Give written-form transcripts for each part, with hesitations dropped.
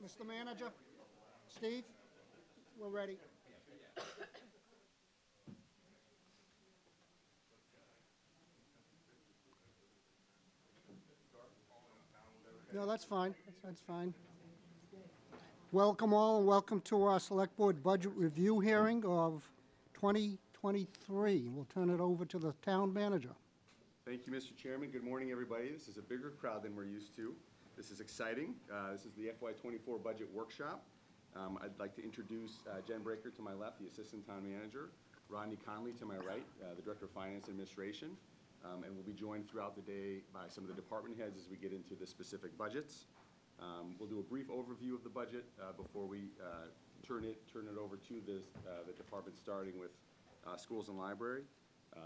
Mr. Manager, Steve, we're ready. No, that's fine. That's fine. Welcome all, and welcome to our Select Board Budget Review hearing of 2023. We'll turn it over to the Town Manager. Thank you, Mr. Chairman. Good morning, everybody. This is a bigger crowd than we're used to. This is exciting. This is the FY24 Budget Workshop. I'd like to introduce Jen Breaker to my left, the Assistant Town Manager, Rodney Conley to my right, the Director of Finance and Administration, and we'll be joined throughout the day by some of the department heads as we get into the specific budgets. We'll do a brief overview of the budget before we turn it over to the department, starting with schools and library.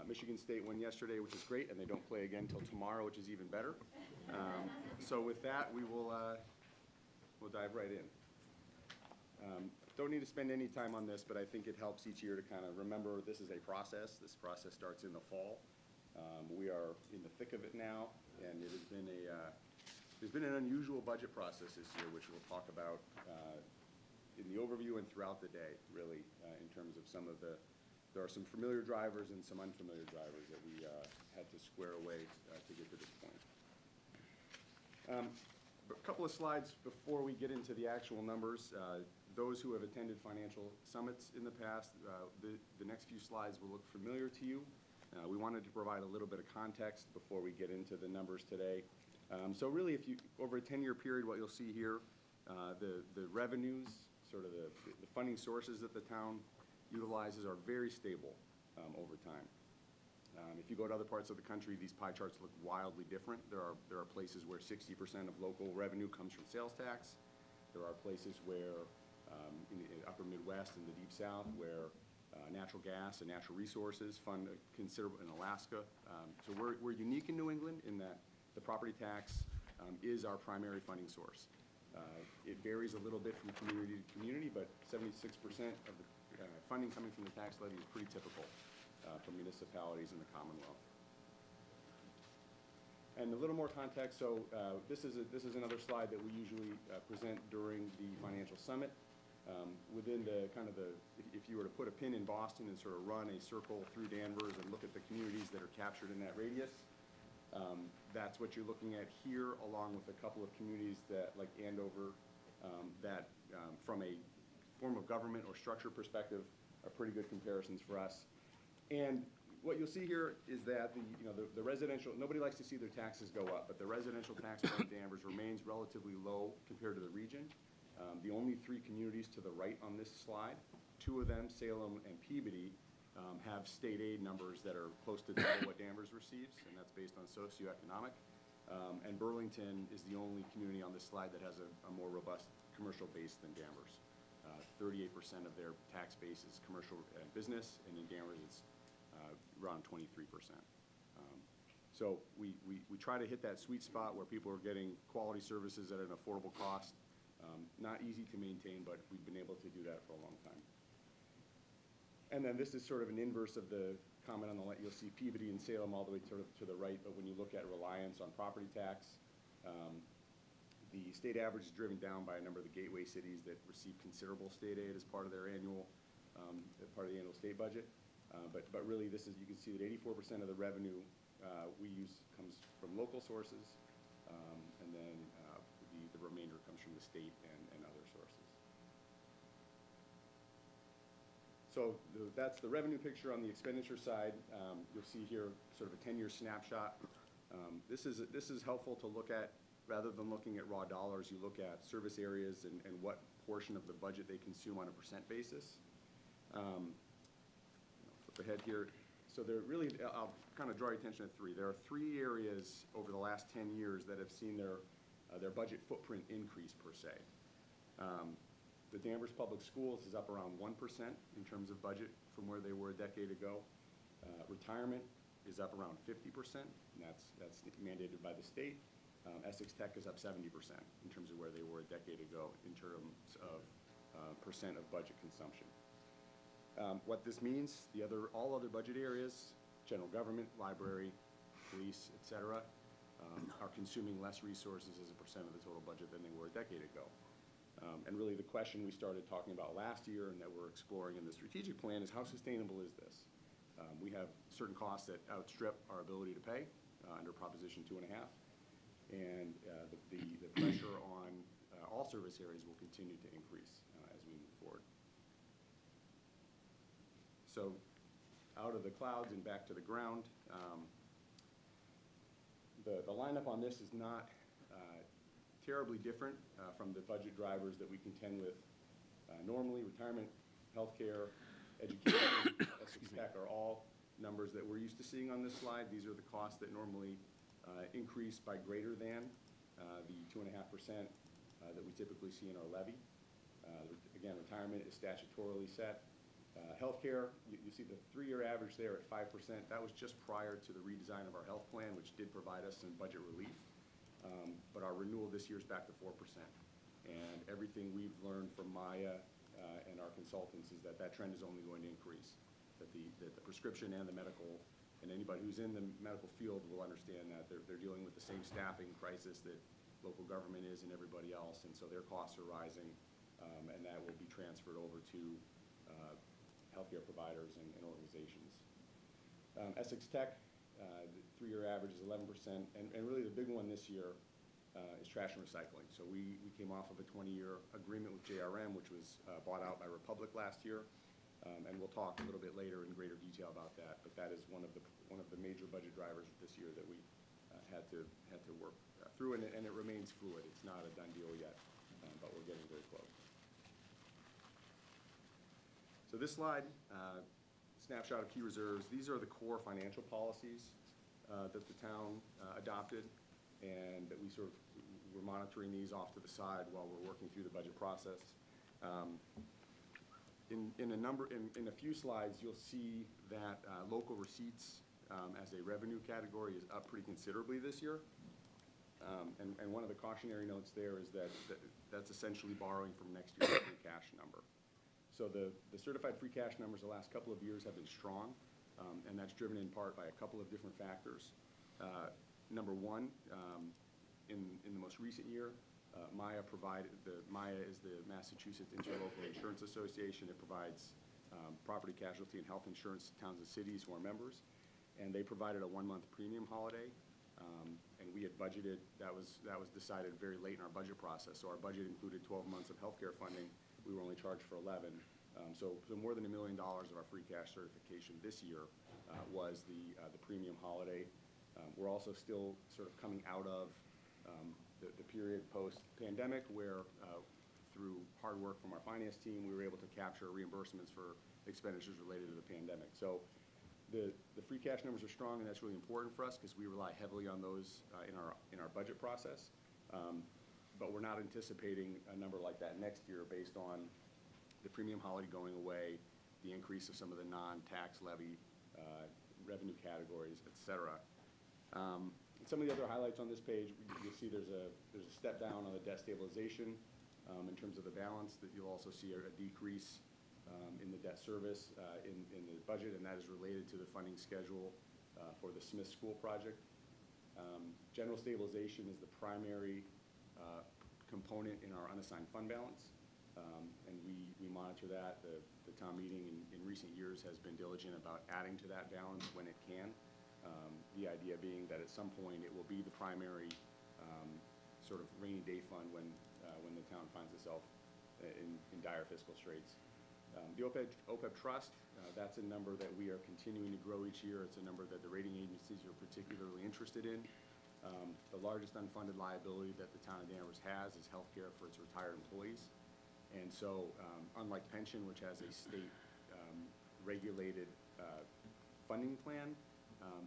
Michigan State won yesterday, which is great, and they don't play again until tomorrow, which is even better. So with that, we'll dive right in. Don't need to spend any time on this, but I think it helps each year to kind of remember this is a process. This process starts in the fall. We are in the thick of it now, and it has been there's been an unusual budget process this year, which we'll talk about in the overview and throughout the day, really, in terms of there are some familiar drivers and some unfamiliar drivers that we had to square away to get to this point. A couple of slides before we get into the actual numbers. Those who have attended financial summits in the past, the next few slides will look familiar to you. We wanted to provide a little bit of context before we get into the numbers today. So really, over a 10-year period, what you'll see here, the revenues, sort of the funding sources that the town utilizes are very stable over time. If you go to other parts of the country, these pie charts look wildly different. There are places where 60% of local revenue comes from sales tax. There are places where, in the upper Midwest and the Deep South, where natural gas and natural resources fund considerable, in Alaska. So we're unique in New England in that the property tax is our primary funding source. It varies a little bit from community to community, but 76% of the funding coming from the tax levy is pretty typical for municipalities in the Commonwealth. And a little more context, so this is another slide that we usually present during the financial summit. Within if you were to put a pin in Boston and sort of run a circle through Danvers and look at the communities that are captured in that radius, that's what you're looking at here, along with a couple of communities that, like Andover, that from a form of government or structure perspective are pretty good comparisons for us. And what you'll see here is that the residential, nobody likes to see their taxes go up, but the residential tax rate in Danvers remains relatively low compared to the region. The only three communities to the right on this slide, two of them, Salem and Peabody, have state aid numbers that are close to double what Danvers receives, and that's based on socioeconomic. And Burlington is the only community on this slide that has a more robust commercial base than Danvers. 38% of their tax base is commercial and business, and in Danvers it's around 23%. So we try to hit that sweet spot where people are getting quality services at an affordable cost. Not easy to maintain, but we've been able to do that for a long time. And then this is sort of an inverse of the comment on the left. You'll see Peabody and Salem all the way to the right, but when you look at reliance on property tax, the state average is driven down by a number of the gateway cities that receive considerable state aid as part of their annual state budget. But really, you can see that 84% of the revenue we use comes from local sources, and then the remainder comes from the state and other sources. So that's the revenue picture. On the expenditure side, you'll see here sort of a 10-year snapshot. This is helpful to look at. Rather than looking at raw dollars, you look at service areas and what portion of the budget they consume on a percent basis. Flip ahead here. So I'll kind of draw your attention to three. There are three areas over the last 10 years that have seen their budget footprint increase per se. The Danvers Public Schools is up around 1% in terms of budget from where they were a decade ago. Retirement is up around 50%, and that's mandated by the state. Essex Tech is up 70% in terms of where they were a decade ago in terms of percent of budget consumption. What this means, all other budget areas, general government, library, police, et cetera, are consuming less resources as a percent of the total budget than they were a decade ago. And really the question we started talking about last year and that we're exploring in the strategic plan is how sustainable is this? We have certain costs that outstrip our ability to pay under Proposition 2.5. And the pressure on all service areas will continue to increase as we move forward. So out of the clouds and back to the ground, the lineup on this is not terribly different from the budget drivers that we contend with normally. Retirement, healthcare, education, Essex Tech are all numbers that we're used to seeing on this slide. These are the costs that normally increase by greater than the 2.5% that we typically see in our levy. Again, retirement is statutorily set. Healthcare, you see the 3-year average there at 5%. That was just prior to the redesign of our health plan, which did provide us some budget relief. But our renewal this year is back to 4%. And everything we've learned from Maya and our consultants is that trend is only going to increase. That the prescription and the medical, and anybody who's in the medical field will understand that they're dealing with the same staffing crisis that local government is and everybody else, and so their costs are rising, and that will be transferred over to healthcare providers and organizations. Essex Tech, the 3-year average is 11%, and really the big one this year is trash and recycling. So we came off of a 20-year agreement with JRM, which was bought out by Republic last year, and we'll talk a little bit later in greater detail about that. But that is one of the major budget drivers this year that we had to work through, and it remains fluid. It's not a done deal yet, but we're getting very close. So this slide, snapshot of key reserves. These are the core financial policies that the town adopted, and that we're monitoring these off to the side while we're working through the budget process. In a few slides, you'll see that local receipts as a revenue category is up pretty considerably this year. And one of the cautionary notes there is that's essentially borrowing from next year's free cash number. So the certified free cash numbers the last couple of years have been strong, and that's driven in part by a couple of different factors. Number one, in the most recent year, Maya is the Massachusetts Interlocal Insurance Association. It provides property, casualty, and health insurance to towns and cities who are members, and they provided a 1-month premium holiday, and we had budgeted, that was decided very late in our budget process, so our budget included 12 months of healthcare funding. We were only charged for 11, so more than $1 million of our free cash certification this year was the premium holiday. We're also still sort of coming out of the period post-pandemic where through hard work from our finance team, we were able to capture reimbursements for expenditures related to the pandemic. So the free cash numbers are strong, and that's really important for us because we rely heavily on those in our budget process. But we're not anticipating a number like that next year based on the premium holiday going away, the increase of some of the non-tax levy revenue categories, et cetera. Some of the other highlights on this page, you'll see there's a step down on the debt stabilization in terms of the balance. That you'll also see a decrease in the debt service in the budget, and that is related to the funding schedule for the Smith School project. General stabilization is the primary component in our unassigned fund balance, and we monitor that. The town meeting in recent years has been diligent about adding to that balance when it can. The idea being that at some point it will be the primary sort of rainy day fund when the town finds itself in dire fiscal straits. The OPEB trust, that's a number that we are continuing to grow each year. It's a number that the rating agencies are particularly interested in. The largest unfunded liability that the town of Danvers has is healthcare for its retired employees. And so, unlike pension, which has a state regulated funding plan,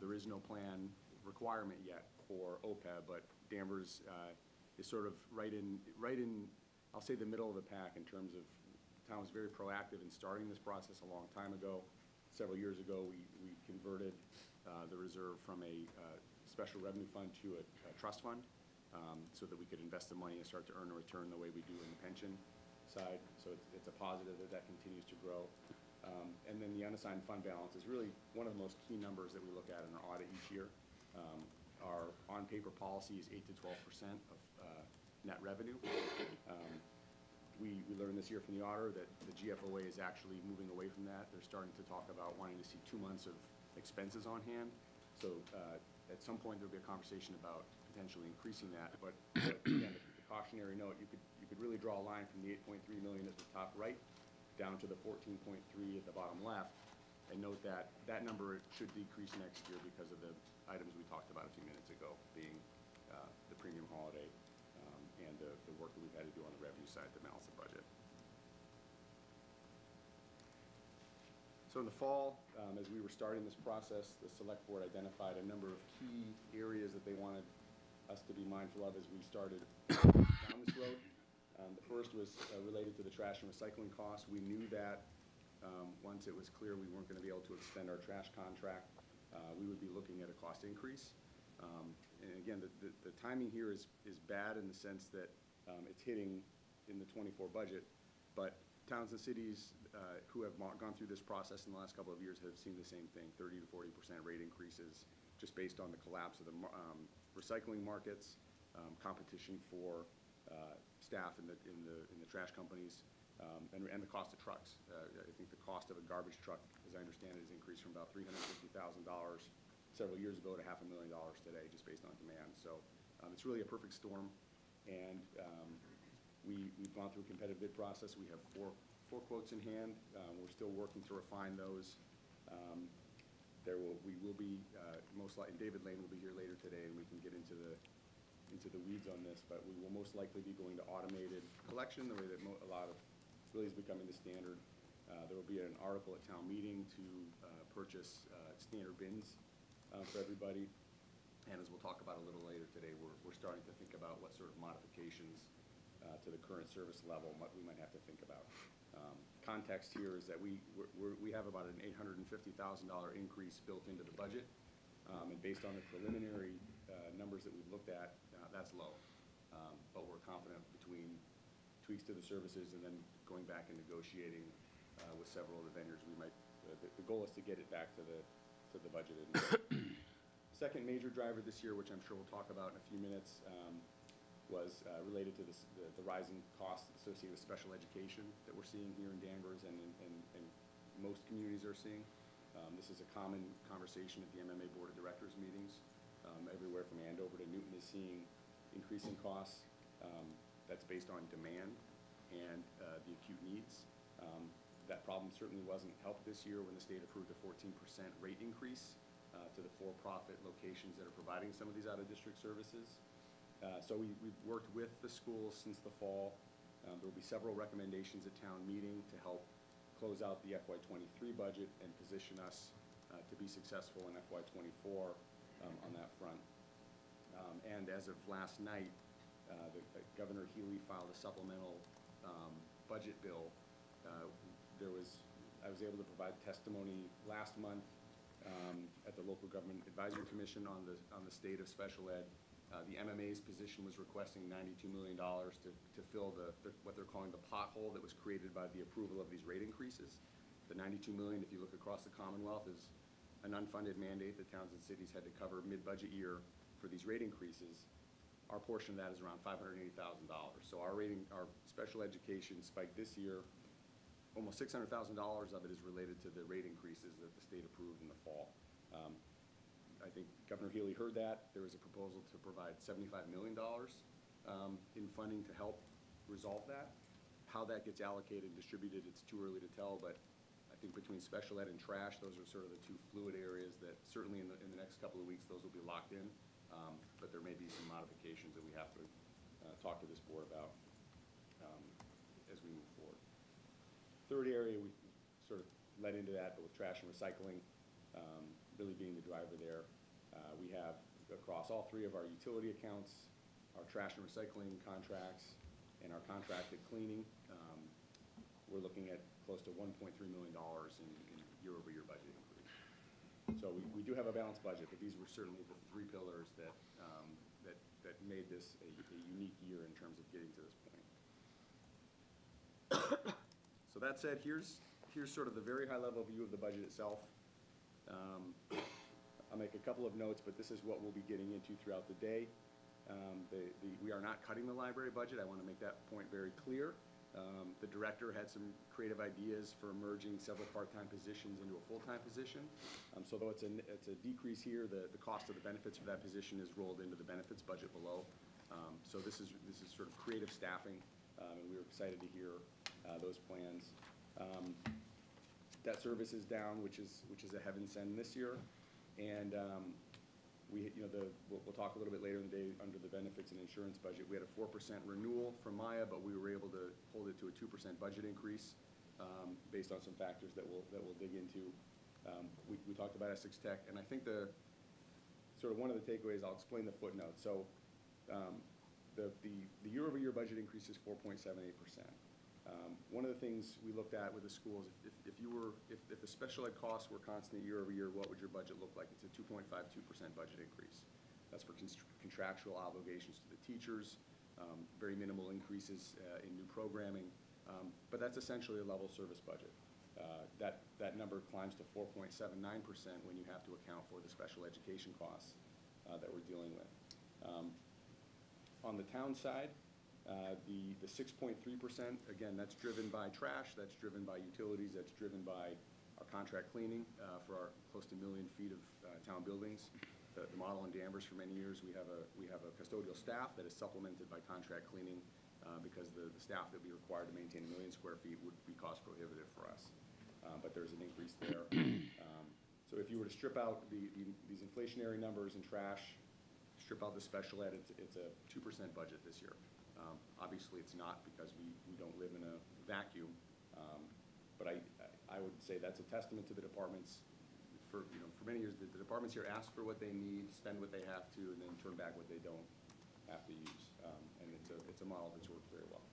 there is no plan requirement yet for OPEB, but Danvers is sort of right in, I'll say, the middle of the pack in terms of the town was very proactive in starting this process a long time ago. Several years ago, we converted the reserve from a special revenue fund to a trust fund so that we could invest the money and start to earn a return the way we do in the pension side. So it's a positive that continues to grow. And then the unassigned fund balance is really one of the most key numbers that we look at in our audit each year. Our on-paper policy is 8 to 12% of net revenue. We learned this year from the auditor that the GFOA is actually moving away from that. They're starting to talk about wanting to see 2 months of expenses on hand. So at some point, there'll be a conversation about potentially increasing that. But again, the cautionary note, you could really draw a line from the 8.3 million at the top right down to the 14.3 at the bottom left, and note that that number should decrease next year because of the items we talked about a few minutes ago, being the premium holiday and the work that we've had to do on the revenue side to balance the budget. So in the fall, as we were starting this process, the select board identified a number of key areas that they wanted us to be mindful of as we started down this road. The first was related to the trash and recycling costs. We knew that once it was clear we weren't going to be able to extend our trash contract, we would be looking at a cost increase. And again, the timing here is bad in the sense that it's hitting in the '24 budget, but towns and cities who have gone through this process in the last couple of years have seen the same thing, 30 to 40% rate increases just based on the collapse of the recycling markets, competition for staff in the trash companies, and the cost of trucks. I think the cost of a garbage truck, as I understand it, has increased from about $350,000 several years ago to $500,000 today, just based on demand. So it's really a perfect storm, and we've gone through a competitive bid process. We have four quotes in hand. We're still working to refine those. We will be most likely, David Lane will be here later today, and we can get into the weeds on this. But we will most likely be going to automated collection, the way that a lot of really is becoming the standard. There will be an article at town meeting to purchase standard bins for everybody. And as we'll talk about a little later today, we're starting to think about what sort of modifications to the current service level we might have to think about. Context here is that we have about an $850,000 increase built into the budget, and based on the preliminary numbers that we've looked at, that's low. But we're confident between tweaks to the services and then going back and negotiating with several of the vendors, the goal is to get it back to the budget. Second major driver this year, which I'm sure we'll talk about in a few minutes, was related to the rising costs associated with special education that we're seeing here in Danvers and most communities are seeing. This is a common conversation at the MMA Board of Directors meetings. Everywhere from Andover to Newton is seeing increasing costs. That's based on demand and the acute needs. That problem certainly wasn't helped this year when the state approved a 14% rate increase to the for-profit locations that are providing some of these out-of-district services. So we've worked with the schools since the fall. There will be several recommendations at town meeting to help close out the FY23 budget and position us to be successful in FY24 on that front. And as of last night, Governor Healy filed a supplemental budget bill. I was able to provide testimony last month at the Local Government Advisory Commission on the state of special ed. The MMA's position was requesting $92 million to fill what they're calling the pothole that was created by the approval of these rate increases. The $92 million, if you look across the Commonwealth, is an unfunded mandate that towns and cities had to cover mid-budget year for these rate increases. Our portion of that is around $580,000. So our special education spiked this year. Almost $600,000 of it is related to the rate increases that the state approved in the fall. I think Governor Healy heard that. There was a proposal to provide $75 million in funding to help resolve that. How that gets allocated and distributed, it's too early to tell, but I think between special ed and trash, those are sort of the two fluid areas that certainly in the next couple of weeks, those will be locked in. But there may be some modifications that we have to talk to this board about as we move forward. Third area, we sort of led into that, but with trash and recycling really being the driver there. We have, across all three of our utility accounts, our trash and recycling contracts, and our contracted cleaning, we're looking at close to $1.3 million in year-over-year budget increase. So we do have a balanced budget, but these were certainly the three pillars that made this a unique year in terms of getting to this point. So that said, here's sort of the very high-level view of the budget itself. I'll make a couple of notes, but this is what we'll be getting into throughout the day. We are not cutting the library budget. I want to make that point very clear. The director had some creative ideas for merging several part-time positions into a full-time position. So though it's a decrease here, the cost of the benefits for that position is rolled into the benefits budget below. So this is sort of creative staffing, and we were excited to hear those plans. Debt service is down, which is a heaven send this year, and we'll talk a little bit later in the day under the benefits and insurance budget. We had a 4% renewal from Maya, but we were able to hold it to a 2% budget increase based on some factors that we'll dig into. We talked about Essex Tech, and I think one of the takeaways, I'll explain the footnote. So the year-over-year budget increase is 4.78%. One of the things we looked at with the schools, if the special ed costs were constant year over year, what would your budget look like? It's a 2.52% budget increase. That's for contractual obligations to the teachers, very minimal increases in new programming, but that's essentially a level service budget. That number climbs to 4.79% when you have to account for the special education costs that we're dealing with. On the town side, the 6.3%, again, that's driven by trash, that's driven by utilities, that's driven by our contract cleaning for our close to 1 million feet of town buildings. The model in Danvers for many years, we have a custodial staff that is supplemented by contract cleaning because the staff that we require to maintain 1 million square feet would be cost prohibitive for us. But there's an increase there. So if you were to strip out these inflationary numbers and trash, strip out the special ed, it's a 2% budget this year. Obviously, it's not because we don't live in a vacuum, but I would say that's a testament to the departments. For many years, the departments here ask for what they need, spend what they have to, and then turn back what they don't have to use. And it's a model that's worked very well.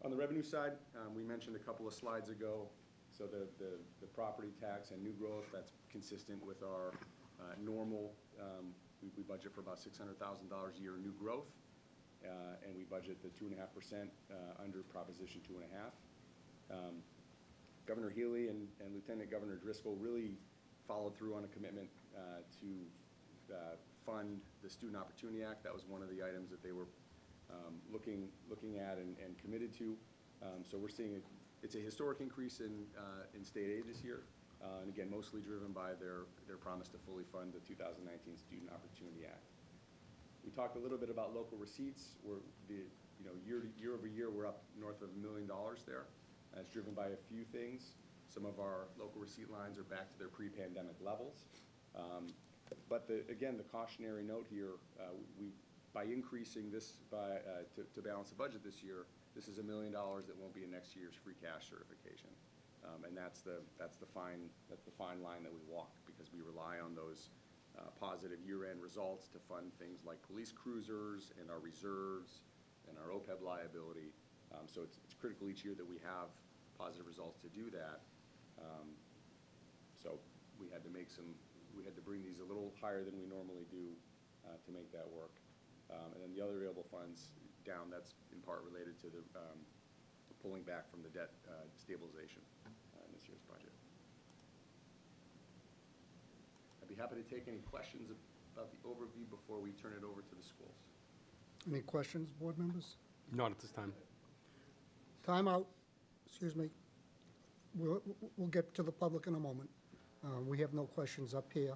On the revenue side, we mentioned a couple of slides ago. So the property tax and new growth, that's consistent with our normal. We budget for about $600,000 a year in new growth, and we budget the 2.5% under Proposition 2.5. Governor Healy and Lieutenant Governor Driscoll really followed through on a commitment to fund the Student Opportunity Act. That was one of the items that they were looking at and committed to. So we're seeing it's a historic increase in state aid this year. And again, mostly driven by their promise to fully fund the 2019 Student Opportunity Act. We talked a little bit about local receipts. Year over year, we're up north of $1 million there. That's driven by a few things. Some of our local receipt lines are back to their pre-pandemic levels. But again, the cautionary note here, by increasing this to balance the budget this year, this is $1 million that won't be in next year's free cash certification. And that's the fine line that we walk, because we rely on those positive year-end results to fund things like police cruisers and our reserves and our OPEB liability. So it's critical each year that we have positive results to do that. So we had to bring these a little higher than we normally do to make that work. And then the other available funds down, that's in part related to the pulling back from the debt stabilization in this year's budget. I'd be happy to take any questions about the overview before we turn it over to the schools. Any questions, board members? Not at this time. Time out. Excuse me. We'll get to the public in a moment. We have no questions up here.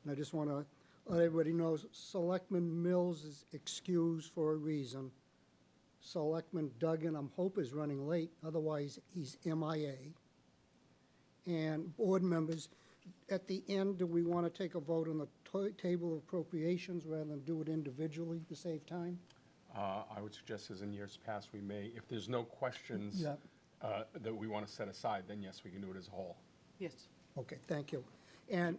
And I just want to let everybody know, Selectman Mills is excused for a reason. Selectman Duggan, I'm hoping, is running late. Otherwise, he's MIA. And board members, at the end, do we want to take a vote on the table of appropriations rather than do it individually to save time? I would suggest, as in years past, we may, if there's no questions Yeah. That we want to set aside, then yes, we can do it as a whole. Yes. Okay, thank you. And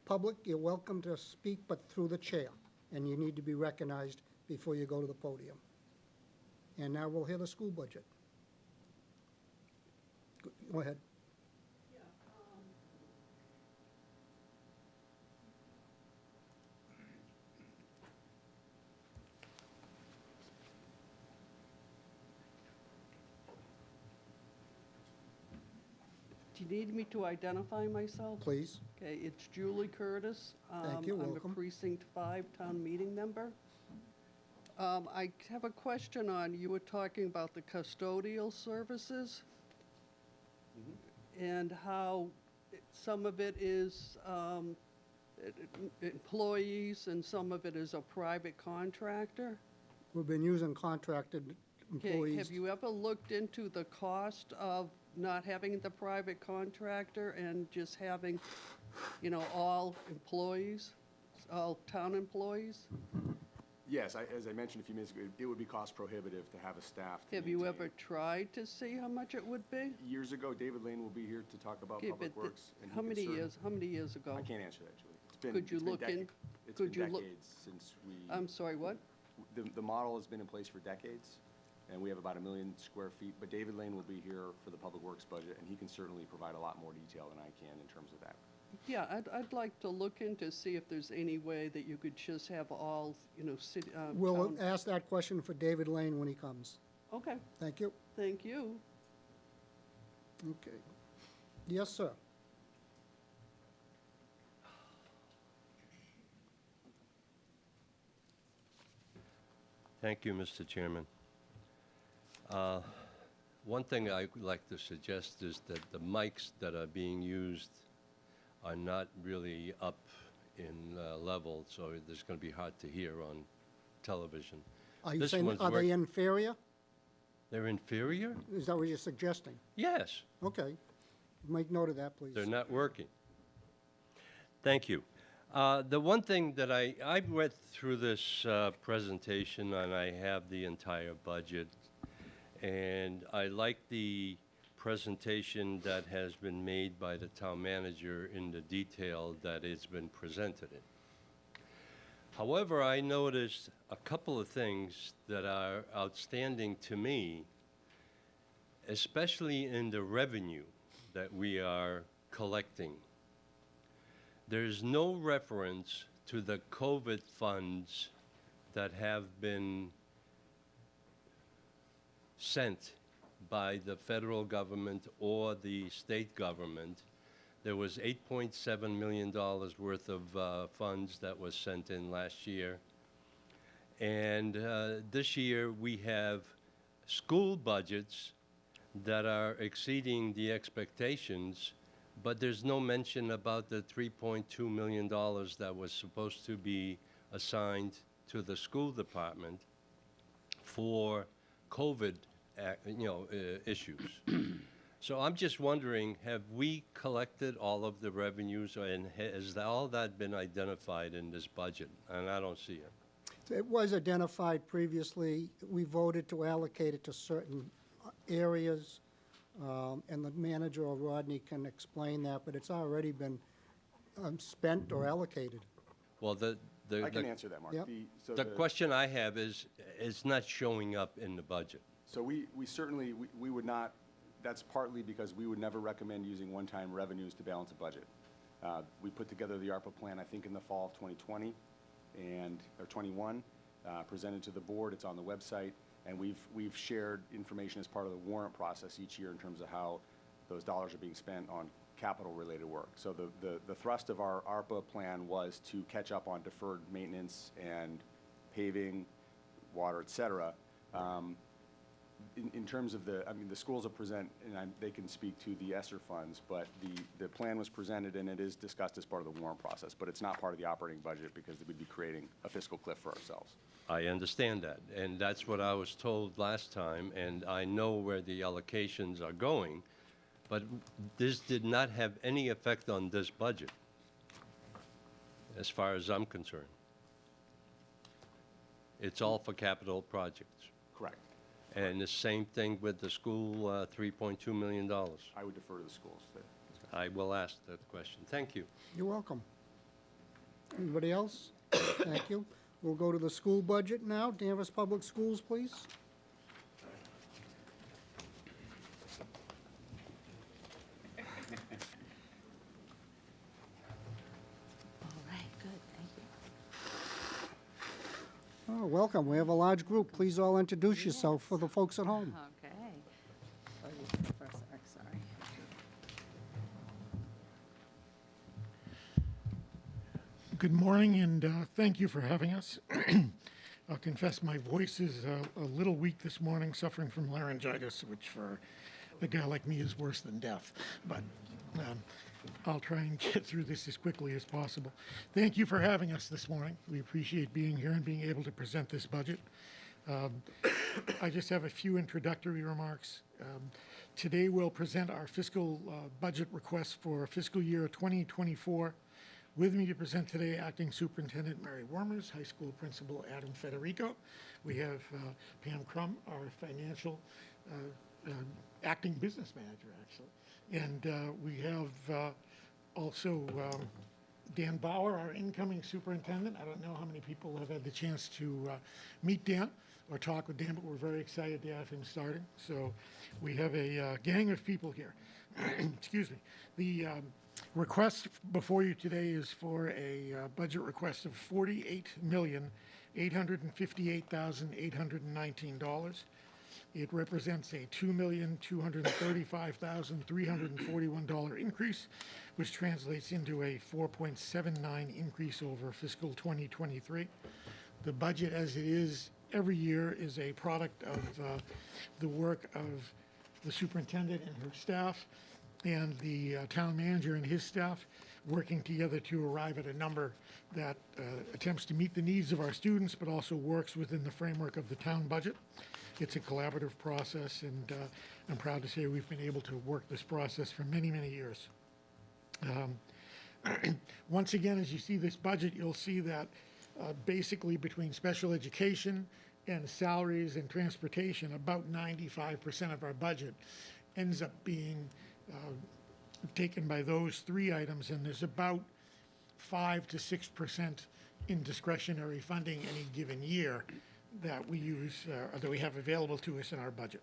public, you're welcome to speak, but through the chair. And you need to be recognized before you go to the podium. And now we'll hear the school budget. Go ahead. Do you need me to identify myself? Please. Okay, it's Julie Curtis. Thank you, I'm welcome. a Precinct 5 town meeting member. I have a question on, you were talking about the custodial services and how some of it is employees and some of it is a private contractor. We've been using contracted Okay, employees. have you ever looked into the cost of not having the private contractor and just having, you know, all employees, all town employees? Yes, as I mentioned a few minutes ago, it would be cost prohibitive to have a staff to Have you maintain. ever tried to see how much it would be? Years ago, David Lane will be here to talk about Okay, Public but Works. and he how can many certain- years, how many years ago? I can't answer that, Julie. It's been, Could you it's been look in- decades. It's could been you look- decades since we, I'm sorry, what? the model has been in place for decades, and we have about 1 million square feet. But David Lane will be here for the Public Works budget, and he can certainly provide a lot more detail than I can in terms of that. Yeah, I'd like to look into, see if there's any way that you could just have all, you know, city, We'll town. ask that question for David Lane when he comes. Okay, Thank you. thank you. Okay. Yes, sir. Thank you, Mr. Chairman. One thing I would like to suggest is that the mics that are being used are not really up in level, so it's going to be hard to hear on television. Are you This saying, one's are they inferior? They're inferior? Is that what you're suggesting? Yes, Okay. Make note of that, please. they're not working. Thank you. The one thing that I read through this presentation, and I have the entire budget, and I like the presentation that has been made by the town manager in the detail that it's been presented in. However, I noticed a couple of things that are outstanding to me, especially in the revenue that we are collecting. There's no reference to the COVID funds that have been sent by the federal government or the state government. There was $8.7 million worth of funds that was sent in last year. And this year we have school budgets that are exceeding the expectations, but there's no mention about the $3.2 million that was supposed to be assigned to the school department for COVID, issues. So I'm just wondering, have we collected all of the revenues, and has all that been identified in this budget? And I don't see it. It was identified previously. We voted to allocate it to certain areas, and the manager or Rodney can explain that, but it's already been spent or allocated. Well, I can answer that, Mark. Yep. the question I have is, it's not showing up in the budget. So we certainly, we would not, that's partly because we would never recommend using one-time revenues to balance a budget. We put together the ARPA plan, I think, in the fall of 2020 or 21, presented to the board. It's on the website, and we've shared information as part of the warrant process each year in terms of how those dollars are being spent on capital-related work. So the thrust of our ARPA plan was to catch up on deferred maintenance and paving, water, et cetera. In terms of the schools will present, and they can speak to the ESSER funds, but the plan was presented and it is discussed as part of the warrant process, but it's not part of the operating budget because we'd be creating a fiscal cliff for ourselves. I understand that, and that's what I was told last time, and I know where the allocations are going, but this did not have any effect on this budget, as far as I'm concerned. It's all for capital projects. Correct. And the same thing with the school, $3.2 million. I would defer to the schools. I will ask that question. Thank you. You're welcome. Anybody else? Thank you. We'll go to the school budget now. Danvers Public Schools, please. All right, good, thank you. Oh, welcome. We have a large group. Please all introduce yourself for the folks at home. Okay. Oh, you first, Eric, sorry. Good morning, and thank you for having us. I'll confess my voice is a little weak this morning, suffering from laryngitis, which for a guy like me is worse than death. But I'll try and get through this as quickly as possible. Thank you for having us this morning. We appreciate being here and being able to present this budget. I just have a few introductory remarks. Today we'll present our fiscal budget request for fiscal year 2024. With me to present today, Acting Superintendent Mary Wormers, High School Principal Adam Federico. We have Pam Crum, our financial acting business manager, actually. And we have also Dan Bauer, our incoming superintendent. I don't know how many people have had the chance to meet Dan or talk with Dan, but we're very excited to have him starting. So we have a gang of people here. Excuse me. The request before you today is for a budget request of $48,858,819. It represents a $2,235,341 increase, which translates into a 4.79 increase over fiscal 2023. The budget, as it is every year, is a product of the work of the superintendent and her staff, and the town manager and his staff working together to arrive at a number that attempts to meet the needs of our students, but also works within the framework of the town budget. It's a collaborative process, and I'm proud to say we've been able to work this process for many, many years. Once again, as you see this budget, you'll see that basically between special education and salaries and transportation, about 95% of our budget ends up being taken by those three items, and there's about 5 to 6% in discretionary funding any given year that we use, or that we have available to us in our budget.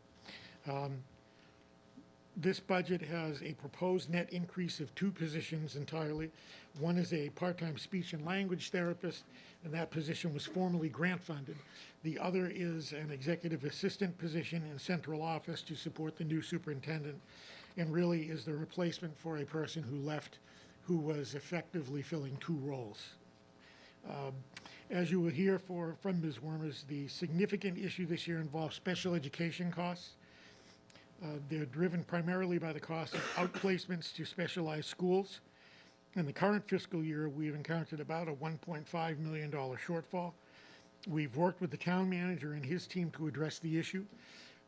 This budget has a proposed net increase of 2 positions entirely. One is a part-time speech and language therapist, and that position was formerly grant funded. The other is an executive assistant position in central office to support the new superintendent, and really is the replacement for a person who left who was effectively filling 2 roles. As you will hear from Ms. Wormers, the significant issue this year involves special education costs. They're driven primarily by the cost of outplacements to specialized schools. In the current fiscal year, we've encountered about a $1.5 million shortfall. We've worked with the town manager and his team to address the issue.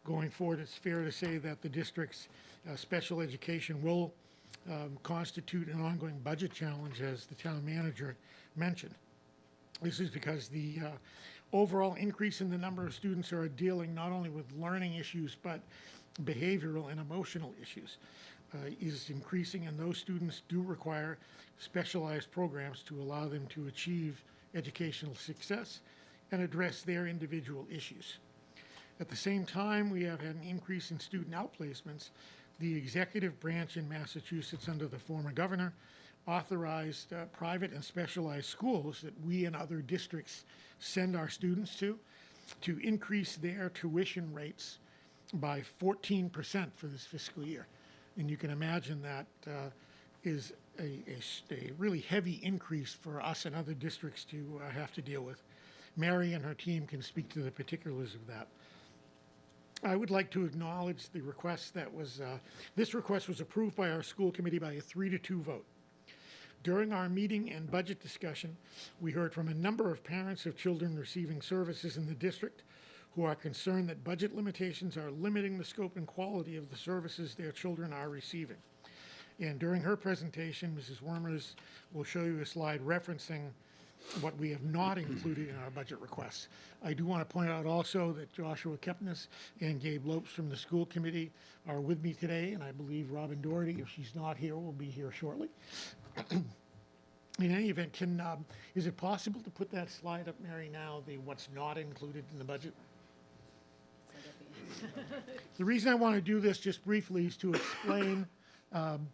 Going forward, it's fair to say that the district's special education will constitute an ongoing budget challenge, as the town manager mentioned. This is because the overall increase in the number of students who are dealing not only with learning issues, but behavioral and emotional issues is increasing, and those students do require specialized programs to allow them to achieve educational success and address their individual issues. At the same time, we have had an increase in student outplacements. The executive branch in Massachusetts under the former governor authorized private and specialized schools that we and other districts send our students to increase their tuition rates by 14% for this fiscal year. And you can imagine that is a really heavy increase for us and other districts to have to deal with. Mary and her team can speak to the particulars of that. I would like to acknowledge the request that was, this request was approved by our school committee by a 3-2 vote. During our meeting and budget discussion, we heard from a number of parents of children receiving services in the district who are concerned that budget limitations are limiting the scope and quality of the services their children are receiving. And during her presentation, Mrs. Wormers will show you a slide referencing what we have not included in our budget requests. I do want to point out also that Joshua Kepnes and Gabe Lopes from the school committee are with me today, and I believe Robin Doherty, if she's not here, will be here shortly. In any event, is it possible to put that slide up, Mary, now, what's not included in the budget? The reason I want to do this just briefly is to explain, and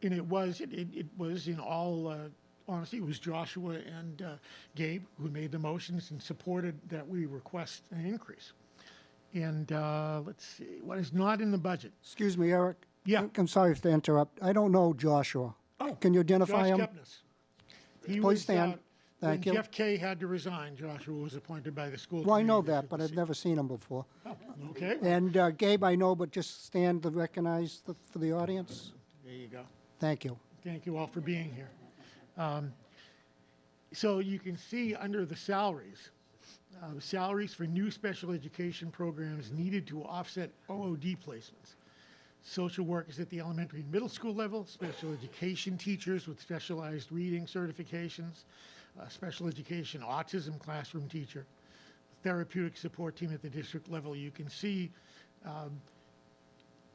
it was in all honesty, it was Joshua and Gabe who made the motions and supported that we request an increase. And let's see, what is not in the budget? Excuse me, Eric. Yeah. I'm sorry to interrupt. I don't know Joshua. Oh, Can you identify Josh him? Kepnes. He Please was, stand. Thank When you. Jeff Kay had to resign, Joshua was appointed by the school. Well, I know committee to that, but I've supersede. never seen him before. Okay, And Gabe, I know, but just stand to recognize for the audience. there you go. Thank you. Thank you all for being here. So you can see under the salaries for new special education programs needed to offset OOD placements. Social workers at the elementary and middle school level, special education teachers with specialized reading certifications, special education autism classroom teacher, therapeutic support team at the district level. You can see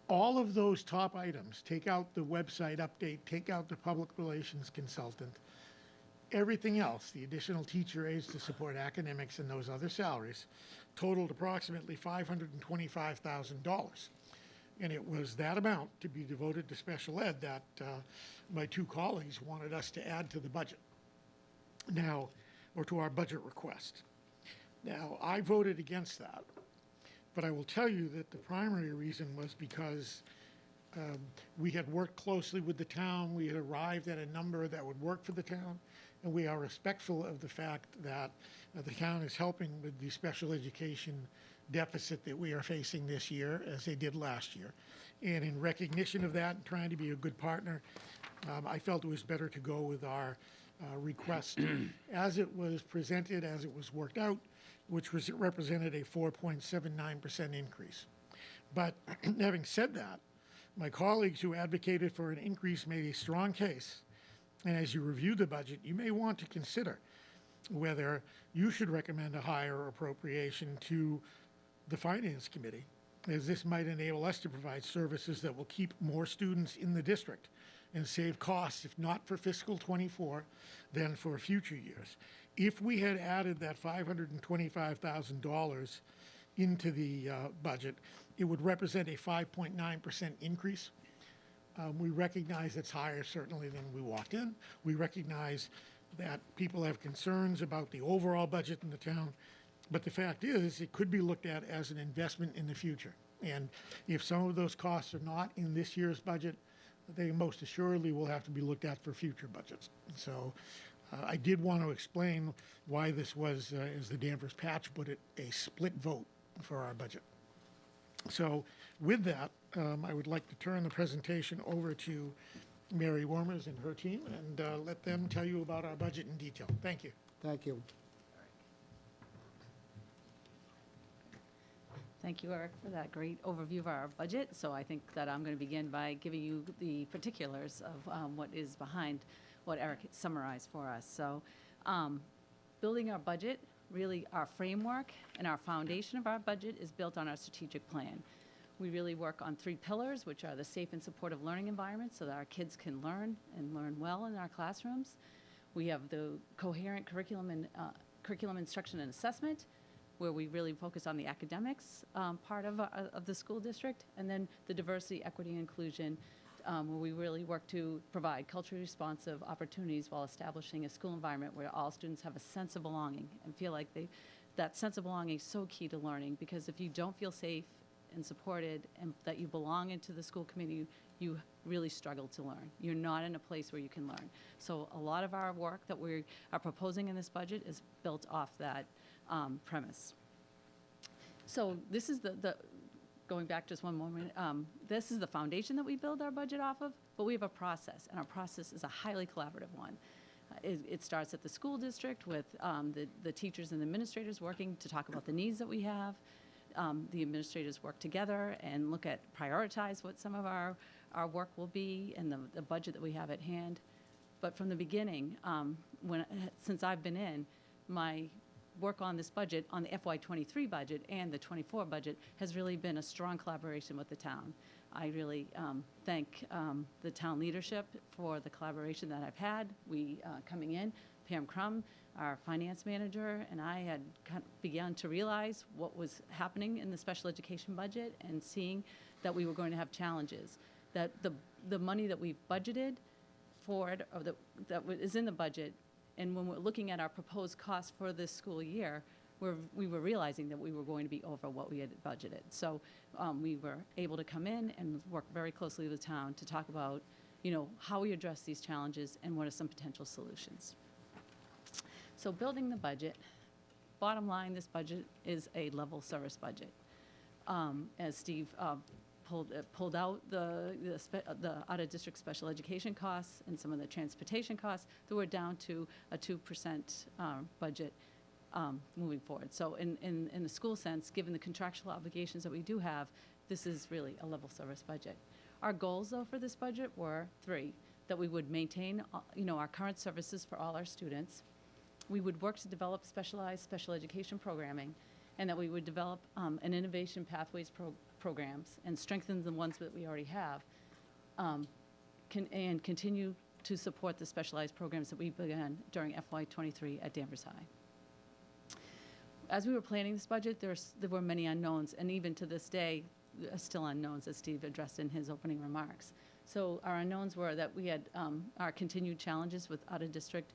all of those top items. Take out the website update, take out the public relations consultant. Everything else, the additional teacher aides to support academics and those other salaries, totaled approximately $525,000. And it was that amount to be devoted to special ed that my two colleagues wanted us to add to the budget. Now, or to our budget request. Now, I voted against that, but I will tell you that the primary reason was because we had worked closely with the town, we had arrived at a number that would work for the town, and we are respectful of the fact that the town is helping with the special education deficit that we are facing this year, as they did last year. And in recognition of that, and trying to be a good partner, I felt it was better to go with our request as it was presented, as it was worked out, which represented a 4.79% increase. But having said that, my colleagues who advocated for an increase made a strong case. And as you review the budget, you may want to consider whether you should recommend a higher appropriation to the Finance Committee, as this might enable us to provide services that will keep more students in the district and save costs, if not for fiscal '24, then for future years. If we had added that $525,000 into the budget, it would represent a 5.9% increase. We recognize it's higher certainly than we walked in. We recognize that people have concerns about the overall budget in the town. But the fact is, it could be looked at as an investment in the future. And if some of those costs are not in this year's budget, they most assuredly will have to be looked at for future budgets. So I did want to explain why this was, as the Danvers patch put it, a split vote for our budget. So with that, I would like to turn the presentation over to Mary Wormers and her team and let them tell you about our budget in detail. Thank you. Thank you. Thank you, Eric, for that great overview of our budget. So I think that I'm going to begin by giving you the particulars of what is behind what Eric summarized for us. So building our budget, really our framework and our foundation of our budget is built on our strategic plan. We really work on 3 pillars, which are the safe and supportive learning environment so that our kids can learn and learn well in our classrooms. We have the coherent curriculum instruction and assessment, where we really focus on the academics part of the school district, and then the diversity, equity, and inclusion, where we really work to provide culturally responsive opportunities while establishing a school environment where all students have a sense of belonging and feel like that sense of belonging is so key to learning, because if you don't feel safe and supported and that you belong into the school community, you really struggle to learn. You're not in a place where you can learn. So a lot of our work that we are proposing in this budget is built off that premise. So this is going back just one moment, this is the foundation that we build our budget off of, but we have a process, and our process is a highly collaborative one. It starts at the school district with the teachers and the administrators working to talk about the needs that we have. The administrators work together and prioritize what some of our work will be and the budget that we have at hand. But from the beginning, since I've been in, my work on this budget, on the FY23 budget and the '24 budget, has really been a strong collaboration with the town. I really thank the town leadership for the collaboration that I've had. Coming in, Pam Crum, our finance manager, and I had begun to realize what was happening in the special education budget and seeing that we were going to have challenges, that the money that we've budgeted for it, or that is in the budget, and when we're looking at our proposed costs for this school year, we were realizing that we were going to be over what we had budgeted. So we were able to come in and work very closely with the town to talk about, how we address these challenges and what are some potential solutions. So building the budget, bottom line, this budget is a level service budget. As Steve pulled out the out-of-district special education costs and some of the transportation costs, that we're down to a 2% budget moving forward. So in the school sense, given the contractual obligations that we do have, this is really a level service budget. Our goals, though, for this budget were three: that we would maintain, our current services for all our students. We would work to develop specialized special education programming, and that we would develop an innovation pathways programs and strengthen the ones that we already have, and continue to support the specialized programs that we began during FY23 at Danvers High. As we were planning this budget, there were many unknowns, and even to this day, still unknowns, as Steve addressed in his opening remarks. So our unknowns were that we had our continued challenges with out-of-district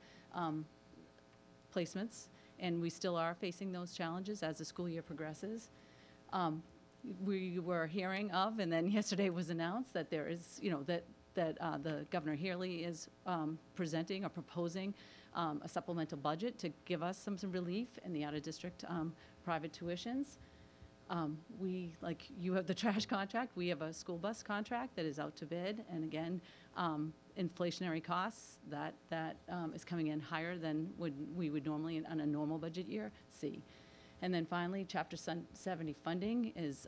placements, and we still are facing those challenges as the school year progresses. We were hearing of, and then yesterday was announced that there is, that the Governor Healy is presenting or proposing a supplemental budget to give us some relief in the out-of-district private tuitions. We, like you have the trash contract, we have a school bus contract that is out to bid, and again, inflationary costs, that is coming in higher than we would normally on a normal budget year see. And then finally, Chapter 70 funding is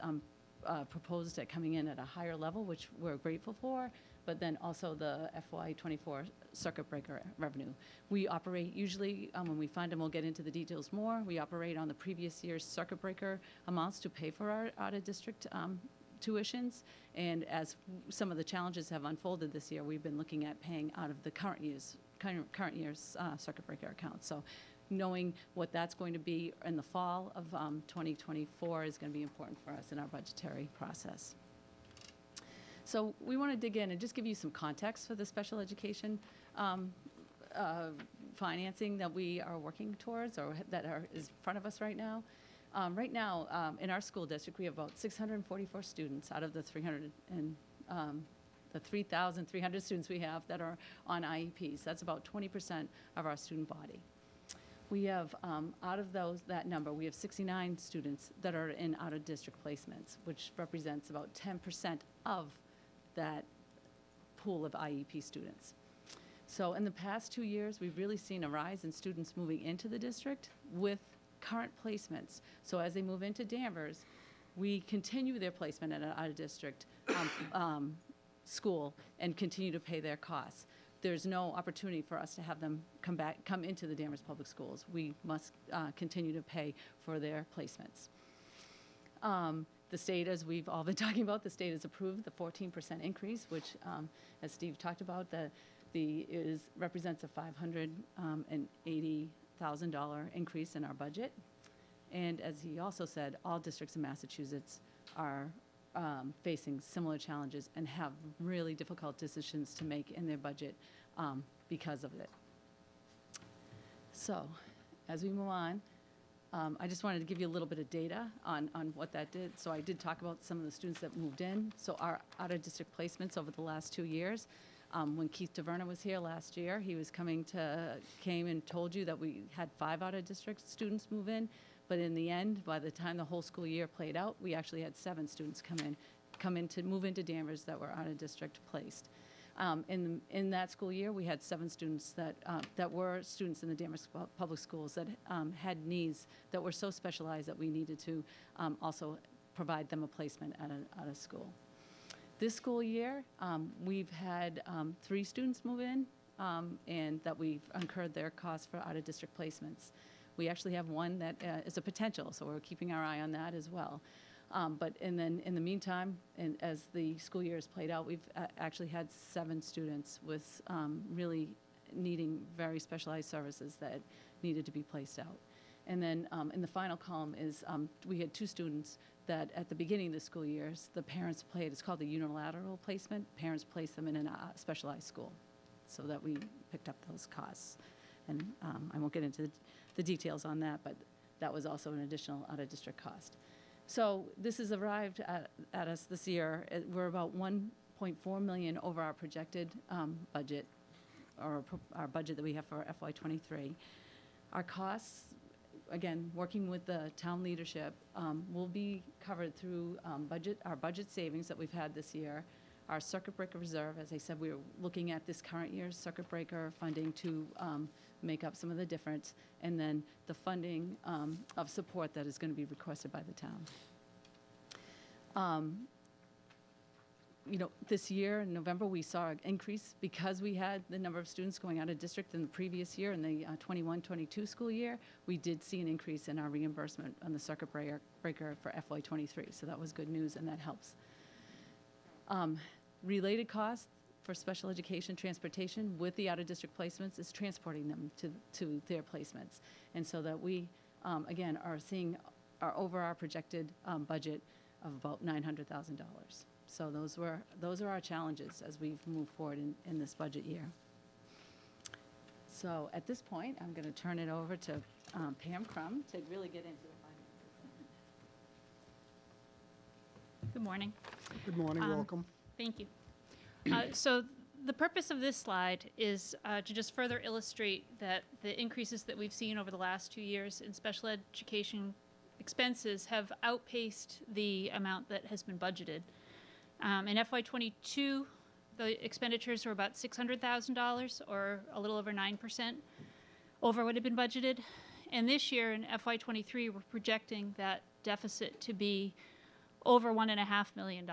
proposed at coming in at a higher level, which we're grateful for, but then also the FY24 circuit breaker revenue. We operate usually, when we fund, and we'll get into the details more, we operate on the previous year's circuit breaker amounts to pay for our out-of-district tuitions, and as some of the challenges have unfolded this year, we've been looking at paying out of the current year's circuit breaker account. So knowing what that's going to be in the fall of 2024 is going to be important for us in our budgetary process. So we want to dig in and just give you some context for the special education financing that we are working towards, or that is in front of us right now. Right now, in our school district, we have about 644 students out of the 3,300 students we have that are on IEPs. That's about 20% of our student body. We have, out of that number, we have 69 students that are in out-of-district placements, which represents about 10% of that pool of IEP students. So in the past 2 years, we've really seen a rise in students moving into the district with current placements. So as they move into Danvers, we continue their placement at an out-of-district school and continue to pay their costs. There's no opportunity for us to have them come into the Danvers Public Schools. We must continue to pay for their placements. The state, as we've all been talking about, the state has approved the 14% increase, which, as Steve talked about, represents a $580,000 increase in our budget. And as he also said, all districts in Massachusetts are facing similar challenges and have really difficult decisions to make in their budget because of it. So, as we move on, I just wanted to give you a little bit of data on what that did. So I did talk about some of the students that moved in. So our out-of-district placements over the last 2 years, when Keith DeVerna was here last year, he was came and told you that we had 5 out-of-district students move in. But in the end, by the time the whole school year played out, we actually had 7 students move into Danvers that were out-of-district placed. In that school year, we had 7 students that were students in the Danvers Public Schools that had needs that were so specialized that we needed to also provide them a placement at a school. This school year, we've had 3 students move in, and that we've incurred their costs for out-of-district placements. We actually have one that is a potential, so we're keeping our eye on that as well. But in the meantime, and as the school year has played out, we've actually had 7 students with really needing very specialized services that needed to be placed out. And then in the final column is we had 2 students that at the beginning of the school years, the parents it's called the unilateral placement. Parents placed them in a specialized school so that we picked up those costs. And I won't get into the details on that, but that was also an additional out-of-district cost. So this has arrived at us this year. We're about $1.4 million over our projected budget, or our budget that we have for FY23. Our costs, again, working with the town leadership, will be covered through our budget savings that we've had this year. Our circuit breaker reserve, as I said, we were looking at this current year's circuit breaker funding to make up some of the difference, and then the funding of support that is going to be requested by the town. This year, in November, we saw an increase because we had the number of students going out of district in the previous year, in the 21-22 school year. We did see an increase in our reimbursement on the circuit breaker for FY23, so that was good news, and that helps. Related costs for special education transportation with the out-of-district placements is transporting them to their placements. And so that we, again, are seeing over our projected budget of about $900,000. So those are our challenges as we've moved forward in this budget year. So at this point, I'm going to turn it over to Pam Crum to really get into the finances. Good morning. Good morning, welcome. Thank you. So the purpose of this slide is to just further illustrate that the increases that we've seen over the last 2 years in special education expenses have outpaced the amount that has been budgeted. In FY22, the expenditures were about $600,000, or a little over 9% over what had been budgeted. And this year in FY23, we're projecting that deficit to be over $1.5 million,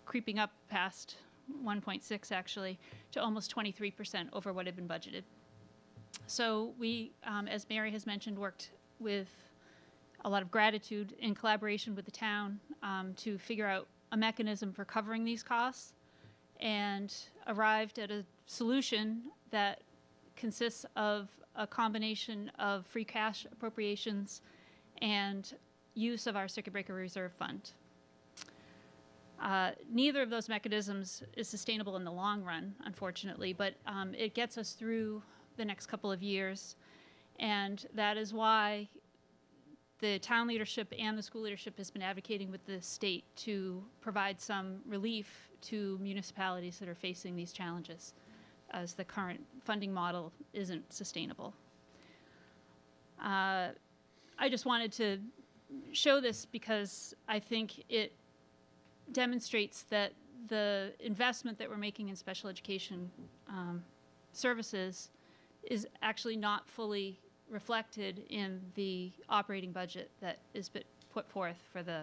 creeping up past 1.6 actually, to almost 23% over what had been budgeted. So we, as Mary has mentioned, worked with a lot of gratitude in collaboration with the town to figure out a mechanism for covering these costs, and arrived at a solution that consists of a combination of free cash appropriations and use of our circuit breaker reserve fund. Neither of those mechanisms is sustainable in the long run, unfortunately, but it gets us through the next couple of years, and that is why the town leadership and the school leadership has been advocating with the state to provide some relief to municipalities that are facing these challenges, as the current funding model isn't sustainable. I just wanted to show this because I think it demonstrates that the investment that we're making in special education services is actually not fully reflected in the operating budget that is put forth for the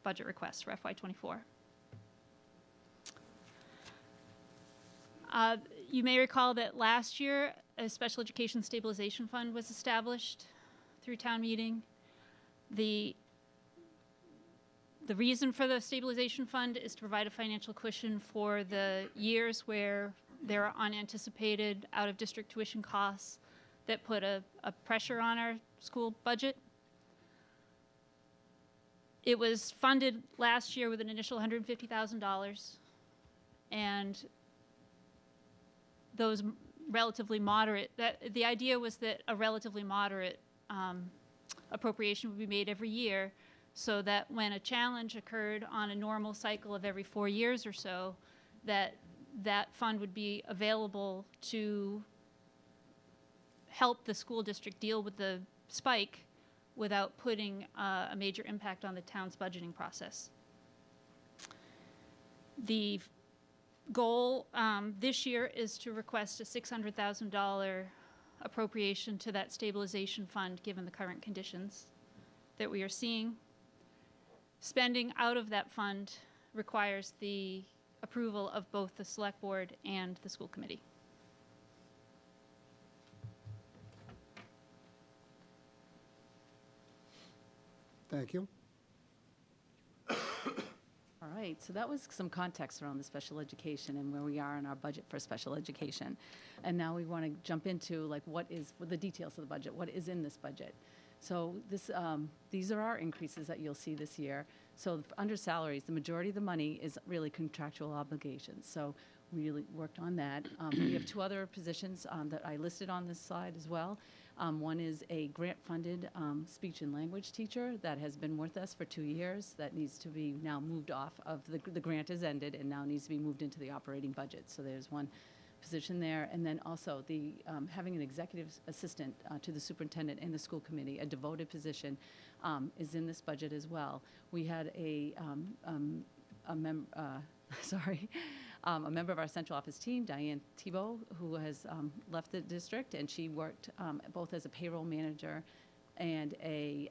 budget request for FY24. You may recall that last year a special education stabilization fund was established through town meeting. The reason for the stabilization fund is to provide a financial cushion for the years where there are unanticipated out-of-district tuition costs that put a pressure on our school budget. It was funded last year with an initial $150,000, and those relatively moderate, the idea was that a relatively moderate appropriation would be made every year, so that when a challenge occurred on a normal cycle of every 4 years or so, that fund would be available to help the school district deal with the spike without putting a major impact on the town's budgeting process. The goal this year is to request a $600,000 appropriation to that stabilization fund, given the current conditions that we are seeing. Spending out of that fund requires the approval of both the select board and the school committee. Thank you. All right, so that was some context around the special education and where we are in our budget for special education. And now we want to jump into what the details of the budget, what is in this budget. So these are our increases that you'll see this year. So under salaries, the majority of the money is really contractual obligations. So we really worked on that. We have 2 other positions that I listed on this slide as well. One is a grant-funded speech and language teacher that has been with us for 2 years that needs to be now moved off of the grant has ended and now needs to be moved into the operating budget. So there's one position there, and then also the having an executive assistant to the superintendent and the school committee, a devoted position, is in this budget as well. We had a member of our central office team, Diane Thibault, who has left the district, and she worked both as a payroll manager and a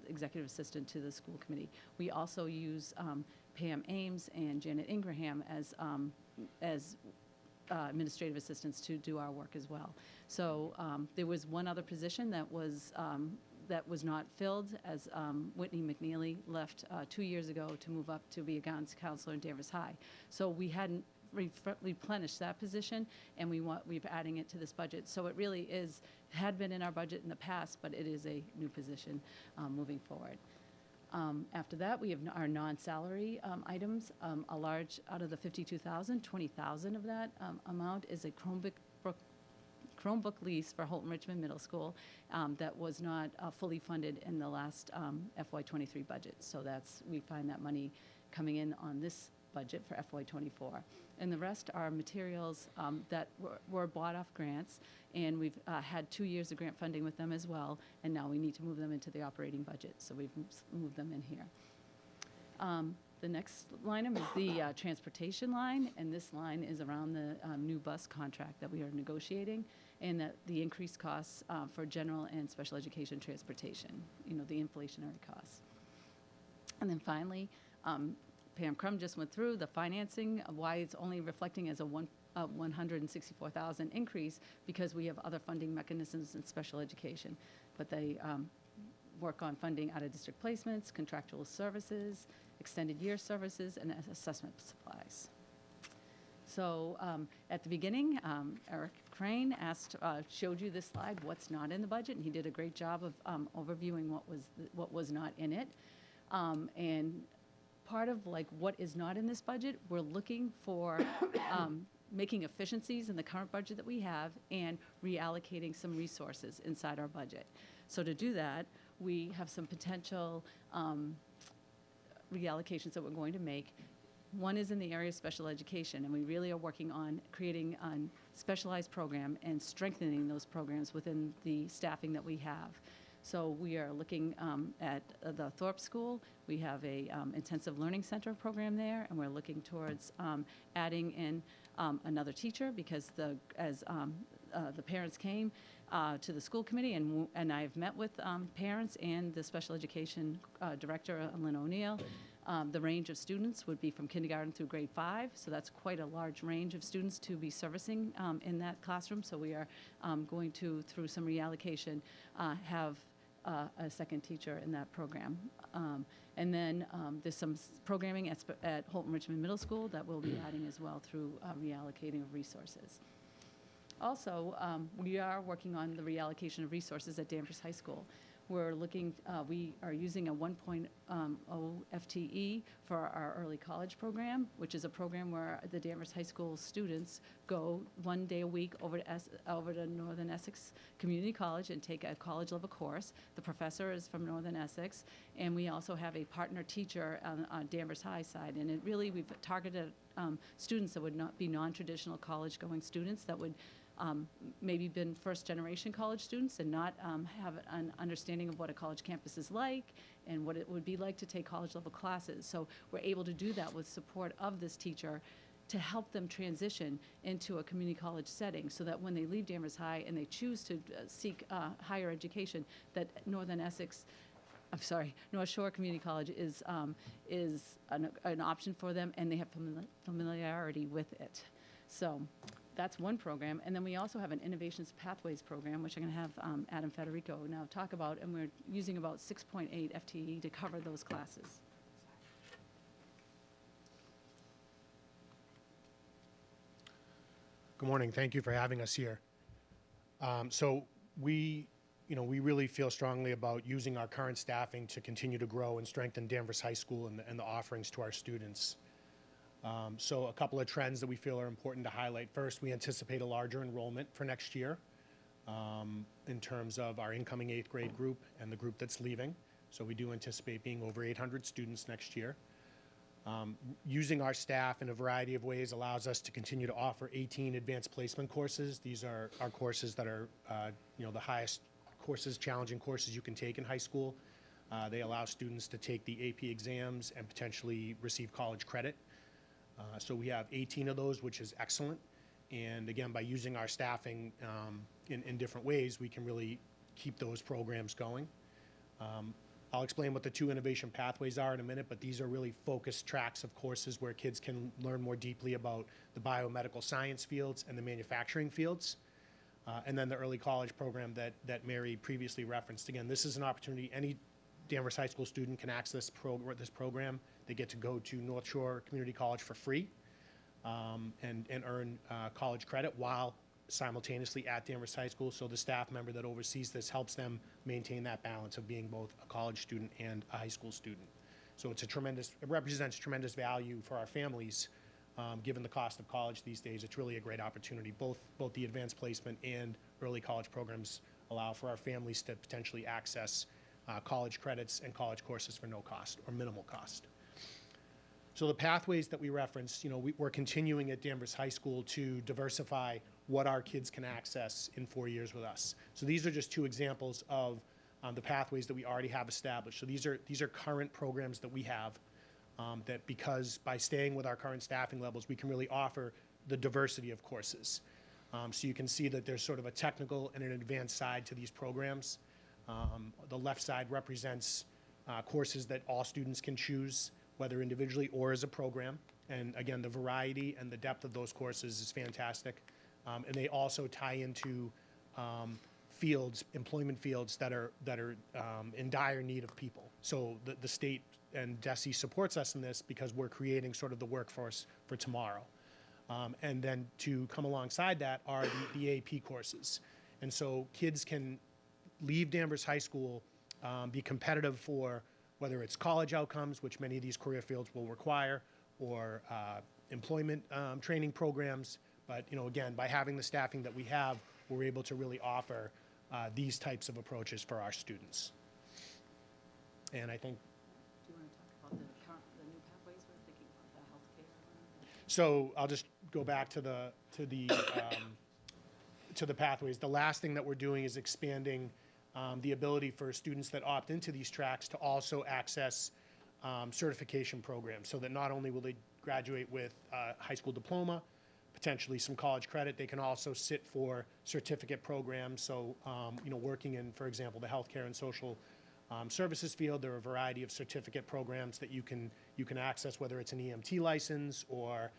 executive assistant to the school committee. We also use Pam Ames and Janet Ingraham as administrative assistants to do our work as well. So there was one other position that was not filled, as Whitney McNeely left 2 years ago to move up to be a guidance counselor in Danvers High. So we hadn't replenished that position, and we're adding it to this budget. So it really had been in our budget in the past, but it is a new position moving forward. After that, we have our non-salary items. A large, out of the 52,000, 20,000 of that amount is a Chromebook lease for Holton Richmond Middle School that was not fully funded in the last FY23 budget. So we find that money coming in on this budget for FY24. And the rest are materials that were bought off grants, and we've had 2 years of grant funding with them as well, and now we need to move them into the operating budget, so we've moved them in here. The next line item is the transportation line, and this line is around the new bus contract that we are negotiating, and that the increased costs for general and special education transportation, the inflationary costs. And then finally, Pam Crum just went through the financing, why it's only reflecting as a 164,000 increase, because we have other funding mechanisms in special education. But they work on funding out-of-district placements, contractual services, extended year services, and assessment supplies. So at the beginning, Eric Crane showed you this slide, what's not in the budget, and he did a great job of overviewing what was not in it. And part of what is not in this budget, we're looking for making efficiencies in the current budget that we have and reallocating some resources inside our budget. So to do that, we have some potential reallocations that we're going to make. One is in the area of special education, and we really are working on creating a specialized program and strengthening those programs within the staffing that we have. So we are looking at the Thorpe School. We have a intensive learning center program there, and we're looking towards adding in another teacher, because as the parents came to the school committee, and I've met with parents and the special education director, Lynn O'Neill. The range of students would be from kindergarten through grade 5, so that's quite a large range of students to be servicing in that classroom. So we are going to, through some reallocation, have a second teacher in that program. And then there's some programming at Holton Richmond Middle School that we'll be adding as well through reallocating of resources. Also, we are working on the reallocation of resources at Danvers High School. We're looking, we are using a 1.0 FTE for our early college program, which is a program where the Danvers High School students go 1 day a week over to Northern Essex Community College and take a college level course. The professor is from Northern Essex, and we also have a partner teacher on Danvers High side. And it really, we've targeted students that would not be non-traditional college going students that would maybe been first-generation college students and not have an understanding of what a college campus is like and what it would be like to take college-level classes. So we're able to do that with support of this teacher to help them transition into a community college setting, so that when they leave Danvers High and they choose to seek higher education, that North Shore Community College is an option for them, and they have familiarity with it. So that's one program. And then we also have an Innovations Pathways program, which I'm going to have Adam Federico now talk about, and we're using about 6.8 FTE to cover those classes. Good morning. Thank you for having us here. So we really feel strongly about using our current staffing to continue to grow and strengthen Danvers High School and the offerings to our students. So a couple of trends that we feel are important to highlight. First, we anticipate a larger enrollment for next year in terms of our incoming 8th grade group and the group that's leaving. So we do anticipate being over 800 students next year. Using our staff in a variety of ways allows us to continue to offer 18 advanced placement courses. These are our courses that are, the highest courses, challenging courses you can take in high school. They allow students to take the AP exams and potentially receive college credit. So we have 18 of those, which is excellent. And again, by using our staffing in different ways, we can really keep those programs going. I'll explain what the 2 innovation pathways are in a minute, but these are really focused tracks of courses where kids can learn more deeply about the biomedical science fields and the manufacturing fields. And then the early college program that Mary previously referenced. Again, this is an opportunity. Any Danvers High School student can access this program. They get to go to North Shore Community College for free and earn college credit while simultaneously at Danvers High School. So the staff member that oversees this helps them maintain that balance of being both a college student and a high school student. So it represents tremendous value for our families. Given the cost of college these days, it's really a great opportunity. Both the advanced placement and early college programs allow for our families to potentially access college credits and college courses for no cost or minimal cost. So the pathways that we referenced, we're continuing at Danvers High School to diversify what our kids can access in 4 years with us. So these are just 2 examples of the pathways that we already have established. So these are current programs that we have that, because by staying with our current staffing levels, we can really offer the diversity of courses. So you can see that there's sort of a technical and an advanced side to these programs. The left side represents courses that all students can choose, whether individually or as a program. And again, the variety and the depth of those courses is fantastic. And they also tie into employment fields that are in dire need of people. So the state and DESE supports us in this because we're creating sort of the workforce for tomorrow. And then to come alongside that are the AP courses. And so kids can leave Danvers High School, be competitive for whether it's college outcomes, which many of these career fields will require, or employment training programs. But again, by having the staffing that we have, we're able to really offer these types of approaches for our students. And I think. Do you want to talk about the new pathways we're thinking about, the healthcare? So I'll just go back to the pathways. The last thing that we're doing is expanding the ability for students that opt into these tracks to also access certification programs, so that not only will they graduate with a high school diploma, potentially some college credit, they can also sit for certificate programs. So, working in, for example, the healthcare and social services field, there are a variety of certificate programs that you can access, whether it's an EMT license or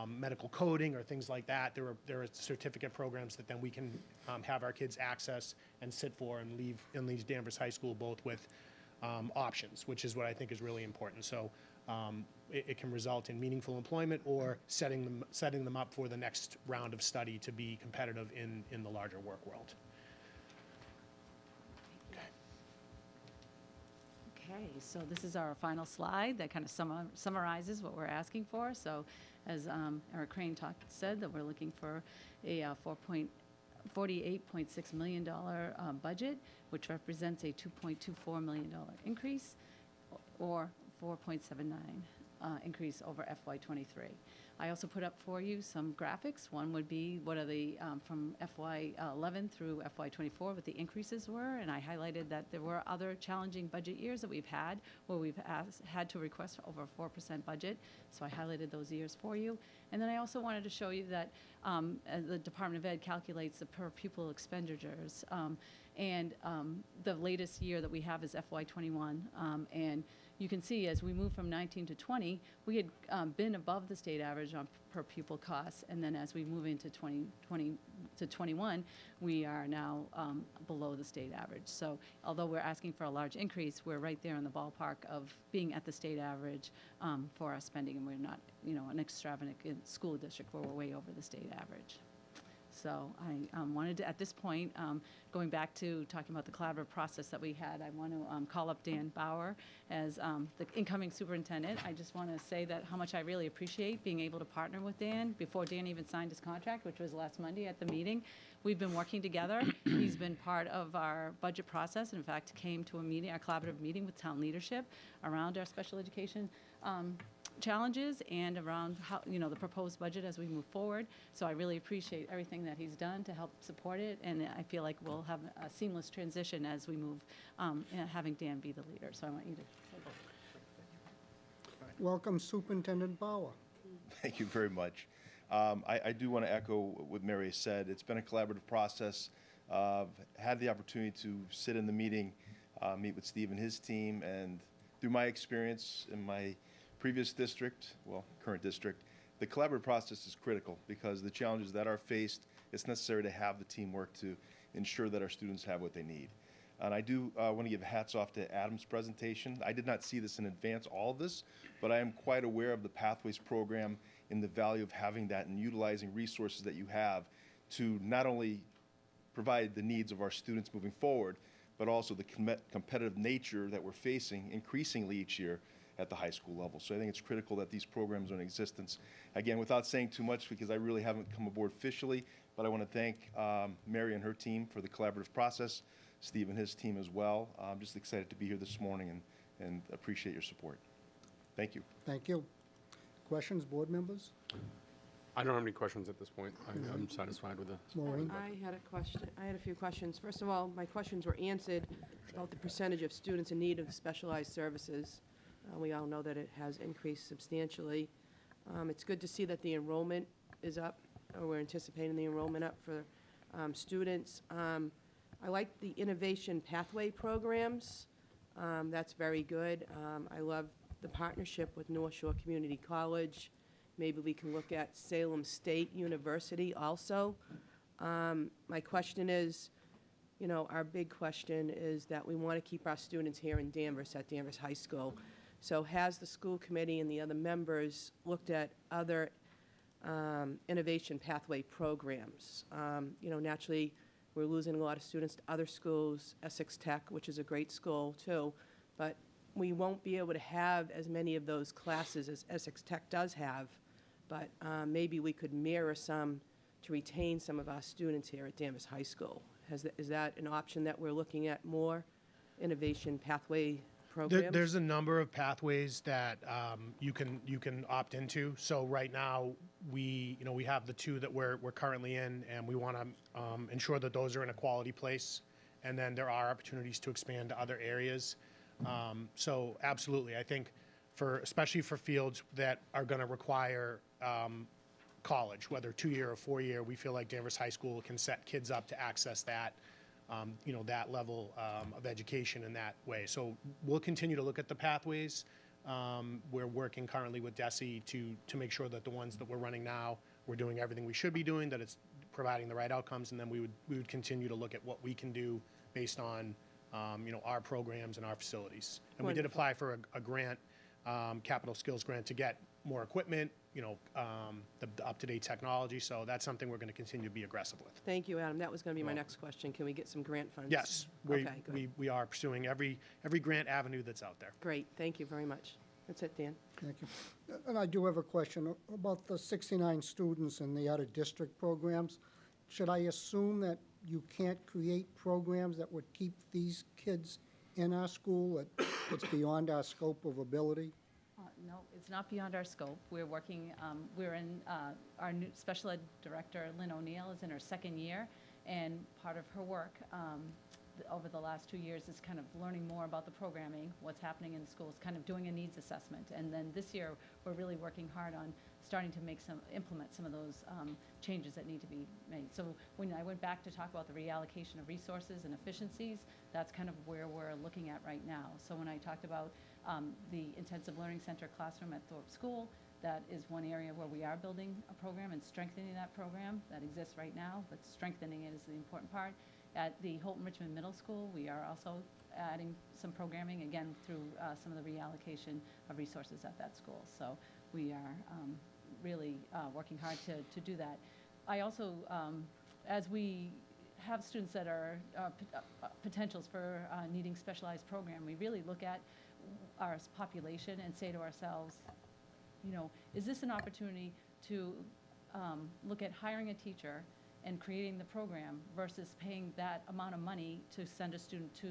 medical coding or things like that. There are certificate programs that then we can have our kids access and sit for and leave Danvers High School both with options, which is what I think is really important. So it can result in meaningful employment or setting them up for the next round of study to be competitive in the larger work world. Okay, so this is our final slide that kind of summarizes what we're asking for. So as Eric Crane said, that we're looking for a $48.6 million budget, which represents a $2.24 million increase, or 4.79 increase over FY23. I also put up for you some graphics. One would be what are the, from FY11 through FY24, what the increases were, and I highlighted that there were other challenging budget years that we've had where we've had to request over a 4% budget, so I highlighted those years for you. And then I also wanted to show you that the Department of Ed calculates the per pupil expenditures, and the latest year that we have is FY21, and you can see as we move from 19 to 20, we had been above the state average on per pupil costs, and then as we move into 2020 to 21, we are now below the state average. So although we're asking for a large increase, we're right there in the ballpark of being at the state average for our spending, and we're not, an extravagant school district where we're way over the state average. So I wanted to, at this point, going back to talking about the collaborative process that we had, I want to call up Dan Bauer as the incoming superintendent. I just want to say that how much I really appreciate being able to partner with Dan before Dan even signed his contract, which was last Monday at the meeting. We've been working together. He's been part of our budget process. In fact, came to a meeting, our collaborative meeting with town leadership around our special education challenges and around how, the proposed budget as we move forward. So I really appreciate everything that he's done to help support it, and I feel like we'll have a seamless transition as we move, having Dan be the leader. So I want you to. Welcome Superintendent Bauer. Thank you very much. I do want to echo what Mary said. It's been a collaborative process. I've had the opportunity to sit in the meeting, meet with Steve and his team, and through my experience in my previous district, well, current district, the collaborative process is critical because the challenges that are faced, it's necessary to have the teamwork to ensure that our students have what they need. And I do want to give hats off to Adam's presentation. I did not see this in advance, all of this, but I am quite aware of the Pathways program and the value of having that and utilizing resources that you have to not only provide the needs of our students moving forward, but also the competitive nature that we're facing increasingly each year at the high school level. So I think it's critical that these programs are in existence. Again, without saying too much, because I really haven't come aboard officially, but I want to thank Mary and her team for the collaborative process, Steve and his team as well. I'm just excited to be here this morning and appreciate your support. Thank you. Thank you. Questions, board members? I don't have any questions at this point. I'm satisfied with it. Maureen? I had a question. I had a few questions. First of all, my questions were answered about the percentage of students in need of specialized services. We all know that it has increased substantially. It's good to see that the enrollment is up, or we're anticipating the enrollment up for students. I like the innovation pathway programs. That's very good. I love the partnership with North Shore Community College. Maybe we can look at Salem State University also. My question is, our big question is that we want to keep our students here in Danvers at Danvers High School. So has the school committee and the other members looked at other innovation pathway programs? Naturally, we're losing a lot of students to other schools, Essex Tech, which is a great school too, but we won't be able to have as many of those classes as Essex Tech does have, but maybe we could mirror some to retain some of our students here at Danvers High School. Is that an option that we're looking at more, innovation pathway programs? There's a number of pathways that you can opt into. So right now, we have the two that we're currently in, and we want to ensure that those are in a quality place. And then there are opportunities to expand to other areas. So absolutely, I think especially for fields that are going to require college, whether 2-year or 4-year, we feel like Danvers High School can set kids up to access that. That level of education in that way. So we'll continue to look at the pathways. We're working currently with DESE to make sure that the ones that we're running now, we're doing everything we should be doing, that it's providing the right outcomes, and then we would continue to look at what we can do based on our programs and our facilities. And we did apply for a grant, capital skills grant, to get more equipment, the up-to-date technology. So that's something we're going to continue to be aggressive with. Thank you, Adam. That was going to be my next question. Can we get some grant funds? Yes, Okay, good. we are pursuing every grant avenue that's out there. Great. Thank you very much. That's it, Dan. Thank you. And I do have a question about the 69 students in the out-of-district programs. Should I assume that you can't create programs that would keep these kids in our school, that it's beyond our scope of ability? No, it's not beyond our scope. We're working, our new special ed director, Lynn O'Neill, is in her 2nd year, and part of her work over the last 2 years is kind of learning more about the programming, what's happening in schools, kind of doing a needs assessment. And then this year, we're really working hard on starting to implement some of those changes that need to be made. So when I went back to talk about the reallocation of resources and efficiencies, that's kind of where we're looking at right now. So when I talked about the Intensive Learning Center classroom at Thorpe School, that is one area where we are building a program and strengthening that program that exists right now, but strengthening it is the important part. At the Holton Richmond Middle School, we are also adding some programming, again, through some of the reallocation of resources at that school. So we are really working hard to do that. I also, as we have students that are potentials for needing specialized program, we really look at our population and say to ourselves, is this an opportunity to look at hiring a teacher and creating the program versus paying that amount of money to send a student to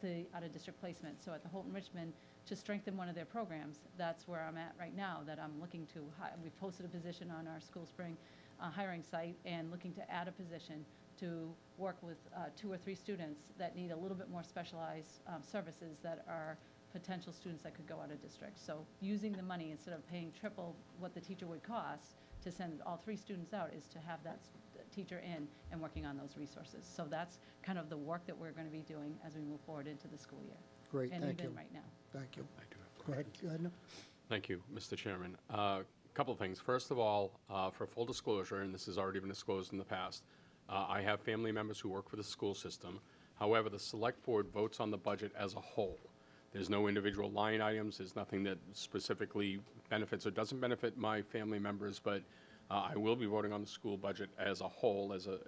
the out-of-district placement. So at the Holton Richmond, to strengthen one of their programs. That's where I'm at right now, that I'm looking to, we've posted a position on our School Spring hiring site and looking to add a position to work with 2 or 3 students that need a little bit more specialized services that are potential students that could go out of district. So using the money, instead of paying triple what the teacher would cost to send all 3 students out, is to have that teacher in and working on those resources. So that's kind of the work that we're going to be doing as we move forward into the school year. Great, And thank you. even right now. Thank you. I do have a Go ahead, Gardner. Thank you, Mr. Chairman. Couple of things. First of all, for full disclosure, and this has already been disclosed in the past, I have family members who work for the school system. However, the select board votes on the budget as a whole. There's no individual line items. There's nothing that specifically benefits or doesn't benefit my family members, but I will be voting on the school budget as a whole, as a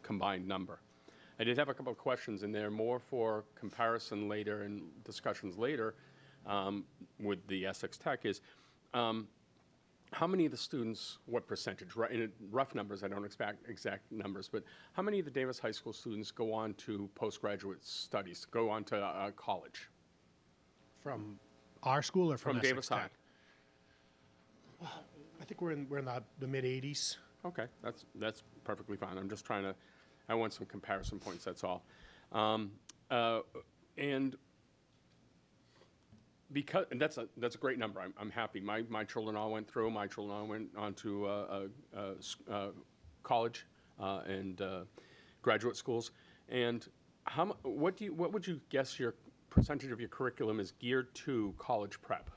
combined number. I did have a couple of questions in there, more for comparison later and discussions later with the Essex Tech is, how many of the students, what percentage, in rough numbers, I don't expect exact numbers, but how many of the Davis High School students go on to postgraduate studies, go on to college? From our school or from Essex Davis High? Tech? I think we're in the mid-80s. Okay, that's perfectly fine. I'm just trying to, I want some comparison points, that's all. And because, and that's a great number. I'm happy. My children all went through. My children all went on to college and graduate schools. And what would you guess your percentage of your curriculum is geared to college prep?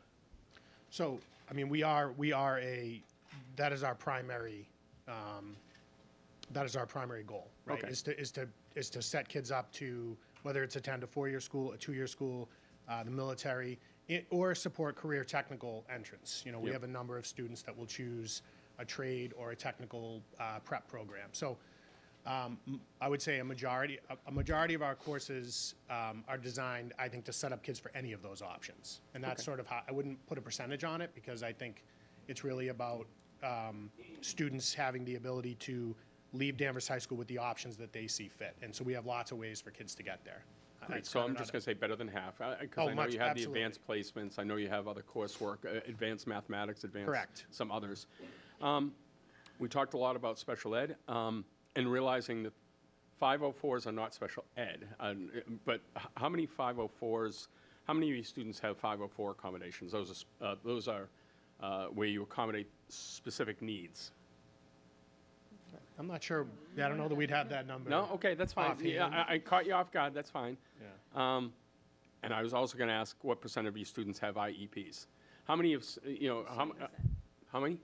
So, I mean, that is our primary goal, right? Okay. Is to set kids up to, whether it's attend a 4-year school, a 2-year school, the military, or support career technical entrance. You know, we Yep. have a number of students that will choose a trade or a technical prep program. So I would say a majority of our courses are designed, I think, to set up kids for any of those options. And that's sort of how, I wouldn't put a percentage on it, because I think it's really about students having the ability to leave Danvers High School with the options that they see fit. And so we have lots of ways for kids to get there. Great, so I'm just going to say better than half, because I know you have the advanced placements, I know you have other coursework, advanced mathematics, Correct. some others. We talked a lot about special ed, and realizing that 504s are not special ed, but how many 504s, how many of you students have 504 accommodations? Those are where you accommodate specific needs. I'm not sure, I don't know that we'd have that number. No? Okay, that's fine. Yeah, offhand. I caught you off guard, that's fine. Yeah. And I was also going to ask what percent of you students have IEPs? How many of, how many?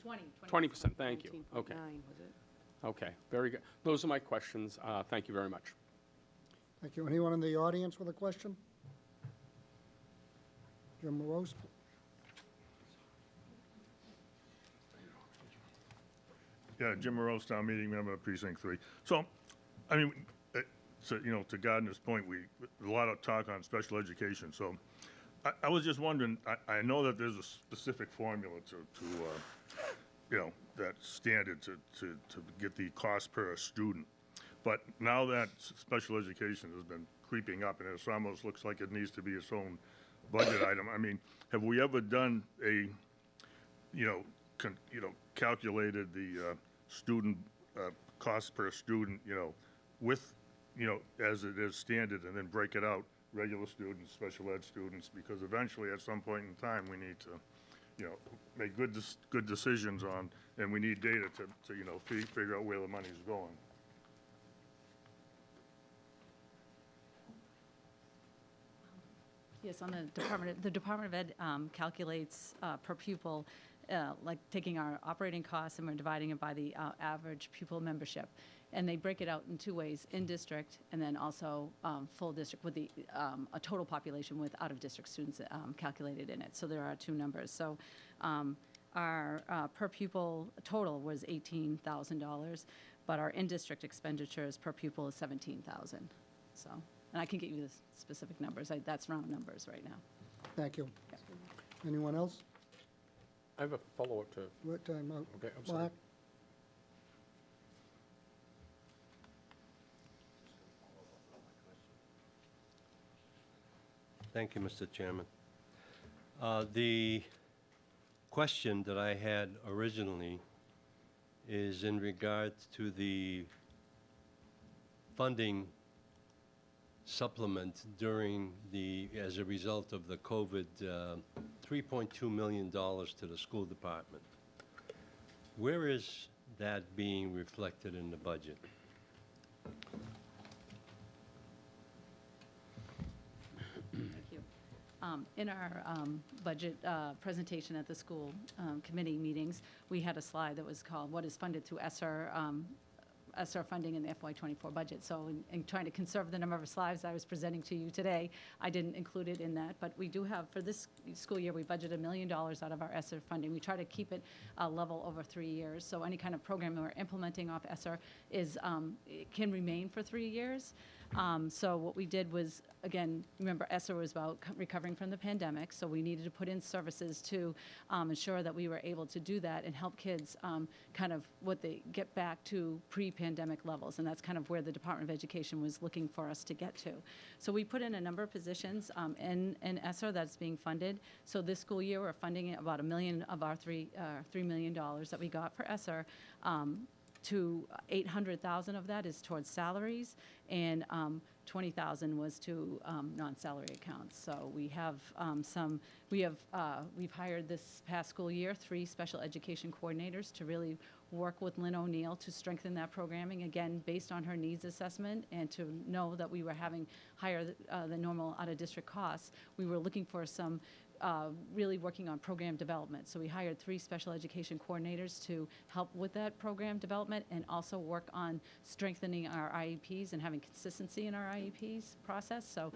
20%, thank you. Okay, 19.9, was it? okay, very good. Those are my questions. Thank you very much. Thank you. Anyone in the audience with a question? Jim Morose? Yeah, Jim Morose, Town Meeting Member of Precinct 3. So, I mean, so, to Gardner's point, a lot of talk on special education. So, I was just wondering, I know that there's a specific formula to that standard to get the cost per student. But now that special education has been creeping up, and it almost looks like it needs to be its own budget item. I mean, have we ever done a, calculated the student cost per student, with, as it is standard, and then break it out, regular students, special ed students, because eventually, at some point in time, we need to, make good decisions on, and we need data to figure out where the money's going. Yes, on the Department of Ed calculates per pupil, like taking our operating costs and we're dividing it by the average pupil membership. And they break it out in 2 ways, in district and then also full district with a total population with out-of-district students calculated in it. So there are 2 numbers. So our per pupil total was $18,000, but our in-district expenditures per pupil is $17,000. So. And I can get you the specific numbers. That's round numbers right now. Thank you. Anyone else? I have a follow-up to, What time out? okay, I'm sorry. Mark? Thank you, Mr. Chairman. The question that I had originally is in regard to the funding supplement during as a result of the COVID, $3.2 million to the school department. Where is that being reflected in the budget? Thank you. In our budget presentation at the school committee meetings, we had a slide that was called "What is funded through ESSER funding in the FY24 budget." So in trying to conserve the number of slides I was presenting to you today, I didn't include it in that. But we do have, for this school year, we budgeted $1 million out of our ESSER funding. We try to keep it level over 3 years. So any kind of program we're implementing off ESSER it can remain for 3 years. So what we did was, again, remember ESSER was about recovering from the pandemic, so we needed to put in services to ensure that we were able to do that and help kids kind of get back to pre-pandemic levels, and that's kind of where the Department of Education was looking for us to get to. So we put in a number of positions in ESSER that's being funded. So this school year, we're funding about $1 million of our $3 million that we got for ESSER. To 800,000 of that is towards salaries, and 20,000 was to non-salary accounts. So we have we've hired this past school year 3 special education coordinators to really work with Lynn O'Neill to strengthen that programming, again, based on her needs assessment, and to know that we were having higher than normal out-of-district costs. We were looking for some really working on program development. So we hired 3 special education coordinators to help with that program development and also work on strengthening our IEPs and having consistency in our IEPs process. So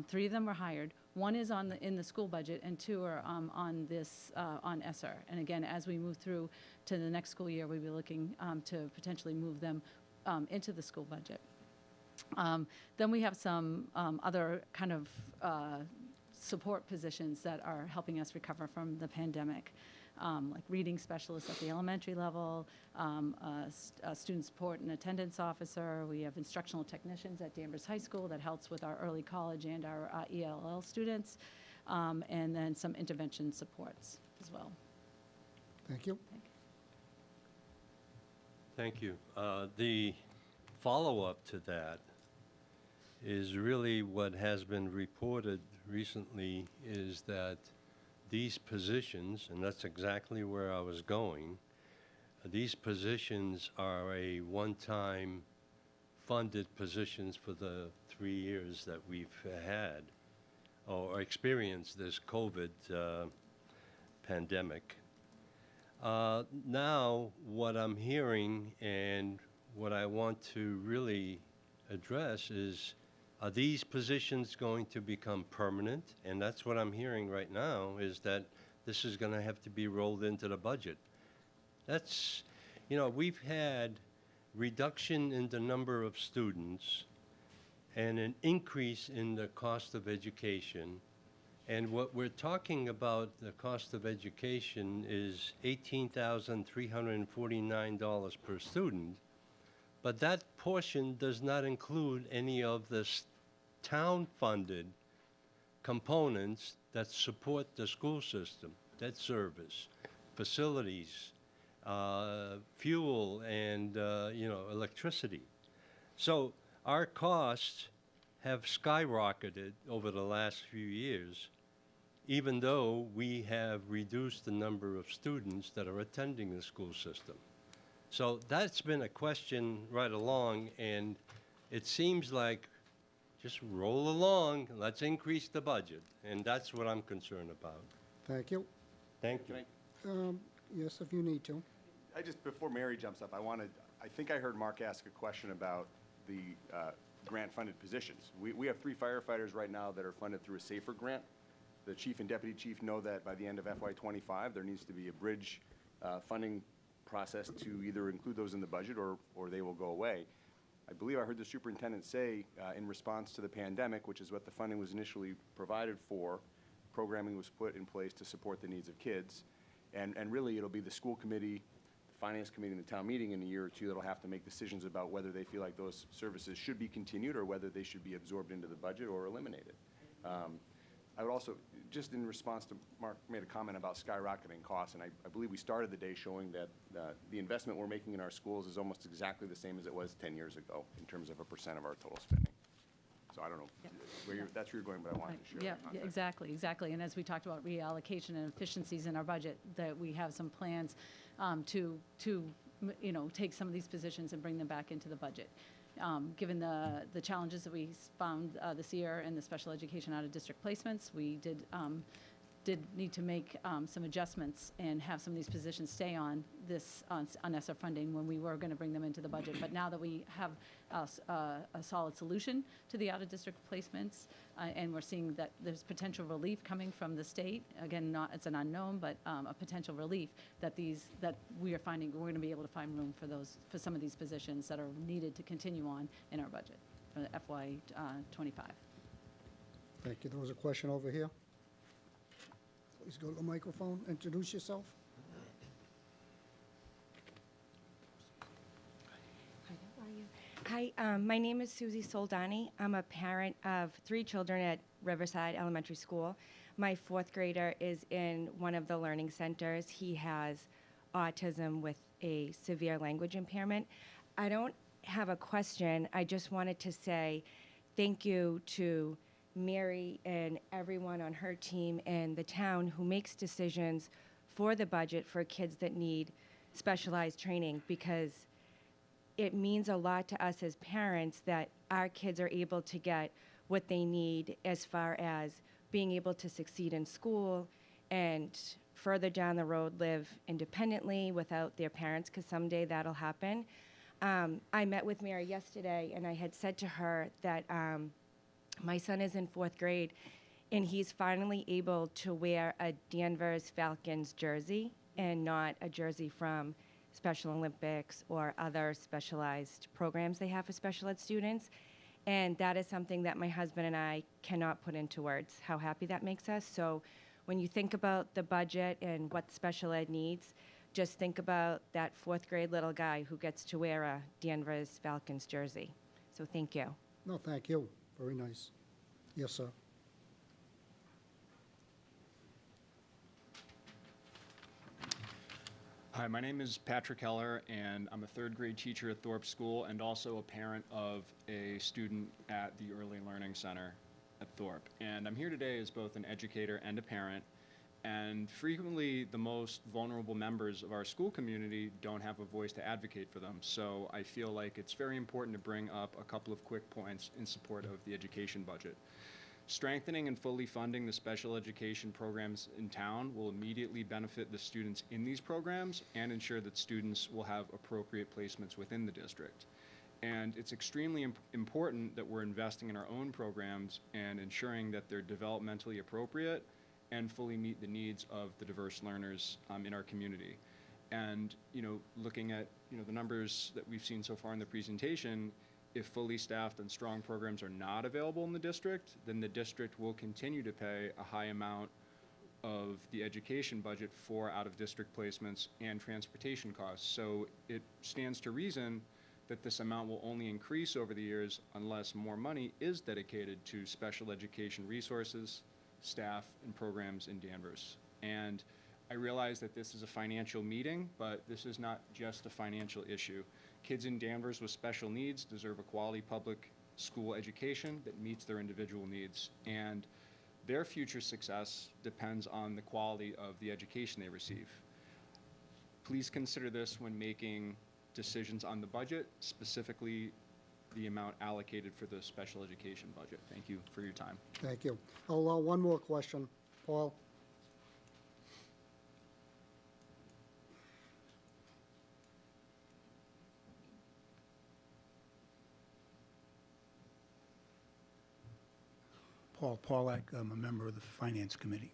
3 of them were hired. 1 is in the school budget, and 2 are on ESSER. And again, as we move through to the next school year, we'll be looking to potentially move them into the school budget. Then we have some other kind of support positions that are helping us recover from the pandemic, like reading specialists at the elementary level, a student support and attendance officer. We have instructional technicians at Danvers High School that helps with our early college and our ELL students, and then some intervention supports as well. Thank you. Thank you. The follow-up to that is really what has been reported recently is that these positions, and that's exactly where I was going, these positions are a one-time funded positions for the 3 years that we've had or experienced this COVID pandemic. Now, what I'm hearing and what I want to really address is, are these positions going to become permanent? And that's what I'm hearing right now, is that this is going to have to be rolled into the budget. That's, we've had reduction in the number of students and an increase in the cost of education. And what we're talking about, the cost of education, is $18,349 per student. But that portion does not include any of the town-funded components that support the school system, debt service, facilities, fuel, and electricity. So our costs have skyrocketed over the last few years, even though we have reduced the number of students that are attending the school system. So that's been a question right along, and it seems like just roll along, let's increase the budget, and that's what I'm concerned about. Thank you. Thank you. Yes, if you need to. Before Mary jumps up, I think I heard Mark ask a question about the grant-funded positions. We have 3 firefighters right now that are funded through a SAFER grant. The chief and deputy chief know that by the end of FY25, there needs to be a bridge funding process to either include those in the budget or they will go away. I believe I heard the superintendent say in response to the pandemic, which is what the funding was initially provided for, programming was put in place to support the needs of kids. And really, it'll be the school committee, the finance committee, and the town meeting in a year or 2 that'll have to make decisions about whether they feel like those services should be continued or whether they should be absorbed into the budget or eliminated. I would also, just in response to Mark made a comment about skyrocketing costs, and I believe we started the day showing that the investment we're making in our schools is almost exactly the same as it was 10 years ago in terms of a % of our total spending. So I don't know that's where you're going, but I wanted to share Yeah, that context. exactly. And as we talked about reallocation and efficiencies in our budget, that we have some plans to take some of these positions and bring them back into the budget. Given the challenges that we found this year in the special education out-of-district placements, we did need to make some adjustments and have some of these positions stay on ESSER funding when we were going to bring them into the budget. But now that we have a solid solution to the out-of-district placements, and we're seeing that there's potential relief coming from the state, again, it's an unknown, but a potential relief that we are finding we're going to be able to find room for some of these positions that are needed to continue on in our budget for the FY '25. Thank you. There was a question over here. Please go to the microphone, introduce yourself. Hi, my name is Susie Soldani. I'm a parent of 3 children at Riverside Elementary School. My 4th grader is in one of the learning centers. He has autism with a severe language impairment. I don't have a question. I just wanted to say thank you to Mary and everyone on her team and the town who makes decisions for the budget for kids that need specialized training, because it means a lot to us as parents that our kids are able to get what they need as far as being able to succeed in school and further down the road live independently without their parents, because someday that'll happen. I met with Mary yesterday, and I had said to her that my son is in 4th grade, and he's finally able to wear a Danvers Falcons jersey and not a jersey from Special Olympics or other specialized programs they have for special ed students. And that is something that my husband and I cannot put into words, how happy that makes us. So when you think about the budget and what special ed needs, just think about that 4th grade little guy who gets to wear a Danvers Falcons jersey. So thank you. No, thank you. Very nice. Yes, sir. Hi, my name is Patrick Heller, and I'm a 3rd grade teacher at Thorpe School and also a parent of a student at the Early Learning Center at Thorpe. And I'm here today as both an educator and a parent, and frequently the most vulnerable members of our school community don't have a voice to advocate for them. So I feel like it's very important to bring up a couple of quick points in support of the education budget. Strengthening and fully funding the special education programs in town will immediately benefit the students in these programs and ensure that students will have appropriate placements within the district. And it's extremely important that we're investing in our own programs and ensuring that they're developmentally appropriate and fully meet the needs of the diverse learners in our community. And, looking at, the numbers that we've seen so far in the presentation, if fully staffed and strong programs are not available in the district, then the district will continue to pay a high amount of the education budget for out-of-district placements and transportation costs. So it stands to reason that this amount will only increase over the years unless more money is dedicated to special education resources, staff, and programs in Danvers. And I realize that this is a financial meeting, but this is not just a financial issue. Kids in Danvers with special needs deserve a quality public school education that meets their individual needs, and their future success depends on the quality of the education they receive. Please consider this when making decisions on the budget, specifically the amount allocated for the special education budget. Thank you for your time. Thank you. I'll allow one more question. Paul? Paul Pollack, I'm a member of the Finance Committee.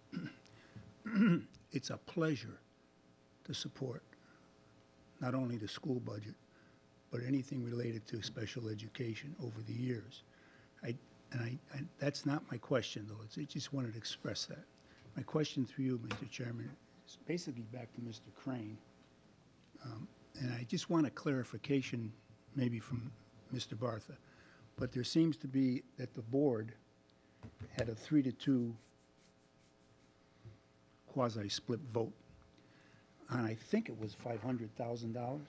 It's a pleasure to support not only the school budget, but anything related to special education over the years. That's not my question, though. I just wanted to express that. My question through you, Mr. Chairman, is basically back to Mr. Crane. And I just want a clarification, maybe from Mr. Bartha. But there seems to be that the board had a 3-2 quasi-split vote. And I think it was $500,000.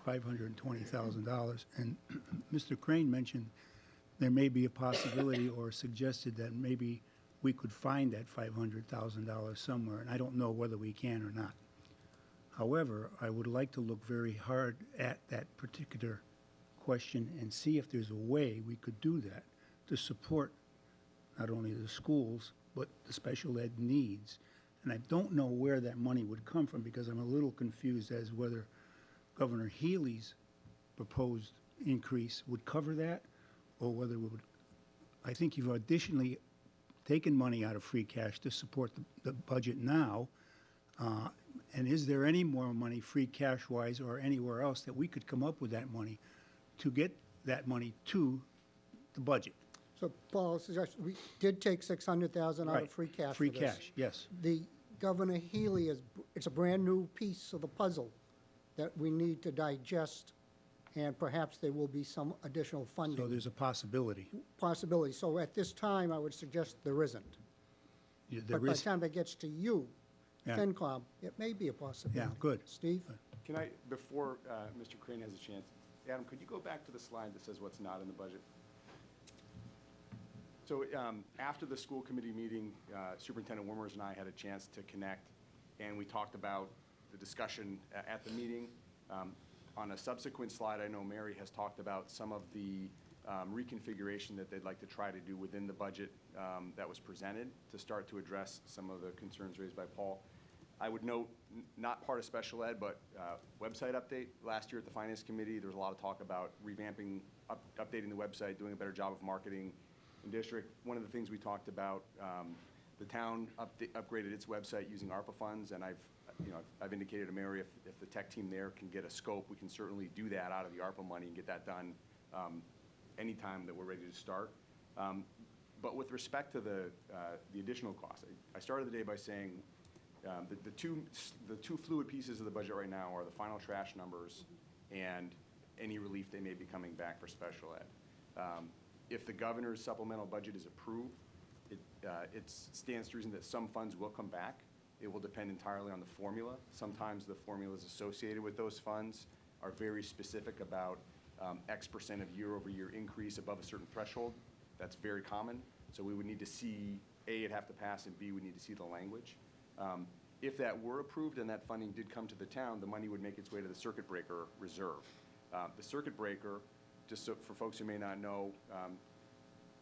$520,000. And Mr. Crane mentioned there may be a possibility or suggested that maybe we could find that $500,000 somewhere, and I don't know whether we can or not. However, I would like to look very hard at that particular question and see if there's a way we could do that to support not only the schools, but the special ed needs. And I don't know where that money would come from, because I'm a little confused as whether Governor Healy's proposed increase would cover that, or whether it would. I think you've additionally taken money out of free cash to support the budget now. And is there any more money, free cash-wise or anywhere else, that we could come up with that money to get that money to the budget? So, Paul, we did take 600,000 out of Right. free cash Free for this. cash, yes. The Governor Healy it's a brand-new piece of the puzzle that we need to digest, and perhaps there will be some additional funding. So there's a possibility. Possibility. So at this time, I would suggest there isn't. Yeah, But there by the is. time that gets to you, Yeah. FinCom, it may be a possibility. Yeah, good. Steve? Can I, before Mr. Crane has a chance, Adam, could you go back to the slide that says what's not in the budget? So after the school committee meeting, Superintendent Wormers and I had a chance to connect, and we talked about the discussion at the meeting. On a subsequent slide, I know Mary has talked about some of the reconfiguration that they'd like to try to do within the budget that was presented to start to address some of the concerns raised by Paul. I would note, not part of special ed, but website update. Last year at the Finance Committee, there was a lot of talk about revamping, updating the website, doing a better job of marketing in district. One of the things we talked about, the town upgraded its website using ARPA funds, and I've indicated to Mary if the tech team there can get a scope, we can certainly do that out of the ARPA money and get that done anytime that we're ready to start. But with respect to the additional costs, I started the day by saying the two fluid pieces of the budget right now are the final trash numbers and any relief they may be coming back for special ed. If the governor's supplemental budget is approved, it stands to reason that some funds will come back. It will depend entirely on the formula. Sometimes the formulas associated with those funds are very specific about X% of year-over-year increase above a certain threshold. That's very common. So we would need to see, A, it'd have to pass, and B, we need to see the language. If that were approved and that funding did come to the town, the money would make its way to the circuit breaker reserve. The circuit breaker, just so for folks who may not know,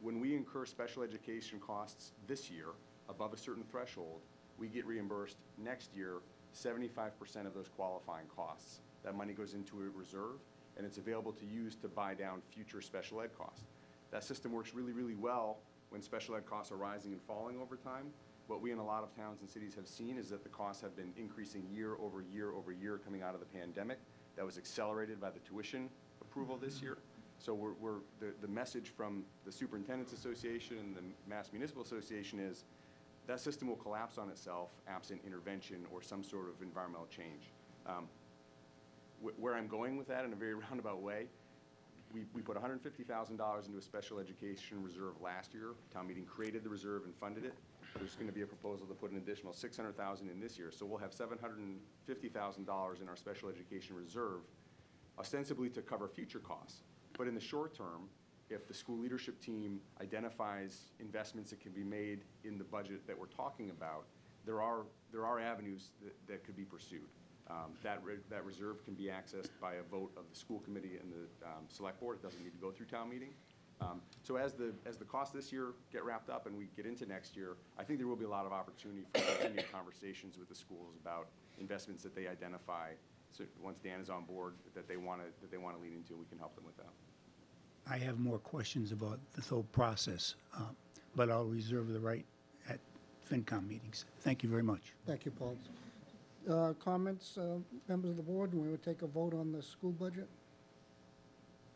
when we incur special education costs this year above a certain threshold, we get reimbursed next year 75% of those qualifying costs. That money goes into a reserve, and it's available to use to buy down future special ed costs. That system works really, really well when special ed costs are rising and falling over time. What we in a lot of towns and cities have seen is that the costs have been increasing year over year over year coming out of the pandemic. That was accelerated by the tuition approval this year. So the message from the Superintendent's Association and the Mass Municipal Association is that system will collapse on itself absent intervention or some sort of environmental change. Where I'm going with that in a very roundabout way, we put $150,000 into a special education reserve last year. Town meeting created the reserve and funded it. There's going to be a proposal to put an additional $600,000 in this year. So we'll have $750,000 in our special education reserve, ostensibly to cover future costs. But in the short term, if the school leadership team identifies investments that can be made in the budget that we're talking about, there are avenues that could be pursued. That reserve can be accessed by a vote of the school committee and the select board. It doesn't need to go through town meeting. So as the costs this year get wrapped up and we get into next year, I think there will be a lot of opportunity for continued conversations with the schools about investments that they identify. So once Dan is on board, that they want to lean into, we can help them with that. I have more questions about the whole process, but I'll reserve the right at FinCom meetings. Thank you very much. Thank you, Paul. Comments, members of the board, and we would take a vote on the school budget?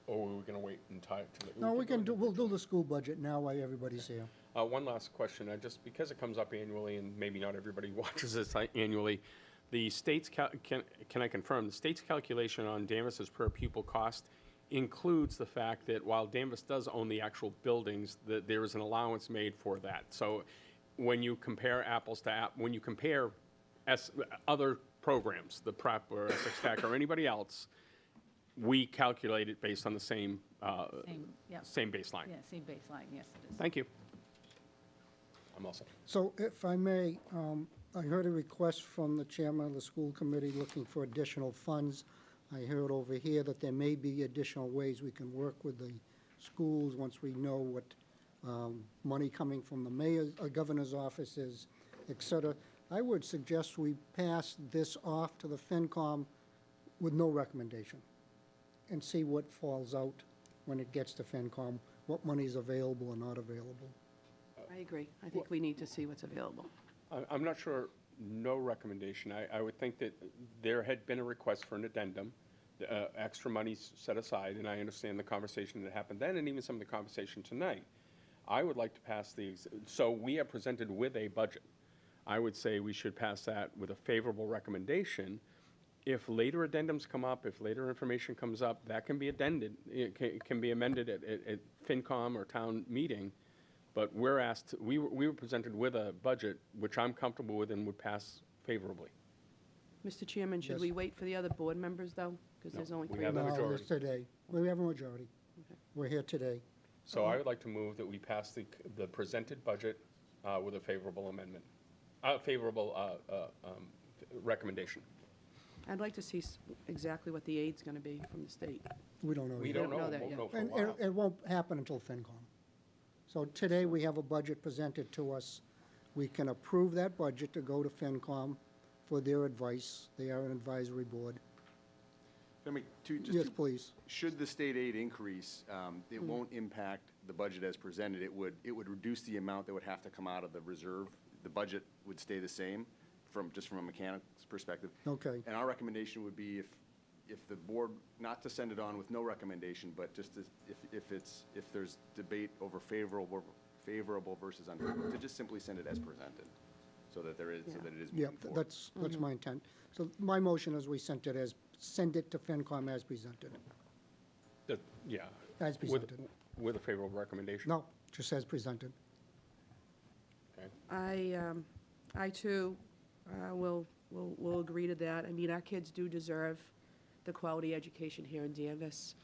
Or were we going to wait until? No, we'll do the school budget now while everybody's here. One last question, just because it comes up annually, and maybe not everybody watches this annually, the state's, can I confirm, the state's calculation on Danvers' per pupil cost includes the fact that while Danvers does own the actual buildings, that there is an allowance made for that. So when you compare apples to when you compare other programs, the prep or Essex Tech or anybody else, we calculate it based on the same, Yep. same baseline. Yeah, same baseline, yes, it is. Thank you. I'm all set. So if I may, I heard a request from the chairman of the school committee looking for additional funds. I heard over here that there may be additional ways we can work with the schools once we know what money coming from the mayor's, governor's office is, et cetera. I would suggest we pass this off to the FinCom with no recommendation and see what falls out when it gets to FinCom, what money is available or not available. I agree. I think we need to see what's available. I'm not sure, no recommendation. I would think that there had been a request for an addendum, extra money set aside, and I understand the conversation that happened then and even some of the conversation tonight. I would like to pass these, so we are presented with a budget. I would say we should pass that with a favorable recommendation. If later addendums come up, if later information comes up, that can be addended, it can be amended at FinCom or town meeting. But we're asked, we were presented with a budget, which I'm comfortable with and would pass favorably. Mr. Chairman, should Yes. we wait for the other board members, though? Because there's only we three. have a No, majority. it's today. We have a majority. We're here today. So I would like to move that we pass the presented budget with a favorable amendment, favorable recommendation. I'd like to see exactly what the aid's going to be from the state. We don't know We yet. don't don't know know, that we'll yet. know for a And while. it won't happen until FinCom. So today, we have a budget presented to us. We can approve that budget to go to FinCom for their advice. They are an advisory board. I mean, Yes, please. should the state aid increase, it won't impact the budget as presented. It would reduce the amount that would have to come out of the reserve. The budget would stay the same just from a mechanics perspective. Okay. And our recommendation would be if the board, not to send it on with no recommendation, but just if there's debate over favorable versus unfavorable, to just simply send it as presented, so that it is Yeah, moving forward. that's my intent. So my motion is we send it to FinCom as presented. Yeah. As presented. With a favorable recommendation? No, just as presented. Okay. I too will agree to that. I mean, our kids do deserve the quality education here in Danvers.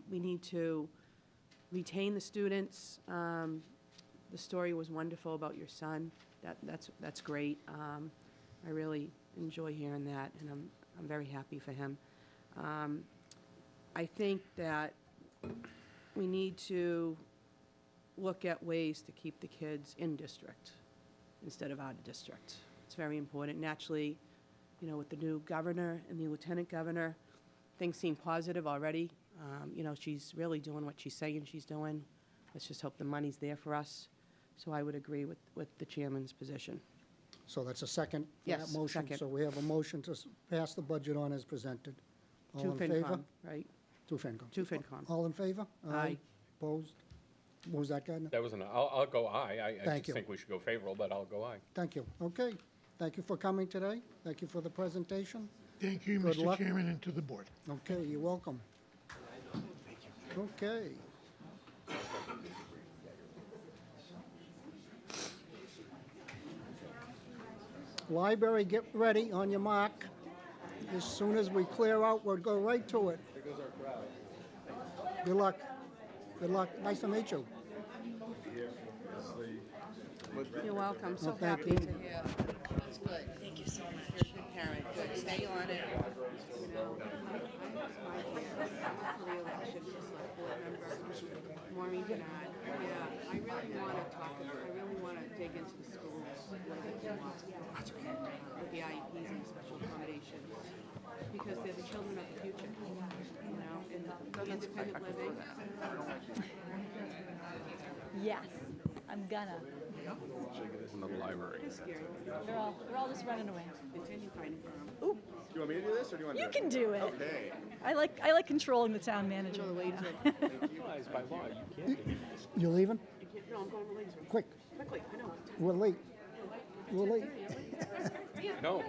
We need to retain the students. The story was wonderful about your son. That's great. I really enjoy hearing that, and I'm very happy for him. I think that we need to look at ways to keep the kids in district instead of out of district. It's very important. Naturally, with the new governor and the lieutenant governor, things seem positive already. She's really doing what she's saying she's doing. Let's just hope the money's there for us. So I would agree with the chairman's position. So that's a second for that Yes, motion. second. So we have a motion to pass the budget on as presented. All To in favor? FinCom, right? To FinCom. To FinCom. All in favor? Aye. Opposed? What was that, Gardner? That was I'll go aye. I Thank just you. think we should go favorable, but I'll go aye. Thank you. Okay. Thank you for coming today. Thank you for the presentation. Thank you, Good Mr. luck. Chairman, and to the board. Okay, you're welcome. Okay. Library, get ready on your mark. As soon as we clear out, we'll go right to it. There goes our crowd. Good luck. Good luck. Nice to meet you. You're welcome. So thank happy you. to hear. That's good. Thank you so much. You're a good parent. Good. Stay on it. For the election for select board member, Maureen Bernard. Yeah, I really want to dig into the schools a little bit more. With the IEPs and the special accommodations. Because they're the children of the future, and the independent living. Yes, I'm gonna. In the library. It's scary. They're all just running away. Continue fighting for them. Ooh, Do you want me to do this, or do you want to you do it? can do it. Okay. I like controlling the town manager. The ladies are, Realize by law, you can't do this. You leaving? no, I'm going to the ladies' room. Quick. Quickly, I know. We're late. We're late. No.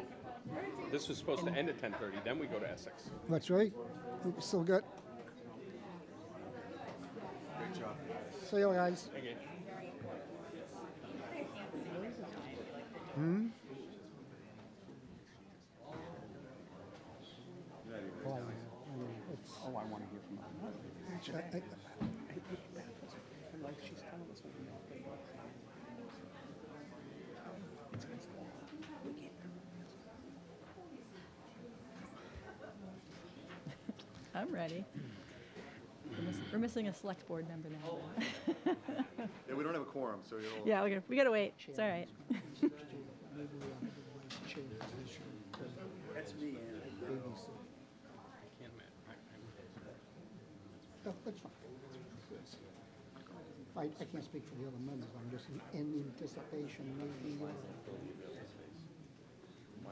This was supposed to end at 10:30, then we go to Essex. That's right. We still got. See you guys. Okay. I'm ready. We're missing a select board member now. Yeah, we don't have a quorum, so you'll. Yeah, we gotta wait. It's all right. That's me, That's fine. I can't speak for the other members, I'm just in anticipation, maybe, Why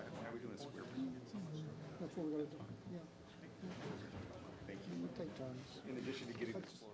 are we doing a square? that's what we're gonna do, yeah. Thank you. We'll take turns. In addition to getting the That's- floor.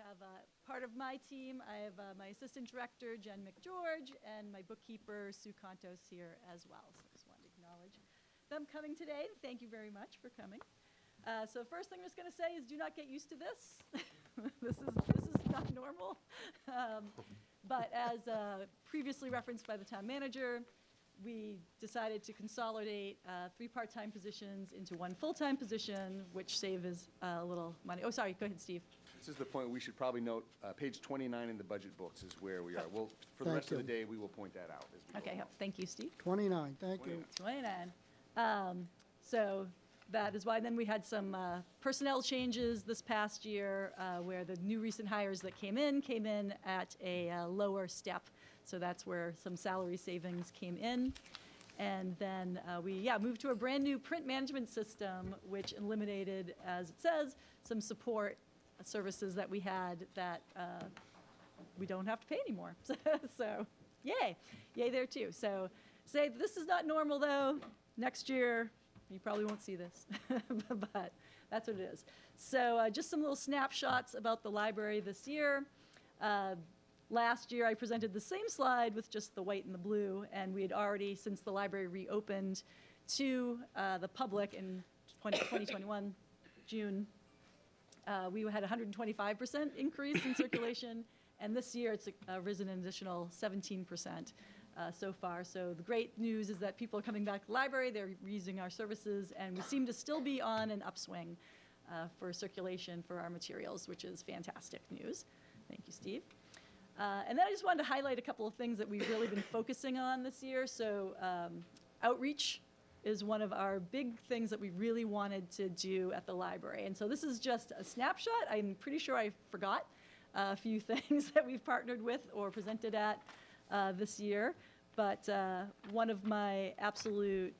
Have part of my team. I have my assistant director, Jen McGeorge, and my bookkeeper, Sue Contos, here as well. So I just wanted to acknowledge them coming today. Thank you very much for coming. So first thing I'm just going to say is do not get used to this. This is not normal. But as previously referenced by the town manager, we decided to consolidate 3 part-time positions into 1 full-time position, which saves a little money. Oh, sorry, go ahead, Steve. This is the point we should probably note, page 29 in the budget books is where we are. Well, for the Thank rest of the you. day, we will point that out as we go Okay, along. thank you, Steve. 29, thank you. 29. So that is why then we had some personnel changes this past year where the new recent hires that came in at a lower step. So that's where some salary savings came in. And then we moved to a brand new print management system, which eliminated, as it says, some support services that we had that we don't have to pay anymore. So yay there too. So say this is not normal though. Next year, you probably won't see this, but that's what it is. So just some little snapshots about the library this year. Last year, I presented the same slide with just the white and the blue, and we had already, since the library reopened to the public in 2021, June, we had 125% increase in circulation, and this year it's risen an additional 17% so far. So the great news is that people are coming back to the library, they're using our services, and we seem to still be on an upswing for circulation for our materials, which is fantastic news. Thank you, Steve. And then I just wanted to highlight a couple of things that we've really been focusing on this year. So outreach is one of our big things that we really wanted to do at the library. And so this is just a snapshot. I'm pretty sure I forgot a few things that we've partnered with or presented at this year. But one of my absolute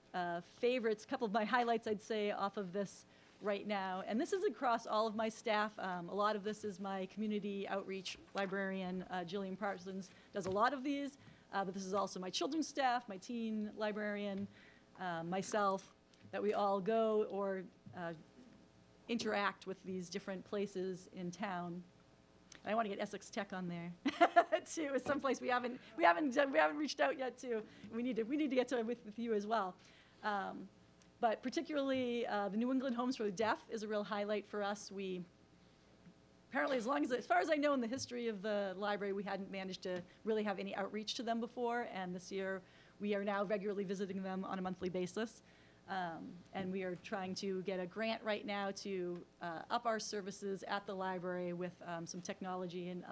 favorites, a couple of my highlights, I'd say, off of this right now, and this is across all of my staff. A lot of this is my community outreach librarian, Jillian Parsons, does a lot of these, but this is also my children's staff, my teen librarian, myself, that we all go or interact with these different places in town. And I want to get Essex Tech on there too. It's someplace we haven't reached out yet to. We need to get to with you as well. But particularly, the New England Homes for the Deaf is a real highlight for us. We apparently, as far as I know in the history of the library, we hadn't managed to really have any outreach to them before. And this year, we are now regularly visiting them on a monthly basis. And we are trying to get a grant right now to up our services at the library with some technology and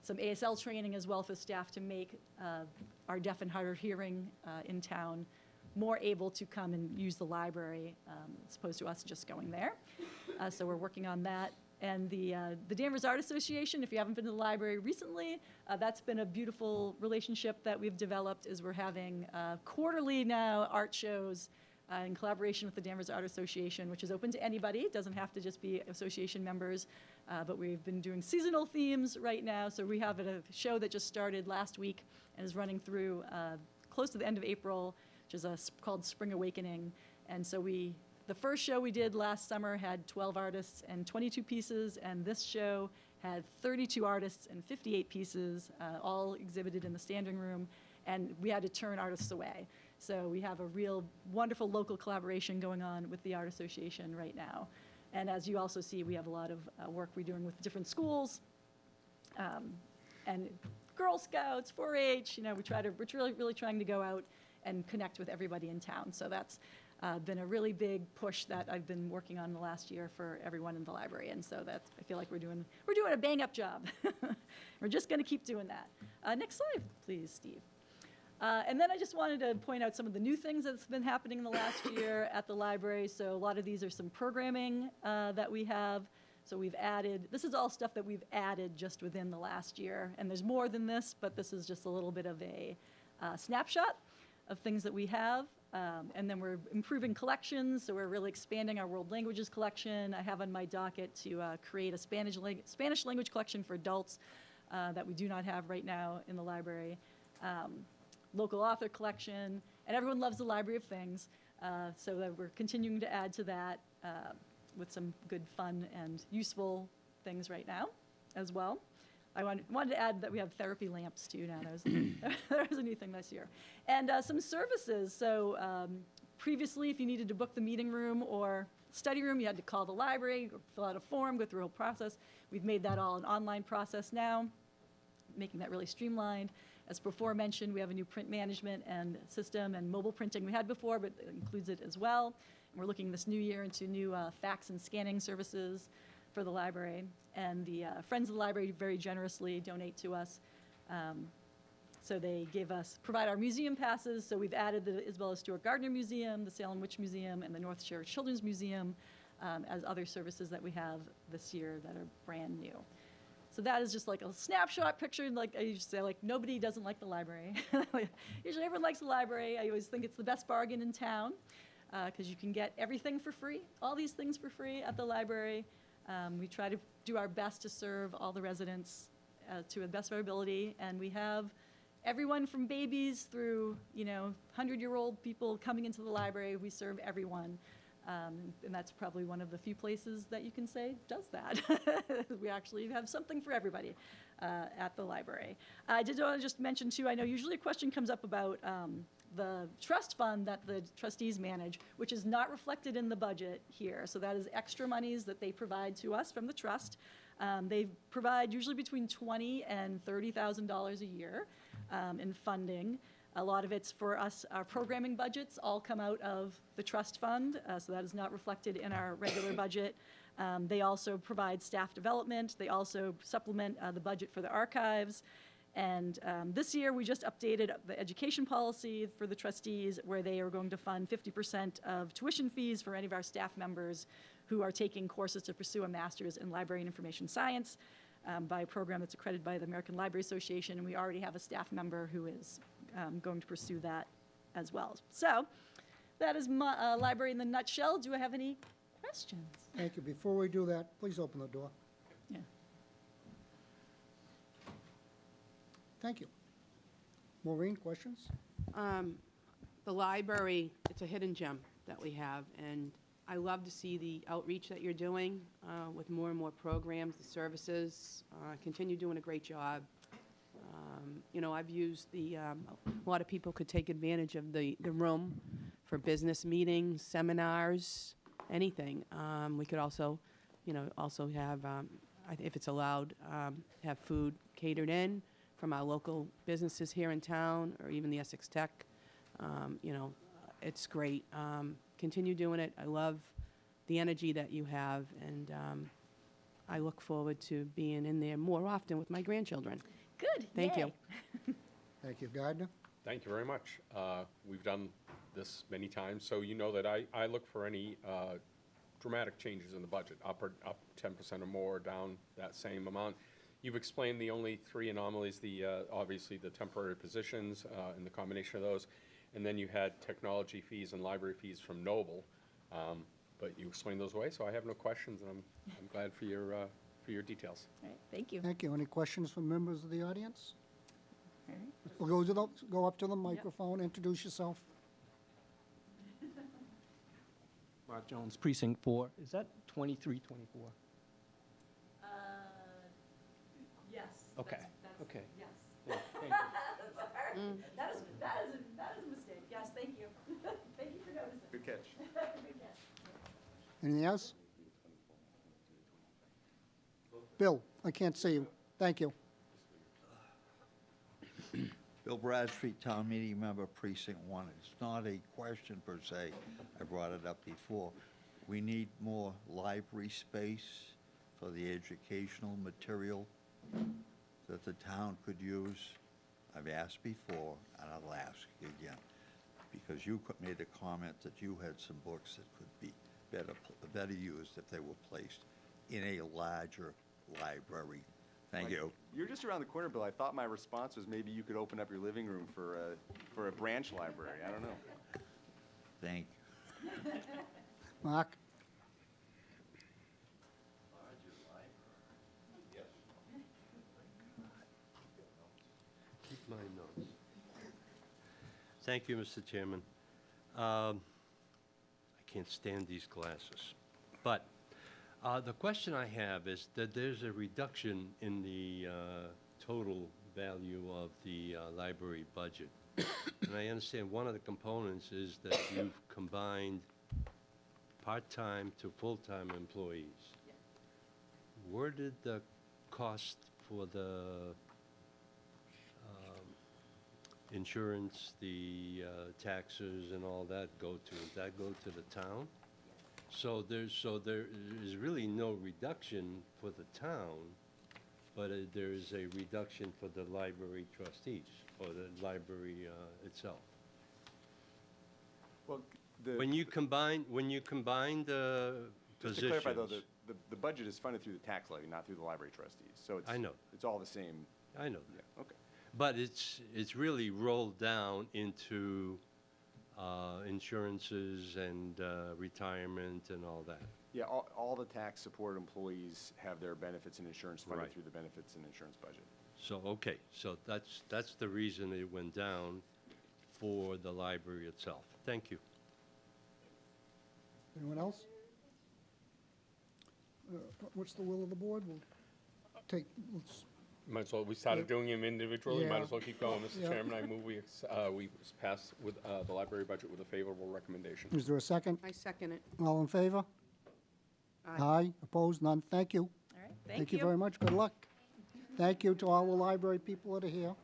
some ASL training as well for staff to make our deaf and hard of hearing in town more able to come and use the library as opposed to us just going there. So we're working on that And the Danvers Art Association, if you haven't been to the library recently, that's been a beautiful relationship that we've developed, is we're having quarterly now art shows in collaboration with the Danvers Art Association, which is open to anybody. It doesn't have to just be association members, but we've been doing seasonal themes right now. So we have a show that just started last week and is running through close to the end of April, which is called Spring Awakening. And so the first show we did last summer had 12 artists and 22 pieces, and this show had 32 artists and 58 pieces, all exhibited in the standing room, and we had to turn artists away. So we have a real wonderful local collaboration going on with the Art Association right now. And as you also see, we have a lot of work we're doing with different schools, and Girl Scouts, 4-H, we're really trying to go out and connect with everybody in town. So that's been a really big push that I've been working on the last year for everyone in the library, and so I feel like we're doing a bang-up job. We're just going to keep doing that. Next slide, please, Steve. And then I just wanted to point out some of the new things that's been happening in the last year at the library. So a lot of these are some programming that we have. So this is all stuff that we've added just within the last year, and there's more than this, but this is just a little bit of a snapshot of things that we have. And then we're improving collections, so we're really expanding our world languages collection. I have on my docket to create a Spanish language collection for adults that we do not have right now in the library. Local author collection, and everyone loves the Library of Things, so that we're continuing to add to that with some good fun and useful things right now as well. I wanted to add that we have therapy lamps too now. That was a new thing this year. And some services. So previously, if you needed to book the meeting room or study room, you had to call the library, or fill out a form, go through a whole process. We've made that all an online process now, making that really streamlined. As before mentioned, we have a new print management and system and mobile printing we had before, but it includes it as well. And we're looking this new year into new fax and scanning services for the library. And the Friends of the Library very generously donate to us. So they provide our museum passes. So we've added the Isabella Stewart Gardner Museum, the Salem Witch Museum, and the North Shore Children's Museum as other services that we have this year that are brand new. So that is just like a snapshot picture. Like I used to say, like nobody doesn't like the library. Usually everyone likes the library. I always think it's the best bargain in town because you can get everything for free, all these things for free at the library. We try to do our best to serve all the residents to the best of our ability, and we have everyone from babies through 100-year-old people coming into the library. We serve everyone. And that's probably one of the few places that you can say does that. We actually have something for everybody at the library. I did want to just mention, too, I know usually a question comes up about the trust fund that the trustees manage, which is not reflected in the budget here. So that is extra monies that they provide to us from the trust. They provide usually between $20,000 and $30,000 a year in funding. A lot of it's for us, our programming budgets all come out of the trust fund, so that is not reflected in our regular budget. They also provide staff development. They also supplement the budget for the archives. And this year, we just updated the education policy for the trustees, where they are going to fund 50% of tuition fees for any of our staff members who are taking courses to pursue a master's in library and information science by a program that's accredited by the American Library Association. And we already have a staff member who is going to pursue that as well. So that is my library in the nutshell. Do I have any questions? Thank you. Before we do that, please open the door. Yeah. Thank you. Maureen, questions? The library, it's a hidden gem that we have, and I love to see the outreach that you're doing with more and more programs, the services. Continue doing a great job. I've used a lot of people could take advantage of the room for business meetings, seminars, anything. We could also, also have, if it's allowed, have food catered in from our local businesses here in town, or even the Essex Tech. It's great. Continue doing it. I love the energy that you have, and I look forward to being in there more often with my grandchildren. Good. Thank you. Thank you. Gardner? Thank you very much. We've done this many times, so you know that I look for any dramatic changes in the budget, up 10% or more, down that same amount. You've explained the only three anomalies, obviously the temporary positions and the combination of those, and then you had technology fees and library fees from Noble, but you explained those away, so I have no questions, and I'm glad for your details. All right, thank you. Thank you. Any questions from members of the audience? All right. We'll go up to the microphone, introduce yourself. Mark Jones, Precinct 4. Is that 2324? Yes. Okay, That's- okay. Yes. Yeah, thank you. That is a mistake. Yes, thank you. Thank you for noticing. Good catch. Good catch. Anything else? Bill, I can't see you. Thank you. Bill Bradstreet, Town Meeting Member, Precinct 1. It's not a question per se. I brought it up before. We need more library space for the educational material that the town could use. I've asked before, and I'll ask again, because you made a comment that you had some books that could be better used if they were placed in a larger library. Thank you. You're just around the corner, Bill. I thought my response was maybe you could open up your living room for a branch library. I don't know. Thank you. Mark? Keep my notes. Thank you, Mr. Chairman. I can't stand these glasses. But the question I have is that there's a reduction in the total value of the library budget. And I understand one of the components is that you've combined part-time to full-time employees. Where did the cost for the insurance, the taxes and all that go to? Does that go to the town? So there is really no reduction for the town, but there is a reduction for the library trustees or the library itself. Well, When you combine the just to positions. clarify, though, the budget is funded through the tax levy, not through the library trustees. So I know. it's all the same. I know Yeah, that. okay. But it's really rolled down into insurances and retirement and all that. Yeah, all the tax-supported employees have their benefits and insurance funded Right. through the benefits and insurance budget. So, okay, so that's the reason it went down for the library itself. Thank you. Anyone else? What's the will of the board? Let's Might as well, we started doing them individually, might Yeah. as well keep going. Mr. Yeah. Chairman, I move we pass with the library budget with a favorable recommendation. Is there a second? I second it. All in favor? Aye. Opposed? None? Thank you. All right, Thank you very much. Good luck. Thank you to all the library people that are here.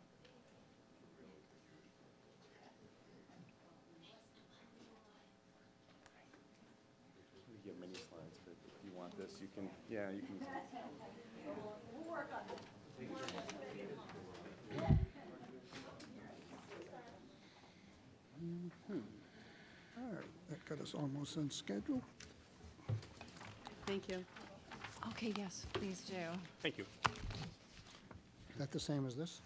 You have many slides, but if you want this, you can, yeah, you can. We'll work on it. All right, that got us almost on schedule. Thank you. Okay, yes, please do. Thank you. Is that the same as this?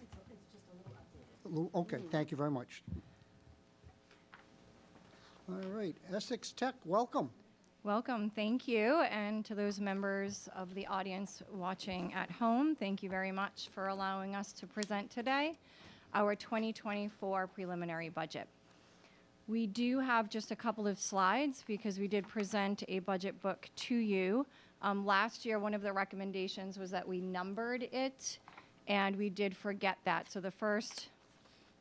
Okay, thank you very much. All right, Essex Tech, welcome. Welcome, thank you. And to those members of the audience watching at home, thank you very much for allowing us to present today our 2024 preliminary budget. We do have just a couple of slides because we did present a budget book to you. Last year, one of the recommendations was that we numbered it, and we did forget that. So the first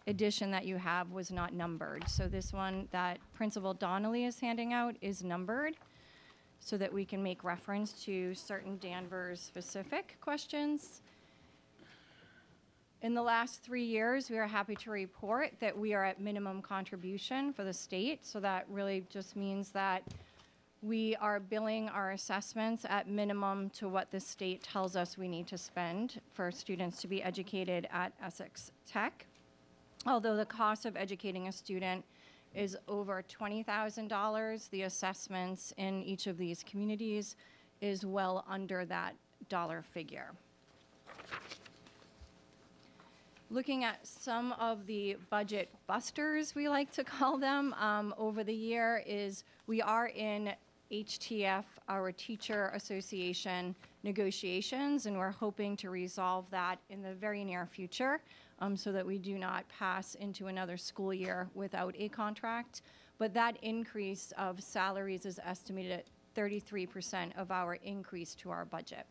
edition that you have was not numbered. So this one that Principal Donnelly is handing out is numbered so that we can make reference to certain Danvers specific questions. In the last 3 years, we are happy to report that we are at minimum contribution for the state. So that really just means that we are billing our assessments at minimum to what the state tells us we need to spend for students to be educated at Essex Tech. Although the cost of educating a student is over $20,000. The assessments in each of these communities is well under that dollar figure. Looking at some of the budget busters, we like to call them, over the year is we are in HTF, our Teacher Association negotiations, and we're hoping to resolve that in the very near future so that we do not pass into another school year without a contract. But that increase of salaries is estimated at 33% of our increase to our budget.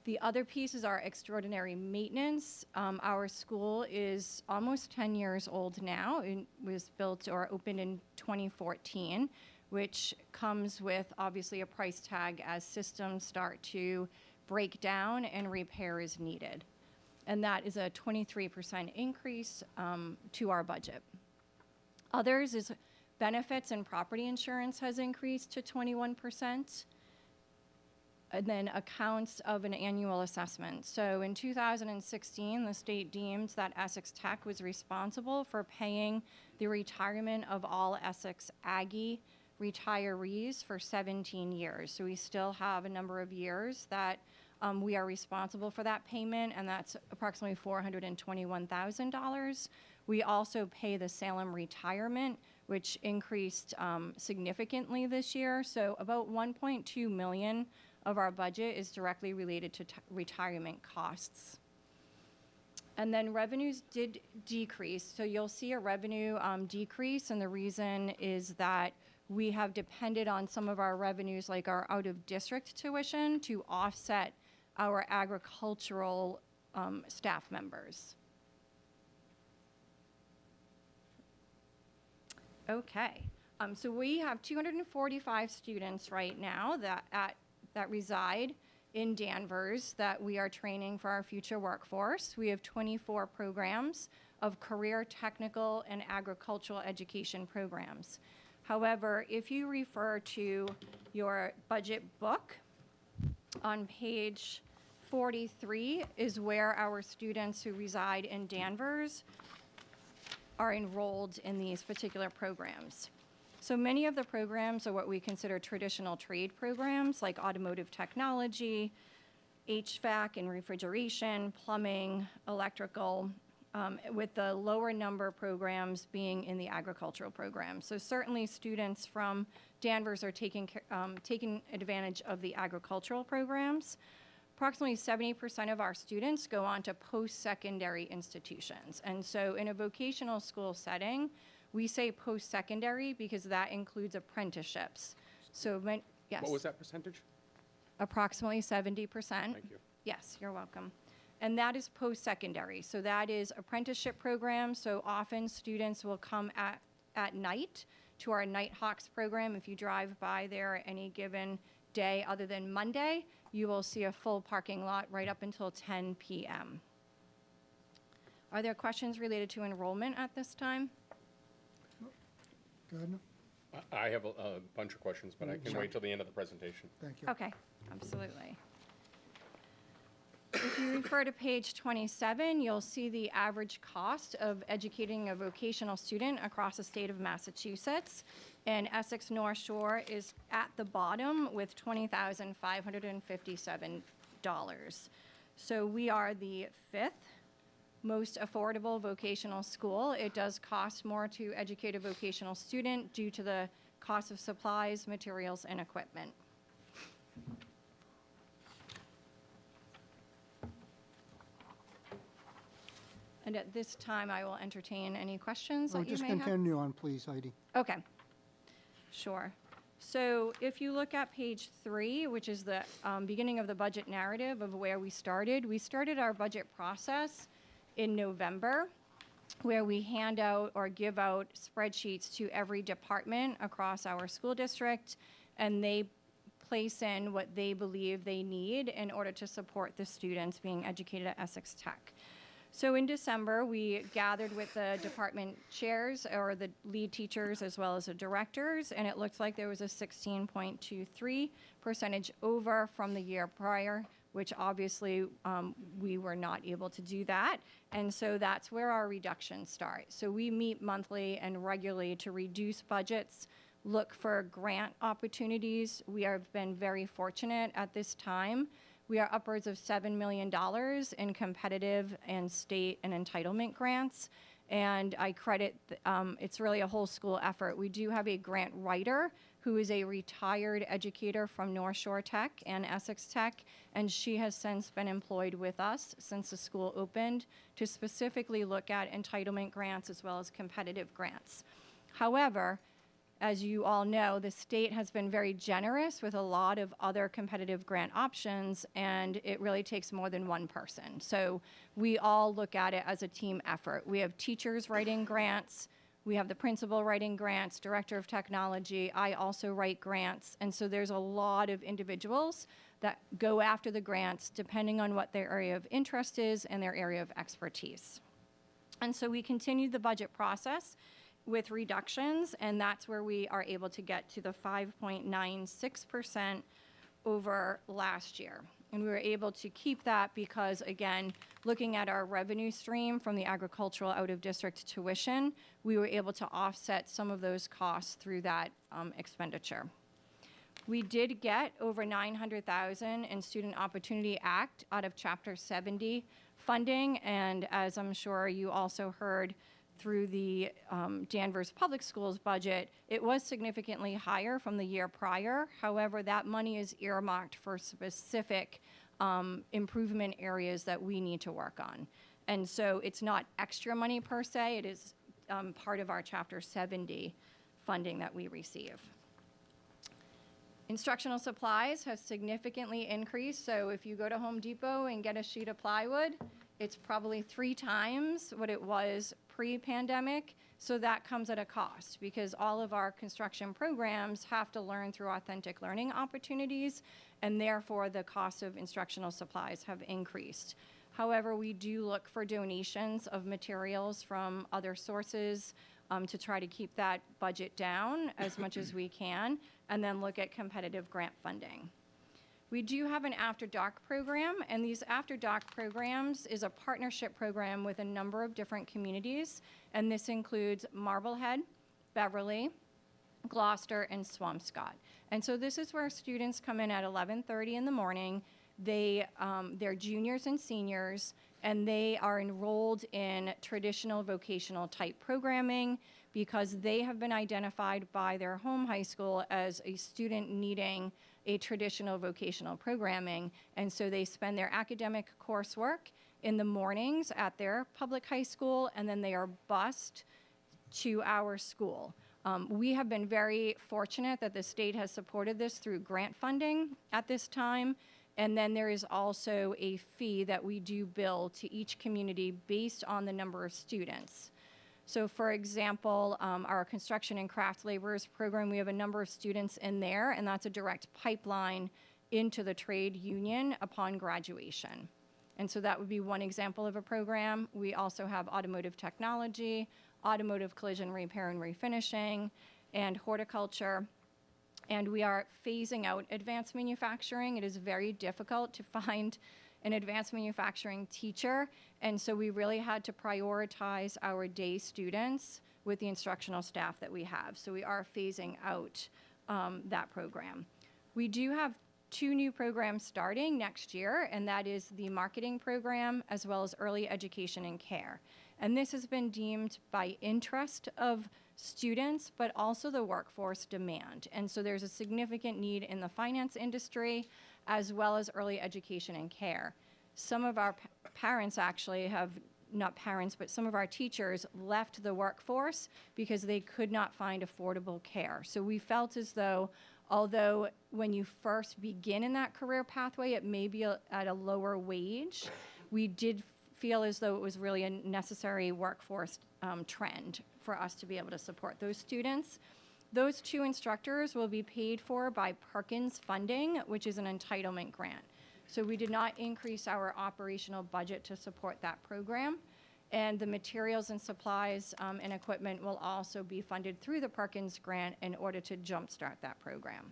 The other piece is our extraordinary maintenance. Our school is almost 10 years old now. It was built or opened in 2014, which comes with obviously a price tag as systems start to break down and repair is needed. And that is a 23% increase to our budget. Others is benefits and property insurance has increased to 21%. And then accounts of an annual assessment. So in 2016, the state deemed that Essex Tech was responsible for paying the retirement of all Essex Aggie retirees for 17 years. So we still have a number of years that we are responsible for that payment, and that's approximately $421,000. We also pay the Salem retirement, which increased significantly this year. So about $1.2 million of our budget is directly related to retirement costs. And then revenues did decrease. So you'll see a revenue decrease, and the reason is that we have depended on some of our revenues, like our out-of-district tuition, to offset our agricultural staff members. Okay, so we have 245 students right now that reside in Danvers that we are training for our future workforce. We have 24 programs of career, technical, and agricultural education programs. However, if you refer to your budget book, on page 43 is where our students who reside in Danvers are enrolled in these particular programs. So many of the programs are what we consider traditional trade programs, like automotive technology, HVAC and refrigeration, plumbing, electrical, with the lower number programs being in the agricultural program. So certainly students from Danvers are taking advantage of the agricultural programs. Approximately 70% of our students go on to post-secondary institutions. And so in a vocational school setting, we say post-secondary because that includes apprenticeships. So, yes. What was that percentage? Approximately 70%. Thank you. Yes, you're welcome. And that is post-secondary. So that is apprenticeship programs. So often students will come at night to our Nighthawks program. If you drive by there any given day other than Monday, you will see a full parking lot right up until 10 p.m. Are there questions related to enrollment at this time? Gardner? I have a bunch of questions, but I can wait till the end of the presentation. Thank you. Okay, absolutely. If you refer to page 27, you'll see the average cost of educating a vocational student across the state of Massachusetts. And Essex North Shore is at the bottom with $20,557. So we are the 5th most affordable vocational school. It does cost more to educate a vocational student due to the cost of supplies, materials, and equipment. And at this time, I will entertain any questions that you Just may have. continue on, please, Heidi. Okay, sure. So if you look at page 3, which is the beginning of the budget narrative of where we started our budget process in November, where we hand out or give out spreadsheets to every department across our school district, and they place in what they believe they need in order to support the students being educated at Essex Tech. So in December, we gathered with the department chairs or the lead teachers as well as the directors, and it looks like there was a 16.23% over from the year prior, which obviously we were not able to do that. And so that's where our reductions start. So we meet monthly and regularly to reduce budgets, look for grant opportunities. We have been very fortunate at this time. We are upwards of $7 million in competitive and state and entitlement grants. And I credit, it's really a whole school effort. We do have a grant writer who is a retired educator from North Shore Tech and Essex Tech, and she has since been employed with us since the school opened to specifically look at entitlement grants as well as competitive grants. However, as you all know, the state has been very generous with a lot of other competitive grant options, and it really takes more than one person. So we all look at it as a team effort. We have teachers writing grants, we have the principal writing grants, director of technology, I also write grants, and so there's a lot of individuals that go after the grants depending on what their area of interest is and their area of expertise. And so we continue the budget process with reductions, and that's where we are able to get to the 5.96% over last year. And we were able to keep that because, again, looking at our revenue stream from the agricultural out-of-district tuition, we were able to offset some of those costs through that expenditure. We did get over $900,000 in Student Opportunity Act out of Chapter 70 funding, and as I'm sure you also heard, through the Danvers Public Schools budget, it was significantly higher from the year prior. However, that money is earmarked for specific improvement areas that we need to work on. And so it's not extra money per se, it is part of our Chapter 70 funding that we receive. Instructional supplies have significantly increased, so if you go to Home Depot and get a sheet of plywood, it's probably 3 times what it was pre-pandemic, so that comes at a cost because all of our construction programs have to learn through authentic learning opportunities, and therefore the cost of instructional supplies have increased. However, we do look for donations of materials from other sources to try to keep that budget down as much as we can, and then look at competitive grant funding. We do have an After Dark program, and these After Dark programs is a partnership program with a number of different communities, and this includes Marblehead, Beverly, Gloucester, and Swampscott. And so this is where students come in at 11:30 in the morning. They're juniors and seniors, and they are enrolled in traditional vocational type programming because they have been identified by their home high school as a student needing a traditional vocational programming, and so they spend their academic coursework in the mornings at their public high school, and then they are bused to our school. We have been very fortunate that the state has supported this through grant funding at this time, and then there is also a fee that we do bill to each community based on the number of students. So for example, our construction and craft laborers program, we have a number of students in there, and that's a direct pipeline into the trade union upon graduation. And so that would be one example of a program. We also have automotive technology, automotive collision repair and refinishing, and horticulture. And we are phasing out advanced manufacturing. It is very difficult to find an advanced manufacturing teacher, and so we really had to prioritize our day students with the instructional staff that we have. So we are phasing out that program. We do have 2 new programs starting next year, and that is the marketing program as well as early education and care. And this has been deemed by interest of students, but also the workforce demand. And so there's a significant need in the finance industry as well as early education and care. Some of our parents actually have, not parents, but some of our teachers left the workforce because they could not find affordable care. So we felt as though, although when you first begin in that career pathway, it may be at a lower wage, we did feel as though it was really a necessary workforce trend for us to be able to support those students. Those 2 instructors will be paid for by Perkins funding, which is an entitlement grant. So we did not increase our operational budget to support that program. And the materials and supplies and equipment will also be funded through the Perkins grant in order to jumpstart that program.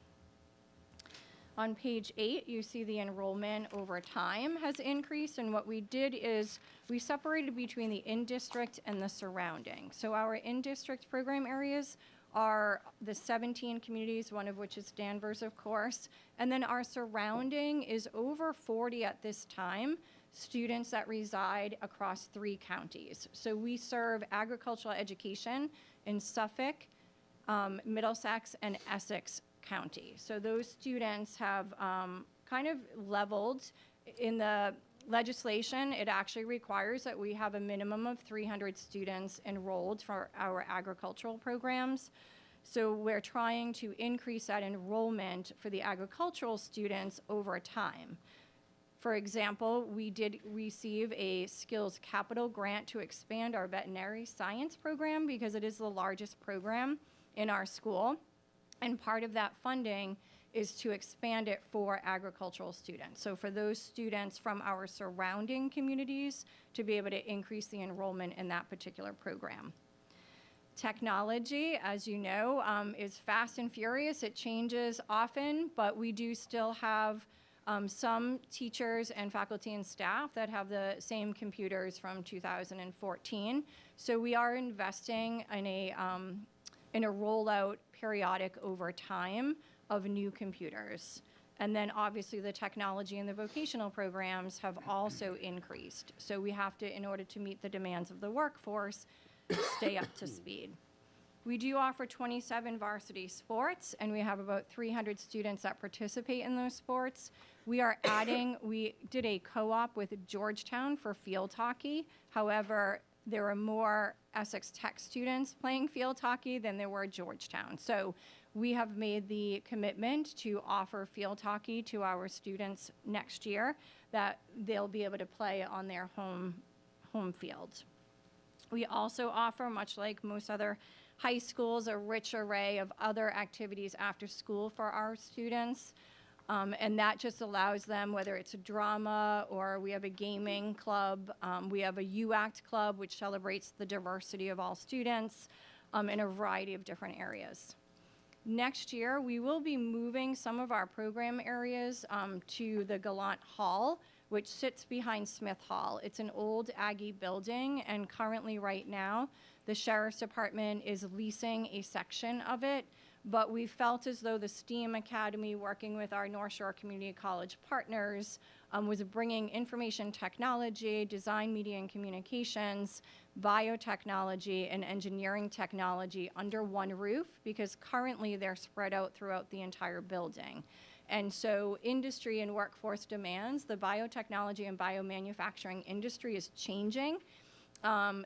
On page 8, you see the enrollment over time has increased, and what we did is we separated between the in-district and the surrounding. So our in-district program areas are the 17 communities, one of which is Danvers, of course, and then our surrounding is over 40 at this time, students that reside across 3 counties. So we serve agricultural education in Suffolk, Middlesex, and Essex County. So those students have kind of leveled. In the legislation, it actually requires that we have a minimum of 300 students enrolled for our agricultural programs. So we're trying to increase that enrollment for the agricultural students over time. For example, we did receive a Skills Capital grant to expand our veterinary science program because it is the largest program in our school. And part of that funding is to expand it for agricultural students. So for those students from our surrounding communities to be able to increase the enrollment in that particular program. Technology, as you know, is fast and furious. It changes often, but we do still have some teachers and faculty and staff that have the same computers from 2014. So we are investing in a rollout periodic over time of new computers. And then obviously the technology and the vocational programs have also increased. So we have to, in order to meet the demands of the workforce, stay up to speed. We do offer 27 varsity sports, and we have about 300 students that participate in those sports. We are adding, we did a co-op with Georgetown for field hockey. However, there are more Essex Tech students playing field hockey than there were Georgetown. So we have made the commitment to offer field hockey to our students next year, that they'll be able to play on their home field. We also offer, much like most other high schools, a rich array of other activities after school for our students. And that just allows them, whether it's a drama or we have a gaming club, we have a UACT club, which celebrates the diversity of all students in a variety of different areas. Next year, we will be moving some of our program areas to the Gallant Hall, which sits behind Smith Hall. It's an old Aggie building, and currently right now, the Sheriff's Department is leasing a section of it. But we felt as though the STEAM Academy, working with our North Shore Community College partners, was bringing information technology, design, media, and communications, biotechnology, and engineering technology under one roof, because currently they're spread out throughout the entire building. And so industry and workforce demands, the biotechnology and biomanufacturing industry is changing.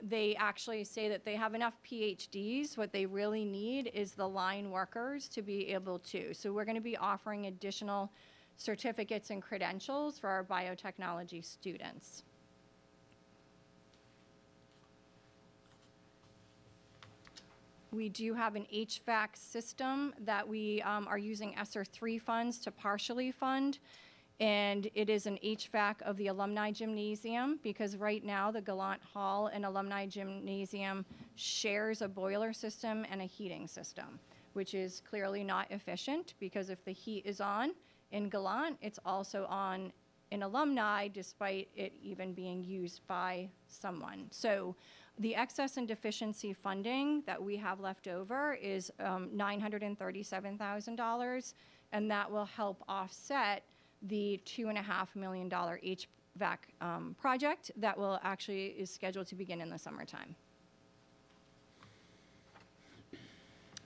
They actually say that they have enough PhDs. What they really need is the line workers to be able to. So we're going to be offering additional certificates and credentials for our biotechnology students. We do have an HVAC system that we are using ESSER 3 funds to partially fund. And it is an HVAC of the Alumni Gymnasium, because right now the Gallant Hall and Alumni Gymnasium shares a boiler system and a heating system, which is clearly not efficient, because if the heat is on in Gallant, it's also on in Alumni, despite it even being used by someone. So the excess and deficiency funding that we have left over is $937,000, and that will help offset the $2.5 million HVAC project that will actually is scheduled to begin in the summertime.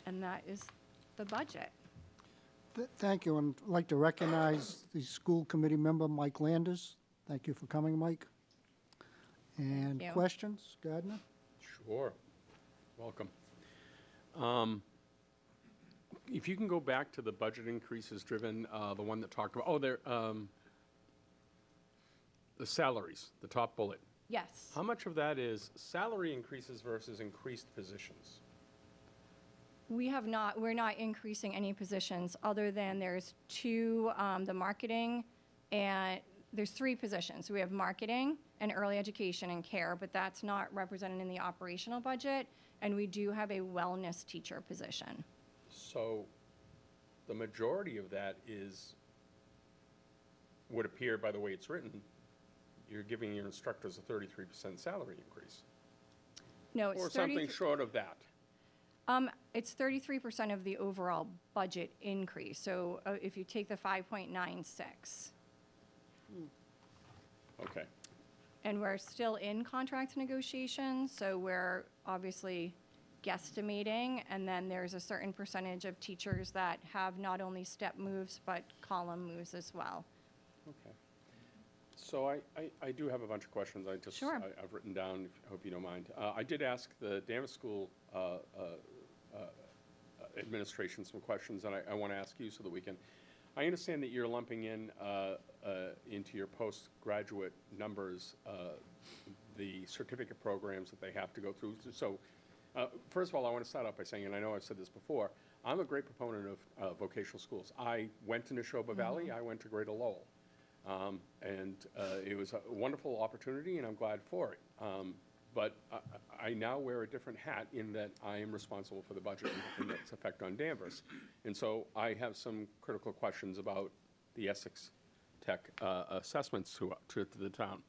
And that is the budget. Thank you, and I'd like to recognize the school committee member, Mike Landers. Thank you for coming, Mike. And you. questions, Gardner? Sure. Welcome. If you can go back to the budget increases driven, the one that talked about, the salaries, the top bullet. Yes. How much of that is salary increases versus increased positions? We're not increasing any positions other than there's two, the marketing, and there's 3 positions. We have marketing and early education and care, but that's not represented in the operational budget. And we do have a wellness teacher position. So the majority of that is would appear by the way it's written, you're giving your instructors a 33% salary increase. No, it's Or something short of that. It's 33% of the overall budget increase. So if you take the 5.96, Okay. and we're still in contract negotiations, so we're obviously guesstimating, and then there's a certain percentage of teachers that have not only step moves, but column moves as well. Okay. So I do have a bunch of questions. Sure. I've written down, I hope you don't mind. I did ask the Danvers School administration some questions, and I want to ask you so that we can, I understand that you're lumping in into your postgraduate numbers the certificate programs that they have to go through. So first of all, I want to start off by saying, and I know I've said this before, I'm a great proponent of vocational schools. I went to Neshoba Valley, I went to Greater Lowell. And it was a wonderful opportunity, and I'm glad for it. But I now wear a different hat in that I am responsible for the budget and its effect on Danvers. And so I have some critical questions about the Essex Tech assessments to the town.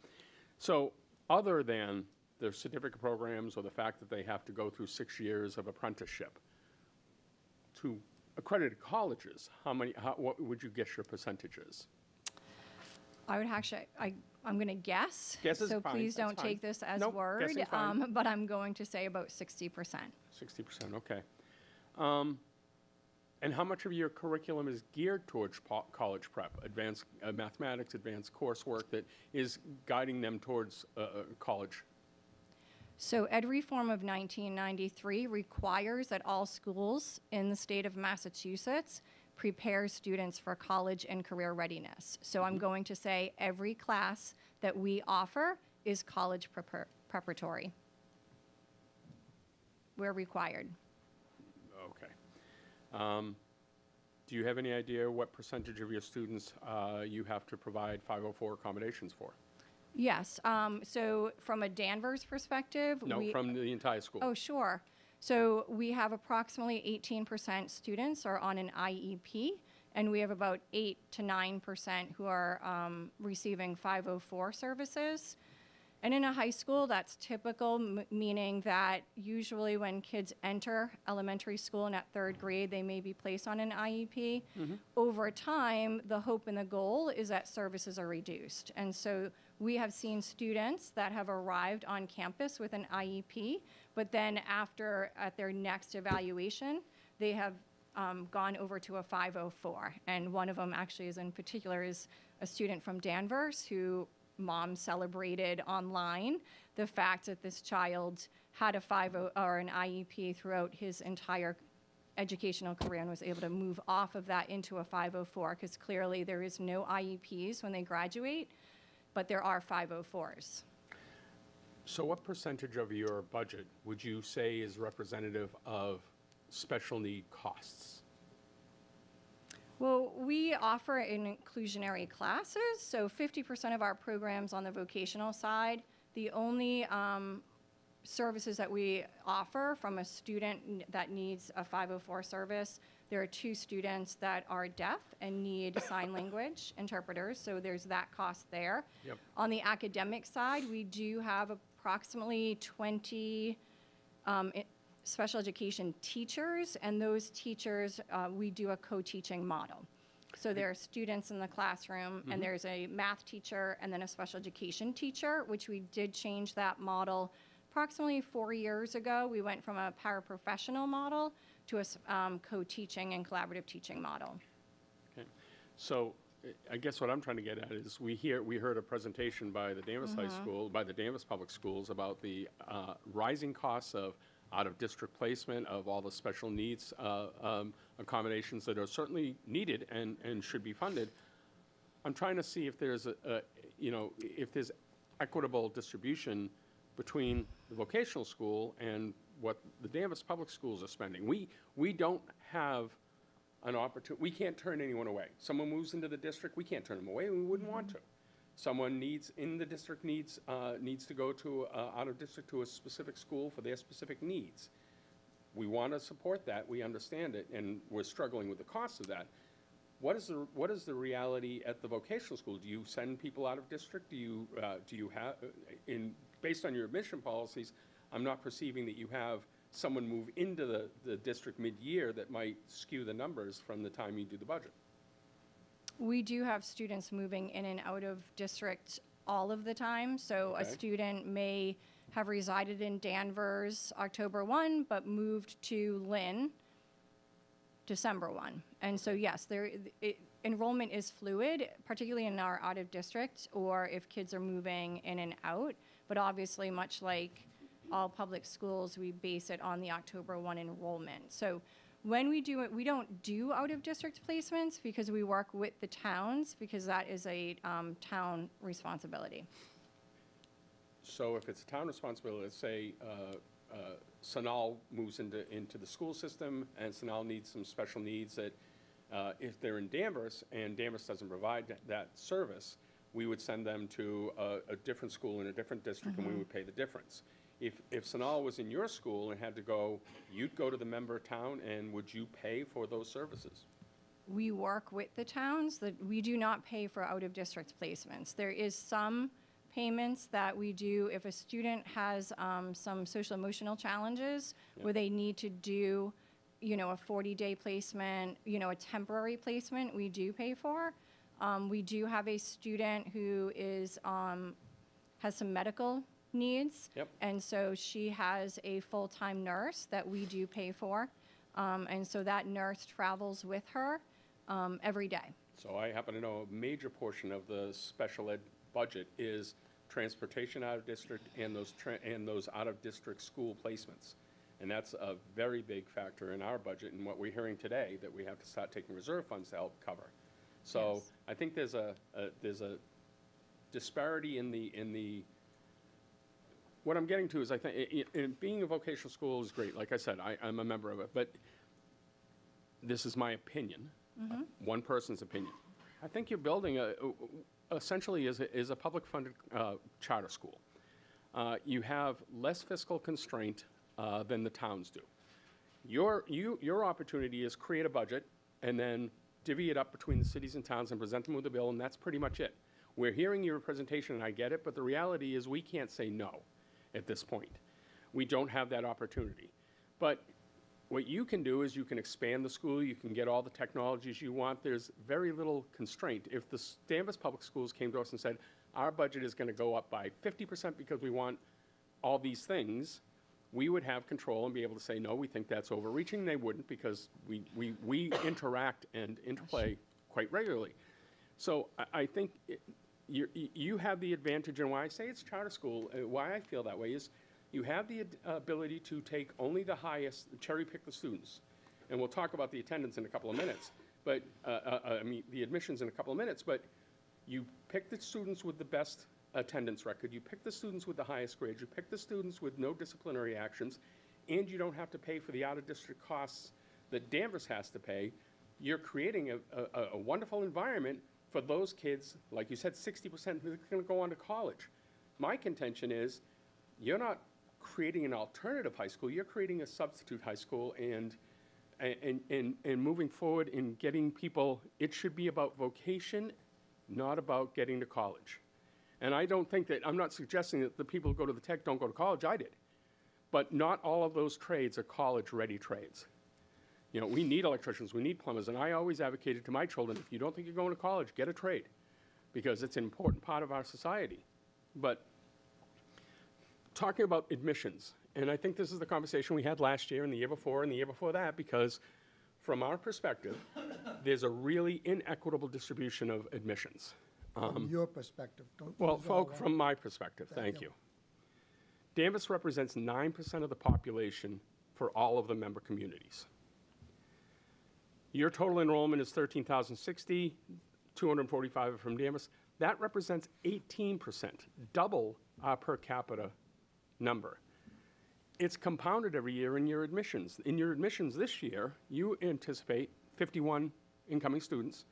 So other than the certificate programs or the fact that they have to go through 6 years of apprenticeship, to accredited colleges, what would you guess your percentages? I would actually, I'm going to guess. Guess is so fine, please that's don't fine. take this as Nope, word, guessing's fine. but I'm going to say about 60%. 60%, okay. And how much of your curriculum is geared towards college prep, advanced mathematics, advanced coursework that is guiding them towards college? So Ed Reform of 1993 requires that all schools in the state of Massachusetts prepare students for college and career readiness. So I'm going to say every class that we offer is college preparatory. We're required. Okay. Do you have any idea what percentage of your students you have to provide 504 accommodations for? Yes. So from a Danvers perspective, No, from the entire school. Oh, sure. So we have approximately 18% students are on an IEP, and we have about 8 to 9% who are receiving 504 services. And in a high school, that's typical, meaning that usually when kids enter elementary school and at 3rd grade, they may be placed on an IEP. Over time, the hope and the goal is that services are reduced. And so we have seen students that have arrived on campus with an IEP, but then at their next evaluation, they have gone over to a 504. And one of them actually is in particular is a student from Danvers who mom celebrated online the fact that this child had a 5 or an IEP throughout his entire educational career and was able to move off of that into a 504 because clearly there is no IEPs when they graduate, but there are 504s. So what percentage of your budget would you say is representative of special need costs? Well, we offer inclusionary classes, so 50% of our programs on the vocational side, the only services that we offer from a student that needs a 504 service, there are 2 students that are deaf and need sign language interpreters, so there's that cost there. Yep. On the academic side, we do have approximately 20 special education teachers, and those teachers, we do a co-teaching model. So there are students in the classroom, and there's a math teacher and then a special education teacher, which we did change that model approximately 4 years ago. We went from a paraprofessional model to a co-teaching and collaborative teaching model. Okay. So I guess what I'm trying to get at is we heard a presentation by the Danvers High School, by the Danvers Public Schools about the rising costs of out-of-district placement of all the special needs accommodations that are certainly needed and should be funded. I'm trying to see if there's if there's equitable distribution between the vocational school and what the Danvers Public Schools are spending. We don't have an opportunity. We can't turn anyone away. Someone moves into the district, we can't turn them away, and we wouldn't want to. Someone in the district needs to go to out of district to a specific school for their specific needs. We want to support that. We understand it, and we're struggling with the cost of that. what is the reality at the vocational school? Do you send people out of district? Do you have, based on your admission policies, I'm not perceiving that you have someone move into the district mid-year that might skew the numbers from the time you do the budget. We do have students moving in and out of district all of the time. So a Okay. student may have resided in Danvers October 1, but moved to Lynn December 1. And so, yes, enrollment is fluid, particularly in our out-of-district, or if kids are moving in and out. But obviously, much like all public schools, we base it on the October 1 enrollment. So when we do it, we don't do out-of-district placements because we work with the towns, because that is a town responsibility. So if it's a town responsibility, let's say Sunol moves into the school system, and Sunol needs some special needs that if they're in Danvers and Danvers doesn't provide that service, we would send them to a different school in a different district, and we would pay the difference. If Sunol was in your school and had to go, you'd go to the member town, and would you pay for those services? We work with the towns. That we do not pay for out-of-district placements. There is some payments that we do if a student has some social emotional challenges where they need to do, a 40-day placement, a temporary placement, we do pay for. We do have a student who has some medical needs. Yep. And so she has a full-time nurse that we do pay for. And so that nurse travels with her every day. So I happen to know a major portion of the special ed budget is transportation out of district and those out of district school placements. And that's a very big factor in our budget, and what we're hearing today that we have to start taking reserve funds to help cover. So Yes. I think there's a disparity in the what I'm getting to is I think being a vocational school is great. Like I said, I'm a member of it, but this is my opinion, one person's opinion. I think you're building essentially is a public funded charter school. You have less fiscal constraint than the towns do. Your opportunity is create a budget and then divvy it up between the cities and towns and present them with a bill, and that's pretty much it. We're hearing your presentation, and I get it, but the reality is we can't say no at this point. We don't have that opportunity. But what you can do is you can expand the school, you can get all the technologies you want. There's very little constraint. If the Danvers Public Schools came to us and said, our budget is going to go up by 50% because we want all these things, we would have control and be able to say, no, we think that's overreaching. They wouldn't, because we interact and interplay quite regularly. So I think you have the advantage, and why I say it's charter school, why I feel that way is you have the ability to take only the highest, cherry pick the students. And we'll talk about the attendance in a couple of minutes, but the admissions in a couple of minutes, but you pick the students with the best attendance record, you pick the students with the highest grades, you pick the students with no disciplinary actions, and you don't have to pay for the out-of-district costs that Danvers has to pay. You're creating a wonderful environment for those kids, like you said, 60% who are going to go on to college. My contention is you're not creating an alternative high school, you're creating a substitute high school, and moving forward in getting people, it should be about vocation, not about getting to college. And I don't think that, I'm not suggesting that the people who go to the tech don't go to college, I did. But not all of those trades are college-ready trades. We need electricians, we need plumbers, and I always advocated to my children, if you don't think you're going to college, get a trade, because it's an important part of our society. But talking about admissions, and I think this is the conversation we had last year and the year before and the year before that, because from our perspective, there's a really inequitable distribution of admissions. From your perspective. Well, from my perspective, thank you. Danvers represents 9% of the population for all of the member communities. Your total enrollment is 13,060, 245 are from Danvers. That represents 18%, double our per capita number. It's compounded every year in your admissions. In your admissions this year, you anticipate 51 incoming students,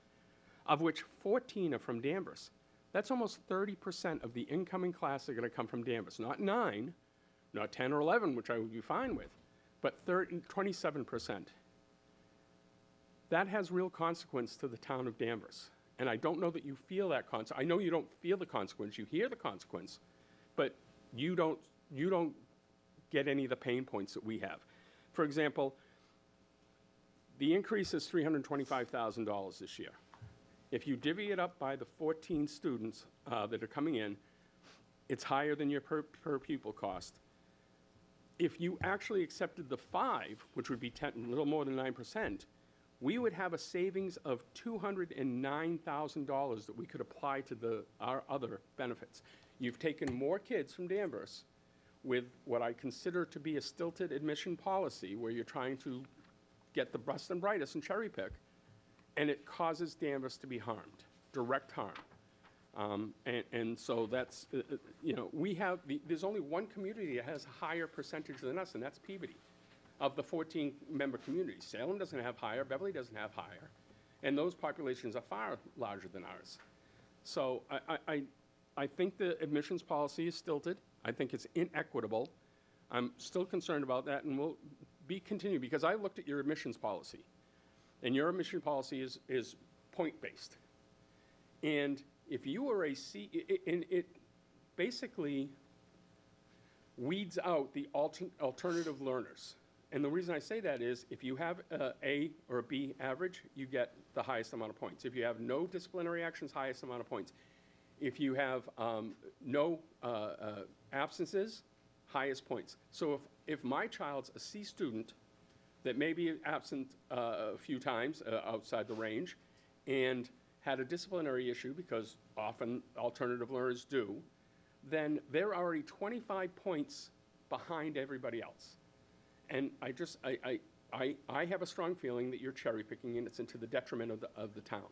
of which 14 are from Danvers. That's almost 30% of the incoming class are going to come from Danvers. Not 9, not 10 or 11, which I would be fine with, but 27%. that has real consequence to the town of Danvers. And I don't know that you feel that consequence. I know you don't feel the consequence, you hear the consequence, but you don't get any of the pain points that we have. For example, the increase is $325,000 this year. If you divvy it up by the 14 students that are coming in, it's higher than your per pupil cost. If you actually accepted the 5, which would be a little more than 9%, we would have a savings of $209,000 that we could apply to our other benefits. You've taken more kids from Danvers with what I consider to be a stilted admission policy where you're trying to get the best and brightest and cherry pick, and it causes Danvers to be harmed, direct harm. And so that's, you know, there's only one community that has a higher percentage than us, and that's Peabody. Of the 14-member communities, Salem doesn't have higher, Beverly doesn't have higher, and those populations are far larger than ours. So I think the admissions policy is stilted. I think it's inequitable. I'm still concerned about that, and we'll continue, because I looked at your admissions policy, and your admission policy is point-based. And if you were it basically weeds out the alternative learners. And the reason I say that is if you have A or a B average, you get the highest amount of points. If you have no disciplinary actions, highest amount of points. If you have no absences, highest points. So if my child's a C student that may be absent a few times outside the range and had a disciplinary issue, because often alternative learners do, then they're already 25 points behind everybody else. And I have a strong feeling that you're cherry picking, and it's into the detriment of the town.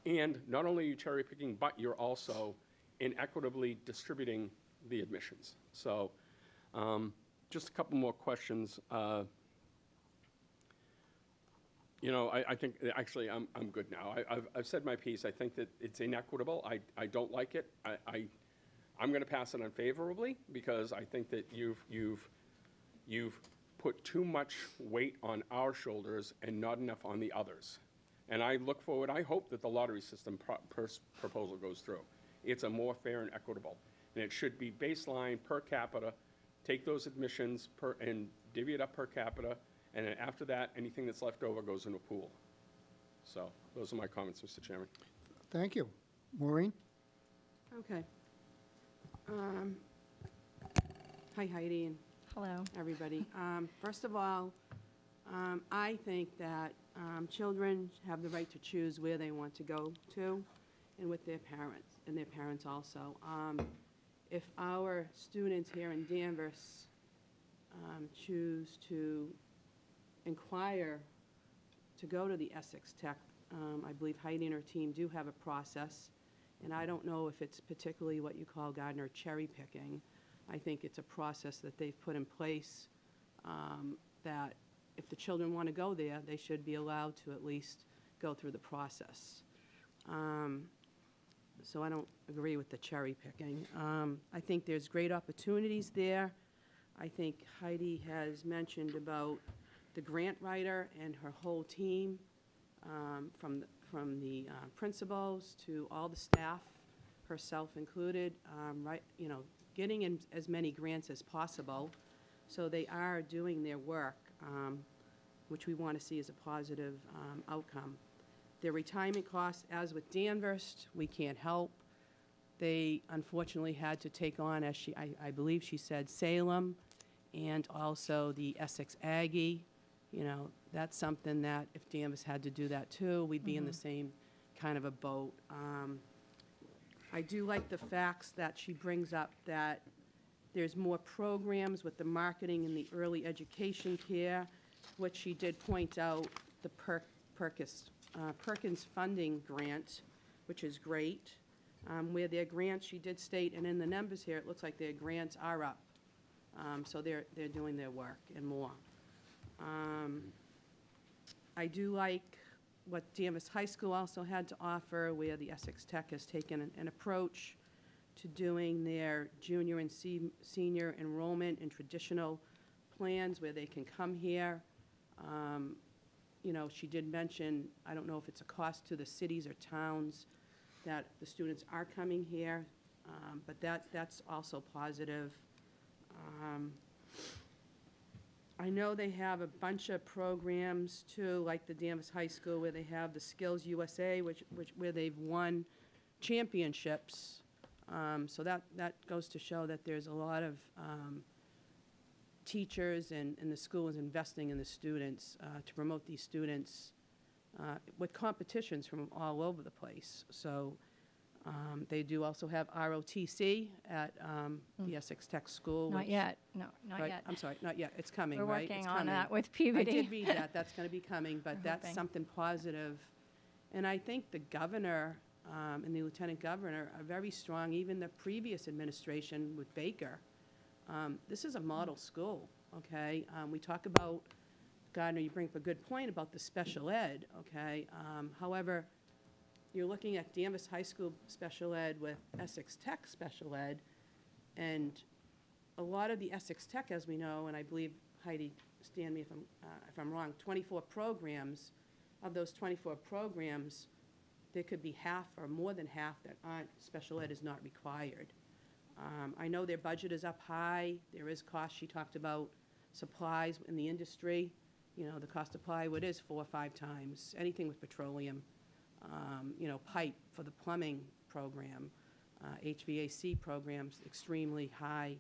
And not only are you cherry picking, but you're also inequitably distributing the admissions. So just a couple more questions. You know, I think, actually, I'm good now. I've said my piece. I think that it's inequitable. I don't like it. I'm going to pass it unfavorably, because I think that you've put too much weight on our shoulders and not enough on the others. And I look forward, I hope that the lottery system proposal goes through. It's a more fair and equitable. And it should be baseline per capita, take those admissions and divvy it up per capita, and then after that, anything that's left over goes in a pool. So those are my comments, Mr. Chairman. Thank you. Maureen? Okay. Hi, Heidi, and Hello. everybody. First of all, I think that children have the right to choose where they want to go to, and with their parents also. If our students here in Danvers choose to inquire to go to the Essex Tech, I believe Heidi and her team do have a process, and I don't know if it's particularly what you call, Gardner, cherry picking. I think it's a process that they've put in place that if the children want to go there, they should be allowed to at least go through the process. So I don't agree with the cherry picking. I think there's great opportunities there. I think Heidi has mentioned about the grant writer and her whole team, from the principals to all the staff, herself included, getting in as many grants as possible. So they are doing their work, which we want to see as a positive outcome. Their retirement costs, as with Danvers, we can't help. They unfortunately had to take on, as I believe she said, Salem, and also the Essex Aggie. You know, that's something that if Danvers had to do that too, we'd be in the same kind of a boat. I do like the facts that she brings up, that there's more programs with the marketing and the early education care, which she did point out, the Perkins funding grant, which is great. Where their grants, she did state, and in the numbers here, it looks like their grants are up. So they're doing their work and more. I do like what Danvers High School also had to offer, where the Essex Tech has taken an approach to doing their junior and senior enrollment in traditional plans where they can come here you know, she did mention, I don't know if it's a cost to the cities or towns that the students are coming here, but that's also positive. I know they have a bunch of programs too, like the Danvers High School, where they have the Skills USA, where they've won championships. So that goes to show that there's a lot of teachers and the school is investing in the students to promote these students with competitions from all over the place. So they do also have ROTC at the Essex Tech School. Not which- yet, no, not right, yet. I'm sorry, not yet. It's coming, We're right? working It's on coming. that with I PVD. did read that. That's going to be coming, but We're that's hoping. something positive. And I think the governor and the lieutenant governor are very strong, even the previous administration with Baker. This is a model school, okay? We talk about, Gardner, you bring up a good point about the special ed, okay? However, you're looking at Danvers High School special ed with Essex Tech special ed, and a lot of the Essex Tech, as we know, and I believe, Heidi, stand me if I'm wrong, 24 programs. Of those 24 programs, there could be half or more than half that aren't, special ed is not required. I know their budget is up high. There is cost. She talked about supplies in the industry. You know, the cost of plywood is 4 or 5 times, anything with petroleum. You know, pipe for the plumbing program, HVAC programs, extremely high.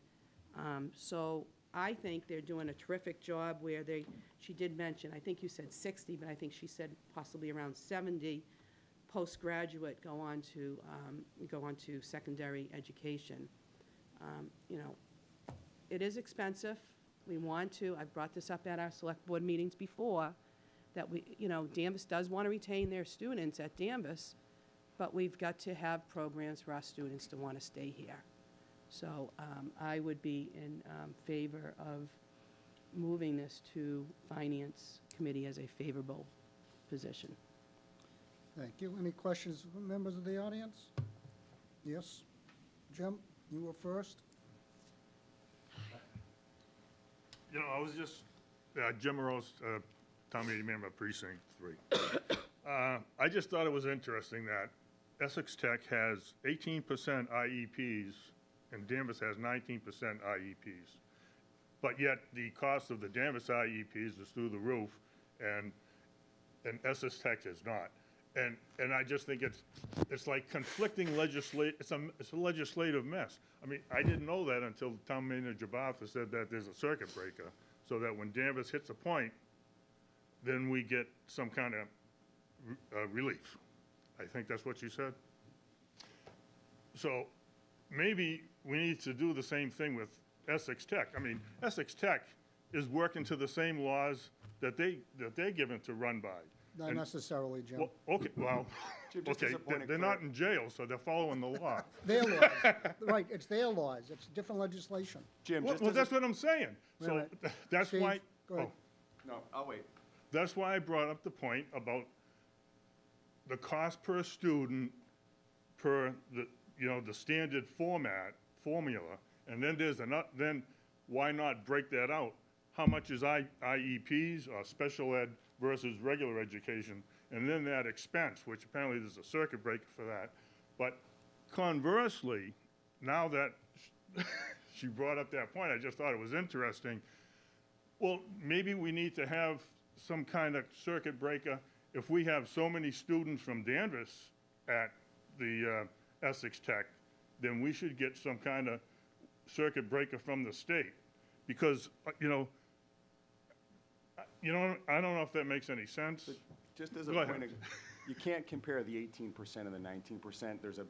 So I think they're doing a terrific job where she did mention, I think you said 60, but I think she said possibly around 70 postgraduate go on to secondary education. You know, it is expensive. We want to, I've brought this up at our select board meetings before, that you know, Danvers does want to retain their students at Danvers, but we've got to have programs for our students to want to stay here. So I would be in favor of moving this to Finance Committee as a favorable position. Thank you. Any questions from members of the audience? Yes? Jim, you were first. You know, I was just, Jim Rose, town meeting member, precinct 3. I just thought it was interesting that Essex Tech has 18% IEPs and Danvers has 19% IEPs. But yet the cost of the Danvers IEPs is through the roof and Essex Tech is not. And I just think it's like conflicting it's a legislative mess. I mean, I didn't know that until town manager Bartha said that there's a circuit breaker, so that when Danvers hits a point, then we get some kind of relief. I think that's what you said. So maybe we need to do the same thing with Essex Tech. I mean, Essex Tech is working to the same laws that they're given to run by. Not necessarily, Jim. Well, okay, well, Jim, just okay, as a point of they're not in jail, so they're following the law. Their laws, right, it's their laws. It's different legislation. Jim, Well, just well, as that's what I'm saying. Wait a So minute. that's Steve, why, go ahead. No, I'll wait. that's why I brought up the point about the cost per student per the, you know, the standard formula, and then then why not break that out? How much is IEPs or special ed versus regular education? And then that expense, which apparently there's a circuit breaker for that. But conversely, now that she brought up that point, I just thought it was interesting. Well, maybe we need to have some kind of circuit breaker. If we have so many students from Danvers at the Essex Tech, then we should get some kind of circuit breaker from the state. Because, you know, I don't know if that makes any sense. But just as a Go point, ahead. you can't compare the 18% and the 19%.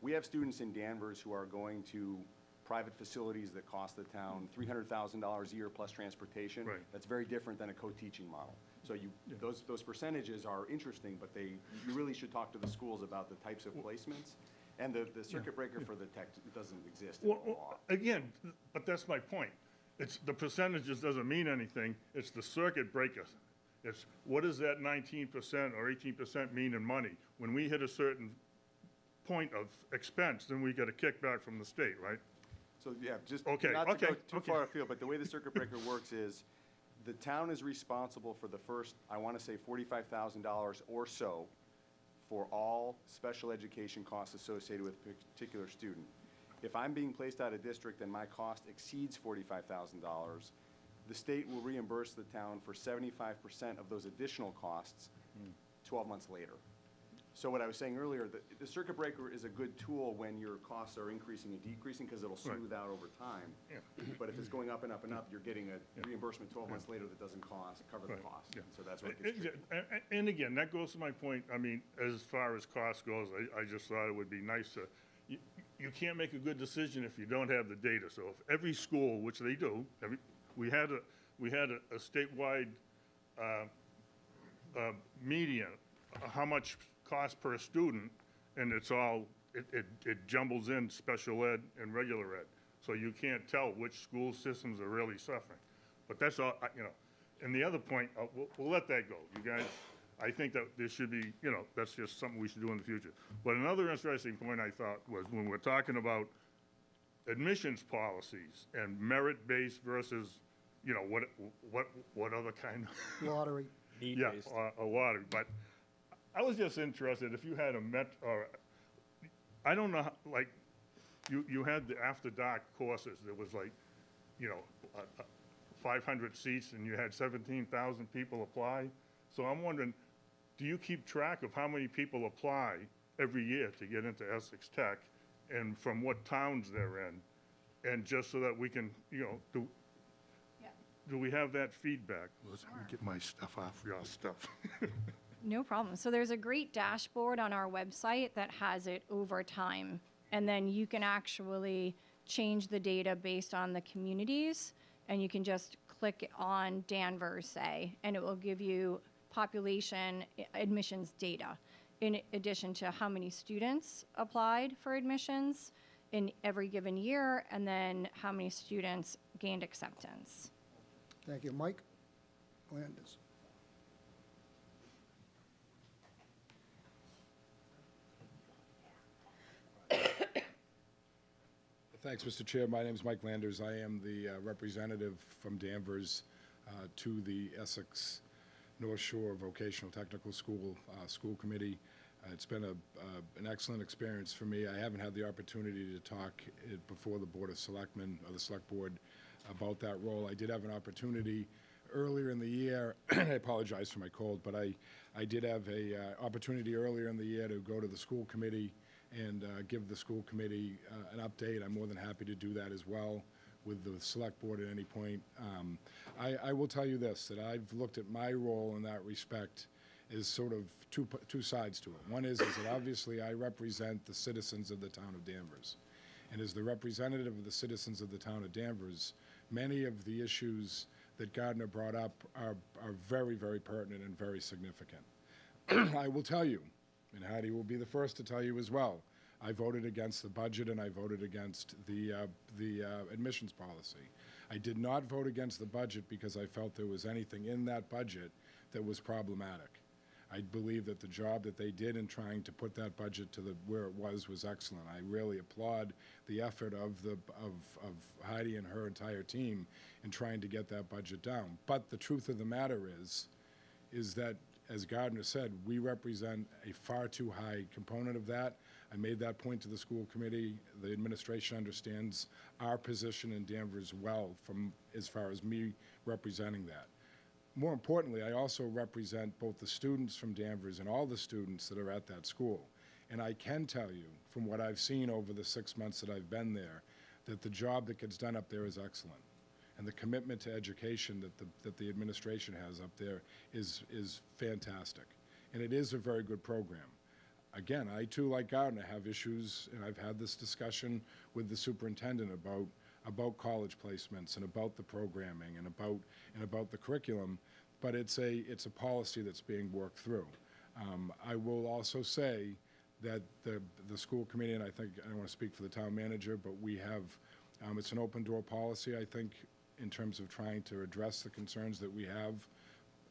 We have students in Danvers who are going to private facilities that cost the town $300,000 a year plus transportation. Right. That's very different than a co-teaching model. So those percentages are interesting, but you really should talk to the schools about the types of placements. And the circuit breaker for the tech doesn't exist in the law. Again, but that's my point. It's the percentages doesn't mean anything. It's the circuit breaker. It's what does that 19% or 18% mean in money? When we hit a certain point of expense, then we get a kickback from the state, right? So, yeah, just Okay, not to okay, go too okay. far afield, but the way the circuit breaker works is the town is responsible for the first, I want to say $45,000 or so for all special education costs associated with a particular student. If I'm being placed out of district and my cost exceeds $45,000, the state will reimburse the town for 75% of those additional costs 12 months later. So what I was saying earlier, the circuit breaker is a good tool when your costs are increasing and decreasing because it'll smooth out over time. Yeah. But if it's going up and up and up, you're getting a reimbursement 12 months later that doesn't cover the cost. Yeah. So that's where it gets tricky. And again, that goes to my point, I mean, as far as cost goes, I just thought it would be nice to, you can't make a good decision if you don't have the data. So if every school, which they do, we had a statewide median, how much cost per student, and it's all, it jumbles in special ed and regular ed. So you can't tell which school systems are really suffering. But that's all, you know. And the other point, we'll let that go. You guys, I think that there should be, you know, that's just something we should do in the future. But another interesting point I thought was when we're talking about admissions policies and merit-based versus, you know, what other kind of Lottery. yeah, a lottery. But I was just interested if you had or I don't know, like, you had the after dark courses. There was like, you know, 500 seats and you had 17,000 people apply. So I'm wondering, do you keep track of how many people apply every year to get into Essex Tech and from what towns they're in? And just so that we can, you know, do we have that feedback? Let me get my stuff off your stuff. No problem. So there's a great dashboard on our website that has it over time. And then you can actually change the data based on the communities. And you can just click on Danvers, say, and it will give you population admissions data in addition to how many students applied for admissions in every given year, and then how many students gained acceptance. Thank you. Mike Landis. Thanks, Mr. Chair. My name is Mike Landers. I am the representative from Danvers to the Essex North Shore Vocational Technical School School Committee. It's been an excellent experience for me. I haven't had the opportunity to talk before the Board of Selectmen or the Select Board about that role. I did have an opportunity earlier in the year. I apologize for my cold, but I did have a opportunity earlier in the year to go to the school committee and give the school committee an update. I'm more than happy to do that as well with the select board at any point. I will tell you this, that I've looked at my role in that respect as sort of two sides to it. One is that obviously I represent the citizens of the town of Danvers. And as the representative of the citizens of the town of Danvers, many of the issues that Gardner brought up are very, very pertinent and very significant. I will tell you, and Heidi will be the first to tell you as well, I voted against the budget and I voted against the admissions policy. I did not vote against the budget because I felt there was anything in that budget that was problematic. I believe that the job that they did in trying to put that budget to where it was excellent. I really applaud the effort of Heidi and her entire team in trying to get that budget down. But the truth of the matter is that, as Gardner said, we represent a far too high component of that. I made that point to the school committee. The administration understands our position in Danvers well from as far as me representing that. More importantly, I also represent both the students from Danvers and all the students that are at that school. And I can tell you, from what I've seen over the 6 months that I've been there, that the job that gets done up there is excellent. And the commitment to education that the administration has up there is fantastic. And it is a very good program. Again, I too, like Gardner, have issues, and I've had this discussion with the superintendent about college placements and about the programming and about the curriculum, but it's a policy that's being worked through. I will also say that the school committee, and I think I don't want to speak for the town manager, but we have, it's an open door policy, I think, in terms of trying to address the concerns that we have.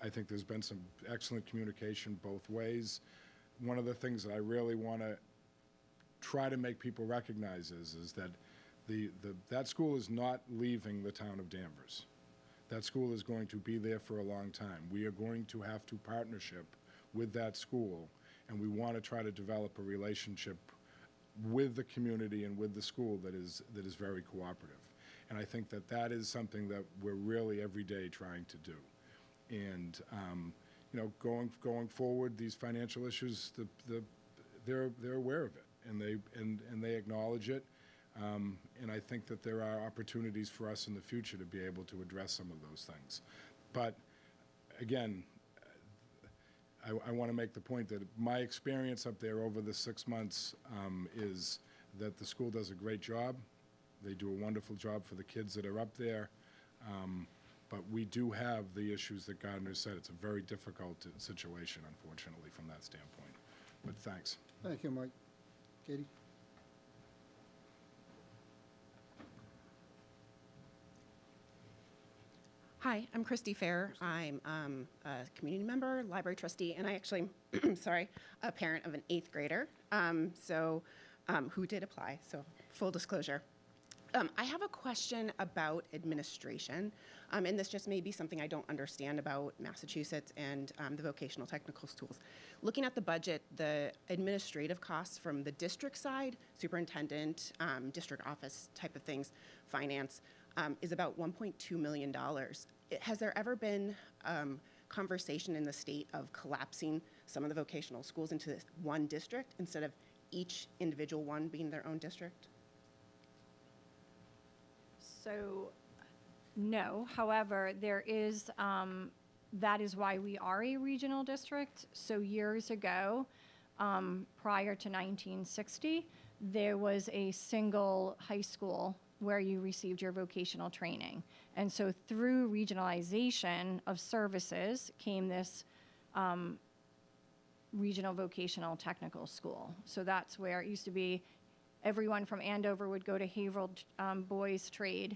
I think there's been some excellent communication both ways. One of the things that I really want to try to make people recognize is that that school is not leaving the town of Danvers. That school is going to be there for a long time. We are going to have to partnership with that school, and we want to try to develop a relationship with the community and with the school that is very cooperative. And I think that that is something that we're really every day trying to do. And you know, going forward, these financial issues, they're aware of it, and they acknowledge it. And I think that there are opportunities for us in the future to be able to address some of those things. But again, I want to make the point that my experience up there over the 6 months is that the school does a great job. They do a wonderful job for the kids that are up there. But we do have the issues that Gardner said. It's a very difficult situation, unfortunately, from that standpoint. But thanks. Thank you, Mike. Katie? Hi, I'm Christy Fair. I'm a community member, library trustee, and I actually, sorry, a parent of an 8th grader, who did apply, so full disclosure. I have a question about administration, and this just may be something I don't understand about Massachusetts and the vocational technical schools. Looking at the budget, the administrative costs from the district side, superintendent, district office type of things, finance, is about $1.2 million. Has there ever been conversation in the state of collapsing some of the vocational schools into this one district instead of each individual one being their own district? So, no. However, there is, that is why we are a regional district. So years ago, prior to 1960, there was a single high school where you received your vocational training. And so through regionalization of services came this regional vocational technical school. So that's where it used to be everyone from Andover would go to Haverhill Boys Trade,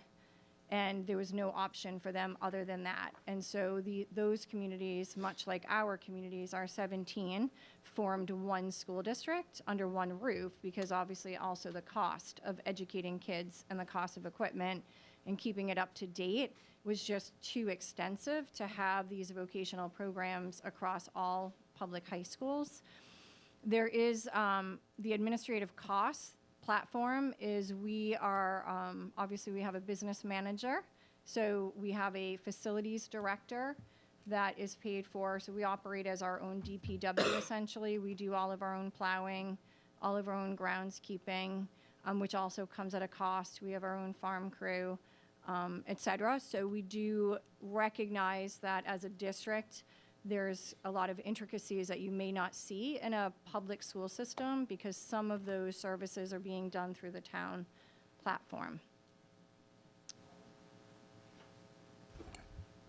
and there was no option for them other than that. And so those communities, much like our communities, our 17, formed one school district under one roof, because obviously also the cost of educating kids and the cost of equipment and keeping it up to date was just too extensive to have these vocational programs across all public high schools. There is the administrative costs platform is we are, obviously we have a business manager, so we have a facilities director that is paid for, so we operate as our own DPW essentially. We do all of our own plowing, all of our own groundskeeping, which also comes at a cost. We have our own farm crew, et cetera. So we do recognize that as a district, there's a lot of intricacies that you may not see in a public school system because some of those services are being done through the town platform.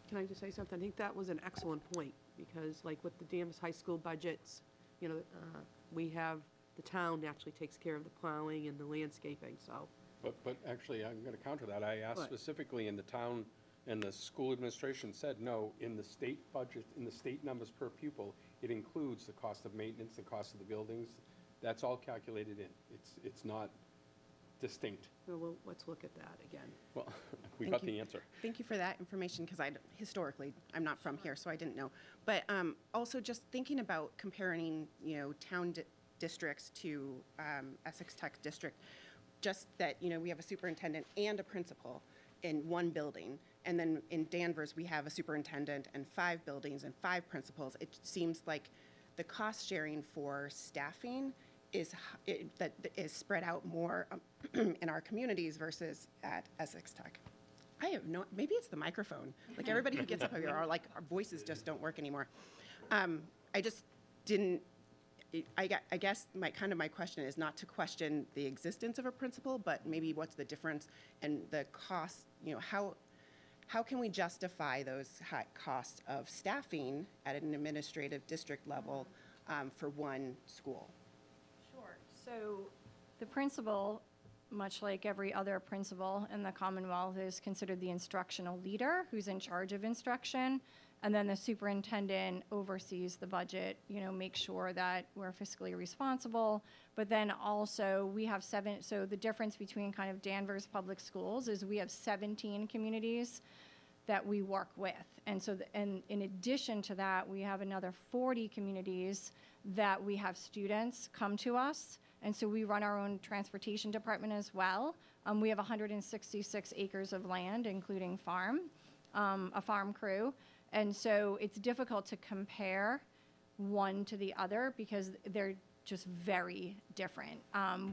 Can I just say something? I think that was an excellent point, because like with the Danvers High School budgets, you know, we have, the town actually takes care of the plowing and the landscaping, so. But actually, I'm going to counter that. I asked What? specifically in the town, and the school administration said, no, in the state budget, in the state numbers per pupil, it includes the cost of maintenance, the cost of the buildings. That's all calculated in. It's not distinct. Well, let's look at that again. Well, we Thank got you. the answer. Thank you for that information, because historically, I'm not from here, so I didn't know. But also just thinking about comparing, you know, town districts to Essex Tech District, just that, you know, we have a superintendent and a principal in one building. And then in Danvers, we have a superintendent and 5 buildings and 5 principals. It seems like the cost sharing for staffing is spread out more in our communities versus at Essex Tech. I have no, maybe it's the microphone. Like everybody who gets up here are like, our voices just don't work anymore. I just didn't, I guess my question is not to question the existence of a principal, but maybe what's the difference and the cost, you know, how can we justify those high costs of staffing at an administrative district level for one school? Sure. So the principal, much like every other principal in the Commonwealth, is considered the instructional leader who's in charge of instruction. And then the superintendent oversees the budget, you know, make sure that we're fiscally responsible. But then also we have 7, so the difference between kind of Danvers public schools is we have 17 communities that we work with. And so, and in addition to that, we have another 40 communities that we have students come to us. And so we run our own transportation department as well. We have 166 acres of land, including a farm crew. And so it's difficult to compare one to the other because they're just very different.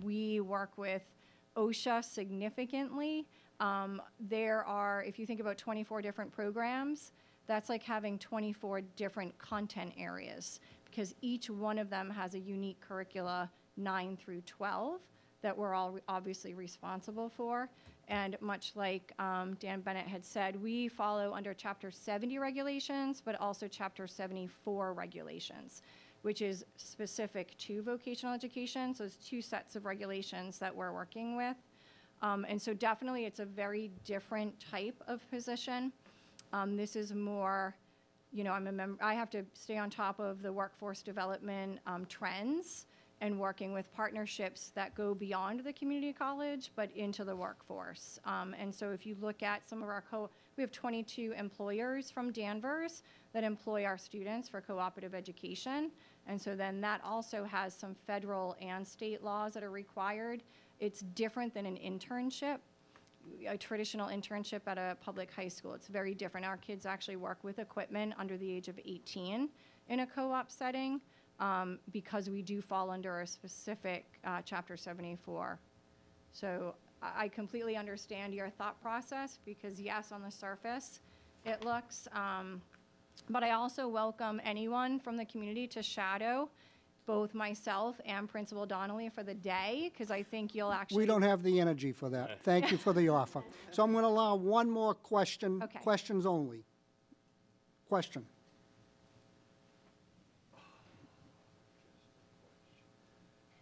We work with OSHA significantly. There are, if you think about 24 different programs, that's like having 24 different content areas because each one of them has a unique curricula 9 through 12 that we're all obviously responsible for. And much like Dan Bennett had said, we follow under Chapter 70 regulations, but also Chapter 74 regulations, which is specific to vocational education. So it's two sets of regulations that we're working with. And so definitely it's a very different type of position. This is more, you know, I have to stay on top of the workforce development trends and working with partnerships that go beyond the community college, but into the workforce. And so if you look at some of our we have 22 employers from Danvers that employ our students for cooperative education. And so then that also has some federal and state laws that are required. It's different than an internship, a traditional internship at a public high school. It's very different. Our kids actually work with equipment under the age of 18 in a co-op setting. Because we do fall under a specific Chapter 74. So I completely understand your thought process because yes, on the surface it looks, but I also welcome anyone from the community to shadow both myself and Principal Donnelly for the day because I think you'll actually. We don't have the energy for that. Thank you for the offer. So I'm going to allow one more question, Okay. questions only. Question.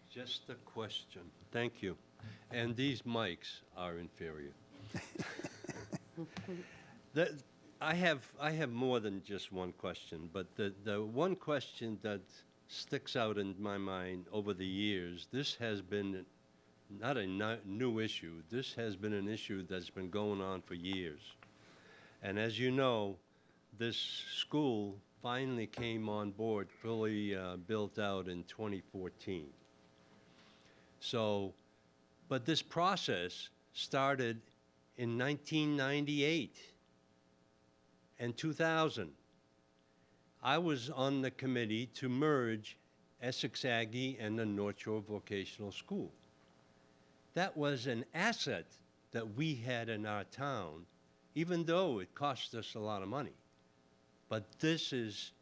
Just a question. Thank you. And these mics are inferior. I have more than just one question, but the one question that sticks out in my mind over the years, this has been not a new issue. This has been an issue that's been going on for years. And as you know, this school finally came on board, fully built out in 2014. So, but this process started in 1998 and 2000. I was on the committee to merge Essex Aggie and the North Shore Vocational School. That was an asset that we had in our town, even though it cost us a lot of money. But this is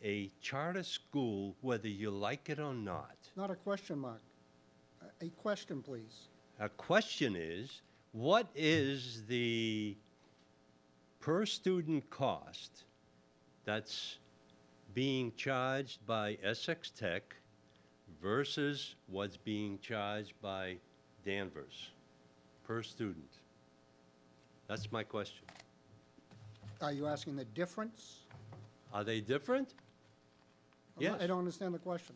a charter school, whether you like it or not. Not a question mark. A question, please. A question is, what is the per student cost that's being charged by Essex Tech versus what's being charged by Danvers per student? That's my question. Are you asking the difference? Are they different? Yes. I don't understand the question.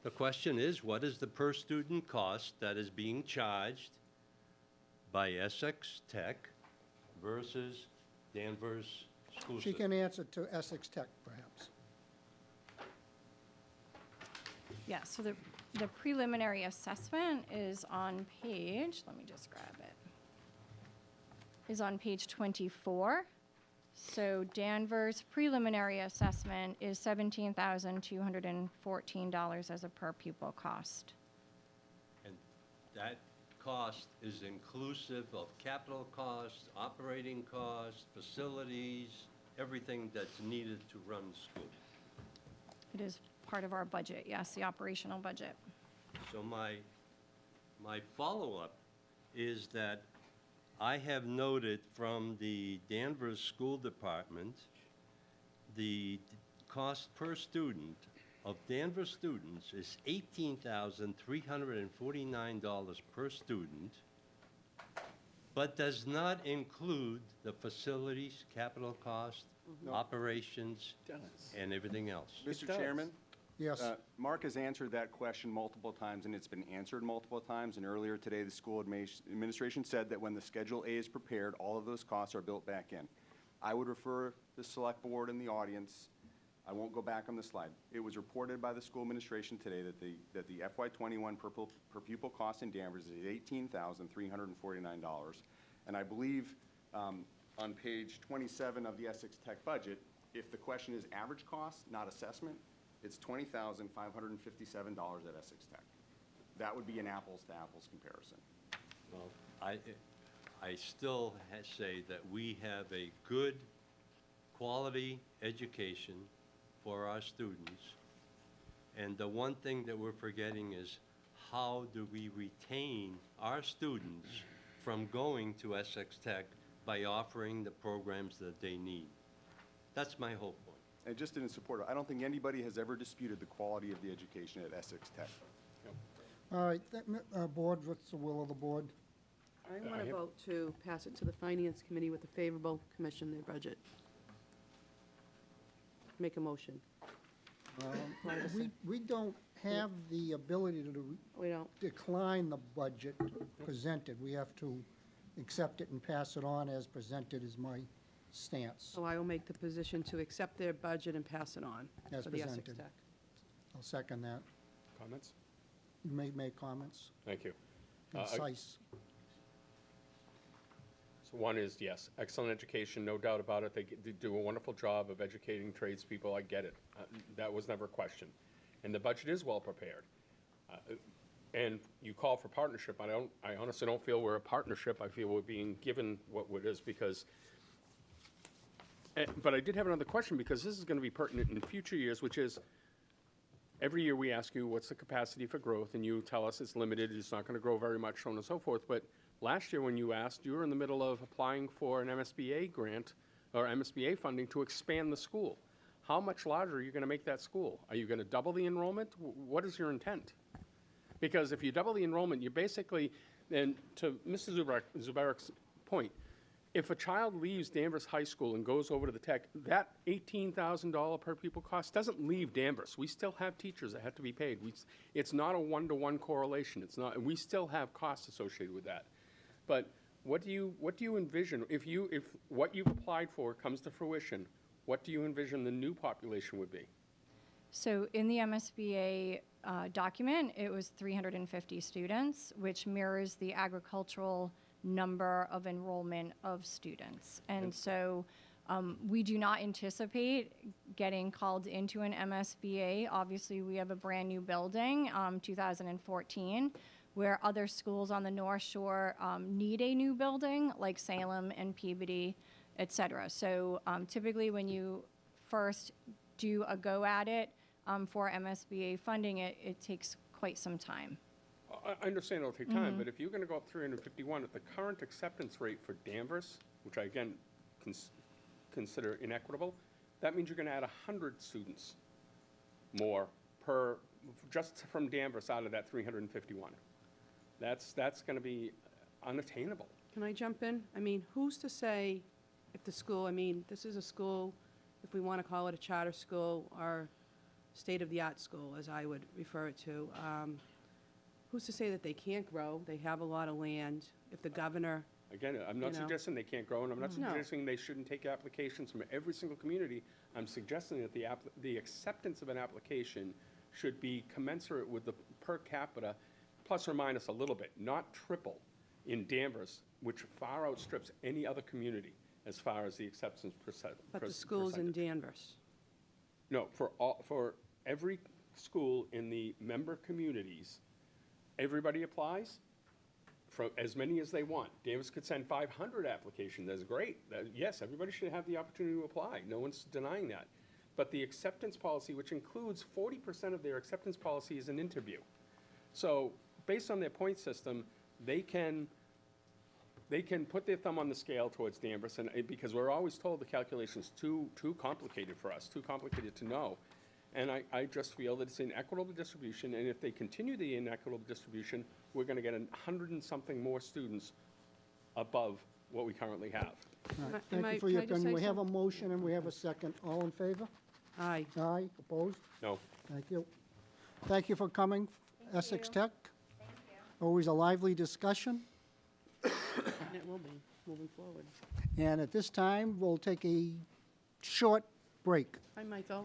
The question is, what is the per student cost that is being charged by Essex Tech versus Danvers School She System? can answer to Essex Tech, perhaps. Yeah, so the preliminary assessment is on page, let me just grab it, is on page 24. So Danvers preliminary assessment is $17,214 as a per pupil cost. And that cost is inclusive of capital costs, operating costs, facilities, everything that's needed to run the school. It is part of our budget, yes, the operational budget. So my follow-up is that I have noted from the Danvers School Department, the cost per student of Danvers students is $18,349 per student, but does not include the facilities, capital cost, operations, and everything else. Mr. Chairman? Yes. Mark has answered that question multiple times, and it's been answered multiple times. And earlier today, the school administration said that when the Schedule A is prepared, all of those costs are built back in. I would refer the select board and the audience, I won't go back on the slide. It was reported by the school administration today that the FY21 per pupil cost in Danvers is $18,349. And I believe on page 27 of the Essex Tech budget, if the question is average cost, not assessment, it's $20,557 at Essex Tech. That would be an apples to apples comparison. Well, I still say that we have a good quality education for our students. And the one thing that we're forgetting is how do we retain our students from going to Essex Tech by offering the programs that they need. That's my whole point. And just in support, I don't think anybody has ever disputed the quality of the education at Essex Tech. All right, board, what's the will of the board? I want to vote to pass it to the Finance Committee with a favorable commission their budget. Make a motion. We don't have the ability to decline the budget presented. We have to accept it and pass it on as presented is my stance. So I will make the position to accept their budget and pass it on As for the Essex presented. Tech. I'll second that. Comments? You may make comments. Thank you. Concise. So one is, yes, excellent education, no doubt about it. They do a wonderful job of educating tradespeople. I get it. That was never a question. And the budget is well prepared. And you call for partnership. I honestly don't feel we're a partnership. I feel we're being given what it is because. But I did have another question because this is going to be pertinent in future years, which is every year we ask you what's the capacity for growth, and you tell us it's limited, it's not going to grow very much, so on and so forth. But last year when you asked, you were in the middle of applying for an MSBA grant or MSBA funding to expand the school. How much larger are you going to make that school? Are you going to double the enrollment? What is your intent? Because if you double the enrollment, you basically, and to Mr. Zubarik's point, if a child leaves Danvers High School and goes over to the Tech, that $18,000 per pupil cost doesn't leave Danvers. We still have teachers that have to be paid. It's not a one-to-one correlation. It's not, and we still have costs associated with that. But what do you envision if what you've applied for comes to fruition? What do you envision the new population would be? So in the MSBA document, it was 350 students, which mirrors the agricultural number of enrollment of students. And so we do not anticipate getting called into an MSBA. Obviously, we have a brand new building, 2014, where other schools on the North Shore need a new building, like Salem and Peabody, et cetera. So typically when you first do a go at it for MSBA funding, it takes quite some time. I understand it'll take time, but if you're going to go up 351 at the current acceptance rate for Danvers, which I again consider inequitable, that means you're going to add 100 students more per just from Danvers out of that 351. That's going to be unattainable. Can I jump in? I mean, who's to say if the school, I mean, this is a school, if we want to call it a charter school or state-of-the-art school, as I would refer it to, who's to say that they can't grow? They have a lot of land. If the governor... Again, I'm not suggesting they can't grow, and I'm not suggesting they shouldn't take applications from every single community. I'm suggesting that the acceptance of an application should be commensurate with the per capita, plus or minus a little bit, not triple in Danvers, which far outstrips any other community as far as the acceptance percentage. But the schools in Danvers. No, for every school in the member communities, everybody applies for as many as they want. Danvers could send 500 applications. That's great. Yes, everybody should have the opportunity to apply. No one's denying that. But the acceptance policy, which includes 40% of their acceptance policy, is an interview. So based on their point system, they can put their thumb on the scale towards Danvers, and because we're always told the calculation's too complicated for us, too complicated to know. And I just feel that it's inequitable distribution, and if they continue the inequitable distribution, we're going to get 100 and something more students above what we currently have. All right, thank you for your opinion. We have a motion and we have a second. All in favor? Aye. Aye. Opposed? No. Thank you. Thank you for coming, Essex Tech. Thank you. Always a lively discussion. And it will be, moving forward. And at this time, we'll take a short break, Hi, Michael.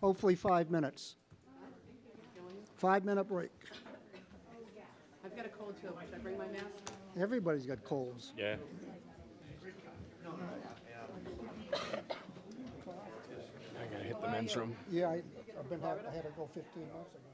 hopefully 5 minutes. 5-minute break. I've got a cold too. Should I bring my mask? Everybody's got colds. Yeah. I gotta hit the men's room. Yeah, I had to go 15 months ago.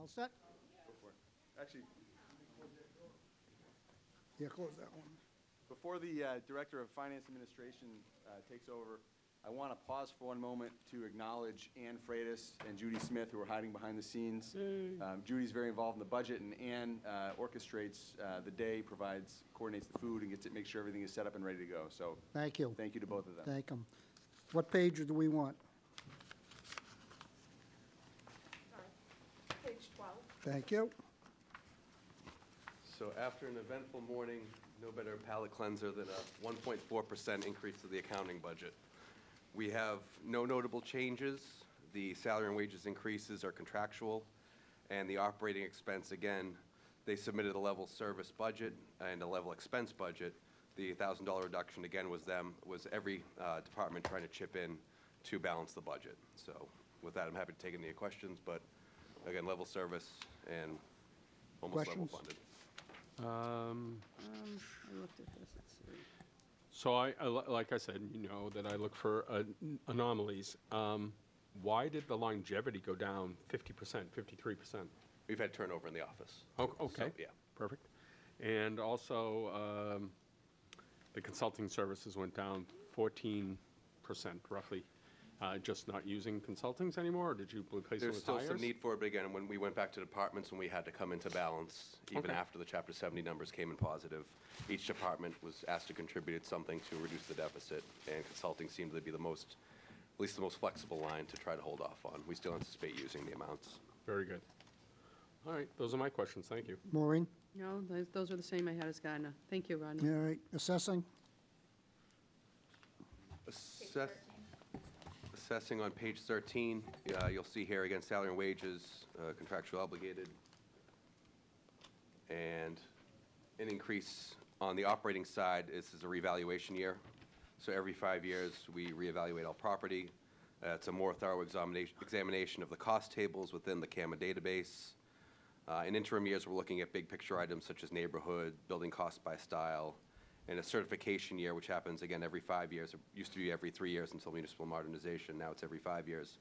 All set? Go for it. Actually, Yeah, close that one. before the Director of Finance Administration takes over, I want to pause for one moment to acknowledge Ann Freitas and Judy Smith, who are hiding behind the scenes. Judy's very involved in the budget, and Ann orchestrates the day, coordinates the food, and makes sure everything is set up and ready to go. So Thank you. thank you to both of them. Thank them. What page do we want? Page 12. Thank you. So after an eventful morning, no better palate cleanser than a 1.4% increase to the accounting budget. We have no notable changes. The salary and wages increases are contractual, and the operating expense, again, they submitted a level service budget and a level expense budget. The $1,000 reduction, again, was every department trying to chip in to balance the budget. So with that, I'm happy to take any questions, but again, level service and almost level Questions? funded. I looked at this, let's see. So like I said, you know that I look for anomalies. Why did the longevity go down 50%, 53%? We've had turnover in the office. Oh, okay. So, yeah. Perfect. And also, the consulting services went down 14%, roughly. Just not using consultings anymore, or did you replace it There's with still hires? some need for it, but again, when we went back to departments, when we had to come into balance, even Okay. after the Chapter 70 numbers came in positive, each department was asked to contribute something to reduce the deficit, and consulting seemed to be at least the most flexible line to try to hold off on. We still anticipate using the amounts. Very good. All right, those are my questions. Thank you. Maureen? No, those are the same I had as Gardner. Thank you, Rodney. All right, assessing? Assessing on page 13, you'll see here again, salary and wages, contractual obligated, and an increase on the operating side. This is a revaluation year. So every 5 years, we reevaluate all property. It's a more thorough examination of the cost tables within the CAMA database. In interim years, we're looking at big picture items such as neighborhood, building cost by style, and a certification year, which happens again every 5 years. It used to be every 3 years until municipal modernization. Now it's every 5 years.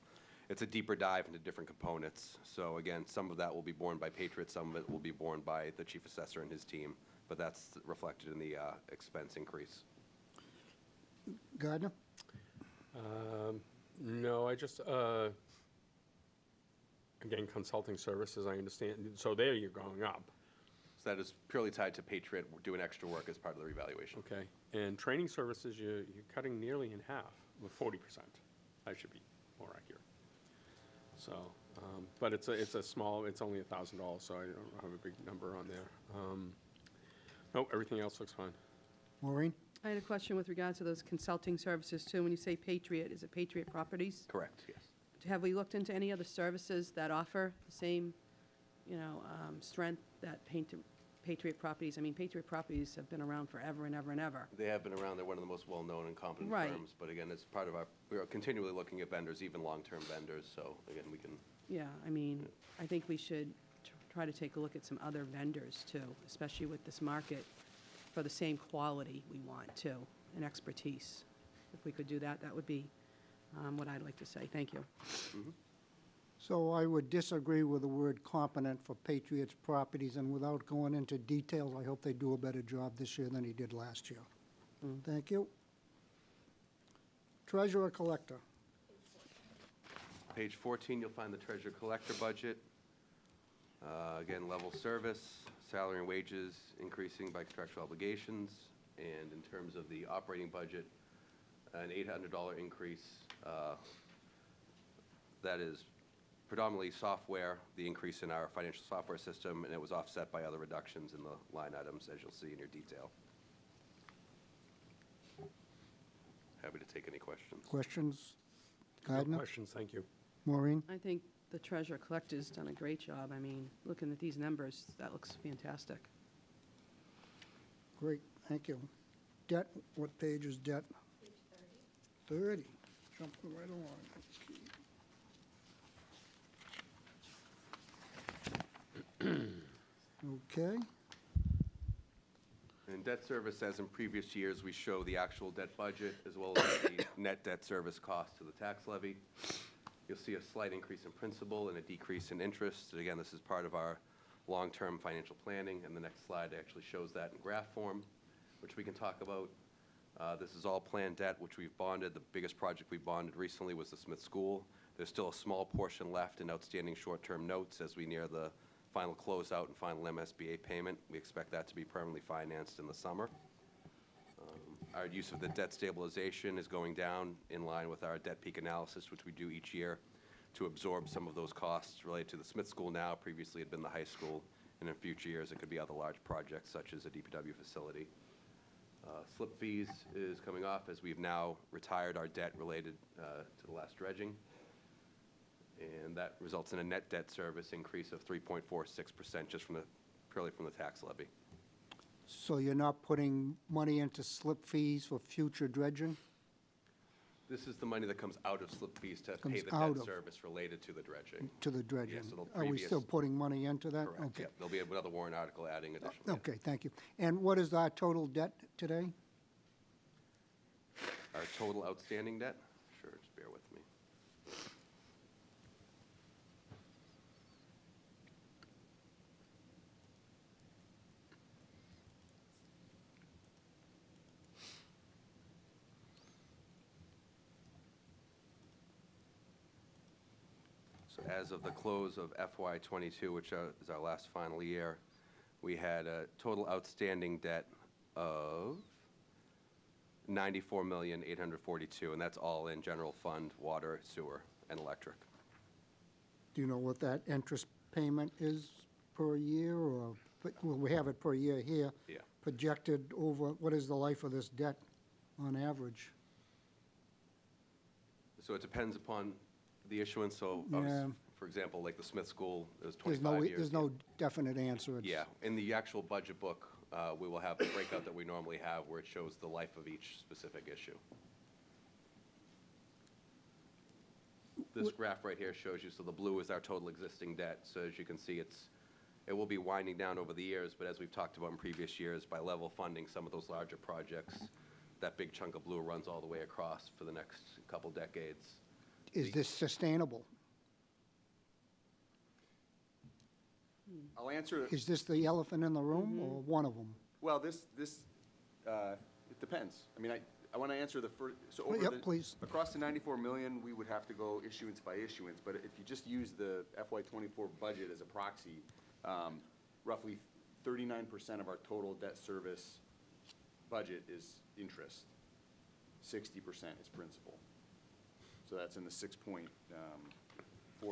It's a deeper dive into different components. So again, some of that will be borne by Patriot, some of it will be borne by the chief assessor and his team, but that's reflected in the expense increase. Gardner? No, I just, again, consulting services, I understand. So there you're going up. So that is purely tied to Patriot doing extra work as part of the revaluation. Okay. And training services, you're cutting nearly in half, with 40%. I should be more accurate. So, but it's a small, it's only $1,000, so I don't have a big number on there. Nope, everything else looks fine. Maureen? I had a question with regard to those consulting services, too. When you say Patriot, is it Patriot Properties? Correct, yes. Have we looked into any other services that offer the same, strength that Patriot Properties? I mean, Patriot Properties have been around forever and ever and ever. They have been around. They're one of the most well-known and competent Right. firms. But again, it's part of we are continually looking at vendors, even long-term vendors. So again, we can. Yeah, I mean, I think we should try to take a look at some other vendors, too, especially with this market, for the same quality we want, too, and expertise. If we could do that, that would be what I'd like to say. Thank you. So I would disagree with the word competent for Patriots Properties, and without going into details, I hope they do a better job this year than he did last year. Thank you. Treasurer Collector. Page 14, you'll find the treasurer collector budget. Again, level service, salary and wages increasing by contractual obligations. And in terms of the operating budget, an $800 increase. That is predominantly software, the increase in our financial software system, and it was offset by other reductions in the line items, as you'll see in your detail. Happy to take any questions. Questions? No Gardner? questions, thank you. Maureen? I think the treasurer collector's done a great job. I mean, looking at these numbers, that looks fantastic. Great, thank you. Debt, what page is debt? Page 30. 30, jumping right along. Okay, In debt service, as in previous years, we show the actual debt budget as well as the net debt service cost to the tax levy. You'll see a slight increase in principal and a decrease in interest. And again, this is part of our long-term financial planning, and the next slide actually shows that in graph form, which we can talk about. This is all planned debt, which we've bonded. The biggest project we bonded recently was the Smith School. There's still a small portion left in outstanding short-term notes as we near the final closeout and final MSBA payment. We expect that to be permanently financed in the summer. Our use of the debt stabilization is going down in line with our debt peak analysis, which we do each year to absorb some of those costs related to the Smith School now. Previously it had been the high school, and in future years it could be other large projects such as a DPW facility. Slip fees is coming off as we've now retired our debt related to the last dredging. And that results in a net debt service increase of 3.46% just purely from the tax levy. So you're not putting money into slip fees for future dredging? This is the money that comes out of slip fees to pay Comes the out debt of- service related to the dredging. To the dredging? Yes, so the Are we previous- still putting money into that? Correct, Okay. yeah. There'll be another warrant article adding additional. Okay, thank you. And what is our total debt today? Our total outstanding debt? Sure, just bear with me. So as of the close of FY '22, which is our last final year, we had a total outstanding debt of $94,842,000, and that's all in general fund, water, sewer, and electric. Do you know what that interest payment is per year, or, well, we have it per year here. Yeah. Projected over, what is the life of this debt on average? So it depends upon the issuance, so, Yeah. for example, like the Smith School, it was There's 25 years. there's no definite answer. It's- Yeah, in the actual budget book, we will have the breakout that we normally have where it shows the life of each specific issue. This graph right here shows you, so the blue is our total existing debt. So as you can see, it will be winding down over the years, but as we've talked about in previous years, by level funding some of those larger projects, that big chunk of blue runs all the way across for the next couple decades. Is this sustainable? I'll answer. Is this the elephant in the room, or one of them? Well, it depends. I mean, I want to answer the first, so Well, over yep, the, please. across the 94 million, we would have to go issuance by issuance, but if you just use the FY '24 budget as a proxy, roughly 39% of our total debt service budget is interest. 60% is principal. So that's in the $6.4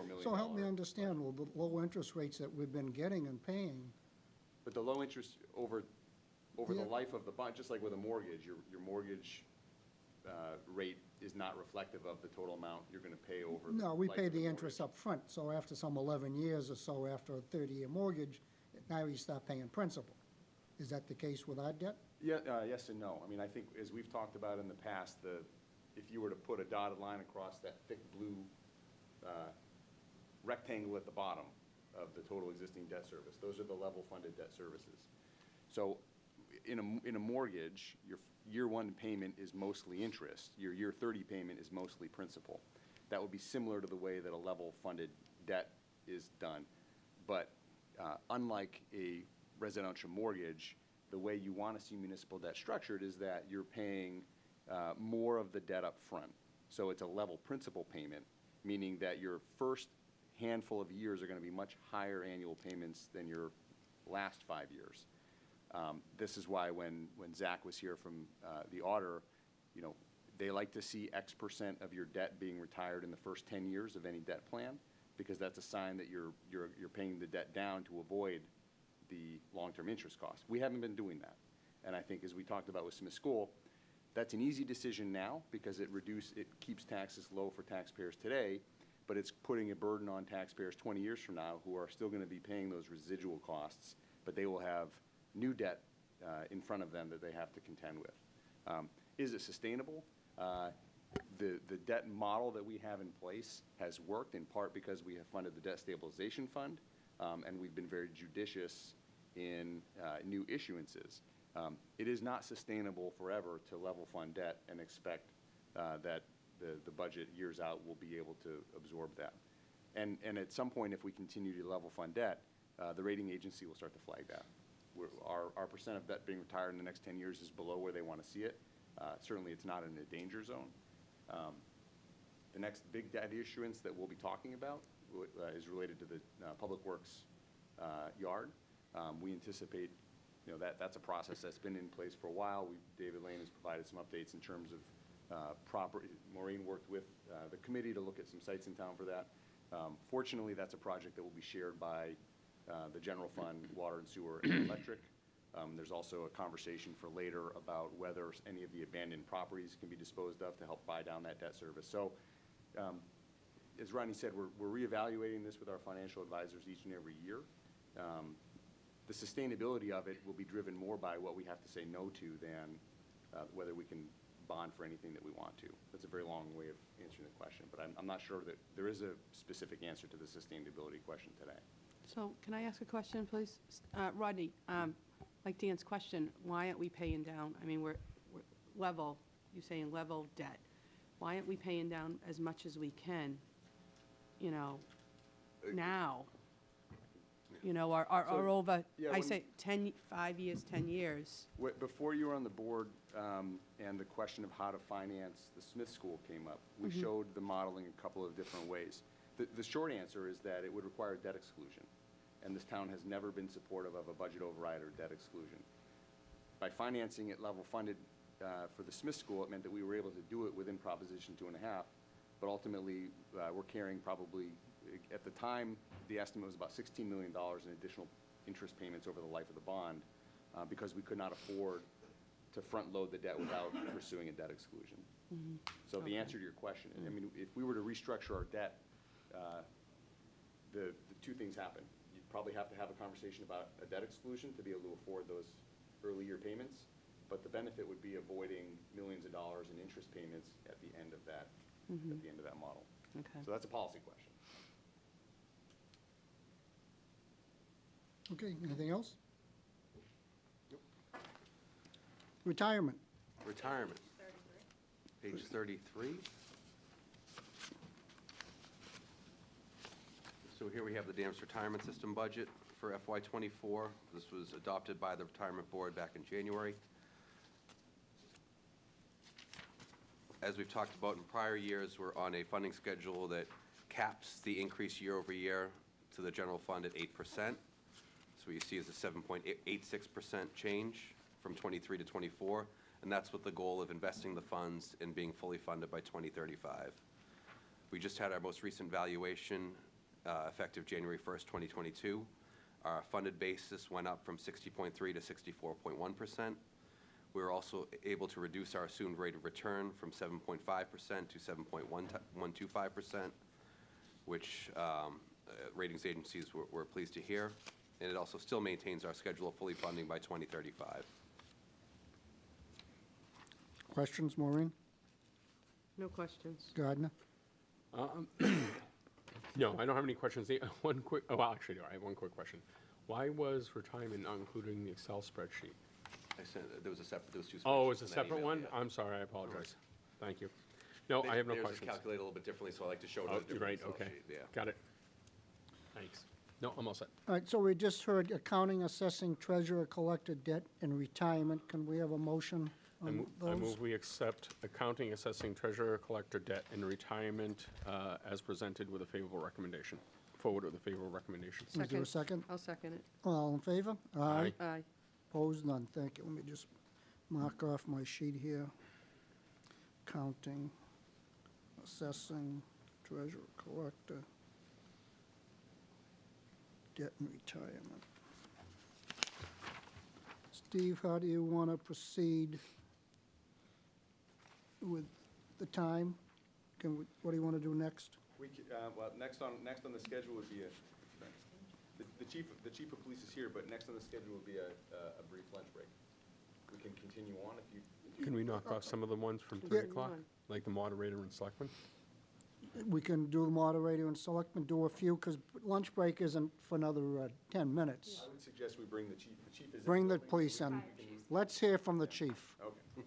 million. So help me understand, well, the low interest rates that we've been getting and paying, But the low interest over the Yeah. life of the bond, just like with a mortgage, your mortgage rate is not reflective of the total amount you're going to pay over. no, we life pay of the interest up front. So after some 11 years or so, after a 30-year mortgage, now you start paying principal. Is that the case with our debt? Yeah, yes and no. I mean, I think as we've talked about in the past, if you were to put a dotted line across that thick blue rectangle at the bottom of the total existing debt service, those are the level funded debt services. So in a mortgage, your year one payment is mostly interest. Your year 30 payment is mostly principal. That would be similar to the way that a level funded debt is done. But unlike a residential mortgage, the way you want to see municipal debt structured is that you're paying more of the debt up front. So it's a level principal payment, meaning that your first handful of years are going to be much higher annual payments than your last 5 years. This is why when Zach was here from the auditor, you know, they like to see X percent of your debt being retired in the first 10 years of any debt plan, because that's a sign that you're paying the debt down to avoid the long-term interest costs. We haven't been doing that. And I think as we talked about with Smith School, that's an easy decision now because it keeps taxes low for taxpayers today, but it's putting a burden on taxpayers 20 years from now who are still going to be paying those residual costs, but they will have new debt in front of them that they have to contend with. Is it sustainable? The debt model that we have in place has worked in part because we have funded the debt stabilization fund, and we've been very judicious in new issuances. It is not sustainable forever to level fund debt and expect that the budget years out will be able to absorb that. And at some point, if we continue to level fund debt, the rating agency will start to flag that. Our percent of debt being retired in the next 10 years is below where they want to see it. Certainly, it's not in a danger zone. The next big debt issuance that we'll be talking about is related to the Public Works yard. We anticipate, that's a process that's been in place for a while. David Lane has provided some updates in terms of property. Maureen worked with the committee to look at some sites in town for that. Fortunately, that's a project that will be shared by the general fund, water and sewer, and electric. There's also a conversation for later about whether any of the abandoned properties can be disposed of to help buy down that debt service. So, as Rodney said, we're reevaluating this with our financial advisors each and every year. The sustainability of it will be driven more by what we have to say no to than whether we can bond for anything that we want to. That's a very long way of answering the question, but I'm not sure that there is a specific answer to the sustainability question today. So can I ask a question, please? Rodney, like Dan's question, why aren't we paying down? I mean, we're level, you're saying level debt. Why aren't we paying down as much as we can, now? Or over, yeah, I say 5 years, 10 years. Before you were on the board and the question of how to finance the Smith School came up, we showed the modeling a couple of different ways. The short answer is that it would require debt exclusion, and this town has never been supportive of a budget override or debt exclusion. By financing it level funded for the Smith School, it meant that we were able to do it within Proposition 2.5, but ultimately we're carrying probably, at the time, the estimate was about $16 million in additional interest payments over the life of the bond because we could not afford to front load the debt without pursuing a debt exclusion. So the answer to your question, I mean, if we were to restructure our debt, the two things happen. You'd probably have to have a conversation about a debt exclusion to be able to afford those early year payments, but the benefit would be avoiding millions of dollars in interest payments at the end of that, at the end of that model. Okay. So that's a policy question. Okay, anything else? Retirement. Retirement. Page 33. So here we have the Danvers Retirement System budget for FY24. This was adopted by the Retirement Board back in January. As we've talked about in prior years, we're on a funding schedule that caps the increase year over year to the general fund at 8%. So what you see is a 7.86% change from 23 to 24, and that's with the goal of investing the funds and being fully funded by 2035. We just had our most recent valuation effective January 1st, 2022. Our funded basis went up from 60.3 to 64.1%. We were also able to reduce our assumed rate of return from 7.5% to 7.125%, which ratings agencies were pleased to hear. And it also still maintains our schedule of fully funding by 2035. Questions, Maureen? No questions. Gardner? No, I don't have any questions. Actually, I have one quick question. Why was retirement not included in the Excel spreadsheet? I said there was two spreadsheets. Oh, it's a in that separate email, one? yeah. I'm sorry, I apologize. Thank you. No, I have no Theirs is questions. calculated a little bit differently, so I like to show it on Oh, a different right, Excel okay. sheet, yeah. Got it. Thanks. No, I'm all set. All right, so we just heard accounting, assessing, treasurer, collector, debt, and retirement. Can we have a motion I on I those? move we accept accounting, assessing, treasurer, collector, debt, and retirement as presented with a favorable recommendation. Forward with a favorable recommendation. Is there a second? I'll second it. All in favor? Aye. Aye. Opposed? None. Thank you. Let me just mark off my sheet here. Counting, assessing, treasurer, collector, debt and retirement. Steve, how do you want to proceed with the time? What do you want to do next? We could, well, next on the schedule would be the chief of police is here, but next on the schedule would be a brief lunch break. We can continue on if you. Can we knock off some of the ones from 3 o'clock, like the moderator and selectman? We can do the moderator and selectmen, do a few, because lunch break isn't for another 10 minutes. I would suggest we bring the chief. The chief is. Bring the police in. Let's hear from the chief. Okay.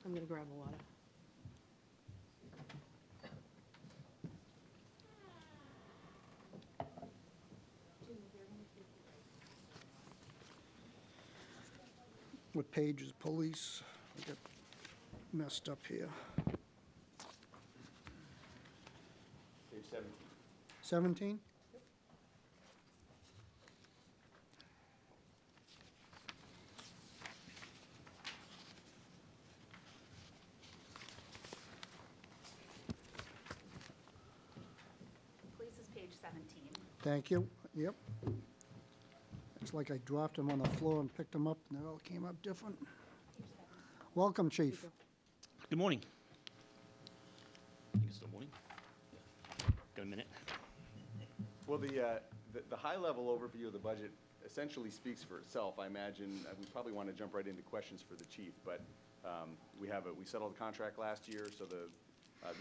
I'm gonna grab a water. What page is police? I got messed up here. Page 17. 17? Police is page 17. Thank you. Yep. It's like I dropped them on the floor and picked them up, and they all came up different. Welcome, Chief. Good morning. I think it's still morning. Got a minute. Well, the high-level overview of the budget essentially speaks for itself. I imagine we probably want to jump right into questions for the chief, but we settled the contract last year, so the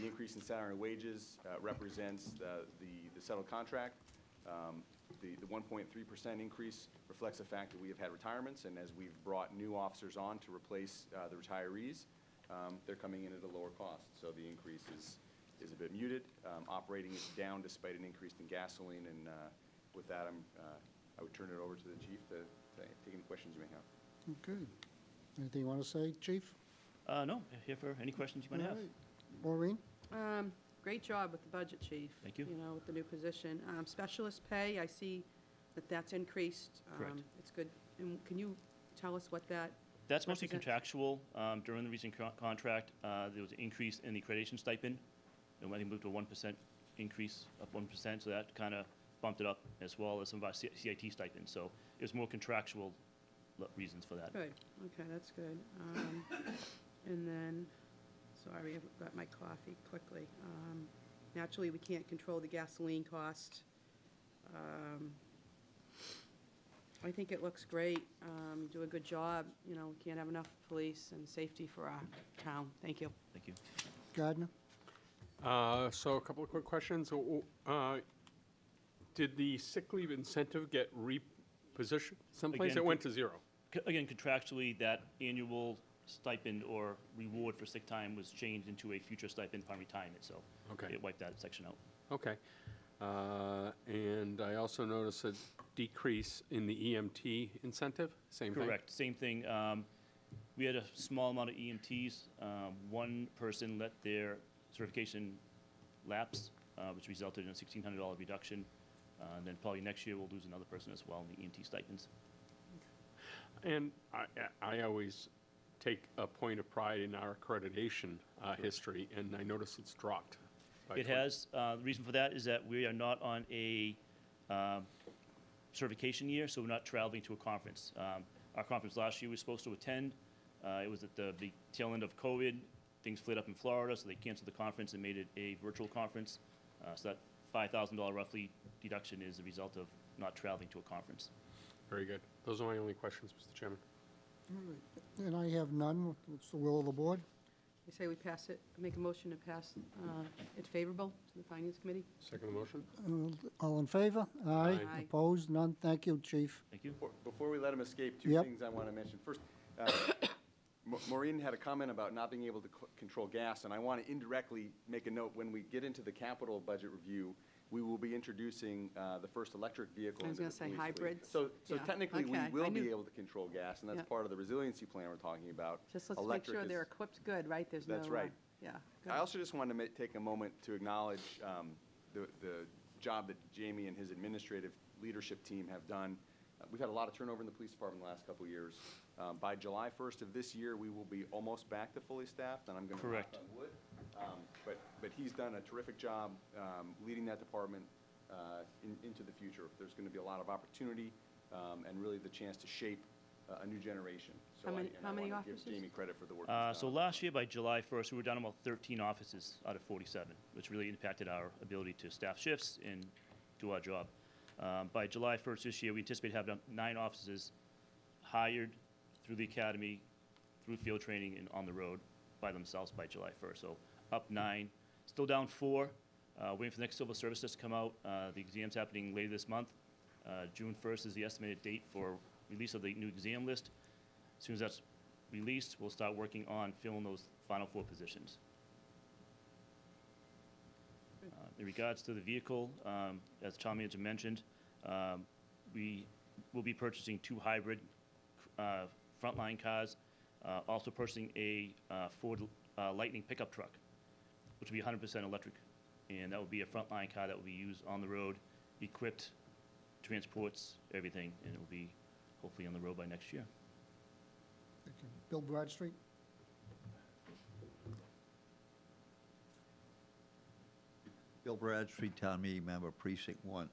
increase in salary and wages represents the settled contract. The 1.3% increase reflects the fact that we have had retirements, and as we've brought new officers on to replace the retirees, they're coming in at a lower cost. So the increase is a bit muted. Operating is down despite an increase in gasoline, and with that, I would turn it over to the chief to take any questions you may have. Okay. Anything you want to say, Chief? No, here for any questions you might have. All right. Maureen? Great job with the budget, Chief. Thank you. You know, with the new position. Specialist pay, I see that that's increased. Correct. It's good. And can you tell us what that That's mostly represents? contractual. During the recent contract, there was an increase in the accreditation stipend. And I think moved to a 1% increase, up 1%, so that kind of bumped it up, as well as some of our CIT stipends. So it was more contractual reasons for that. Good. Okay, that's good. And then, sorry, I've got my coffee quickly. Naturally, we can't control the gasoline cost. I think it looks great. Do a good job. You know, we can't have enough police and safety for our town. Thank you. Thank you. Gardner? So a couple of quick questions. Did the sick leave incentive get repositioned someplace? Again, It went to zero. Again, contractually, that annual stipend or reward for sick time was changed into a future stipend upon retirement, so Okay. it wiped that section out. Okay. And I also noticed a decrease in the EMT incentive, same thing? Correct, same thing. We had a small amount of EMTs. One person let their certification lapse, which resulted in a $1,600 reduction. And then probably next year, we'll lose another person as well in the EMT stipends. And I always take a point of pride in our accreditation history, and I notice it's dropped. by It 20. has. The reason for that is that we are not on a certification year, so we're not traveling to a conference. Our conference last year we were supposed to attend. It was at the tail end of COVID. Things flared up in Florida, so they canceled the conference and made it a virtual conference. So that $5,000 roughly deduction is a result of not traveling to a conference. Very good. Those are my only questions, Mr. Chairman. All right. And I have none. What's the will of the board? I say we pass it, make a motion to pass it favorable to the Finance Committee. Second motion? All in favor? Aye. Aye. Opposed? None? Thank you, Chief. Thank you. Before we let him escape, two Yep. things I want to mention. First, Maureen had a comment about not being able to control gas, and I want to indirectly make a note. When we get into the capital budget review, we will be introducing the first electric vehicle. I was into gonna the say police fleet. hybrids. So Yeah. technically, Okay. we will I be knew- able to control gas, and that's Yeah. part of the resiliency plan we're talking about. Just let's make Electric sure is- they're equipped good, right? There's no. That's right. Yeah. good. I also just wanted to take a moment to acknowledge the job that Jamie and his administrative leadership team have done. We've had a lot of turnover in the police department the last couple of years. By July 1st of this year, we will be almost back to fully staffed, and I'm going to knock Correct. on wood. But he's done a terrific job leading that department into the future. There's going to be a lot of opportunity and really the chance to shape a new generation. So How many I wanna give officers? Jamie credit for the work he's So done. last year, by July 1st, we were down about 13 offices out of 47, which really impacted our ability to staff shifts and do our job. By July 1st this year, we anticipate having 9 offices hired through the academy, through field training, and on the road by themselves by July 1st. So up 9, still down 4. Waiting for the next civil service test to come out. The exam's happening later this month. June 1st is the estimated date for release of the new exam list. As soon as that's released, we'll start working on filling those final 4 positions. In regards to the vehicle, as town manager mentioned, we will be purchasing 2 hybrid frontline cars, also purchasing a Ford Lightning pickup truck, which will be 100% electric, and that will be a frontline car that will be used on the road, equipped, transports everything, and it will be hopefully on the road by next year. Thank you. Bill Bradstreet? Bill Bradstreet, Town Meeting Member, Precinct 1.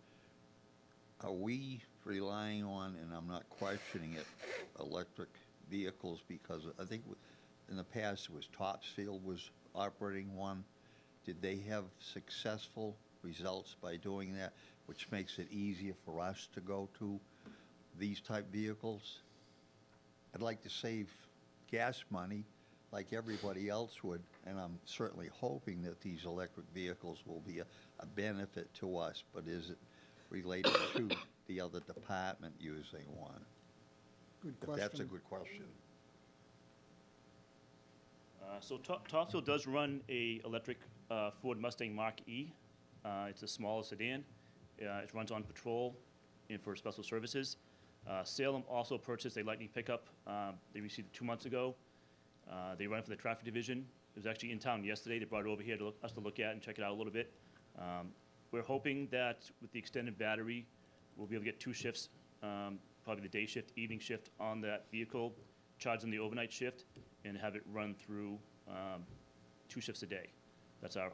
Are we relying on, and I'm not questioning it, electric vehicles? Because I think in the past it was Topsfield was operating one. Did they have successful results by doing that, which makes it easier for us to go to these type vehicles? I'd like to save gas money like everybody else would, and I'm certainly hoping that these electric vehicles will be a benefit to us, but is it related to the other department using one? Good question. That's a good question. So Topsfield does run a electric Ford Mustang Mach-E. It's a smaller sedan. It runs on patrol and for special services. Salem also purchased a Lightning pickup. They received it 2 months ago. They run it for the traffic division. It was actually in town yesterday. They brought it over here to us to look at and check it out a little bit. We're hoping that with the extended battery, we'll be able to get 2 shifts, probably the day shift, evening shift on that vehicle, charge on the overnight shift, and have it run through 2 shifts a day. That's our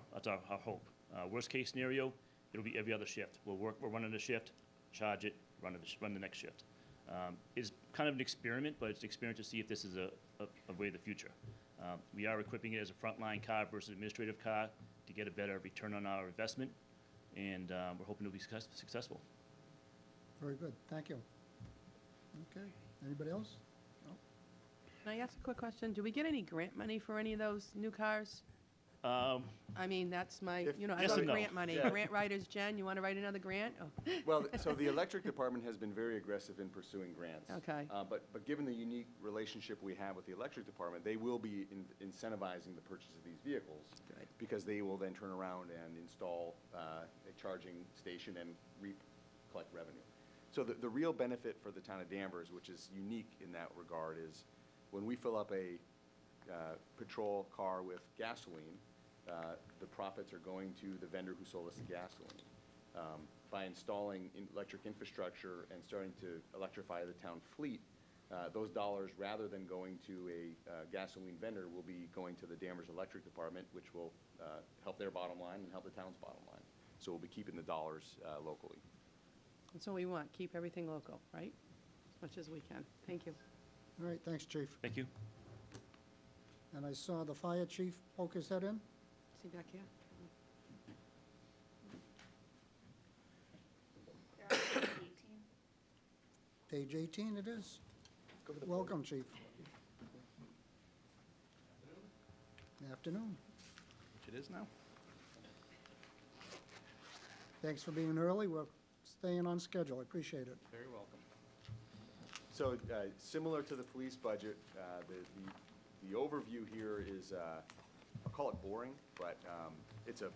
hope. Worst case scenario, it'll be every other shift. We're running a shift, charge it, run the next shift. It's kind of an experiment, but it's an experiment to see if this is a way of the future. We are equipping it as a frontline car versus administrative car to get a better return on our investment, and we're hoping it'll be successful. Very good, thank you. Okay, anybody else? No? Can I ask a quick question? Do we get any grant money for any of those new cars? I mean, that's my, I yes love and no. grant money. Yeah. Grant writers, Jen, you want to write another grant? Oh. Well, so the electric department has been very aggressive in pursuing grants. Okay. But given the unique relationship we have with the electric department, they will be incentivizing the purchase of these vehicles. Good. Because they will then turn around and install a charging station and collect revenue. So the real benefit for the town of Danvers, which is unique in that regard, is when we fill up a patrol car with gasoline, the profits are going to the vendor who sold us the gasoline. By installing electric infrastructure and starting to electrify the town fleet, those dollars, rather than going to a gasoline vendor, will be going to the Danvers Electric Department, which will help their bottom line and help the town's bottom line. So we'll be keeping the dollars locally. That's what we want, keep everything local, right? As much as we can. Thank you. All right, thanks, chief. Thank you. And I saw the fire chief poke his head in. See back here? Page 18 it is. Welcome, chief. Afternoon. Which it is now. Thanks for being early. We're staying on schedule. I appreciate it. Very welcome. So similar to the police budget, the overview here is, I'll call it boring, but it's a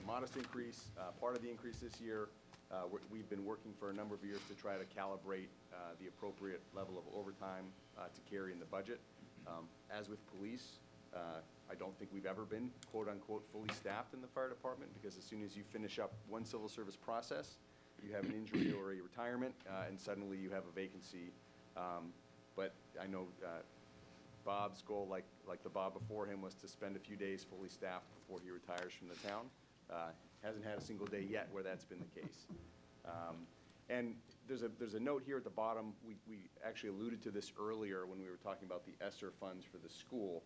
modest increase. Part of the increase this year, we've been working for a number of years to try to calibrate the appropriate level of overtime to carry in the budget. As with police, I don't think we've ever been quote-unquote fully staffed in the fire department, because as soon as you finish up one civil service process, you have an injury or a retirement, and suddenly you have a vacancy. But I know Bob's goal, like the Bob before him, was to spend a few days fully staffed before he retires from the town. Hasn't had a single day yet where that's been the case. And there's a note here at the bottom. We actually alluded to this earlier when we were talking about the ESSER funds for the school.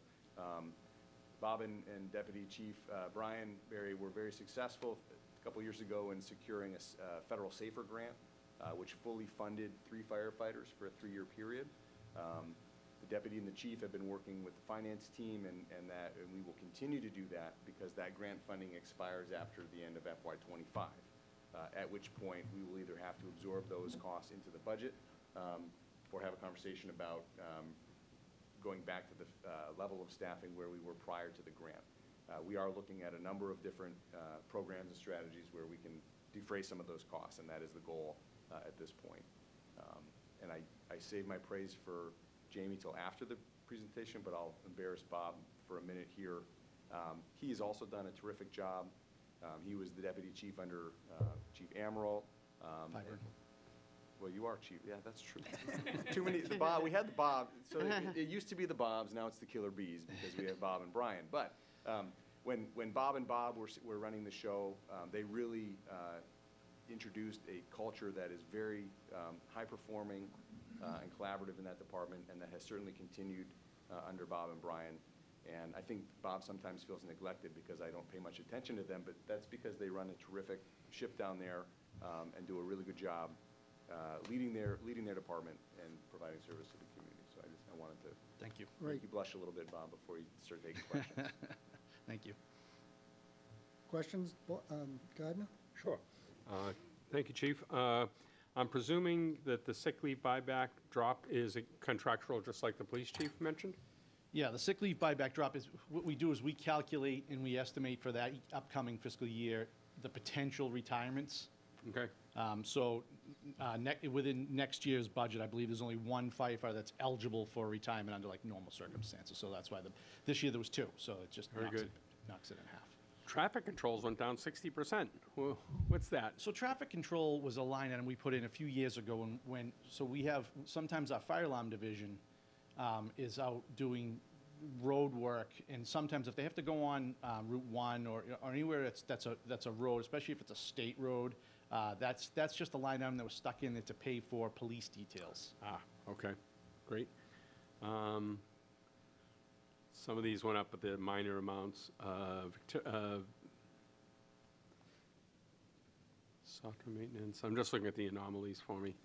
Bob and Deputy Chief Brian Berry were very successful a couple years ago in securing a federal SAFER grant, which fully funded 3 firefighters for a 3-year period. The deputy and the chief have been working with the finance team, and we will continue to do that because that grant funding expires after the end of FY25, at which point we will either have to absorb those costs into the budget or have a conversation about going back to the level of staffing where we were prior to the grant. We are looking at a number of different programs and strategies where we can defray some of those costs, and that is the goal at this point. And I save my praise for Jamie till after the presentation, but I'll embarrass Bob for a minute here. He has also done a terrific job. He was the deputy chief under Chief Amaral. Well, you are chief. Yeah, that's true. Too many. The Bob. We had the Bob. So it used to be the Bobs. Now it's the Killer Bees because we have Bob and Brian. But when Bob and Bob were running the show, they really introduced a culture that is very high performing and collaborative in that department, and that has certainly continued under Bob and Brian. And I think Bob sometimes feels neglected because I don't pay much attention to them, but that's because they run a terrific ship down there and do a really good job leading their department and providing service to the community. So I wanted to thank you. Make you blush a little bit, Bob, before you start taking questions. Thank you. Questions, Gardner? Sure. Thank you, Chief. I'm presuming that the sick leave buyback drop is contractual, just like the police chief mentioned? Yeah, the sick leave buyback drop is, what we do is we calculate and we estimate for that upcoming fiscal year the potential retirements. Okay. So within next year's budget, I believe there's only one firefighter that's eligible for retirement under like normal circumstances. So that's why this year there was two. So it just knocks it in half. Traffic controls went down 60%. What's that? So traffic control was a line item we put in a few years ago so we have, sometimes our fire alarm division is out doing road work, and sometimes if they have to go on Route 1 or anywhere that's a road, especially if it's a state road, that's just a line item that was stuck in there to pay for police details. Okay, great. Some of these went up at the minor amounts. Soccer maintenance. I'm just looking at the anomalies for me.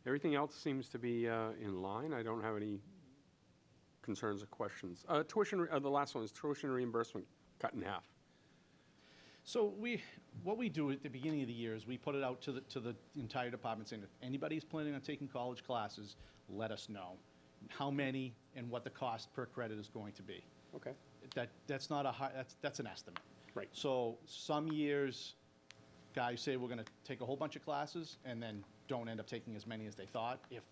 Everything else seems to be in line. I don't have any concerns or questions. Tuition. The last one is tuition reimbursement cut in half. So what we do at the beginning of the year is we put it out to the entire department saying, if anybody's planning on taking college classes, let us know how many and what the cost per credit is going to be. Okay. That's not a high, that's an estimate. Right. So some years, guys say we're going to take a whole bunch of classes and then don't end up taking as many as they thought, if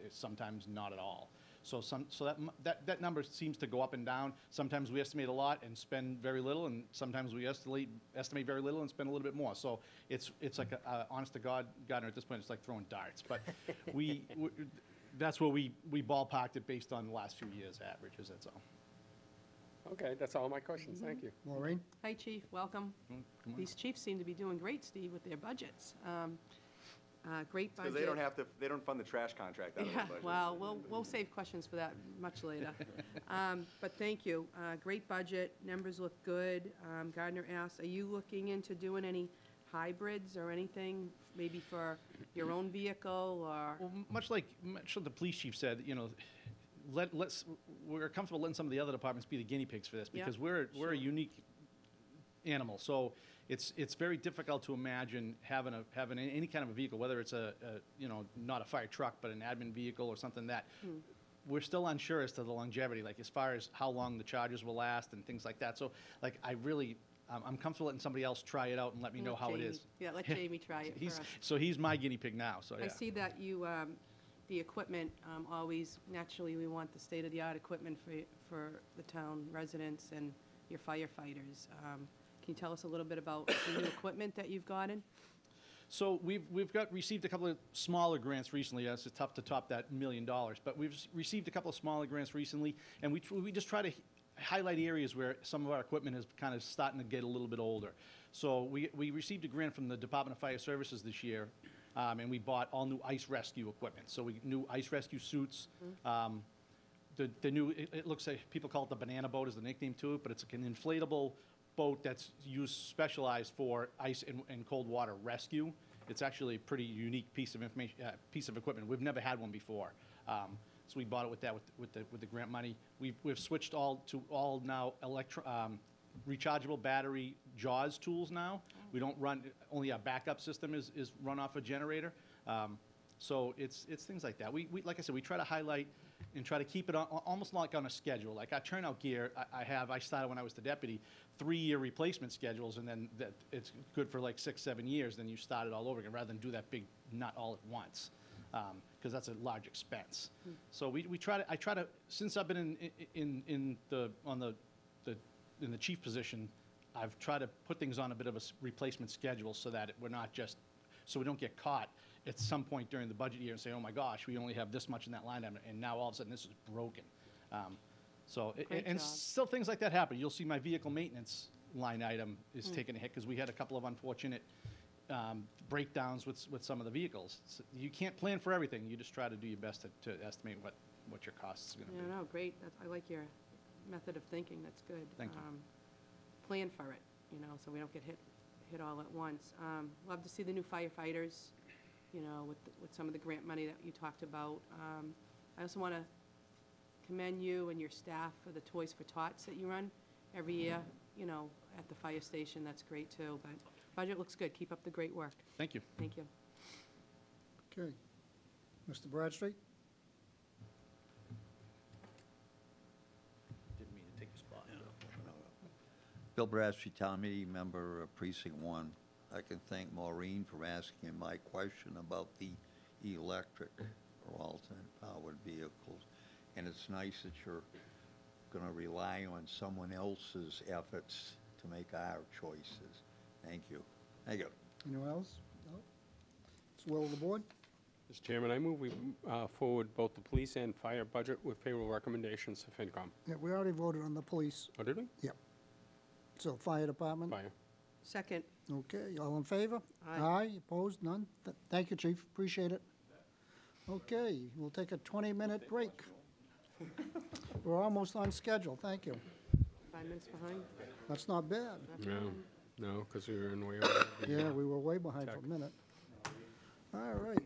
sometimes not at all. So that number seems to go up and down. Sometimes we estimate a lot and spend very little, and sometimes we estimate very little and spend a little bit more. So it's like honest to God, Gardner, at this point, it's like throwing darts. But that's where we ballparked it based on the last few years' averages, that's all. Okay, that's all my questions. Thank you. Maureen? Hi, Chief, welcome. These chiefs seem to be doing great, Steve, with their budgets. Great budget. Because they don't fund the trash contract out of the budget. Well, we'll save questions for that much later. But thank you. Great budget, numbers look good. Gardner asked, are you looking into doing any hybrids or anything, maybe for your own vehicle or? Well, much like the police chief said, we're comfortable letting some of the other departments be the guinea pigs for this because we're a unique animal. So it's very difficult to imagine having any kind of a vehicle, whether it's not a fire truck but an admin vehicle or something that we're still unsure as to the longevity, like as far as how long the charges will last and things like that. So like I'm comfortable letting somebody else try it out and let me know how it is. Yeah, let Jamie try it first. So he's my guinea pig now. So yeah. I see that you, the equipment, always, naturally, we want the state-of-the-art equipment for the town residents and your firefighters. Can you tell us a little bit about the new equipment that you've gotten? So we've received a couple of smaller grants recently. It's tough to top that $1 million, but we've received a couple of smaller grants recently, and we just try to highlight areas where some of our equipment is kind of starting to get a little bit older. So we received a grant from the Department of Fire Services this year, and we bought all new ice rescue equipment. So new ice rescue suits. The new, it looks like, people call it the banana boat is the nickname to it, but it's an inflatable boat that's used specialized for ice and cold water rescue. It's actually a pretty unique piece of equipment. We've never had one before. So we bought it with the grant money. We've switched all now rechargeable battery JAWS tools now. We don't run, only our backup system is run off a generator. So it's things like that. Like I said, we try to highlight and try to keep it almost like on a schedule. Like our turnout gear, I started when I was the deputy, 3-year replacement schedules, and then it's good for like 6, 7 years, then you start it all over again, rather than do that big nut all at once, because that's a large expense. So I try to, since I've been in the chief position, I've tried to put things on a bit of a replacement schedule so that we're not just, so we don't get caught at some point during the budget year and say, oh my gosh, we only have this much in that line item, and now all of a sudden this is broken. Great And job. still things like that happen. You'll see my vehicle maintenance line item is taking a hit because we had a couple of unfortunate breakdowns with some of the vehicles. So you can't plan for everything. You just try to do your best to estimate what your costs are going to be. Yeah, no, great. I like your method of thinking. That's good. Thank you. Plan for it, so we don't get hit all at once. Love to see the new firefighters, with some of the grant money that you talked about. I also want to commend you and your staff for the Toys for Tots that you run every year, at the fire station. That's great, too. But budget looks good. Keep up the great work. Thank you. Thank you. Okay. Mr. Bradstreet? Didn't mean to take your spot. Bill Bradstreet, Town Meeting Member, Precinct 1. I can thank Maureen for asking my question about the electric or alternate-powered vehicles. And it's nice that you're going to rely on someone else's efforts to make our choices. Thank you. Thank you. Anyone else? No? It's the will of the board? Mr. Chairman, I move we forward both the police and fire budget with favorable recommendations to FinCom. Yeah, we already voted on the police. Oh, did we? Yep. So fire department? Fire. Second. Okay, all in favor? Aye. Opposed, none? Thank you, chief, appreciate it. Okay, we'll take a 20-minute break. We're almost on schedule, thank you. 5 minutes behind. That's not bad. No, because we were in way over. the, Yeah, we were way behind check. for a minute. All right.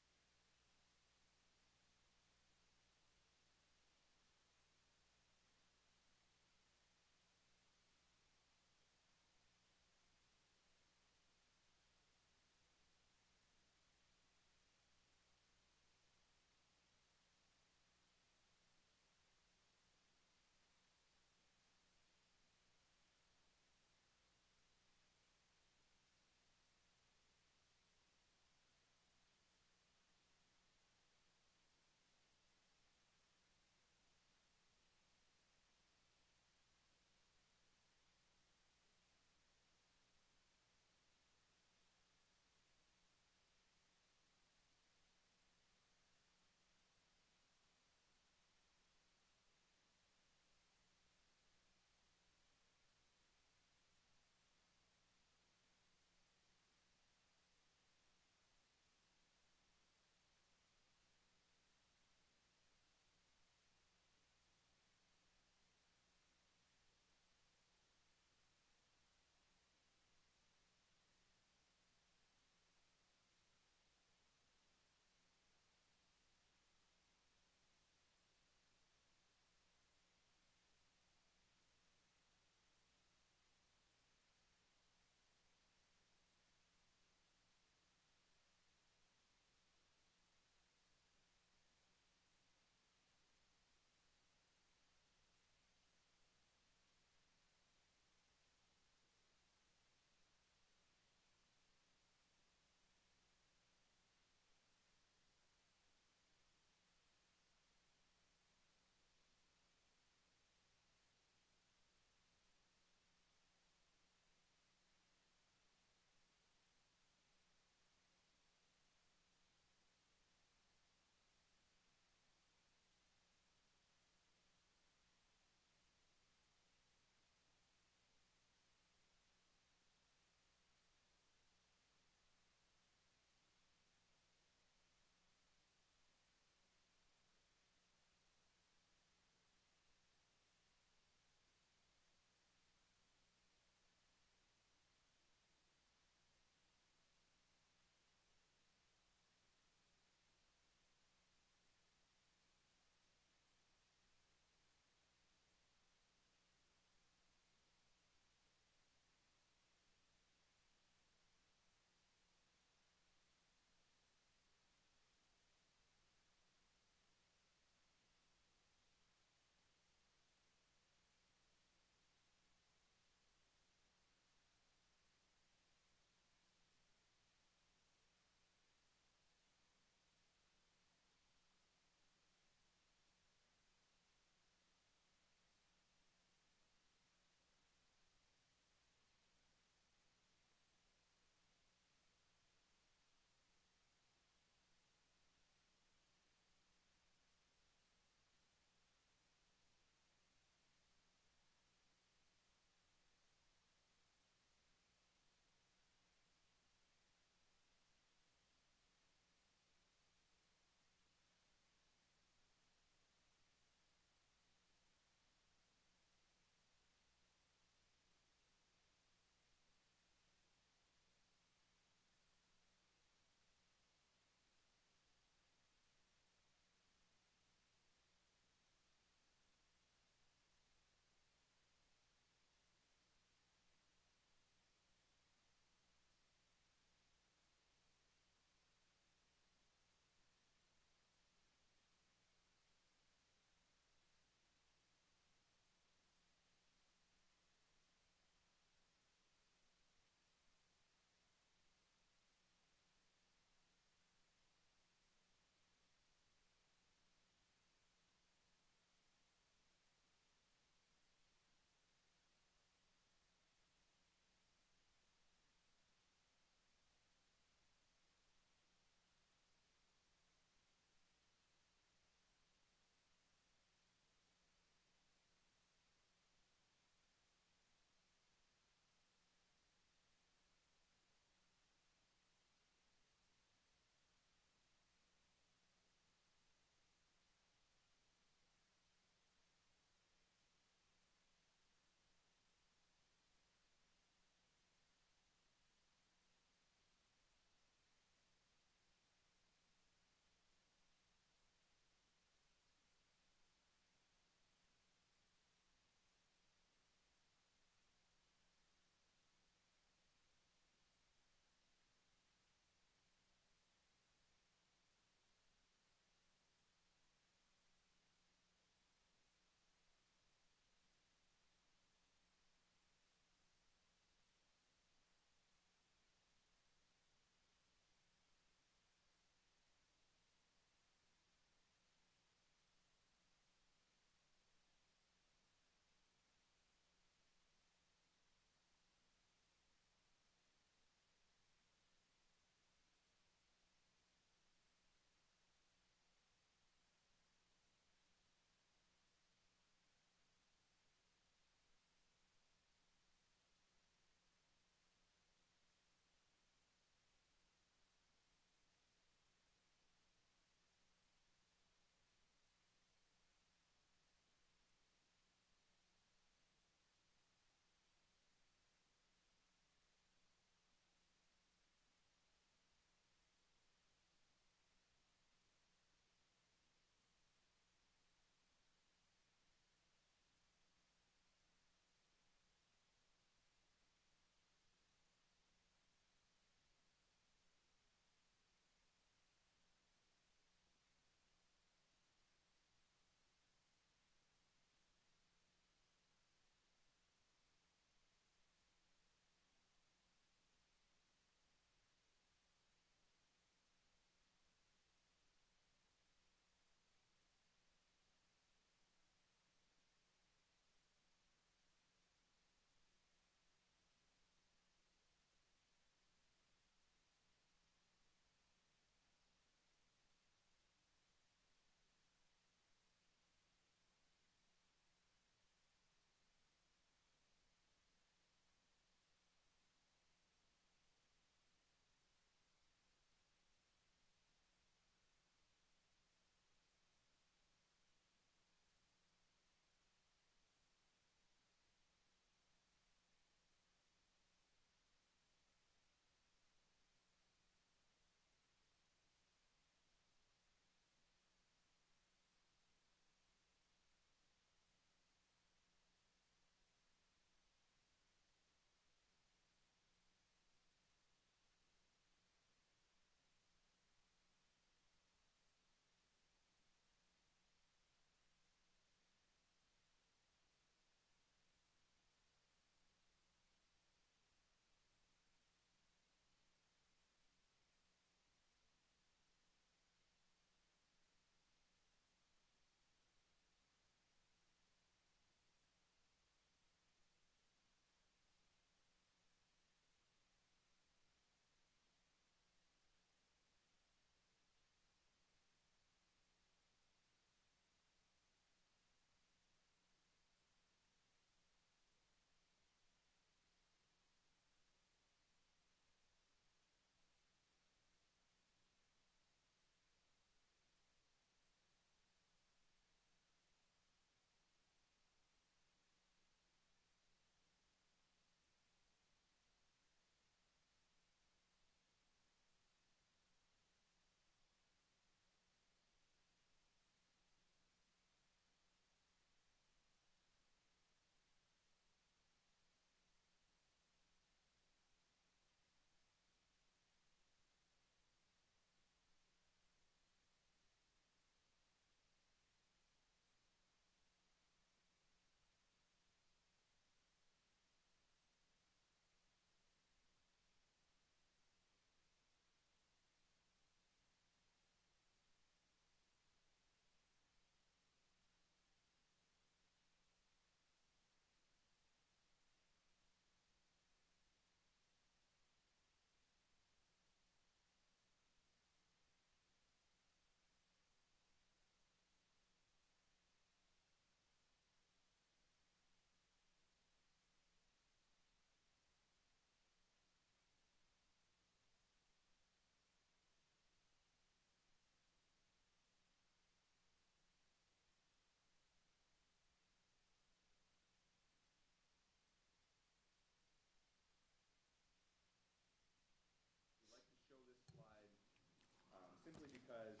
simply because,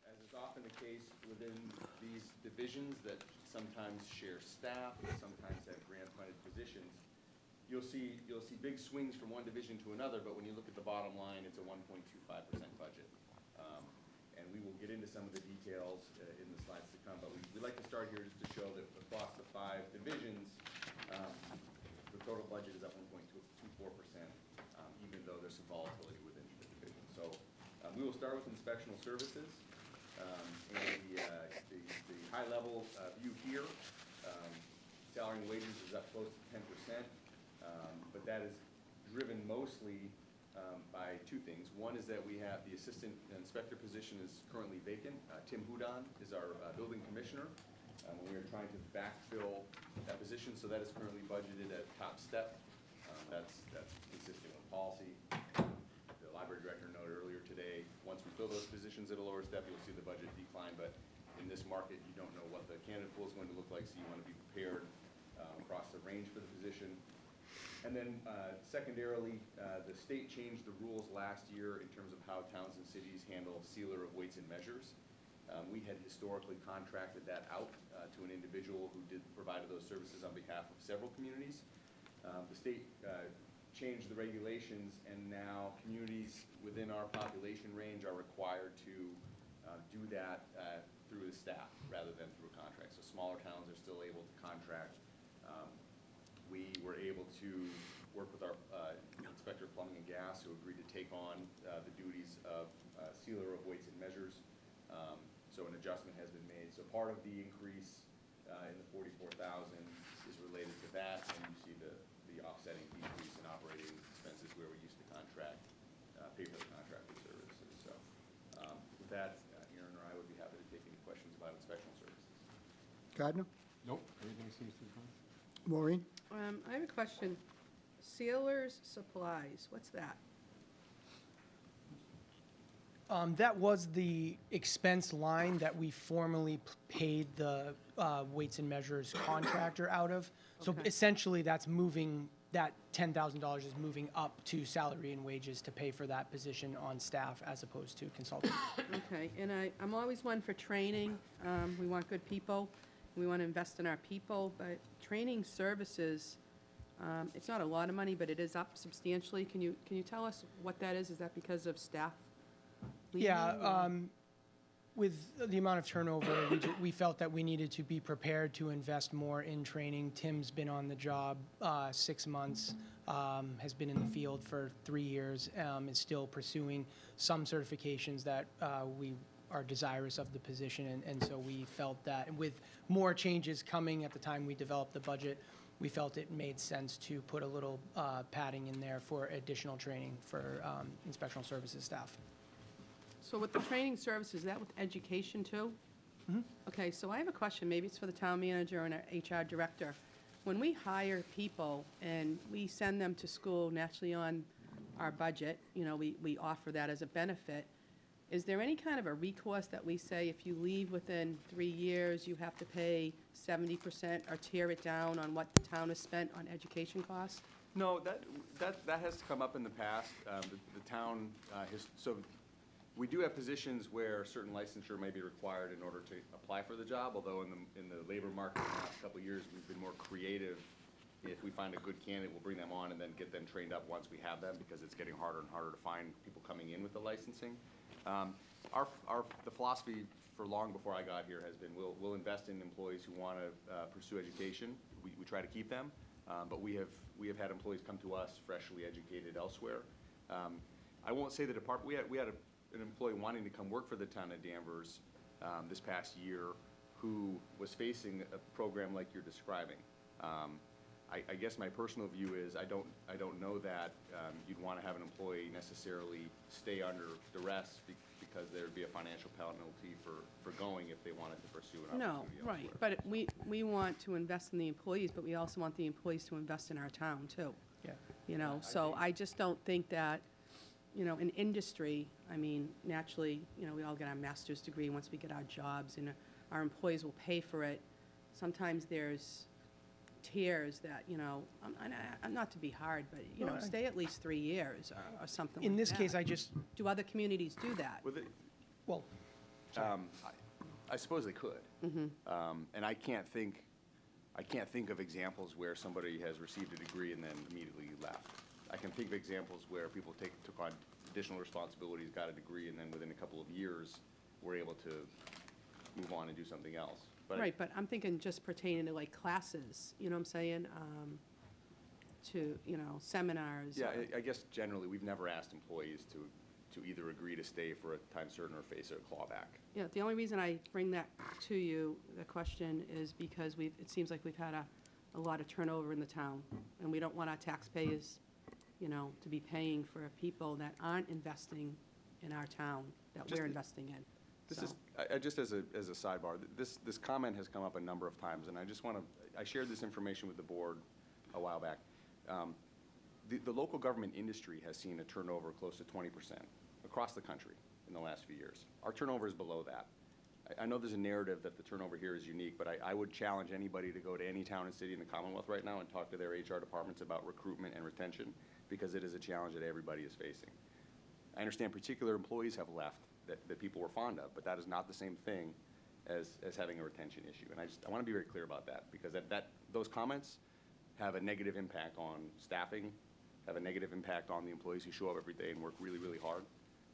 as is often the case within these divisions that sometimes share staff, sometimes have grant-funded positions, you'll see big swings from one division to another, but when you look at the bottom line, it's a 1.25% budget. And we will get into some of the details in the slides to come, but we'd like to start here just to show that across the 5 divisions, the total budget is up 1.24%, even though there's some volatility within the division. So we will start with inspectional services. And the high-level view here, salary and wages is up close to 10%, but that is driven mostly by 2 things. One is that we have the assistant inspector position is currently vacant. Tim Hudon is our building commissioner. We are trying to backfill that position, so that is currently budgeted at top step. That's consistent with policy. The library director noted earlier today, once we fill those positions at a lower step, you'll see the budget decline, but in this market, you don't know what the candidate pool is going to look like, so you want to be prepared across the range for the position. And then secondarily, the state changed the rules last year in terms of how towns and cities handle sealer of weights and measures. We had historically contracted that out to an individual who provided those services on behalf of several communities. The state changed the regulations, and now communities within our population range are required to do that through the staff rather than through a contract. So smaller towns are still able to contract. We were able to work with our inspector of plumbing and gas, who agreed to take on the duties of sealer of weights and measures. So an adjustment has been made. So part of the increase in the 44,000 is related to that, and you see the offsetting decrease in operating expenses where we used to contract, pay for the contracted services. So with that, Aaron or I would be happy to take any questions about inspectional services. Gardner? Nope, everything seems to be fine. Maureen? I have a question. Sailors supplies, what's that? That was the expense line that we formally paid the weights and measures contractor out of. So Okay. essentially, that's moving, that $10,000 is moving up to salary and wages to pay for that position on staff as opposed to consultant. Okay, and I'm always one for training. We want good people. We want to invest in our people, but training services, it's not a lot of money, but it is up substantially. Can you tell us what that is? Is that because of staff leaving, Yeah, or- with the amount of turnover, we felt that we needed to be prepared to invest more in training. Tim's been on the job 6 months, has been in the field for 3 years, is still pursuing some certifications that we are desirous of the position, and so we felt that with more changes coming at the time we developed the budget, we felt it made sense to put a little padding in there for additional training for inspectional services staff. So with the training services, is that with education too? Mhm. Okay, so I have a question, maybe it's for the town manager and our HR director. When we hire people and we send them to school naturally on our budget, we offer that as a benefit, is there any kind of a recourse that we say if you leave within 3 years, you have to pay 70% or tear it down on what the town has spent on education costs? No, that has come up in the past. The town so we do have positions where certain licensure may be required in order to apply for the job, although in the labor market in the last couple of years, we've been more creative. If we find a good candidate, we'll bring them on and then get them trained up once we have them, because it's getting harder and harder to find people coming in with the licensing. The philosophy for long before I got here has been we'll invest in employees who want to pursue education. We try to keep them, but we have had employees come to us freshly educated elsewhere. I won't say the department. We had an employee wanting to come work for the town of Danvers this past year who was facing a program like you're describing. I guess my personal view is I don't know that you'd want to have an employee necessarily stay under duress because there would be a financial penalty for going if they wanted to pursue an opportunity No, right, but we want to invest in the employees, but we also want the employees to invest in our town too. Yeah. So I just don't think that, in industry, I mean, naturally, we all get our master's degree once we get our jobs, and our employees will pay for it. Sometimes there's tiers that, not to be hard, but, No, stay at least 3 years or something like that. In this case, I just, Do other communities do that? Well, Well, I suppose they could. And I can't think of examples where somebody has received a degree and then immediately left. I can think of examples where people took on additional responsibilities, got a degree, and then within a couple of years were able to move on and do something else. But Right, but I'm thinking just pertaining to like classes, you know what I'm saying? To, you know, seminars. Yeah, I guess generally, we've never asked employees to either agree to stay for a time certain or face a clawback. Yeah, the only reason I bring that to you, the question, is because it seems like we've had a lot of turnover in the town, and we don't want our taxpayers, you know, to be paying for people that aren't investing in our town, that we're investing in. This So- is, just as a sidebar, this comment has come up a number of times, and I just want to, I shared this information with the board a while back. The local government industry has seen a turnover close to 20% across the country in the last few years. Our turnover is below that. I know there's a narrative that the turnover here is unique, but I would challenge anybody to go to any town and city in the Commonwealth right now and talk to their HR departments about recruitment and retention, because it is a challenge that everybody is facing. I understand particular employees have left that people were fond of, but that is not the same thing as having a retention issue. And I want to be very clear about that, because those comments have a negative impact on staffing, have a negative impact on the employees who show up every day and work really, really hard.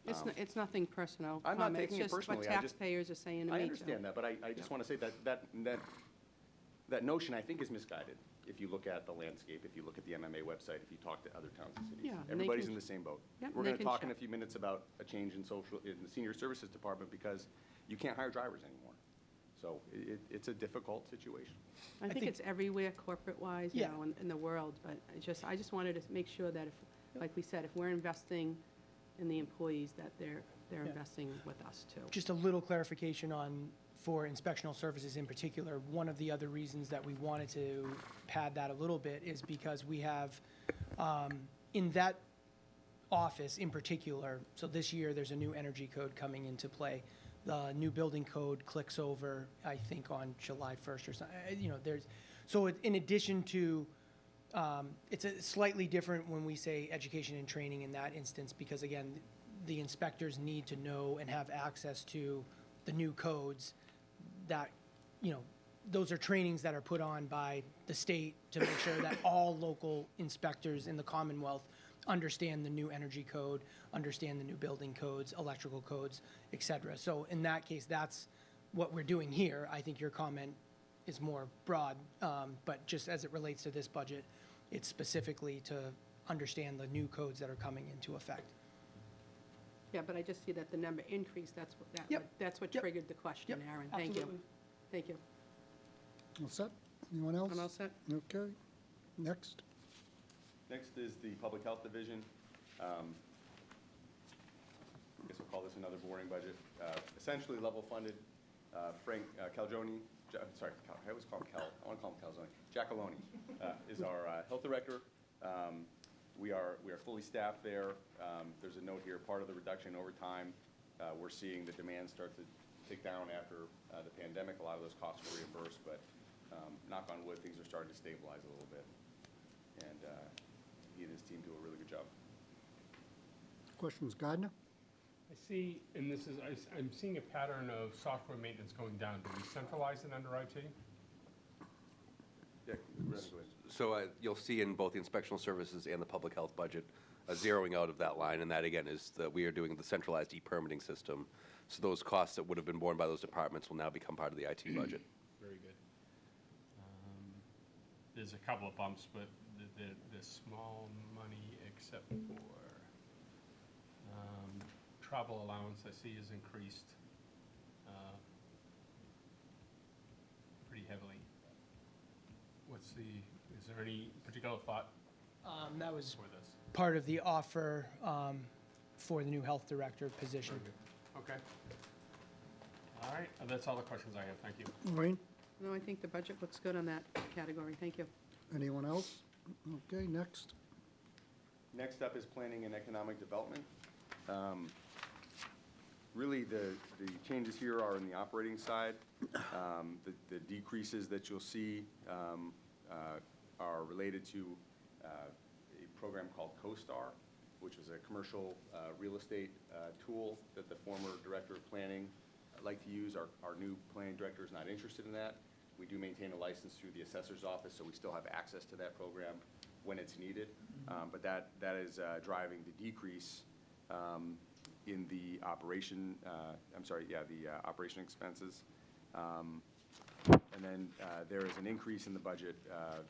It's nothing personal. I'm not comment. taking it personally. It's just what taxpayers are saying to me. I understand that, but I just want to say that notion, I think, is misguided. If you look at the landscape, if you look at the MMA website, if you talk to other towns and cities. Yeah, and they Everybody's can- in the same boat. Yep, We're they going to can talk in a check. few minutes about a change in the senior services department, because you can't hire drivers anymore. So it's a difficult situation. I think it's everywhere, corporate-wise, you know, in the world, but I just wanted to make sure that if, like we said, if we're investing in the employees, that they're investing with us too. just a little clarification for inspectional services in particular. One of the other reasons that we wanted to pad that a little bit is because we have, in that office in particular, so this year there's a new energy code coming into play. The new building code clicks over, I think, on July 1st or something. You know, in addition to, it's a slightly different when we say education and training in that instance, because again, the inspectors need to know and have access to the new codes that, you know, those are trainings that are put on by the state to make sure that all local inspectors in the Commonwealth understand the new energy code, understand the new building codes, electrical codes, et cetera. So in that case, that's what we're doing here. I think your comment is more broad, but just as it relates to this budget, it's specifically to understand the new codes that are coming into effect. Yeah, but I just see that the number increased, that's what triggered the question, Aaron. Thank you. Absolutely. Thank you. All set? Anyone else? I'm all set. Okay. Next. Next is the Public Health Division. I guess we'll call this another boring budget. Essentially level funded. Frank Calgione, sorry, I always call him Cal. I want to call him Calzone. Giacalone is our health director. We are fully staffed there. There's a note here, part of the reduction over time. We're seeing the demand start to tick down after the pandemic. A lot of those costs were reimbursed, but knock on wood, things are starting to stabilize a little bit. And he and his team do a really good job. Questions, Gardner? I see, and this is, I'm seeing a pattern of software maintenance going down. Do we centralize it under IT? Yeah, go ahead. So you'll see in both the inspectional services and the public health budget, a zeroing out of that line, and that again is that we are doing the centralized e-permitting system. So those costs that would have been borne by those departments will now become part of the IT budget. Very good. There's a couple of bumps, but the small money except for travel allowance I see is increased pretty heavily. Is there any particular thought That was for this? part of the offer for the new health director position. Okay. All right, that's all the questions I have. Thank you. Maureen? No, I think the budget looks good on that category. Thank you. Anyone else? Okay, next. Next up is planning and economic development. Really, the changes here are in the operating side. The decreases that you'll see are related to a program called CoStar. which is a commercial real estate tool that the former director of planning liked to use. Our new planning director is not interested in that. We do maintain a license through the assessor's office, so we still have access to that program when it's needed. But that is driving the decrease in the operation, operation expenses. And then there is an increase in the budget,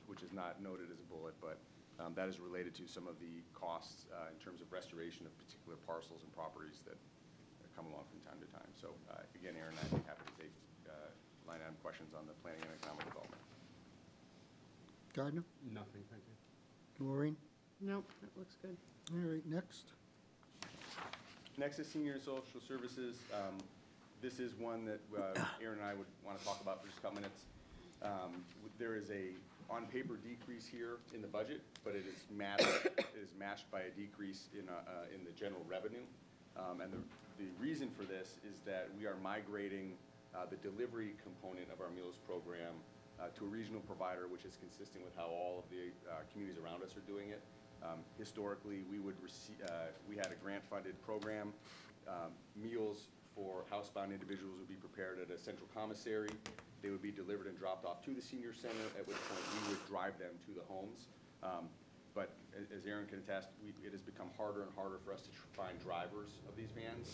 which is not noted as a bullet, but that is related to some of the costs in terms of restoration of particular parcels and properties that come along from time to time. So again, Aaron, I'd be happy to take line item questions on the planning and economic development. Gardner? Nothing, thank you. Maureen? Nope, that looks good. All right, next. Next is senior and social services. This is one that Aaron and I would want to talk about for just a couple minutes. There is a on-paper decrease here in the budget, but it is matched by a decrease in the general revenue. And the reason for this is that we are migrating the delivery component of our meals program to a regional provider, which is consistent with how all of the communities around us are doing it. Historically, we had a grant-funded program. Meals for housebound individuals would be prepared at a central commissary. They would be delivered and dropped off to the senior center, at which point we would drive them to the homes. But as Aaron can attest, it has become harder and harder for us to find drivers of these vans.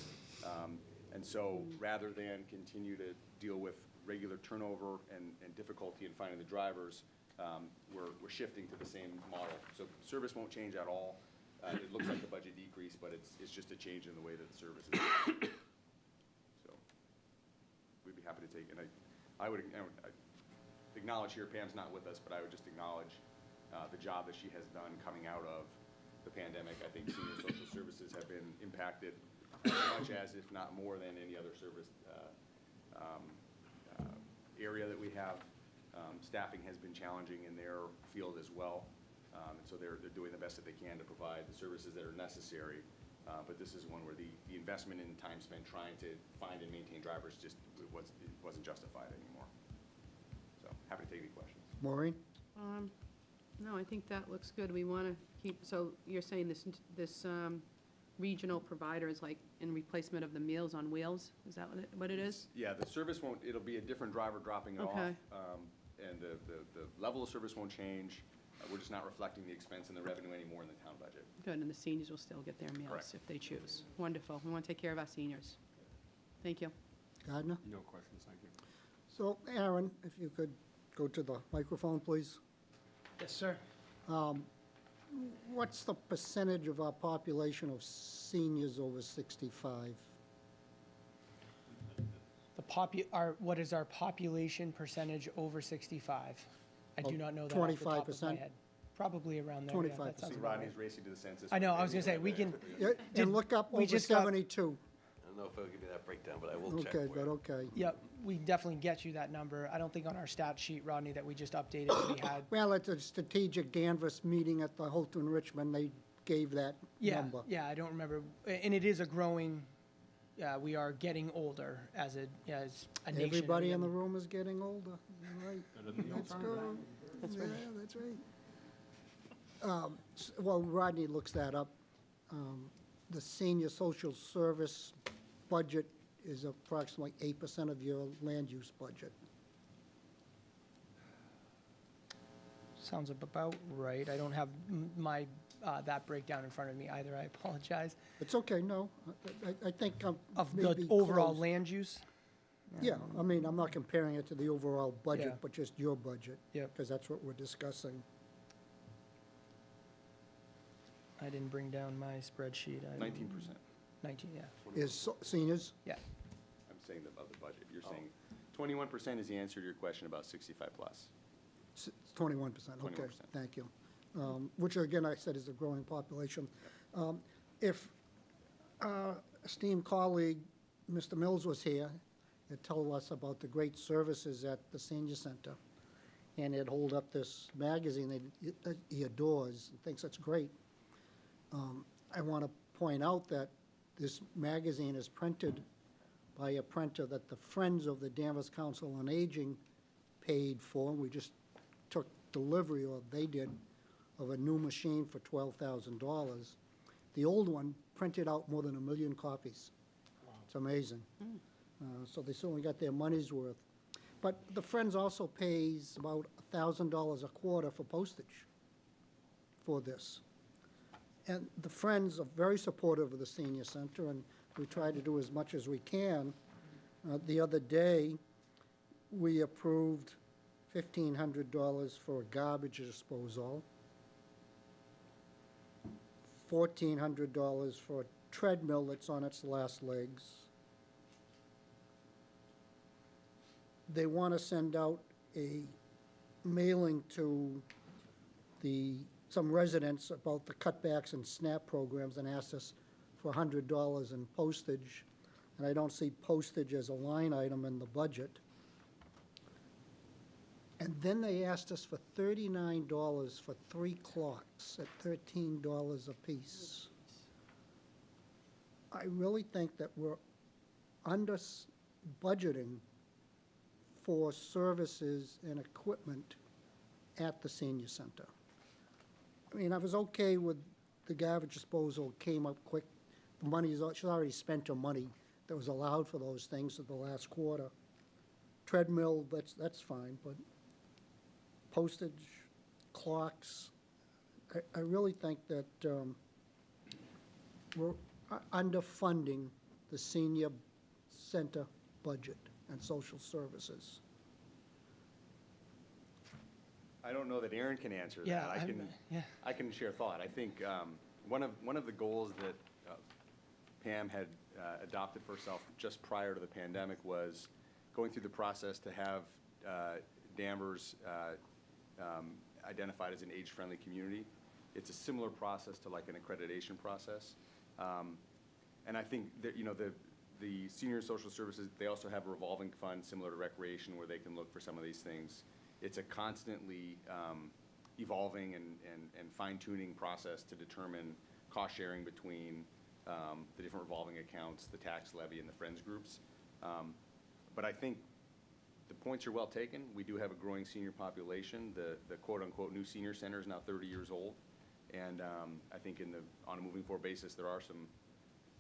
And so rather than continue to deal with regular turnover and difficulty in finding the drivers, we're shifting to the same model. So service won't change at all. It looks like the budget decrease, but it's just a change in the way that the service is. So we'd be happy to take, and I would acknowledge here, Pam's not with us, but I would just acknowledge the job that she has done coming out of the pandemic. I think senior social services have been impacted as much as, if not more than, any other service area that we have. Staffing has been challenging in their field as well. And so they're doing the best that they can to provide the services that are necessary. But this is one where the investment in time spent trying to find and maintain drivers just wasn't justified anymore. So happy to take any questions. Maureen? No, I think that looks good. We want to keep, so you're saying this regional provider is like in replacement of the Meals on Wheels? Is that what it is? Yeah, the service won't, it'll be a different driver dropping it off. Okay. And the level of service won't change. We're just not reflecting the expense and the revenue anymore in the town budget. Good, and the seniors will still get their meals Correct. if they choose. Wonderful. We want to take care of our seniors. Thank you. Gardner? No questions, thank you. So, Aaron, if you could go to the microphone, please. Yes, sir. What's the percentage of our population of seniors over 65? What is our population percentage over 65? I do not know that off the top of my 25%? head. Probably around there. Yeah, that 25%. sounds See, about right. Rodney's racing to the census. I know, I was gonna say, we can, Yeah, and look up we over just got- 72. I don't know if it'll give you that breakdown, but I will check Okay, for but you. okay. yep, we definitely get you that number. I don't think on our stat sheet, Rodney, that we just updated, we had, Well, at the strategic Danvers meeting at the Holton Richmond, they gave that yeah, number. yeah, I don't remember. And it is a growing, we are getting older as a nation. Everybody in the room is getting older, You're right? Better than the Let's go. alternative. That's Yeah, right. that's right. Well, Rodney looks that up. The senior social service budget is approximately 8% of your land use budget. Sounds about right. I don't have my, that breakdown in front of me either. I apologize. It's okay, no, I think I'm Of maybe the overall close. land use? Yeah, I mean, I'm not comparing it to the overall budget, Yeah. but just your budget. Yep. Because that's what we're discussing. I didn't bring down my spreadsheet. 19%. 19, yeah. Is seniors? Yeah. I'm saying of the budget. You're saying 21% is the answer to your question about 65 plus. 21%, okay, 21%. thank you. Which again, I said is a growing population. If esteemed colleague, Mr. Mills was here, he'd tell us about the great services at the senior center. And he'd hold up this magazine that he adores and thinks it's great. I want to point out that this magazine is printed by a printer that the Friends of the Danvers Council on Aging paid for. We just took delivery, or they did, of a new machine for $12,000. The old one printed out more than 1 million copies. It's amazing. So they certainly got their money's worth. But the Friends also pays about $1,000 a quarter for postage for this. And the Friends are very supportive of the senior center, and we try to do as much as we can. The other day, we approved $1,500 for garbage disposal, $1,400 for a treadmill that's on its last legs. They want to send out a mailing to some residents about the cutbacks in SNAP programs and asked us for $100 in postage. And I don't see postage as a line item in the budget. And then they asked us for $39 for 3 clocks at $13 apiece. I really think that we're under budgeting for services and equipment at the senior center. I mean, I was okay with the garbage disposal, came up quick. The money is, she's already spent her money that was allowed for those things at the last quarter. Treadmill, that's fine, but postage, clocks, I really think that we're underfunding the senior center budget and social services. I don't know that Aaron can answer that. I can share thought. I think one of the goals that Pam had adopted for herself just prior to the pandemic was going through the process to have Danvers identified as an age-friendly community. It's a similar process to like an accreditation process. And I think that, the senior social services, they also have a revolving fund similar to recreation where they can look for some of these things. It's a constantly evolving and fine-tuning process to determine cost sharing between the different revolving accounts, the tax levy, and the Friends groups. But I think the points are well taken. We do have a growing senior population. The quote-unquote new senior center is now 30 years old. And I think on a moving forward basis,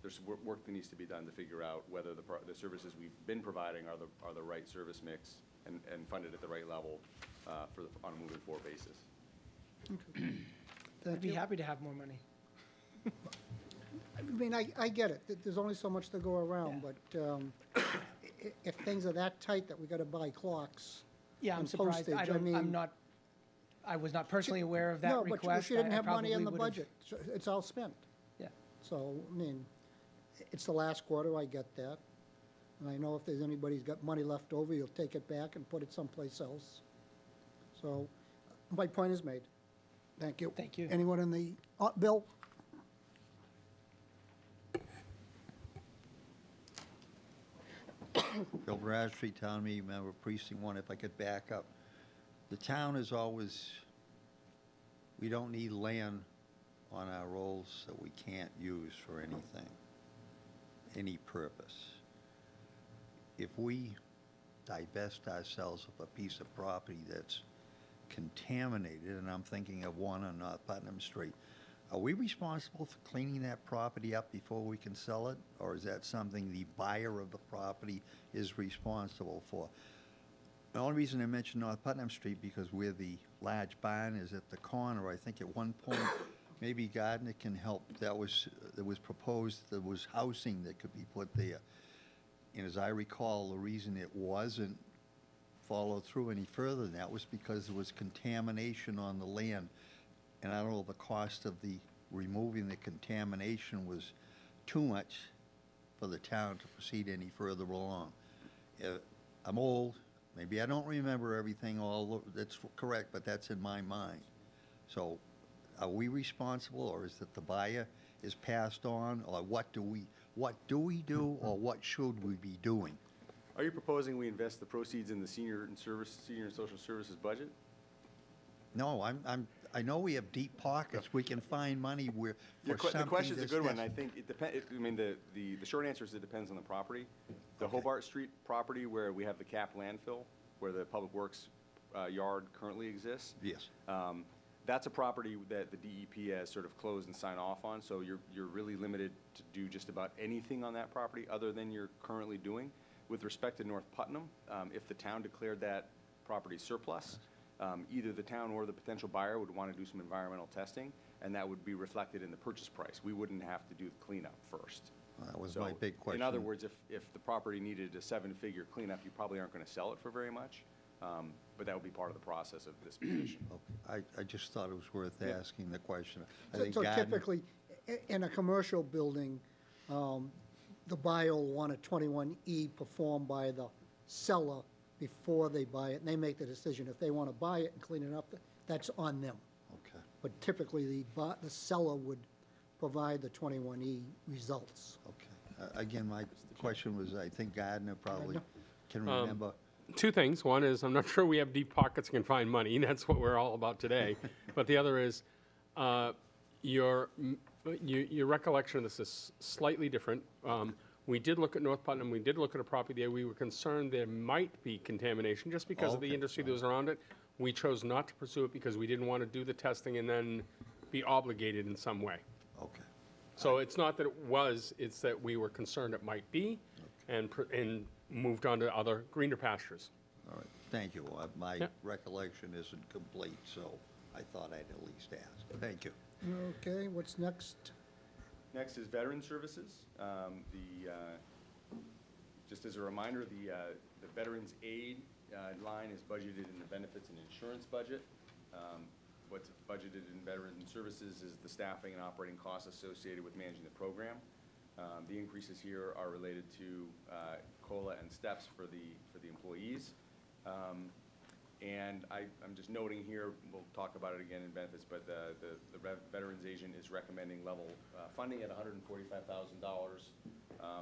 there's work that needs to be done to figure out whether the services we've been providing are the right service mix and funded at the right level on a moving forward basis. I'd be happy to have more money. I mean, I get it. There's only so much to go around, but if things are that tight that we got to buy clocks Yeah, I'm and surprised. postage, I was not personally aware of that no, request. but she didn't have money in the would've- budget. So it's all spent. Yeah. So, I mean, it's the last quarter, I get that. And I know if there's anybody's got money left over, you'll take it back and put it someplace else. So, my point is made. Thank you. Thank you. Anyone in the, Bill? Bill Bradstreet, Town Meeting Member, Precinct 1, if I could back up. The town is always, we don't need land on our rolls that we can't use for anything, any purpose. If we divest ourselves of a piece of property that's contaminated, and I'm thinking of one on North Putnam Street, are we responsible for cleaning that property up before we can sell it? Or is that something the buyer of the property is responsible for? The only reason I mentioned North Putnam Street because where the large barn is at the corner, I think at one point, maybe Gardner can help. There was proposed, there was housing that could be put there. And as I recall, the reason it wasn't followed through any further than that was because there was contamination on the land. And I don't know, the cost of the removing the contamination was too much for the town to proceed any further along. I'm old, maybe I don't remember everything all, that's correct, but that's in my mind. So are we responsible, or is it the buyer is passed on, or what do we do, or what should we be doing? Are you proposing we invest the proceeds in the senior and social services budget? No, I know we have deep pockets. We can find money where for something. The question's a good one. that's- I think it depends. I mean, the short answer is it depends on the property. The Hobart Street property where we have the cap landfill, where the Public Works yard currently exists. Yes. That's a property that the DEP has sort of closed and signed off on, so you're really limited to do just about anything on that property other than you're currently doing. With respect to North Putnam, if the town declared that property surplus, either the town or the potential buyer would want to do some environmental testing, and that would be reflected in the purchase price. We wouldn't have to do the cleanup first. That was So, my big question. in other words, if the property needed a 7-figure cleanup, you probably aren't going to sell it for very much, but that would be part of the process of this position. Okay. I just thought it was worth asking the question. I So think so Gardner- typically, in a commercial building, the buyer will want a 21E performed by the seller before they buy it, and they make the decision. If they want to buy it and clean it up, that's on them. Okay. But typically, the seller would provide the 21E results. Okay. Again, my question was, I think Gardner probably can remember. Two things. One is, I'm not sure we have deep pockets and can find money. That's what we're all about today. But the other is, your recollection of this is slightly different. We did look at North Putnam. We did look at a property there. We were concerned there might be contamination just because of the Okay. industry that was around it. We chose not to pursue it because we didn't want to do the testing and then be obligated in some way. Okay. So it's not that it was, it's that we were concerned it might be and moved on to other greener pastures. All right. Thank you. My Yeah. recollection isn't complete, so I thought I'd at least ask. Thank you. Okay, what's next? Next is Veteran Services. Just as a reminder, the Veterans Aid line is budgeted in the benefits and insurance budget. What's budgeted in Veteran Services is the staffing and operating costs associated with managing the program. The increases here are related to COLA and steps for the employees. And I'm just noting here, we'll talk about it again in benefits, but the Veterans Agent is recommending level funding at $145,000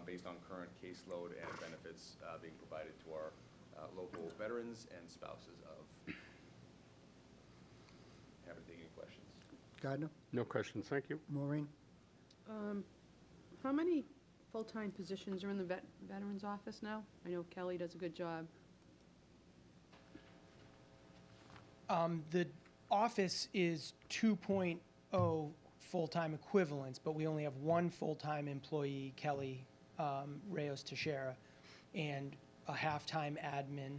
based on current caseload and benefits being provided to our local veterans and spouses of. Haven't taken any questions. Gardner? No questions, thank you. Maureen? How many full-time positions are in the Veterans Office now? I know Kelly does a good job. The office is 2.0 full-time equivalents, but we only have one full-time employee, Kelly Reyes Teixeira, and a half-time admin,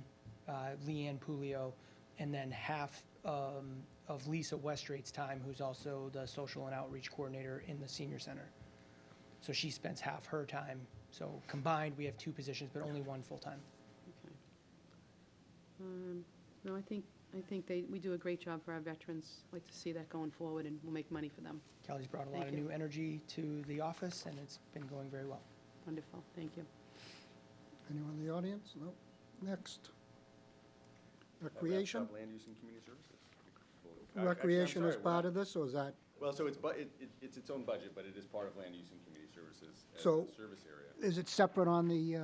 Leanne Pulio, and then half of Lisa Westrate's time, who's also the social and outreach coordinator in the senior center. So she spends half her time. So combined, we have two positions, but only one full-time. Okay. No, I think we do a great job for our veterans. I'd like to see that going forward, and we'll make money for them. Kelly's brought a lot Thank of you. new energy to the office, and it's been going very well. Wonderful, thank you. Anyone in the audience? No. Next. That wraps Recreation? up Land use and community services. Recreation Actually, is I'm sorry, part of this, or is that? Well, so it's its own budget, but it is part of land use and community services as So- a service area. Is it separate on the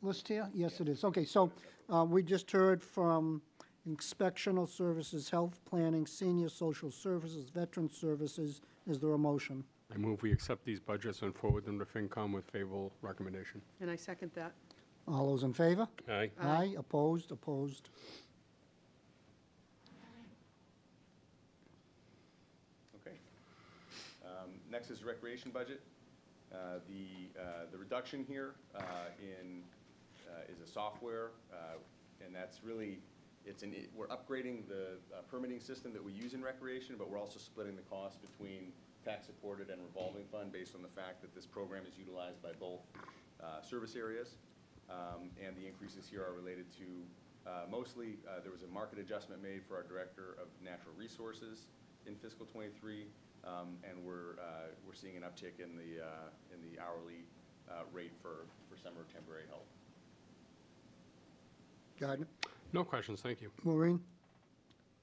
list here? Yes, it is. Okay, so we just heard from Inspectional Services, Health Planning, Senior Social Services, Veteran Services. Is there a motion? I move we accept these budgets and forward them to FinCom with favorable recommendation. And I second that. All those in favor? Aye. Aye, opposed, opposed. Okay. Next is recreation budget. The reduction here is a software, and that's really, we're upgrading the permitting system that we use in recreation, but we're also splitting the cost between tax-supported and revolving fund based on the fact that this program is utilized by both service areas. And the increases here are related to, mostly, there was a market adjustment made for our Director of Natural Resources in fiscal '23, and we're seeing an uptick in the hourly rate for summer temporary help. Gardner? No questions, thank you. Maureen?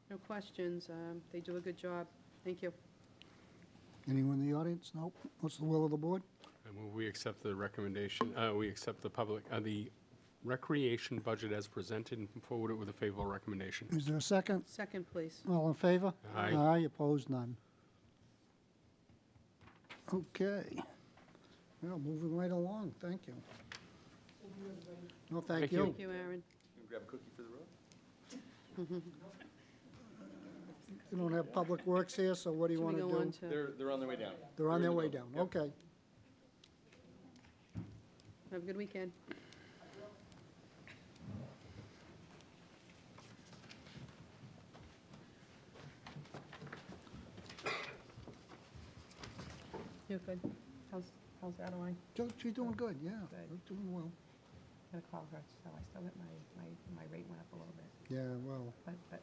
No questions. They do a good job. Thank you. Anyone in the audience? No. What's the will of the board? I move we accept the recommendation, we accept the recreation budget as presented and forward it with a favorable recommendation. Is there a second? Second, please. All in favor? Aye. Aye, opposed, none. Okay. Well, moving right along, thank you. No, thank Thank you. you. Thank you, Aaron. You grab a cookie for the road? You don't have Public Works here, so what do you Should we want go to on do? to, They're on their way down. They're on in their the way building. down, Yep. okay. have a good weekend. You're good. How's Adeline? She's doing good, yeah. Good. Doing well. Got a call her, so I still got my rate went up a little bit. Yeah, well, But they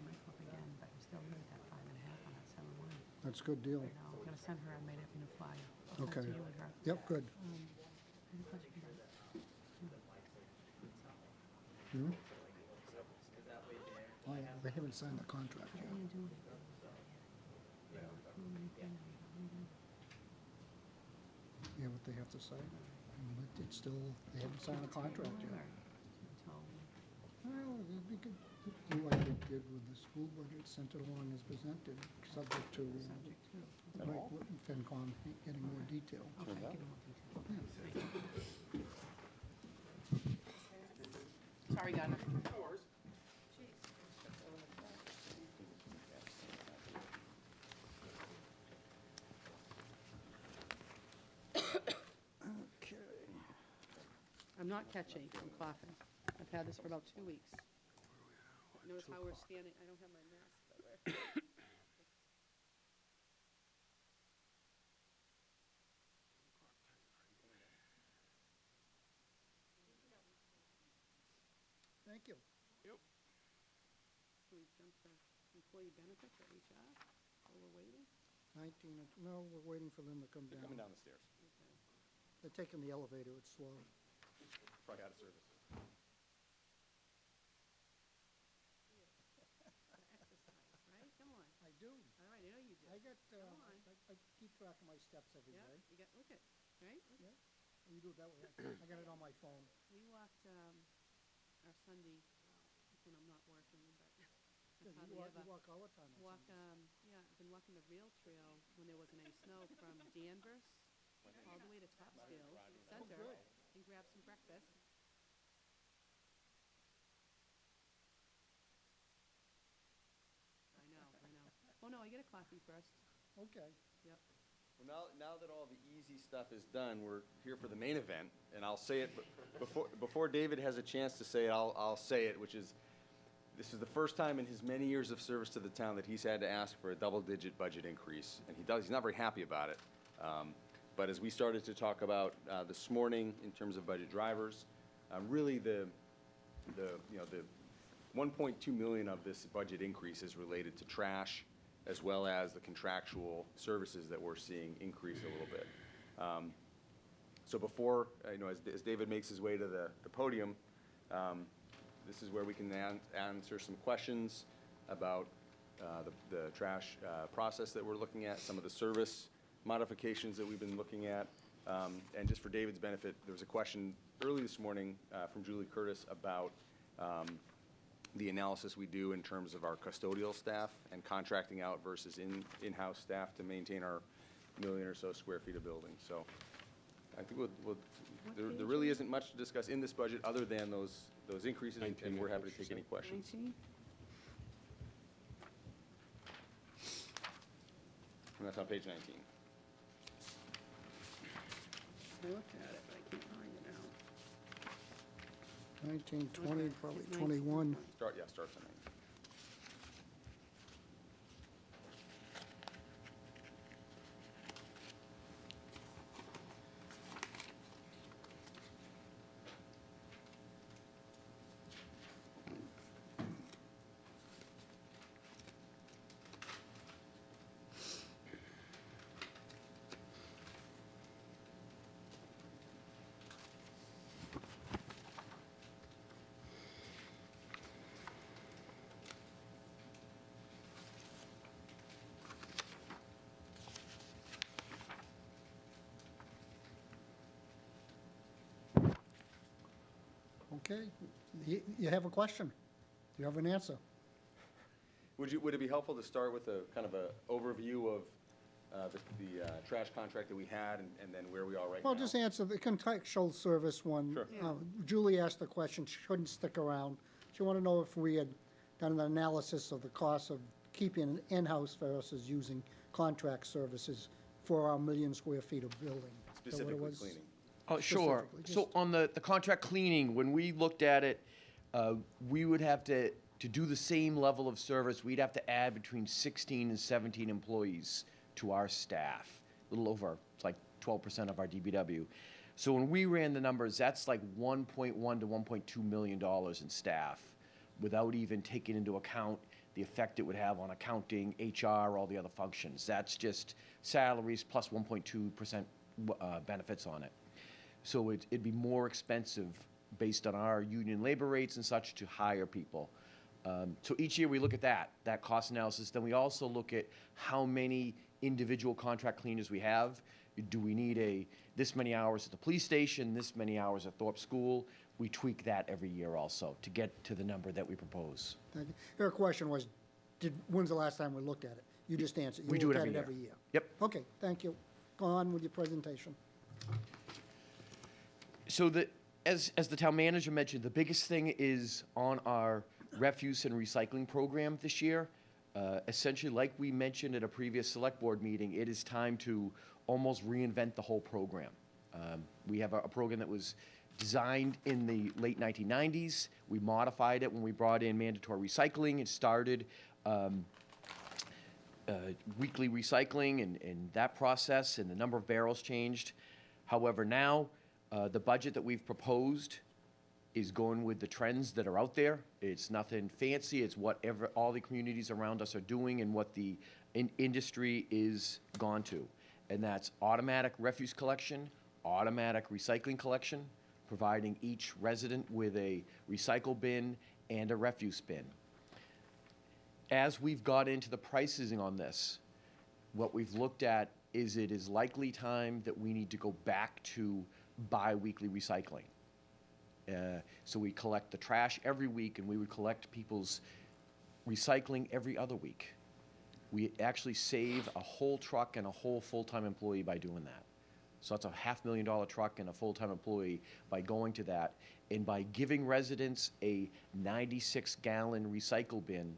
might go up again, but I'm still really at 5.5 on that 7-1. that's a good deal. I know, I'm gonna send her, I made up a new flyer. I'll send it Okay. to you and her. Yep, good. Any questions about it? Hmm? Oh, they haven't signed the contract yet. What are you doing? Yeah, what they have to say. But it's still, they haven't signed a contract yet. Well, it'd be good to do like they did with the school budget, sent it along as presented, subject to, right, what FinCom getting more detail. Sorry, Gardner. I'm not catching, I'm coughing. I've had this for about 2 weeks. Notice how we're standing, I don't have my mask, but we're. Thank you. Should we jump to employee benefits or HR while we're waiting? 19, no, we're waiting for them to come They're down. coming down the stairs. Okay. They're taking the elevator, it's slow. Probably out of service. Exercise, right? Come on. I do. All right, I know you do. I got, Come on. I keep track of my steps every Yeah, day. you got, look at, right? Look. Yeah. Oh, you do it that way. I got it on my phone. We walked, our Sunday, that's when I'm not working, but Yeah, I you hardly ever. walk all the time on Walk, Sundays. yeah, I've been walking the rail trail when there wasn't any snow from Danvers all the way to Topsfield Center good. and grab some breakfast. I know. Oh, no, I get a coffee first. Okay. Yep. Well, now that all the easy stuff is done, we're here for the main event, and I'll say it before David has a chance to say it. I'll say it, which is, this is the first time in his many years of service to the town that he's had to ask for a double-digit budget increase, and he's not very happy about it. But as we started to talk about this morning in terms of budget drivers, really the 1.2 million of this budget increase is related to trash, as well as the contractual services that we're seeing increase a little bit. So before, as David makes his way to the podium, this is where we can answer some questions about the trash process that we're looking at, some of the service modifications that we've been looking at. And just for David's benefit, there was a question early this morning from Julie Curtis about the analysis we do in terms of our custodial staff and contracting out versus in-house staff to maintain our million or so square feet of building. So I think there really isn't much to discuss in this budget other than those increases, and we're happy to take any questions. 19? And that's on page 19. I looked at it, but I can't find it now. 19, 20, Okay. probably 19. 21. Starts on 19. Okay. You have a question? Do you have an answer? Would it be helpful to start with a kind of a overview of the trash contract that we had and then where we are right now? Well, just answer the contractual service one. Sure. Julie asked the question, she couldn't stick around. She wanted to know if we had done an analysis of the cost of keeping it in-house versus using contract services for our 1 million square feet of building. Is that what it Specifically was? cleaning. Oh, sure. Specifically, So just- on the contract cleaning, when we looked at it, we would have to do the same level of service, we'd have to add between 16 and 17 employees to our staff, a little over, it's like 12% of our DBW. So when we ran the numbers, that's like $1.1 to $1.2 million in staff, without even taking into account the effect it would have on accounting, HR, all the other functions. That's just salaries plus 1.2% benefits on it. So it'd be more expensive based on our union labor rates and such to hire people. So each year we look at that cost analysis. Then we also look at how many individual contract cleaners we have. Do we need this many hours at the police station, this many hours at Thorpe School? We tweak that every year also to get to the number that we propose. Thank you. Her question was, when's the last time we looked at it? You just answered. You We do look it at every year. every year. Yep. Okay, thank you. Go on with your presentation. So as the town manager mentioned, the biggest thing is on our refuse and recycling program this year. Essentially, like we mentioned at a previous select board meeting, it is time to almost reinvent the whole program. We have a program that was designed in the late 1990s. We modified it when we brought in mandatory recycling. It started weekly recycling and that process, and the number of barrels changed. However, now the budget that we've proposed is going with the trends that are out there. It's nothing fancy. It's whatever all the communities around us are doing and what the industry is gone to. And that's automatic refuse collection, automatic recycling collection, providing each resident with a recycle bin and a refuse bin. As we've got into the pricing on this, what we've looked at is it is likely time that we need to go back to bi-weekly recycling. So we collect the trash every week, and we would collect people's recycling every other week. We actually save a whole truck and a whole full-time employee by doing that. So that's a $500,000 truck and a full-time employee by going to that. And by giving residents a 96-gallon recycle bin,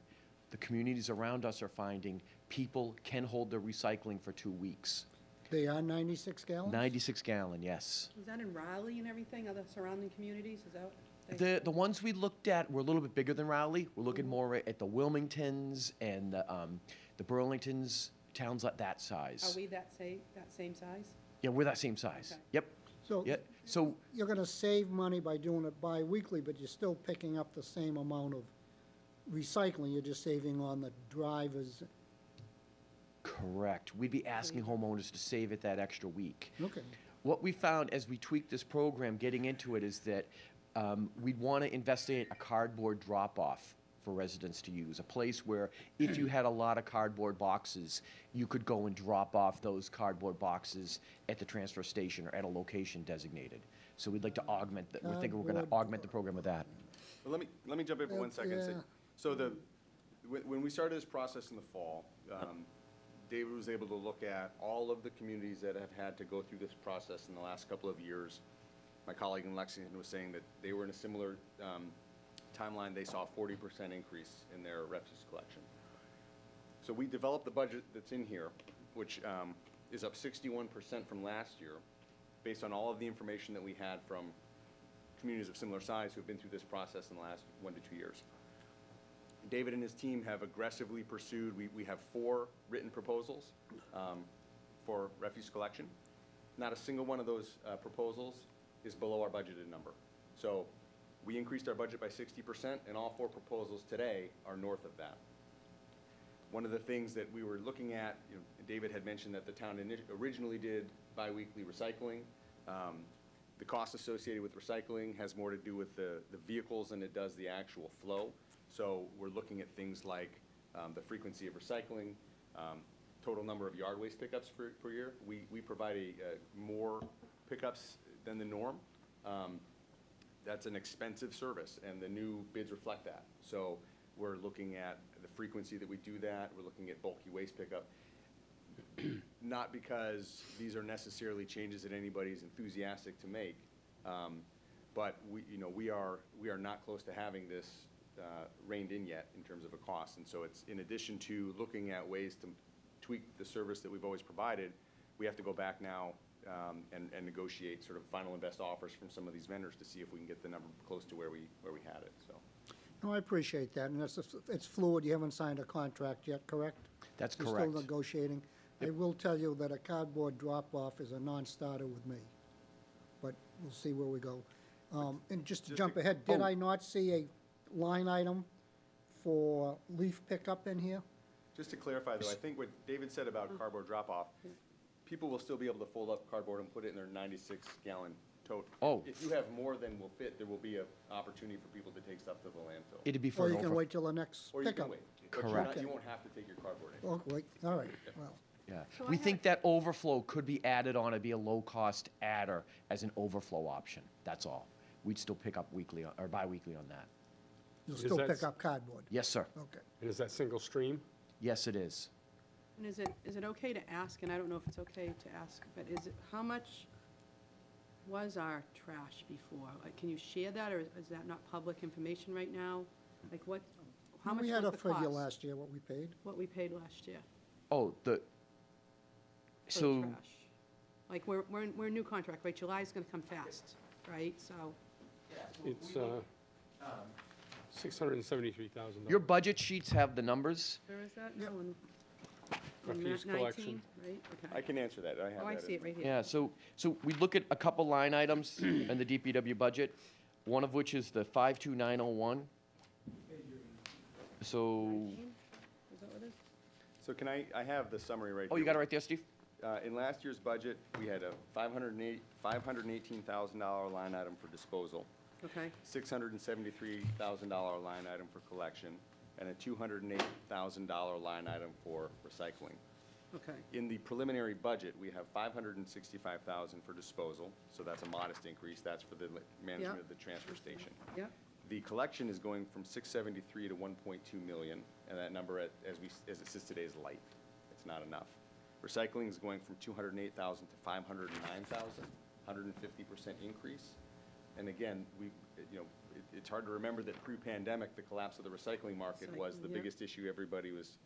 the communities around us are finding people can hold their recycling for 2 weeks. They are 96 gallons? 96 gallon, yes. Was that in Raleigh and everything, other surrounding communities? Is that? The ones we looked at were a little bit bigger than Raleigh. We're looking more at the Wilmingtons and the Burlingtons, towns like that size. Are we that same size? Yeah, we're that same size. Okay. Yep. So, Yeah. So you're gonna save money by doing it bi-weekly, but you're still picking up the same amount of recycling. You're just saving on the drivers. correct. We'd be asking homeowners to save it that extra week. Okay. What we found as we tweaked this program, getting into it, is that we'd want to investigate a cardboard drop-off for residents to use, a place where if you had a lot of cardboard boxes, you could go and drop off those cardboard boxes at the transfer station or at a location designated. So we'd like to augment that. We're thinking we're going to augment the program with that. Well, let me jump in for 1 second. and say- Yeah. So when we started this process in the fall, David was able to look at all of the communities that have had to go through this process in the last couple of years. My colleague in Lexington was saying that they were in a similar timeline. They saw a 40% increase in their refuse collection. So we developed the budget that's in here, which is up 61% from last year, based on all of the information that we had from communities of similar size who have been through this process in the last 1 to 2 years. David and his team have aggressively pursued, we have 4 written proposals for refuse collection. Not a single one of those proposals is below our budgeted number. So we increased our budget by 60%, and all 4 proposals today are north of that. One of the things that we were looking at, David had mentioned that the town originally did bi-weekly recycling. The cost associated with recycling has more to do with the vehicles than it does the actual flow. So we're looking at things like the frequency of recycling, total number of yard waste pickups per year. We provide more pickups than the norm. That's an expensive service, and the new bids reflect that. So we're looking at the frequency that we do that. We're looking at bulky waste pickup. Not because these are necessarily changes that anybody's enthusiastic to make, but we are not close to having this reined in yet in terms of a cost. And so it's, in addition to looking at ways to tweak the service that we've always provided, we have to go back now and negotiate sort of final and best offers from some of these vendors to see if we can get the number close to where we had it, so. No, I appreciate that, and it's fluid. You haven't signed a contract yet, correct? That's You're correct. still negotiating. I will tell you that a cardboard drop-off is a non-starter with me, but we'll see where we go. And just to jump ahead, did I not see a line item for leaf pickup in here? Just to clarify, though, I think what David said about cardboard drop-off, people will still be able to fold up cardboard and put it in their 96-gallon tote. Oh. If you have more than will fit, there will be an opportunity for people to take stuff to the landfill. It'd be for Or an you can over- wait till the next Or you pickup? can wait. But you're Correct. not- you won't have to take your cardboard in. Oh, wait, all right, well. Yeah, So we I think that overflow could be added on, it'd be a low-cost adder as an overflow option, that's all. We'd still pick up weekly, or bi-weekly on that. You'll Is still that pick up cardboard? Yes, sir. Okay. And is that single stream? Yes, it is. And is it okay to ask, and I don't know if it's okay to ask, but how much was our trash before? Like, can you share that, or is that not public information right now? Like, how much We was had the a cost? figure last year, what we paid. What we paid last year Oh, for so, trash? Like, we're in a new contract, right? July's gonna come fast, right? So, It's $673,000. your budget sheets have the numbers. where is that? No, Refuse 19, collection. right? Okay. I can answer that. I have Oh, I that see in- it right here. Yeah, so we look at a couple line items in the DPW budget, one of which is the 52901. So, 19? Is that what it is? So can I have the summary right here. oh, you got it right there, Steve? In last year's budget, we had a $518,000 line item for disposal, Okay, $673,000 line item for collection, and a $208,000 line item for recycling. okay. In the preliminary budget, we have $565,000 for disposal, so that's a modest increase. That's for the management Yeah. of the transfer station. Yep, The collection is going from 673 to 1.2 million, and that number, as it sits today, is light. It's not enough. Recycling is going from 208,000 to 509,000, 150% increase. And again, it's hard to remember that pre-pandemic, the collapse of the recycling market was the Recycling, yeah. biggest issue everybody was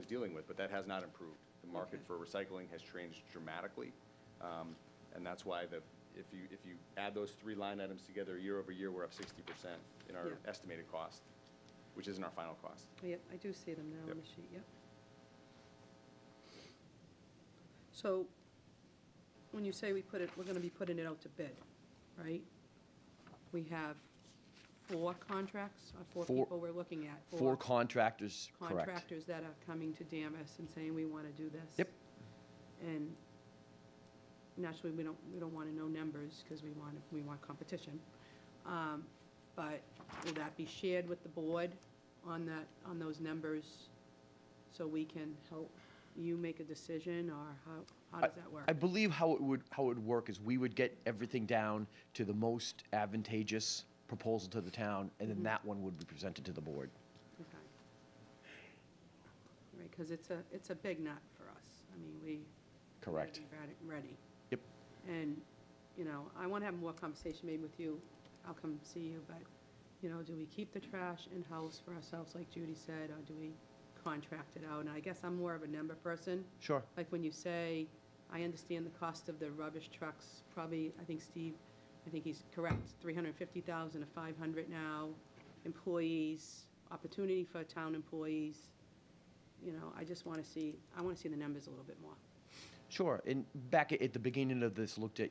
dealing with, but that has not improved. The market Okay. for recycling has changed dramatically, and that's why if you add those three line items together year over year, we're up 60% in our Yeah. estimated cost, which isn't our final cost. yep, I do see them now Yep. on the sheet, yep. So, when you say we're gonna be putting it out to bid, right? We have 4 contracts, or 4 Four- people we're looking at? Four contractors, correct. Contractors that are coming to Danvers and saying, we wanna do this. Yep. And naturally, we don't wanna know numbers, because we want competition. But will that be shared with the board on those numbers, so we can help you make a decision, or how does that work? I believe how it would work is we would get everything down to the most advantageous proposal to the town, and then that one would be presented to the board. Okay. Right, because it's a big nut for us. I mean, we. Correct. gotta be ready. Yep. And, I want to have more conversation maybe with you. I'll come see you, but, do we keep the trash in-house for ourselves, like Judy said, or do we contract it out? And I guess I'm more of a number person. Sure. Like when you say, I understand the cost of the rubbish trucks, probably, I think he's correct, 350,000 to 500 now, employees, opportunity for town employees. I just want to see the numbers a little bit more. Sure, and back at the beginning of this, looked at,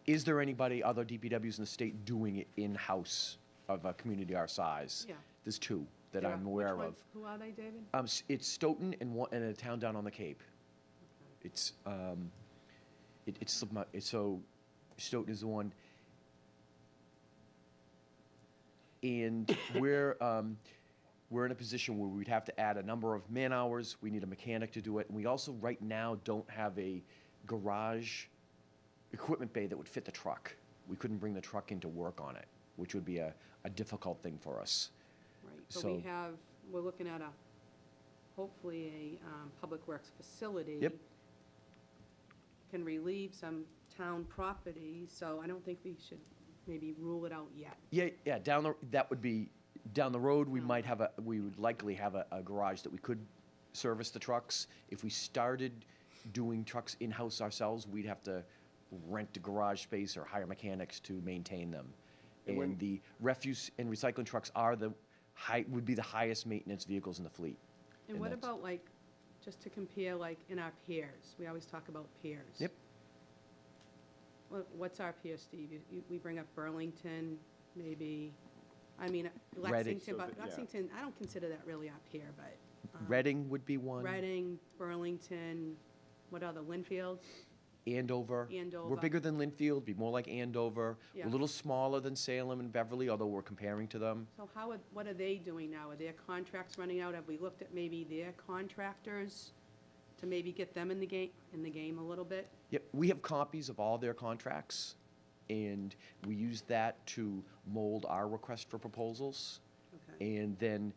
is there anybody, other DPWs in the state doing it in-house of a community our size? Yeah. There's 2 that Yeah. I'm aware Which of. ones? Who are they, David? It's Stoughton and a town down on the Cape. It's, so Stoughton is the one. And we're in a position where we'd have to add a number of man-hours, we need a mechanic to do it, and we also, right now, don't have a garage equipment bay that would fit the truck. We couldn't bring the truck in to work on it, which would be a difficult thing for us. Right, So- but we're looking at hopefully a public works facility. Yep. Can relieve some town property, so I don't think we should maybe rule it out yet. Yeah, that would be Down the road, we might have we would likely have a garage that we could service the trucks. If we started doing trucks in-house ourselves, we'd have to rent a garage space or hire mechanics to maintain them. And the refuse and recycling trucks are would be the highest maintenance vehicles in the fleet. And what about, like, just to compare, like, in our peers? We always talk about peers. Yep. What's our peer, Steve? We bring up Burlington, maybe, I mean, Reading. Lexington, but Yeah. Lexington, I don't consider that really our peer, but. Reading would be one. Reading, Burlington, what other, Linfield? Andover. Andover. We're bigger than Linfield, be more like Andover. Yeah. We're a little smaller than Salem and Beverly, although we're comparing to them. So what are they doing now? Are their contracts running out? Have we looked at maybe their contractors to maybe get them in the game a little bit? Yep, we have copies of all their contracts, and we use that to mold our request for proposals. Okay. And then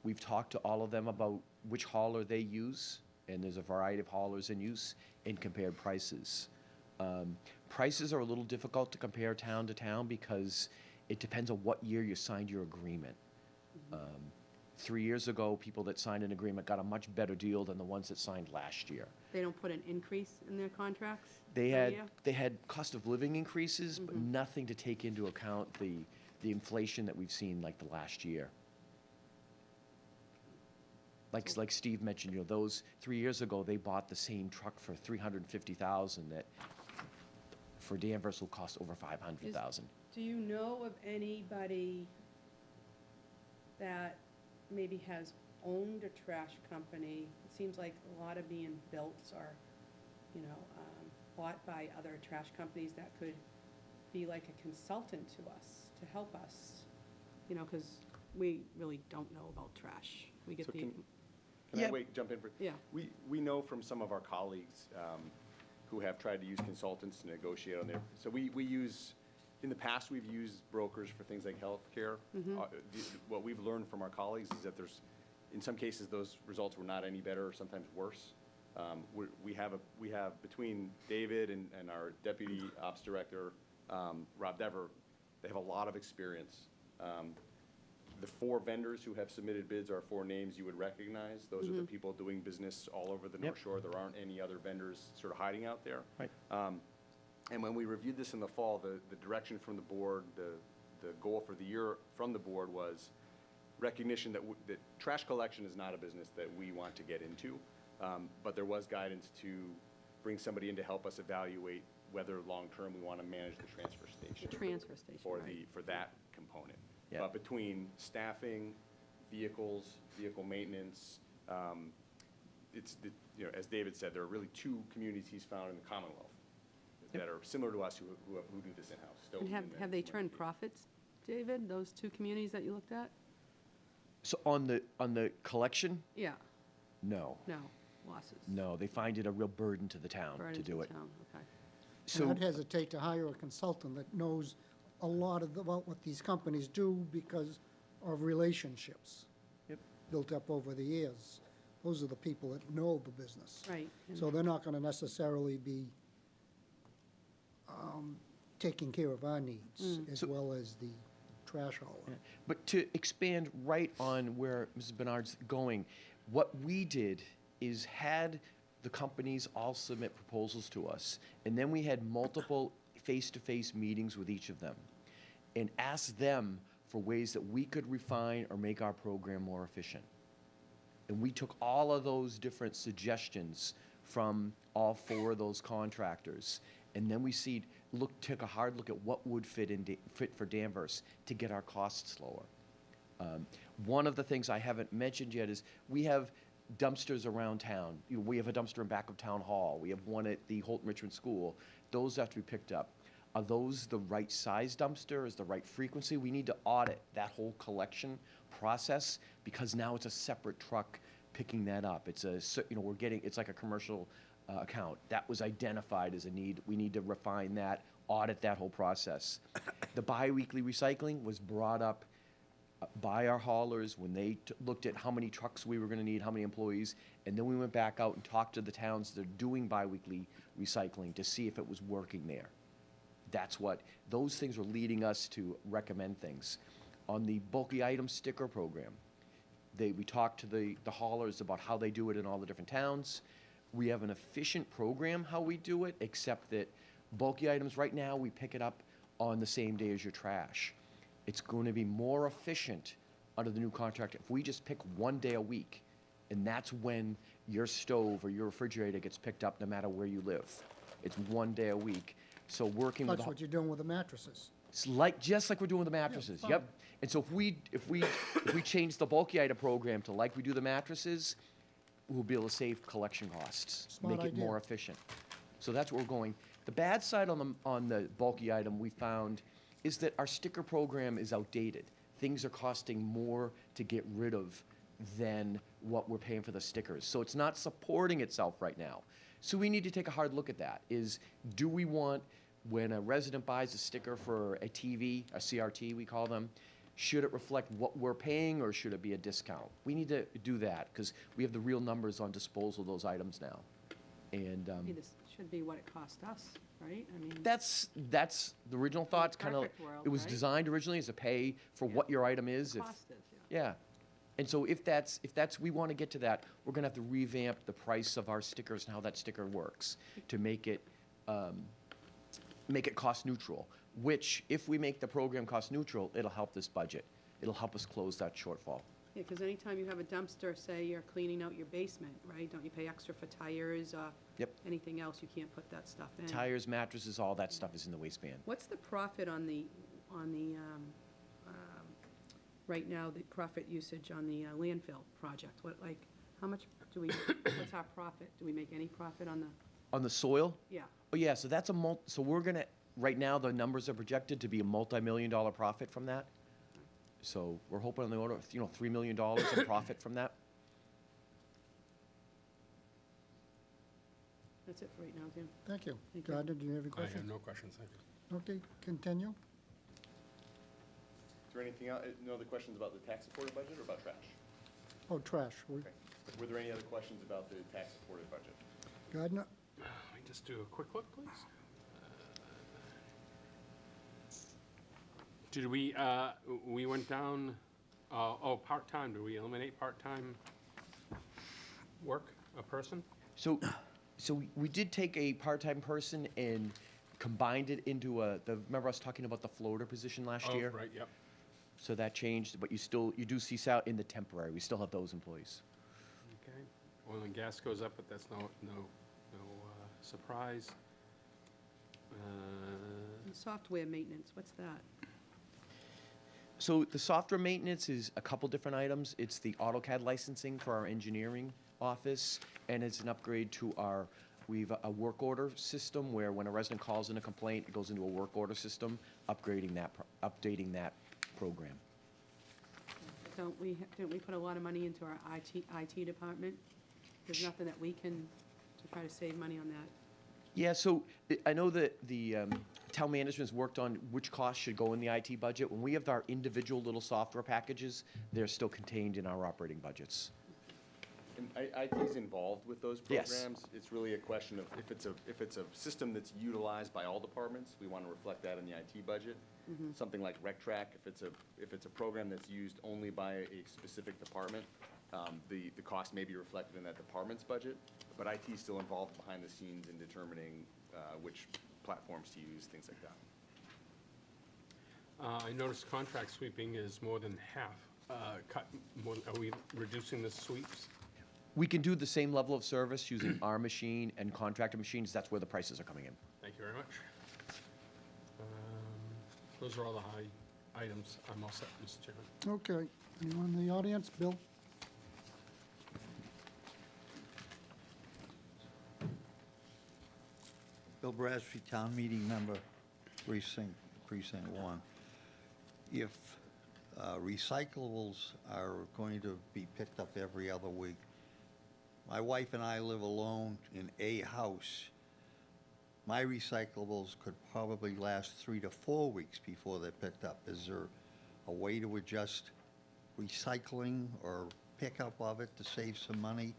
we've talked to all of them about which hauler they use, and there's a variety of haulers in use, and compared prices. Prices are a little difficult to compare town to town because it depends on what year you signed your agreement. 3 years ago, people that signed an agreement got a much better deal than the ones that signed last year. They don't put an increase in their contracts? They per year? had cost of living increases, but nothing to take into account the inflation that we've seen like the last year. Like Steve mentioned, those 3 years ago, they bought the same truck for $350,000 that for Danvers will cost over $500,000. Do you know of anybody that maybe has owned a trash company? It seems like a lot of being built are, bought by other trash companies that could be like a consultant to us, to help us, because we really don't know about trash. We get So the. Can I jump in for? Yeah. We know from some of our colleagues who have tried to use consultants to negotiate on their, so we use, in the past, we've used brokers for things like healthcare. What we've learned from our colleagues is that in some cases, those results were not any better or sometimes worse. We have between David and our deputy ops director, Rob Dever, they have a lot of experience. The 4 vendors who have submitted bids are 4 names you would recognize. Those are the people doing business all over the North Shore. There aren't any other vendors sort of hiding out there. Right. And when we reviewed this in the fall, the direction from the board, the goal for the year from the board was recognition that trash collection is not a business that we want to get into, but there was guidance to bring somebody in to help us evaluate whether long-term we want to manage the transfer station. The transfer station, right. For that component. Yeah. But between staffing, vehicles, vehicle maintenance, as David said, there are really 2 communities he's found in the Commonwealth that are similar to us who do this in-house. And Stoughton have they turned profits, David, those 2 communities that you looked at? So on the collection, Yeah, no. no, losses. No, they find it a real burden to the town Burden to do the it. town, okay. So And I'd hesitate to hire a consultant that knows a lot about what these companies do because of relationships built up over the years. Those are the people that know the business. Right. So they're not going to necessarily be taking care of our needs as well as the trash hauler. But to expand right on where Mrs. Bernard's going, what we did is had the companies all submit proposals to us, and then we had multiple face-to-face meetings with each of them and asked them for ways that we could refine or make our program more efficient. And we took all of those different suggestions from all 4 of those contractors, and then we took a hard look at what would fit for Danvers to get our costs lower. One of the things I haven't mentioned yet is we have dumpsters around town. We have a dumpster in back of Town Hall. We have one at the Holton Richmond School. Those have to be picked up. Are those the right size dumpster? Is the right frequency? We need to audit that whole collection process because now it's a separate truck picking that up. It's it's like a commercial account. That was identified as a need. We need to refine that, audit that whole process. The biweekly recycling was brought up by our haulers when they looked at how many trucks we were going to need, how many employees, and then we went back out and talked to the towns that are doing biweekly recycling to see if it was working there. Those things were leading us to recommend things. On the bulky item sticker program, we talked to the haulers about how they do it in all the different towns. We have an efficient program how we do it, except that bulky items, right now, we pick it up on the same day as your trash. It's going to be more efficient under the new contract if we just pick one day a week, and that's when your stove or your refrigerator gets picked up no matter where you live. It's one day a week. So working with That's what you're doing with the mattresses. it's just like we're doing with the mattresses. fine. Yep. And so if we change the bulky item program to like we do the mattresses, we'll be able to save collection costs, Smart make it idea. more efficient. So that's where we're going. The bad side on the bulky item we found is that our sticker program is outdated. Things are costing more to get rid of than what we're paying for the stickers. So it's not supporting itself right now. So we need to take a hard look at that. Do we want, when a resident buys a sticker for a TV, a CRT we call them, should it reflect what we're paying or should it be a discount? We need to do that because we have the real numbers on disposal of those items now. And This should be what it cost us, right? I mean, that's the original thought. Kind of, perfect world, it was right? designed originally as a pay for what your item is. cost is, Yeah. And so if we want to get to that, we're going to have to revamp the price of our stickers and how that sticker works to make it cost neutral, which if we make the program cost neutral, it'll help this budget. It'll help us close that shortfall. Yeah, because anytime you have a dumpster, say you're cleaning out your basement, right? Don't you pay extra for tires, Yep. anything else? You can't put that stuff in. Tires, mattresses, all that stuff is in the waistband. What's the profit on the, right now, the profit usage on the landfill project? How much do we, what's our profit? Do we make any profit on the, On the soil? yeah? Oh, yeah, so that's so we're going to, right now, the numbers are projected to be a multi-million-dollar profit from that. So we're hoping on the order of, $3 million in profit from that. That's it for right now, Jim. Thank you. Thank you. Gardner, do you have any I questions? have no questions, thank you. Okay, continue. Is there anything else, no other questions about the tax-supported budget or about trash? Oh, trash. Okay. Were there any other questions about the tax-supported budget? Gardner? Let me just do a quick look, please. Did we went down, part-time, did we eliminate part-time work, a person? So we did take a part-time person and combined it into remember us talking about the floater position last year? Oh, right, yep. So that changed, but you do see in the temporary, we still have those employees. Okay. Oil and gas goes up, but that's no surprise. And software maintenance, what's that? So the software maintenance is a couple different items. It's the AutoCAD licensing for our engineering office, and it's an upgrade to we've a work order system where when a resident calls in a complaint, it goes into a work order system, updating that program. Don't we put a lot of money into our IT department? There's nothing that we can, to try to save money on that? Yeah, so I know that the town management's worked on which costs should go in the IT budget. When we have our individual little software packages, they're still contained in our operating budgets. And IT's involved with those Yes. programs. It's really a question of if it's a system that's utilized by all departments, we want to reflect that in the IT budget. Something like RecTrack, if it's a program that's used only by a specific department, the cost may be reflected in that department's budget, but IT's still involved behind the scenes in determining which platforms to use, things like that. I noticed contract sweeping is more than half cut. Are we reducing the sweeps? We can do the same level of service using our machine and contractor machines. That's where the prices are coming in. Thank you very much. Those are all the high items. I'm all set, Mr. Chairman. Okay. Anyone in the audience? Bill? Bill Bradstreet, Town Meeting Member, Precinct 1. If recyclables are going to be picked up every other week, my wife and I live alone in a house. My recyclables could probably last 3 to 4 weeks before they're picked up. Is there a way to adjust recycling or pickup of it to save some money?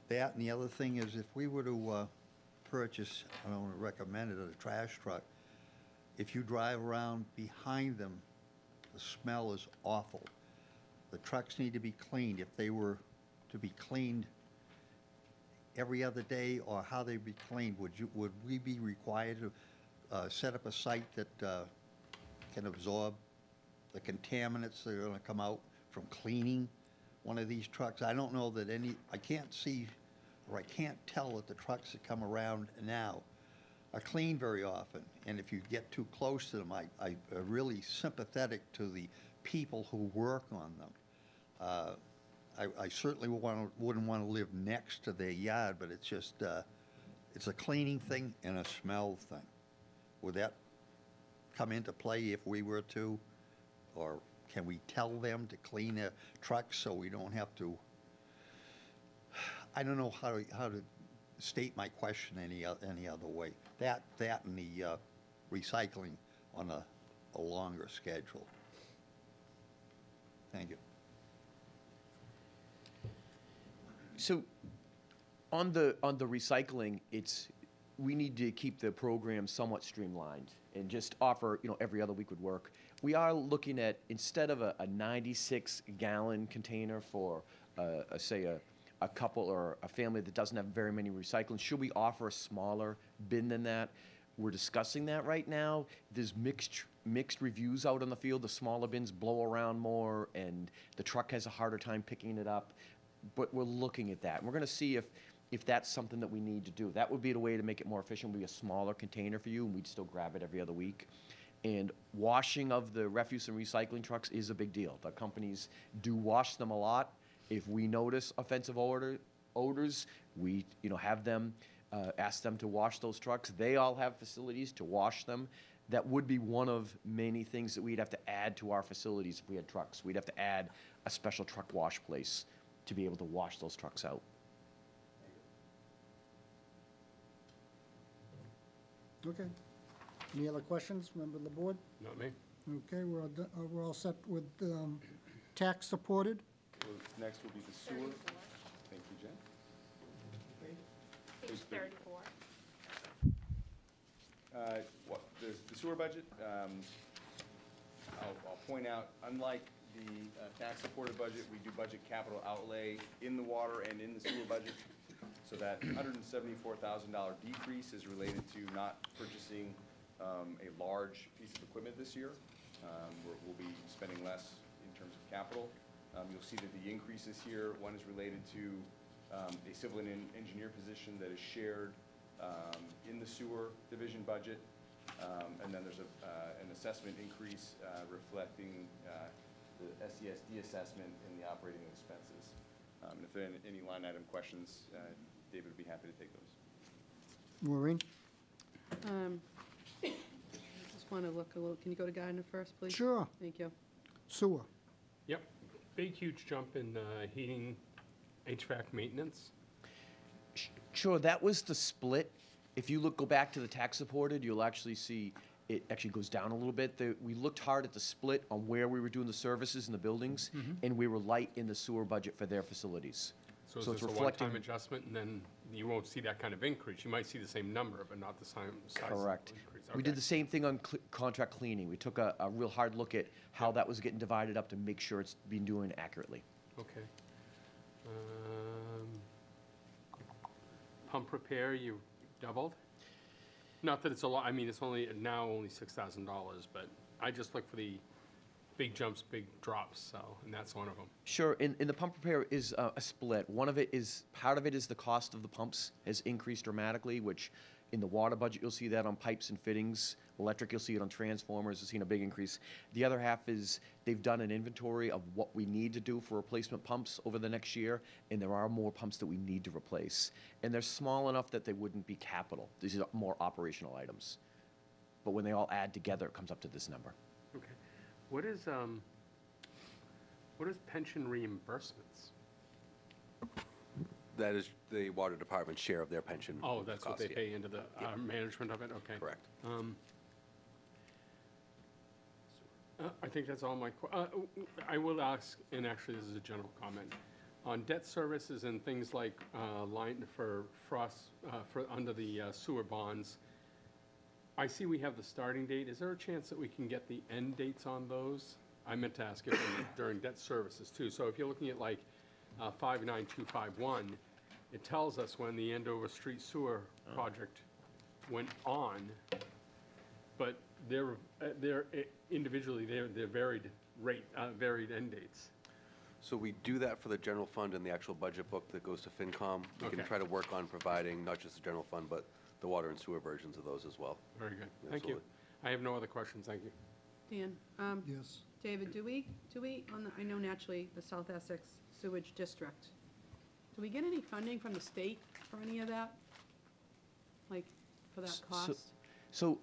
That, and the other thing is if we were to purchase, I don't recommend it, a trash truck, if you drive around behind them The smell is awful. The trucks need to be cleaned. If they were to be cleaned every other day, or how they be cleaned, would we be required to set up a site that can absorb the contaminants that are gonna come out from cleaning one of these trucks? I don't know that I can't see, or I can't tell that the trucks that come around now are cleaned very often. And if you get too close to them, I'm really sympathetic to the people who work on them. I certainly wouldn't want to live next to their yard, but it's just, it's a cleaning thing and a smell thing. Would that come into play if we were to, or can we tell them to clean their trucks so we don't have to? I don't know how to state my question any other way. That and the recycling on a longer schedule. Thank you. So on the recycling, we need to keep the program somewhat streamlined and just offer, every other week would work. We are looking at, instead of a 96-gallon container for, say, a couple or a family that doesn't have very many recycling, should we offer a smaller bin than that? We're discussing that right now. There's mixed reviews out on the field. The smaller bins blow around more, and the truck has a harder time picking it up. But we're looking at that. And we're going to see if that's something that we need to do. That would be the way to make it more efficient, would be a smaller container for you, and we'd still grab it every other week. And washing of the refuse and recycling trucks is a big deal. The companies do wash them a lot. If we notice offensive odors, we have them ask them to wash those trucks. They all have facilities to wash them. That would be one of many things that we'd have to add to our facilities if we had trucks. We'd have to add a special truck wash place to be able to wash those trucks out. Okay. Any other questions, member of the board? Not me. Okay, we're all set with tax supported. Next will be the sewer. Thank you, Jen. Page 34. The sewer budget, I'll point out, unlike the tax-supported budget, we do budget capital outlay in the water and in the sewer budget. So that $174,000 decrease is related to not purchasing a large piece of equipment this year. We'll be spending less in terms of capital. You'll see that the increases here, one is related to a civil engineer position that is shared in the sewer division budget. And then there's an assessment increase reflecting the SESD assessment in the operating expenses. And if there are any line item questions, David would be happy to take those. Maureen? I just want to look a little, can you go to Gardner first, please? Sure. Thank you. Sewer. Yep. Big, huge jump in heating, HVAC maintenance. Sure, that was the split. If you go back to the tax supported, you'll actually see it actually goes down a little bit. We looked hard at the split on where we were doing the services in the buildings, and we were light in the sewer budget for their facilities. So it's a one-time adjustment, and then you won't see that kind of increase. You might see the same number, but not the same size Correct. increase. We did the same thing on contract cleaning. We took a real hard look at how that was getting divided up to make sure it's being doing accurately. Okay. Pump repair, you doubled? Not that it's a lot, I mean, it's only $6,000, but I just look for the big jumps, big drops, so, and that's one of them. Sure, and the pump repair is a split. Part of it is the cost of the pumps has increased dramatically, which in the water budget, you'll see that on pipes and fittings. Electric, you'll see it on transformers. You've seen a big increase. The other half is they've done an inventory of what we need to do for replacement pumps over the next year, and there are more pumps that we need to replace. And they're small enough that they wouldn't be capital. These are more operational items. But when they all add together, it comes up to this number. Okay. What is pension reimbursements? That is the water department's share of their pension. Oh, that's what cost, they yeah. pay into the management of it? Okay. Correct. I think that's all my, I will ask, and actually this is a general comment, on debt services and things like line for frost, under the sewer bonds. I see we have the starting date. Is there a chance that we can get the end dates on those? I meant to ask if during debt services too. So if you're looking at like 59251, it tells us when the Andover Street Sewer project went on, but they're individually, they're varied varied end dates. So we do that for the general fund and the actual budget book that goes to FinCom. We can Okay. try to work on providing not just the general fund, but the water and sewer versions of those as well. Very good. Thank you. Absolutely. I have no other questions. Thank you. Dan? Yes. David, do we, I know naturally the South Essex Sewage District, do we get any funding from the state for any of that? Like, for that cost? So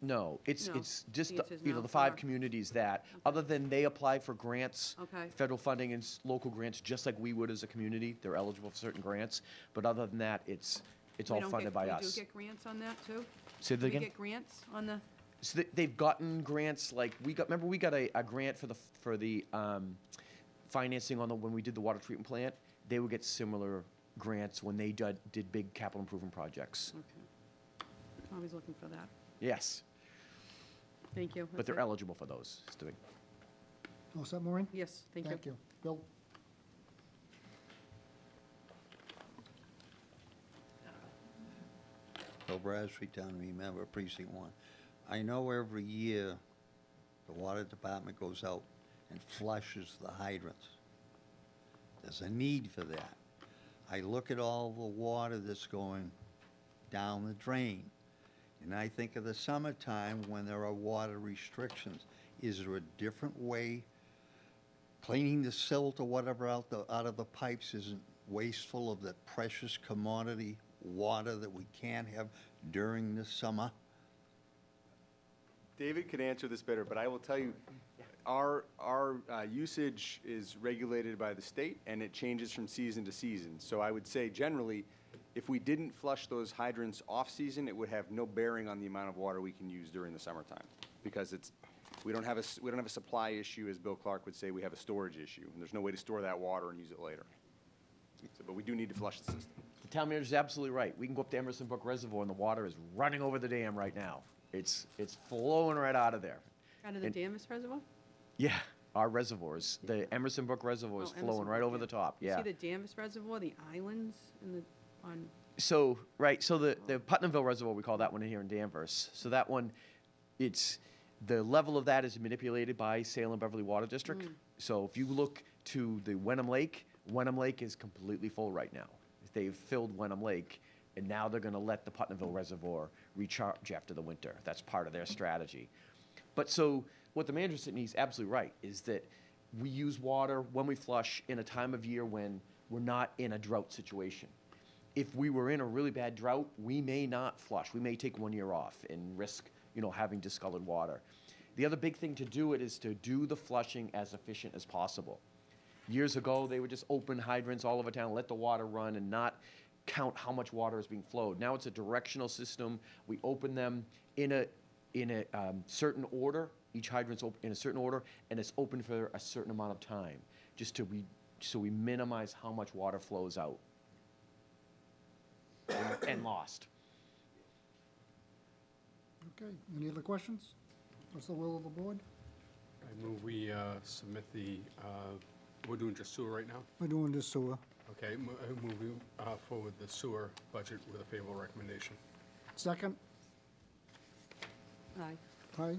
no, it's No. just, The answer's you know, no the 5 for- communities that, other than they apply for grants, Okay. federal funding and local grants, just like we would as a community, they're eligible for certain grants, but other than that, it's all funded by us. We do get grants on that, too? Say that Do again? we get grants on the, So they've gotten grants, like, remember we got a grant for the financing on when we did the water treatment plant? They would get similar grants when they did big capital improvement projects. okay. Always looking for that. Yes, Thank you. but That's they're it. eligible for those. Oh, All set, Maureen? Yes, thank you. Thank you. Bill? Bill Bradstreet, Town Meeting Member, Precinct 1. I know every year the Water Department goes out and flushes the hydrants. There's a need for that. I look at all the water that's going down the drain, and I think of the summertime when there are water restrictions. Is there a different way? Cleaning the silt or whatever out of the pipes isn't wasteful of the precious commodity water that we can't have during the summer? David could answer this better, but I will tell you, our usage is regulated by the state, and it changes from season to season. So I would say generally, if we didn't flush those hydrants off-season, it would have no bearing on the amount of water we can use during the summertime, because we don't have a supply issue, as Bill Clark would say. We have a storage issue, and there's no way to store that water and use it later. So, but we do need to flush the system. The town manager is absolutely right. We can go up to Emerson Brook Reservoir and the water is running over the dam right now. It's flowing right out of there. Out of the Danvers Reservoir? Yeah, our reservoirs, the Emerson Brook Reservoir is Oh, Emerson flowing right Brook, over yeah. the top, You yeah. see the Danvers Reservoir, the islands, and on, So, right, so the Putnamville Reservoir, we call that one in here in Danvers. So that one, the level of that is manipulated by Salem Beverly Water District. So if you look to the Wenham Lake is completely full right now. They've filled Wenham Lake, and now they're gonna let the Putnamville Reservoir recharge after the winter. That's part of their strategy. But so, what the manager said, and he's absolutely right, is that we use water when we flush in a time of year when we're not in a drought situation. If we were in a really bad drought, we may not flush. We may take 1 year off and risk, having discolored water. The other big thing to do it is to do the flushing as efficient as possible. Years ago, they would just open hydrants all over town, let the water run, and not count how much water is being flowed. Now it's a directional system. We open them in a certain order. Each hydrant's open in a certain order, and it's open for a certain amount of time, so we minimize how much water flows out and lost. Okay, any other questions? What's the will of the board? I move we submit we're doing just sewer right now? We're doing the sewer. Okay, I move we forward the sewer budget with a favorable recommendation. Second? aye. Aye?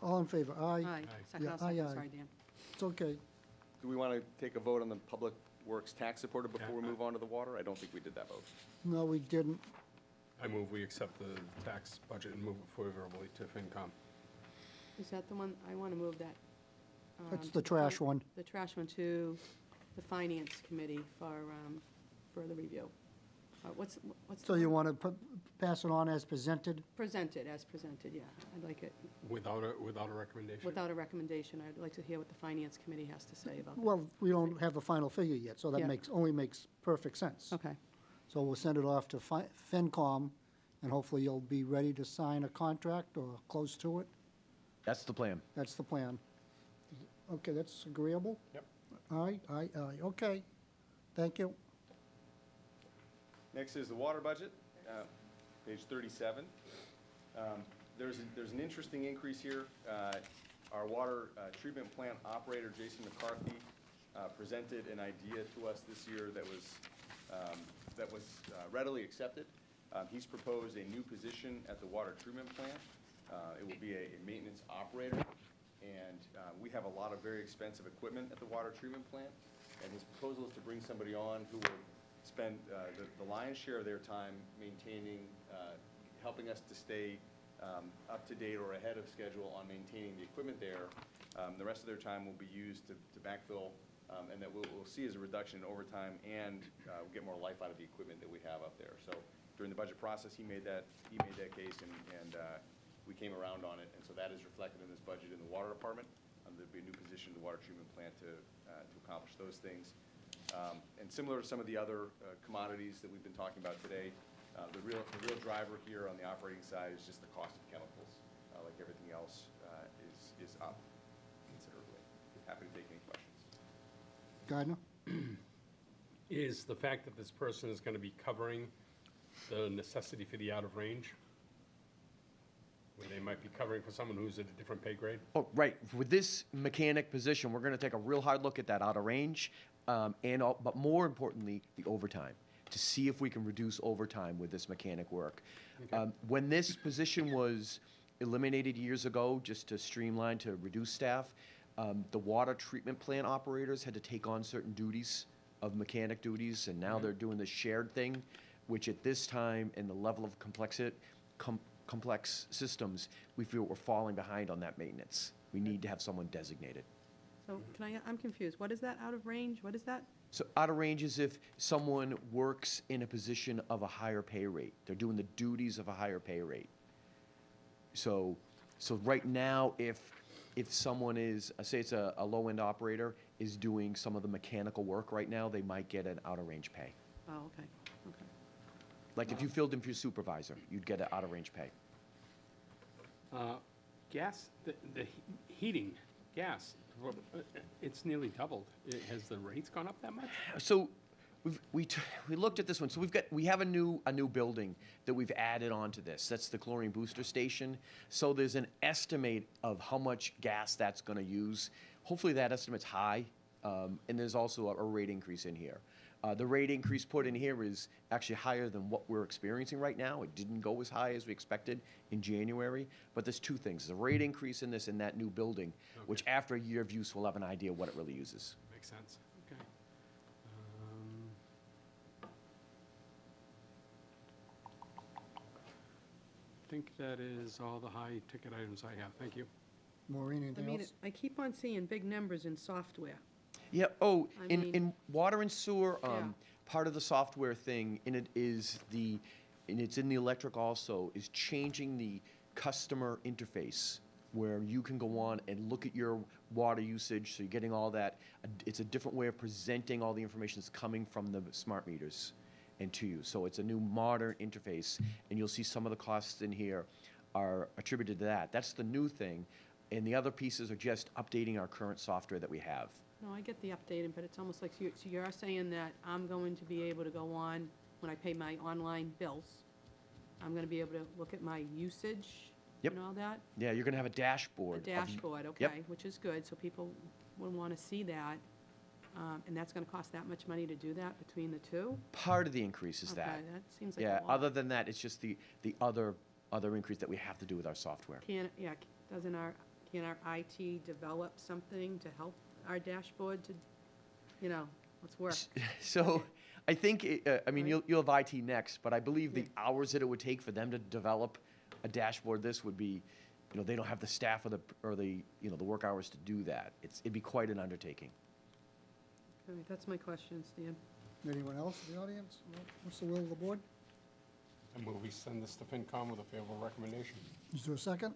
All in favor? Aye? Aye. Second, Yeah, I'll second, aye, aye. sorry, Dan. It's okay. Do we want to take a vote on the Public Works tax supporter before we move on to the water? I don't think we did that vote. No, we didn't. I move we accept the tax budget and move it favorably to FinCom. Is that the one, I want to move that. That's the trash one. The trash one to the Finance Committee for further review. What's So the you one? want to present it on as presented? Presented, as presented, yeah. I'd like it Without a recommendation? without a recommendation. I'd like to hear what the Finance Committee has to say about that. Well, we don't have the final figure yet, so that Yeah. only makes perfect sense. Okay. So we'll send it off to FinCom, and hopefully you'll be ready to sign a contract or close to it. That's the plan. That's the plan. Okay, that's agreeable? Yep. Aye, aye, aye. Okay. Thank you. Next is the water budget, page 37. There's an interesting increase here. Our water treatment plant operator, Jason McCarthy, presented an idea to us this year that was readily accepted. He's proposed a new position at the water treatment plant. It will be a maintenance operator, and we have a lot of very expensive equipment at the water treatment plant, and his proposal is to bring somebody on who will spend the lion's share of their time maintaining, helping us to stay up to date or ahead of schedule on maintaining the equipment there. The rest of their time will be used to backfill, and that we'll see as a reduction in overtime, and we'll get more life out of the equipment that we have up there. So during the budget process, he made that case, and we came around on it, and so that is reflected in this budget in the water department. There'll be a new position in the water treatment plant to accomplish those things. And similar to some of the other commodities that we've been talking about today, the real driver here on the operating side is just the cost of chemicals. Like everything else, is up considerably. Happy to take any questions. Gardner? Is the fact that this person is going to be covering the necessity for the out of range, where they might be covering for someone who's at a different pay grade? Oh, right. With this mechanic position, we're going to take a real hard look at that out of range, but more importantly, the overtime, to see if we can reduce overtime with this mechanic work. When this position was eliminated years ago, just to streamline, to reduce staff, the water treatment plant operators had to take on certain duties of mechanic duties, and now they're doing the shared thing, which at this time and the level of complex systems, we feel we're falling behind on that maintenance. We need to have someone designated. So I'm confused. What is that out of range? What is that? So out of range is if someone works in a position of a higher pay rate. They're doing the duties of a higher pay rate. So right now, if someone is, say it's a low-end operator, is doing some of the mechanical work right now, they might get an out-of-range pay. Oh, okay, okay. Like if you filled in for your supervisor, you'd get an out-of-range pay. Gas, the heating, gas, it's nearly doubled. Has the rates gone up that much? So we looked at this one. So we have a new building that we've added onto this. That's the chlorine booster station. So there's an estimate of how much gas that's going to use. Hopefully that estimate's high, and there's also a rate increase in here. The rate increase put in here is actually higher than what we're experiencing right now. It didn't go as high as we expected in January, but there's two things. There's a rate increase in this in that new building, which after a year of use, we'll have an idea what it really uses. Makes sense. Okay. I think that is all the high-ticket items I have. Thank you. Maureen, anything else? I keep on seeing big numbers in software. Yeah, oh, I mean- in water and sewer, Yeah. part of the software thing, and it's in the electric also, is changing the customer interface, where you can go on and look at your water usage, so you're getting all that. It's a different way of presenting all the information that's coming from the smart meters and to you. So it's a new modern interface, and you'll see some of the costs in here are attributed to that. That's the new thing, and the other pieces are just updating our current software that we have. No, I get the updating, but it's almost like, so you're saying that I'm going to be able to go on, when I pay my online bills, I'm gonna be able to look at my usage Yep. and all that? Yeah, you're gonna have a A dashboard. dashboard, okay, which is good, so people will wanna see that. And that's gonna cost that much money to do that between the two? Part of the increase is that. Okay, that seems like a Yeah, lot. other than that, it's just the other increase that we have to do with our software. Can our IT develop something to help our dashboard to, let's work? So I think, you'll have IT next, but I believe the hours that it would take for them to develop a dashboard, this would be, they don't have the staff or the work hours to do that. It'd be quite an undertaking. All right, that's my question, Stan. Anyone else in the audience? No? What's the will of the board? And will we send this to FinCom with a favorable recommendation? Is there a second?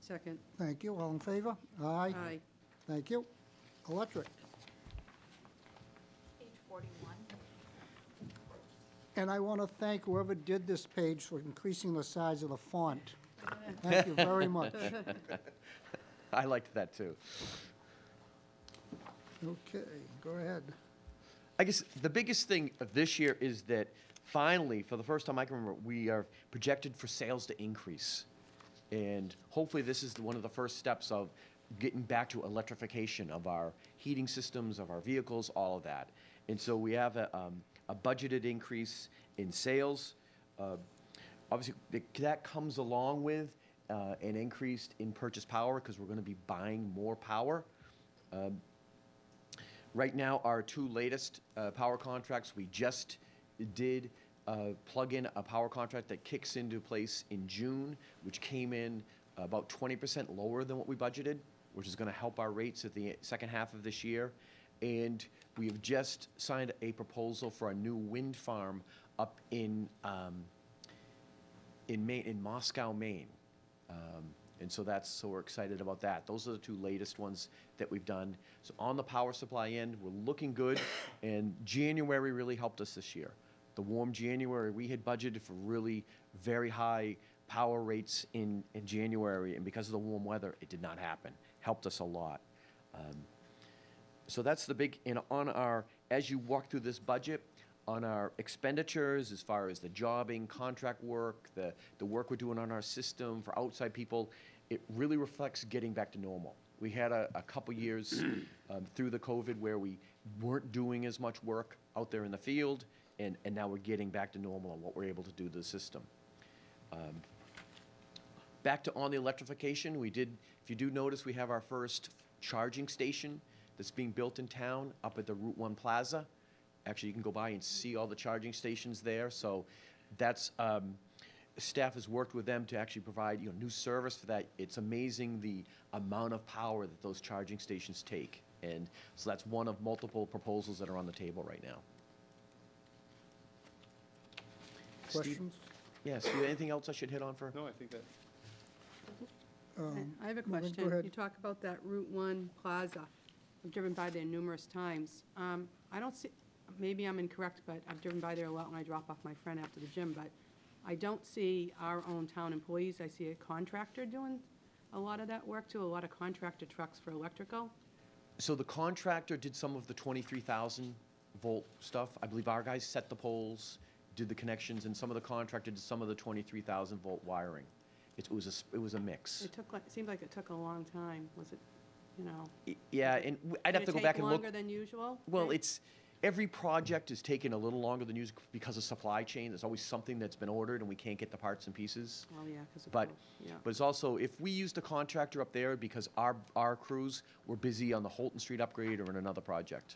Second. Thank you. All in favor? Aye. Aye. Thank you. Electric. Page 41. And I want to thank whoever did this page for increasing the size of the font. Thank you very much. I liked that too. Okay, go ahead. I guess the biggest thing of this year is that finally, for the first time I can remember, we are projected for sales to increase And hopefully this is one of the first steps of getting back to electrification of our heating systems, of our vehicles, all of that. And so we have a budgeted increase in sales. Obviously, that comes along with an increase in purchase power because we're going to be buying more power. Right now, our two latest power contracts, we just did plug in a power contract that kicks into place in June, which came in about 20% lower than what we budgeted, which is going to help our rates at the second half of this year. And we have just signed a proposal for a new wind farm up in Maine, in Moscow, Maine. And so we're excited about that. Those are the two latest ones that we've done. So on the power supply end, we're looking good, and January really helped us this year. The warm January, we had budgeted for really very high power rates in January, and because of the warm weather, it did not happen. Helped us a lot. So that's the big, as you walk through this budget, on our expenditures, as far as the jobbing, contract work, the work we're doing on our system for outside people, it really reflects getting back to normal. We had a couple years through the COVID where we weren't doing as much work out there in the field, and now we're getting back to normal and what we're able to do to the system. Back to on the electrification, if you do notice, we have our first charging station that's being built in town up at the Route 1 Plaza. Actually, you can go by and see all the charging stations there. So that's, staff has worked with them to actually provide new service for that. It's amazing the amount of power that those charging stations take. And so that's one of multiple proposals that are on the table right now. Questions? Yes, anything else I should hit on for? No, I think that. I have a Maureen, question. go ahead. You talk about that Route 1 Plaza. I've driven by there numerous times. I don't see, maybe I'm incorrect, but I've driven by there a lot when I drop off my friend after the gym, but I don't see our own town employees. I see a contractor doing a lot of that work too, a lot of contractor trucks for electrical. So the contractor did some of the 23,000 volt stuff. I believe our guys set the poles, did the connections, and some of the contractor did some of the 23,000 volt wiring. It was a mix. It seemed like it took a long time. Was it, Yeah, and I'd have to go back and look. Longer than usual? Well, every project is taking a little longer than usual because of supply chain. There's always something that's been ordered and we can't get the parts and pieces. Oh, yeah, because But it's also, if we used a contractor up there because our crews were busy on the Holton Street upgrade or in another project.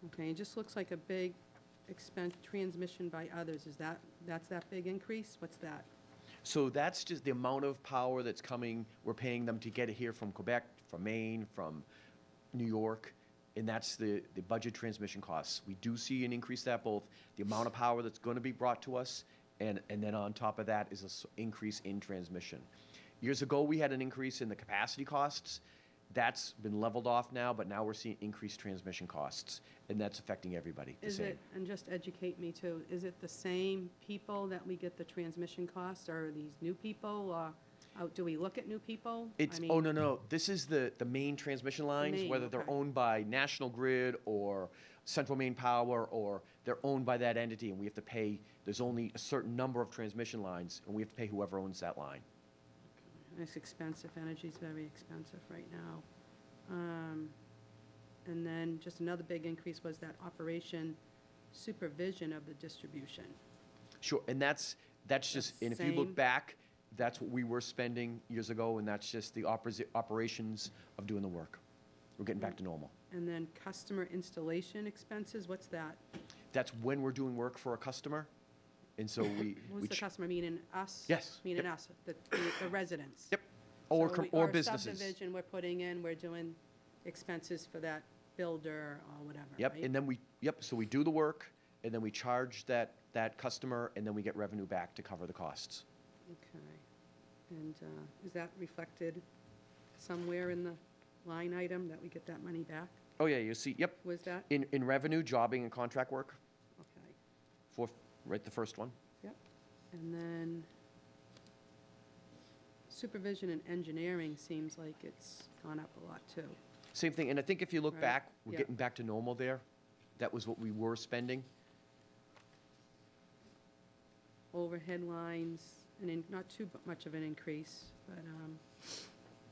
Okay, it just looks like a big expense, transmission by others. That's that big increase? What's that? So that's just the amount of power that's coming. We're paying them to get it here from Quebec, from Maine, from New York, and that's the budget transmission costs. We do see an increase that both the amount of power that's going to be brought to us, and then on top of that is an increase in transmission. Years ago, we had an increase in the capacity costs. That's been leveled off now, but now we're seeing increased transmission costs, and that's affecting everybody the same. And just educate me too, is it the same people that we get the transmission costs, or are these new people, or do we look at new people? Oh, no. This is the main transmission lines, whether they're owned by National Grid or Central Maine Power, or they're owned by that entity, and we have to pay, there's only a certain number of transmission lines, and we have to pay whoever owns that line. It's expensive, energy's very expensive right now. And then just another big increase was that operation supervision of the distribution. Sure, and that's just, and if you look back, that's what we were spending years ago, and that's just the operations of doing the work. We're getting back to normal. And then customer installation expenses, what's that? That's when we're doing work for a customer, and so Who's the customer, meaning us? Yes. Meaning us, the residents? Yep. Or businesses. subdivision we're putting in, we're doing expenses for that builder or whatever, Yep, right? and then so we do the work, and then we charge that customer, and then we get revenue back to cover the costs. Okay. And is that reflected somewhere in the line item that we get that money back? Oh, yeah, you see, yep. Was that? In revenue, jobbing, and contract work, Okay. right, the first one. Yep. And then supervision and engineering seems like it's gone up a lot too. Same thing, and I think if you look Right, back, we're yeah. getting back to normal there. That was what we were spending. Overhead lines, not too much of an increase, but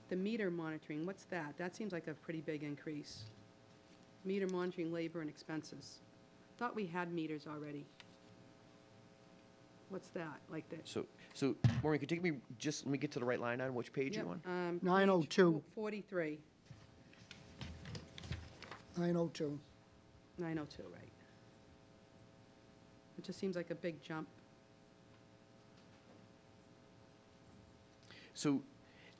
the meter monitoring, what's that? That seems like a pretty big increase. Meter monitoring, labor and expenses. Thought we had meters already. What's that, like that? So Maureen, could you take me, just let me get to the right line on which page you on? 902. 43. 902. 902, right. It just seems like a big jump. So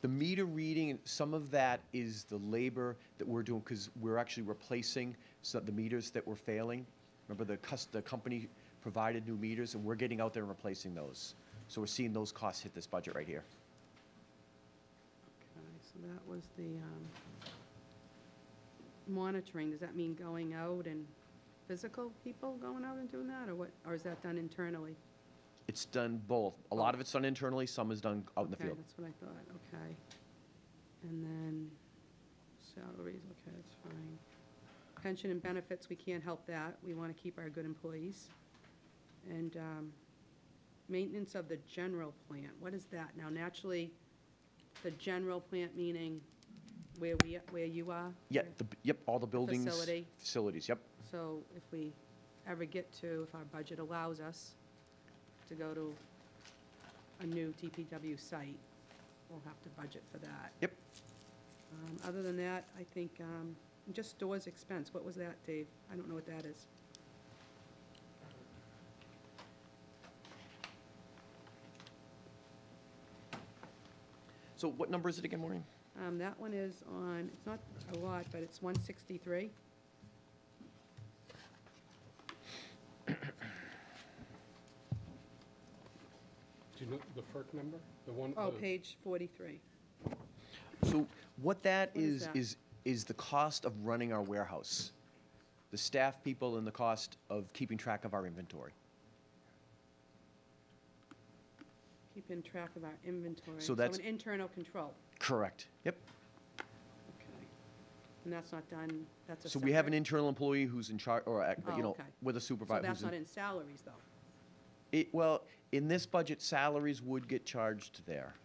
the meter reading, some of that is the labor that we're doing, because we're actually replacing the meters that were failing. Remember, the company provided new meters, and we're getting out there and replacing those. So we're seeing those costs hit this budget right here. Okay, so that was the monitoring. Does that mean going out and physical people going out and doing that, or what? Or is that done internally? It's done both. A lot of it's done internally, some is done out in the Okay, field. that's what I thought, okay. And then salaries, okay, that's fine. Pension and benefits, we can't help that. We want to keep our good employees. And maintenance of the general plant, what is that? Now, naturally, the general plant meaning where you are? Yeah, yep, all the buildings. Facility. Facilities, yep. So if we ever get to, if our budget allows us to go to a new DPW site, we'll have to budget for that. Yep. Other than that, I think just stores expense. What was that, Dave? I don't know what that is. So what number is it again, Maureen? That one is on, it's not a lot, but it's 163. Do you know the FERC number? The one? Oh, page 43. So what that What is is, that? is the cost of running our warehouse. The staff people and the cost of keeping track of our inventory. Keeping track of our inventory. So that's- an internal control. Correct. Yep. Okay. And that's not done, that's a So we have an separate- internal employee who's in charge, or, Oh, you know, okay. with a So supervisor. that's not in salaries, though? Well, in this budget, salaries would get charged there.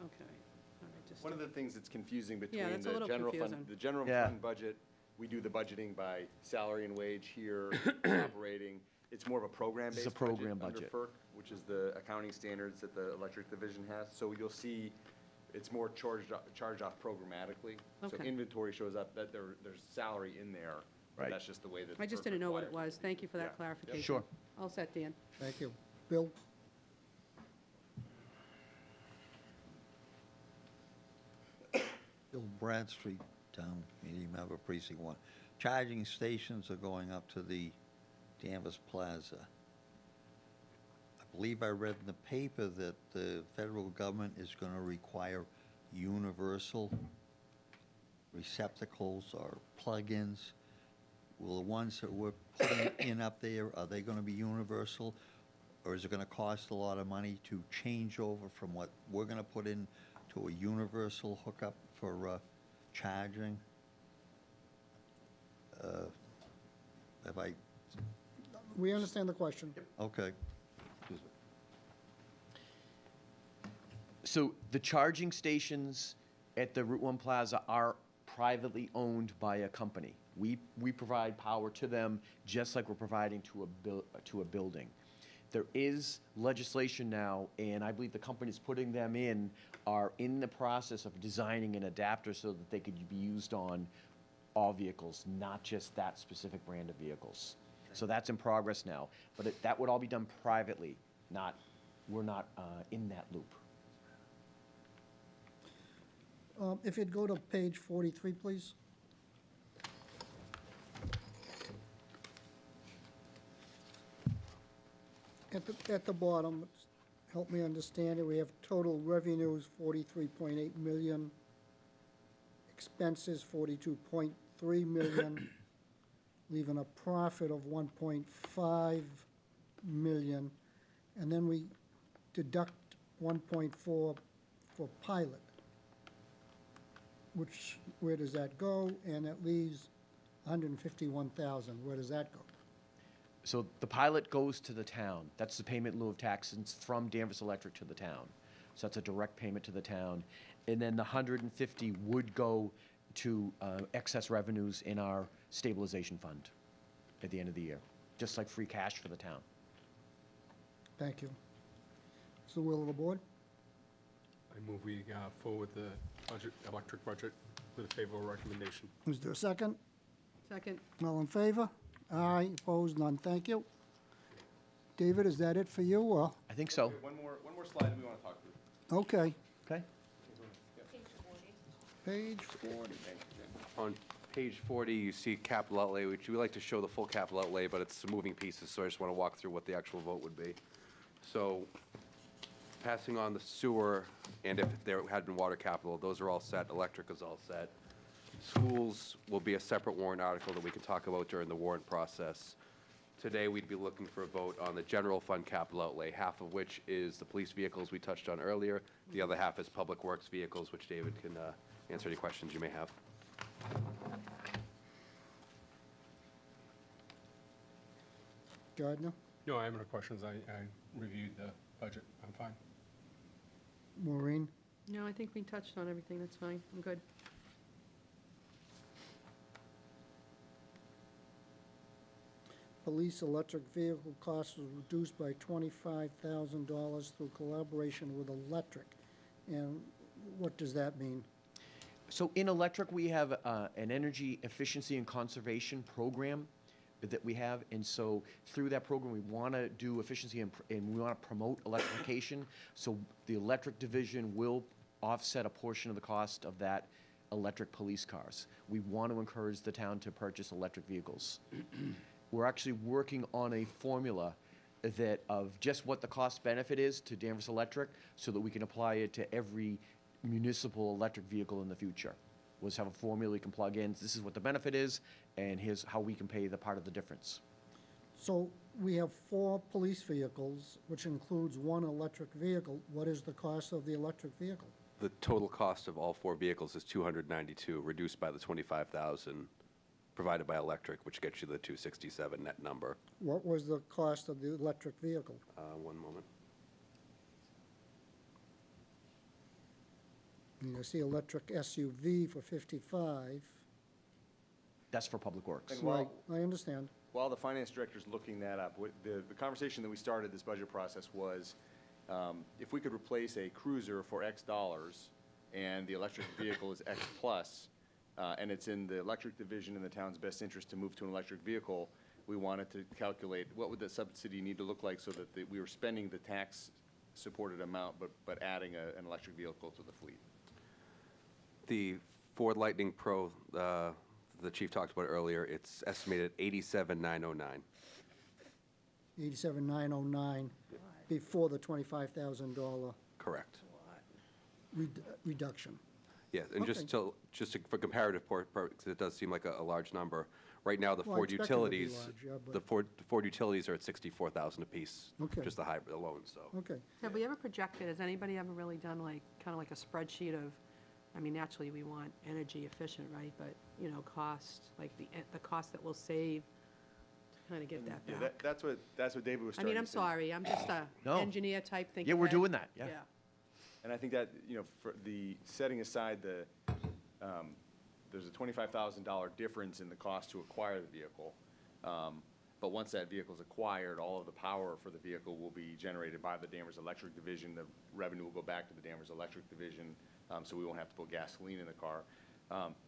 Okay. All right, just. One of the things that's confusing between Yeah, that's a the little general fund, confusing. the general Yeah. fund budget, we do the budgeting by salary and wage here, operating. It's more of a program-based It's a budget program under budget. FERC, which is the accounting standards that the electric division has. So you'll see it's more charged off programmatically. So Okay. inventory shows up, that there's salary in there. but Right. That's just the way that. I just FERC didn't know what it requires was. Thank you for Yeah. that clarification. Sure. All set, Dan. Thank you. Bill? Bill Bradstreet, Town Meeting Member, Precinct 1. Charging stations are going up to the Danvers Plaza. I believe I read in the paper that the federal government is going to require universal receptacles or plug-ins. Will the ones that we're putting in up there, are they going to be universal? Or is it going to cost a lot of money to change over from what we're going to put in to a universal hookup for charging? Have I, We understand the question. okay. Excuse me. So the charging stations at the Route 1 Plaza are privately owned by a company. We provide power to them just like we're providing to a building. There is legislation now, and I believe the companies putting them in are in the process of designing an adapter so that they could be used on all vehicles, not just that specific brand of vehicles. So that's in progress now. But that would all be done privately, we're not in that loop. If you'd go to page 43, please. At the bottom, help me understand it, we have total revenues 43.8 million, expenses 42.3 million, leaving a profit of 1.5 million, and then we deduct 1.4 for pilot. Where does that go? And that leaves 151,000. Where does that go? So the pilot goes to the town. That's the payment in lieu of taxes from Danvers Electric to the town. So that's a direct payment to the town. And then the 150 would go to excess revenues in our stabilization fund at the end of the year, just like free cash for the town. Thank you. It's the will of the board. I move we forward the budget, electric budget with a favorable recommendation. Is there a second? Second. All in favor? Aye, opposed, none, thank you. David, is that it for you, or? I think so. One more slide we want to talk through. Okay. Okay. Page 40. On page 40, you see capital outlay, which we like to show the full capital outlay, but it's moving pieces, so I just want to walk through what the actual vote would be. So passing on the sewer, and if there had been water capital, those are all set. Electric is all set. Schools will be a separate warrant article that we can talk about during the warrant process. Today, we'd be looking for a vote on the general fund capital outlay, half of which is the police vehicles we touched on earlier. The other half is public works vehicles, which David can answer any questions you may have. Gardner? No, I have no questions. I reviewed the budget. I'm fine. Maureen? No, I think we touched on everything. That's fine. I'm good. Police electric vehicle costs was reduced by $25,000 through collaboration with electric. And what does that mean? So in electric, we have an energy efficiency and conservation program that we have. And so through that program, we want to do efficiency and we want to promote electrification. So the electric division will offset a portion of the cost of that electric police cars. We want to encourage the town to purchase electric vehicles. We're actually working on a formula that of just what the cost benefit is to Danvers Electric so that we can apply it to every municipal electric vehicle in the future. We'll just have a formula we can plug in. This is what the benefit is, and here's how we can pay the part of the difference. So we have 4 police vehicles, which includes 1 electric vehicle. What is the cost of the electric vehicle? The total cost of all 4 vehicles is $292, reduced by the $25,000 provided by electric, which gets you the $267 net number. What was the cost of the electric vehicle? One moment. I see electric SUV for 55. That's for public works. Right, I understand. While the finance director's looking that up, the conversation that we started this budget process was, if we could replace a cruiser for X dollars and the electric vehicle is X plus, and it's in the electric division in the town's best interest to move to an electric vehicle, we wanted to calculate what would the subsidy need to look like so that we were spending the tax-supported amount, but adding an electric vehicle to the fleet. The Ford Lightning Pro, the chief talked about earlier, it's estimated at $87,909. 87,909 before the $25,000 Correct. reduction. Yeah, and Okay. for comparative purposes, it does seem like a large number. Right now, the Well, I Ford expected it to be utilities, large, yeah, but- the Ford utilities are at $64,000 apiece. Okay. Just the hybrid alone, so. Okay. Have we ever projected, has anybody ever really done kind of like a spreadsheet of, I mean, naturally, we want energy efficient, right? But, cost, like the cost that we'll save to kind of get that Yeah, back. that's what David was I starting mean, to I'm say. sorry, I'm just a No. engineer type thinking. Yeah, we're ahead. doing that, yeah. And I think that, for the, setting aside there's a $25,000 difference in the cost to acquire the vehicle. But once that vehicle is acquired, all of the power for the vehicle will be generated by the Danvers Electric Division. The revenue will go back to the Danvers Electric Division, so we won't have to put gasoline in the car.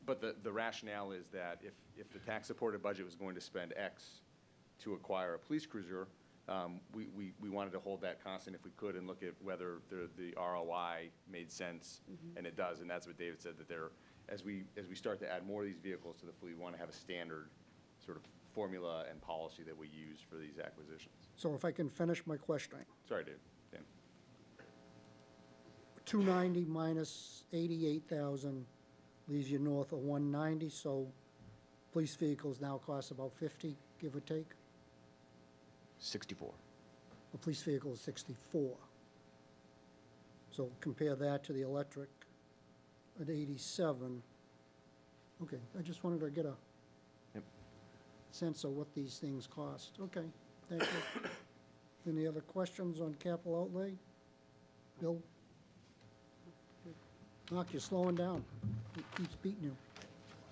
But the rationale is that if the tax-supported budget was going to spend X to acquire a police cruiser, we wanted to hold that constant if we could and look at whether the ROI made sense, and it does. And that's what David said, that as we start to add more of these vehicles to the fleet, we want to have a standard sort of formula and policy that we use for these acquisitions. So if I can finish my questioning. Sorry, Dave. Dan. 290 minus 88,000 leaves you north of 190, so police vehicles now cost about 50, give or take? 64. A police vehicle is 64. So compare that to the electric at 87. Okay, I just wanted to get a Yep. sense of what these things cost. Okay, Thank you. Any other questions on capital outlay? Bill? Mark, you're slowing down. It keeps beating you.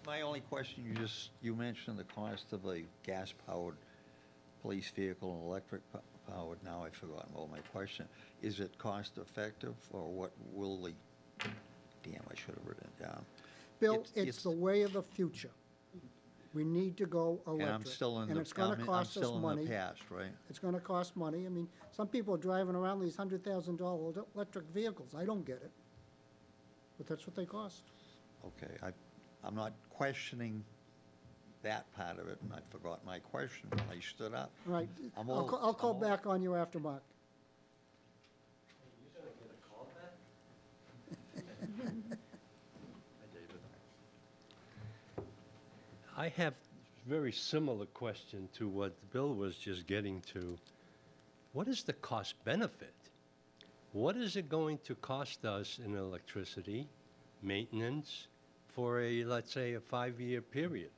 My only question, you mentioned the cost of a gas-powered police vehicle and electric-powered. Now I've forgotten all my question. Is it cost-effective, or what will the, damn, I should have written it down. Bill, it's the way of the future. We need to go electric. And I'm still in and the, it's gonna I'm cost us still in money. the past, right? It's gonna cost money. I mean, some people are driving around these $100,000 electric vehicles. I don't get it. But that's what they cost. Okay, I'm not questioning that part of it, and I forgot my question when I stood up. All right, I'm I'll old. call back on you after Mark. I have a very similar question to what Bill was just getting to. What is the cost benefit? What is it going to cost us in electricity, maintenance, for a, let's say, a 5-year period?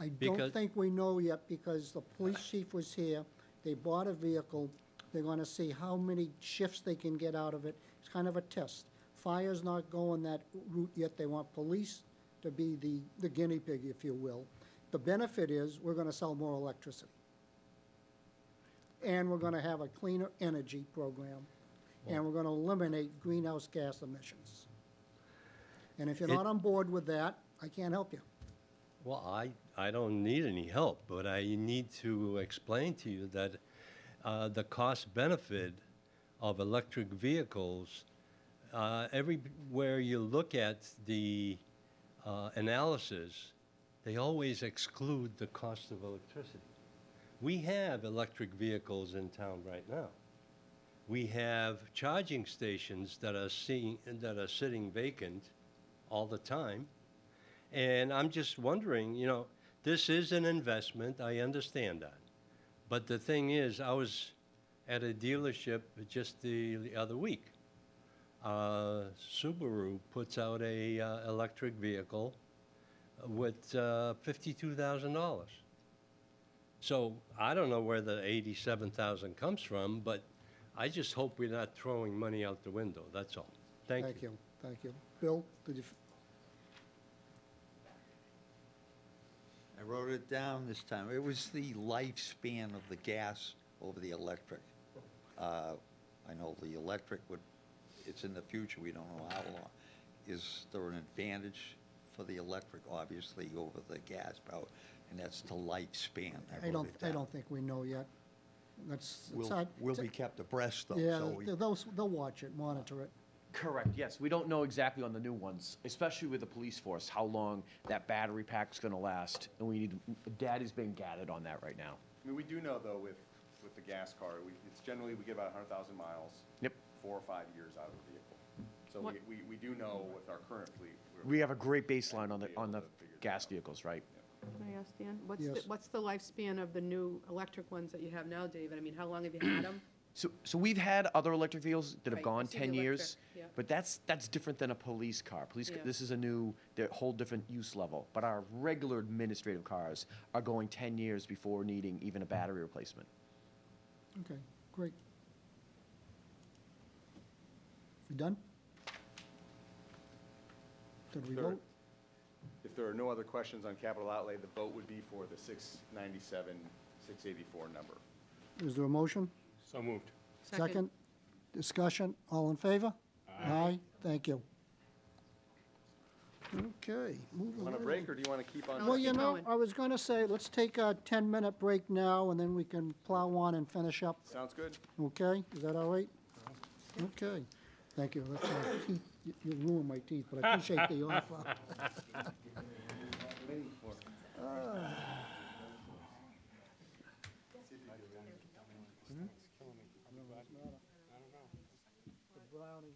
I Because- don't think we know yet, because the police chief was here, they bought a vehicle, they're gonna see how many shifts they can get out of it. It's kind of a test. Fire's not going that route yet, they want police to be the guinea pig, if you will. The benefit is, we're gonna sell more electricity. And we're gonna have a cleaner energy program, and we're gonna eliminate greenhouse gas emissions. And if you're not on board with that, I can't help you. Well, I don't need any help, but I need to explain to you that the cost benefit of electric vehicles, everywhere you look at the analysis, they always exclude the cost of electricity. We have electric vehicles in town right now. We have charging stations that are sitting vacant all the time. And I'm just wondering, you know, this is an investment, I understand that. But the thing is, I was at a dealership just the other week. Subaru puts out a electric vehicle with $52,000. So I don't know where the $87,000 comes from, but I just hope we're not throwing money out the window, that's all. Thank you. Thank you. Bill, did you? I wrote it down this time. It was the lifespan of the gas over the electric. I know the electric it's in the future, we don't know how long. Is there an advantage for the electric, obviously, over the gas power? And that's the lifespan. I wrote it down. I don't think we know yet. That's, it's We'll, hard- we'll be kept abreast, though, Yeah, so we. they'll watch it, monitor it. Correct, yes. We don't know exactly on the new ones, especially with the police force, how long that battery pack's gonna last. And we need, data's being gathered on that right now. I mean, we do know, though, with the gas car, it's generally, we get about 100,000 miles. Yep. 4 or 5 years out of the vehicle. So What- we do know with our current fleet. We have a great baseline on be able the to figure that gas out. vehicles, right? Can I ask Dan, Yes. what's the lifespan of the new electric ones that you have now, David? I mean, how long have you had them? So we've had other electric vehicles that have Right, I gone see the 10 years, electric, yeah. but that's different than a police car. Yeah. This is they're a whole different use level. But our regular administrative cars are going 10 years before needing even a battery replacement. Okay, great. You done? Did we Third. vote? If there are no other questions on capital outlay, the vote would be for the 697, 684 number. Is there a motion? So moved. Second? Discussion, all in favor? Aye. Thank you. Okay, moving Want a right break, along. or do you want to keep on? Well, you keep know, going. I was gonna say, let's take a 10-minute break now, and then we can plow on and finish up. Sounds good. Okay, is that all right? Okay, thank you. That's my teeth. You ruined my teeth, but I appreciate the offer. Brownie.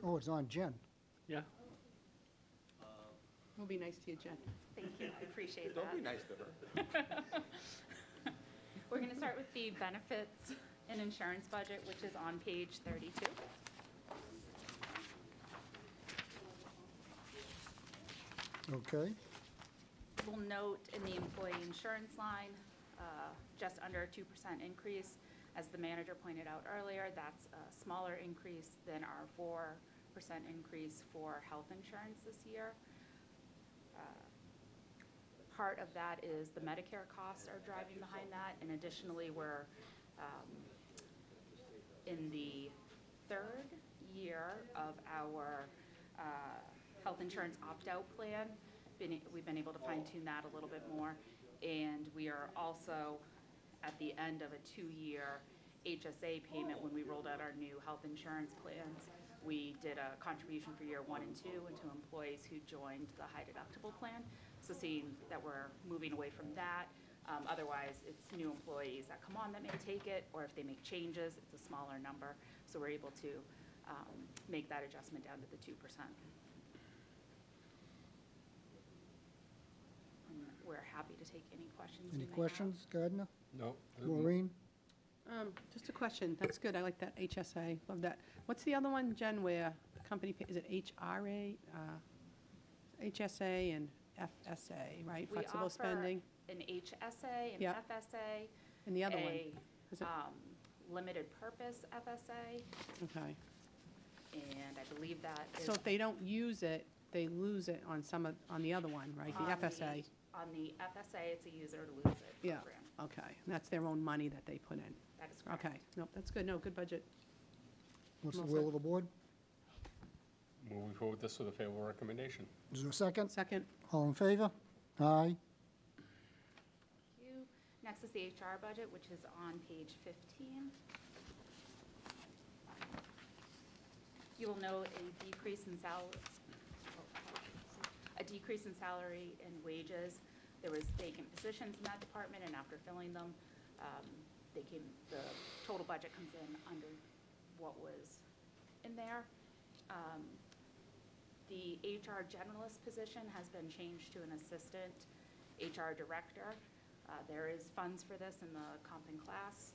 Oh, it's on Jen. Yeah. We'll be nice to you, Jen. Thank you, I appreciate that. Don't be nice to her. We're going to start with the benefits and insurance budget, which is on page 32. Okay. We'll note in the employee insurance line, just under a 2% increase. As the manager pointed out earlier, that's a smaller increase than our 4% increase for health insurance this year. Part of that is the Medicare costs are driving behind that, and additionally, we're in the third year of our health insurance opt-out plan. We've been able to fine-tune that a little bit more, and we are also at the end of a 2-year HSA payment. When we rolled out our new health insurance plans, we did a contribution for year 1 and 2 into employees who joined the high deductible plan. So seeing that we're moving away from that, otherwise it's new employees that come on that may take it, or if they make changes, it's a smaller number. So we're able to make that adjustment down to the 2%. And we're happy to take any questions you Any may have. questions, Gardner? No. Maureen? Just a question, that's good, I like that HSA, love that. What's the other one, Jen, where the company, is it HRA, HSA and FSA, right? We Flexible offer spending? an HSA, an Yep. FSA. And the other one? a, Is it- limited purpose FSA, Okay, and I believe that is. so if they don't use it, they lose it on on the other one, right, the on FSA? On the FSA, it's a use it or lose it Yeah, program. okay, and that's their own money that they put in? That is correct. Okay, nope, that's good, no, good budget. What's the Well will said. of the board? Moving forward with this with a favorable recommendation. Is there a second? Second. All in favor? Aye. Thank you. Next is the HR budget, which is on page 15. You will note a decrease in salary and wages. There was vacant positions in that department, and after filling them, the total budget comes in under what was in there. The HR generalist position has been changed to an assistant HR director. There is funds for this in the comp and class.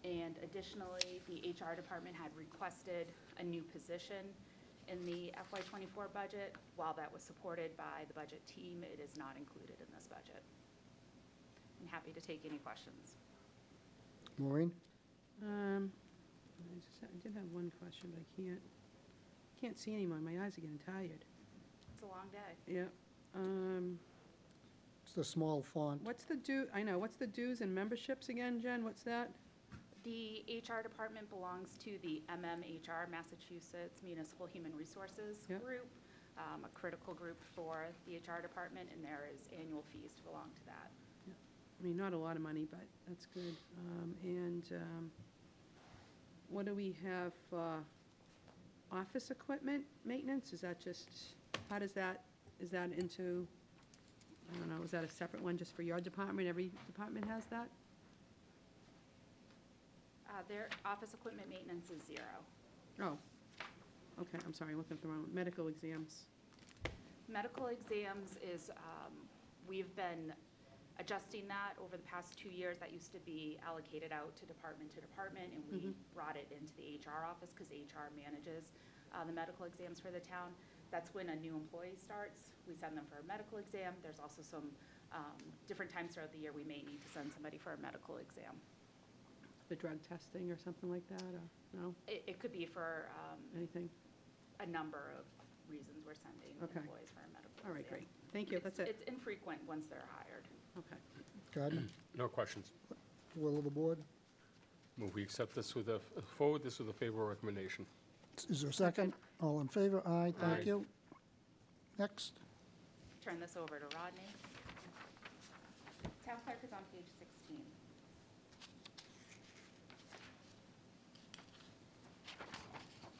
And additionally, the HR department had requested a new position in the FY24 budget. While that was supported by the budget team, it is not included in this budget. I'm happy to take any questions. Maureen? I did have one question, but I can't see anymore, my eyes are getting tired. It's a long day. Yeah. It's the small font. What's the what's the dues and memberships again, Jen, what's that? The HR department belongs to the MMHR, Massachusetts Municipal Human Resources Yep. Group, a critical group for the HR department, and there is annual fees to belong to that. I mean, not a lot of money, but that's good. What do we have for office equipment maintenance? Is that just, is that into, I don't know, is that a separate one just for your department? Every department has that? Their office equipment maintenance is 0. Oh, okay, I'm sorry, I'm looking at the wrong, medical exams. Medical exams is, we've been adjusting that over the past 2 years. That used to be allocated out to department, and we brought it into the HR office because HR manages the medical exams for the town. That's when a new employee starts. We send them for a medical exam. There's also some different times throughout the year we may need to send somebody for a medical exam. The drug testing or something like that, or no? It could be for Anything? a number of reasons we're sending Okay. employees for a medical exam. All right, great. Thank you, that's it. It's infrequent once they're hired. Okay. Gardner? No questions. Will of the board? Move we accept this with forward this with a favorable recommendation. Is there a second? All in favor? Aye, thank Aye. you. Next. Turn this over to Rodney. Town clerk is on page 16.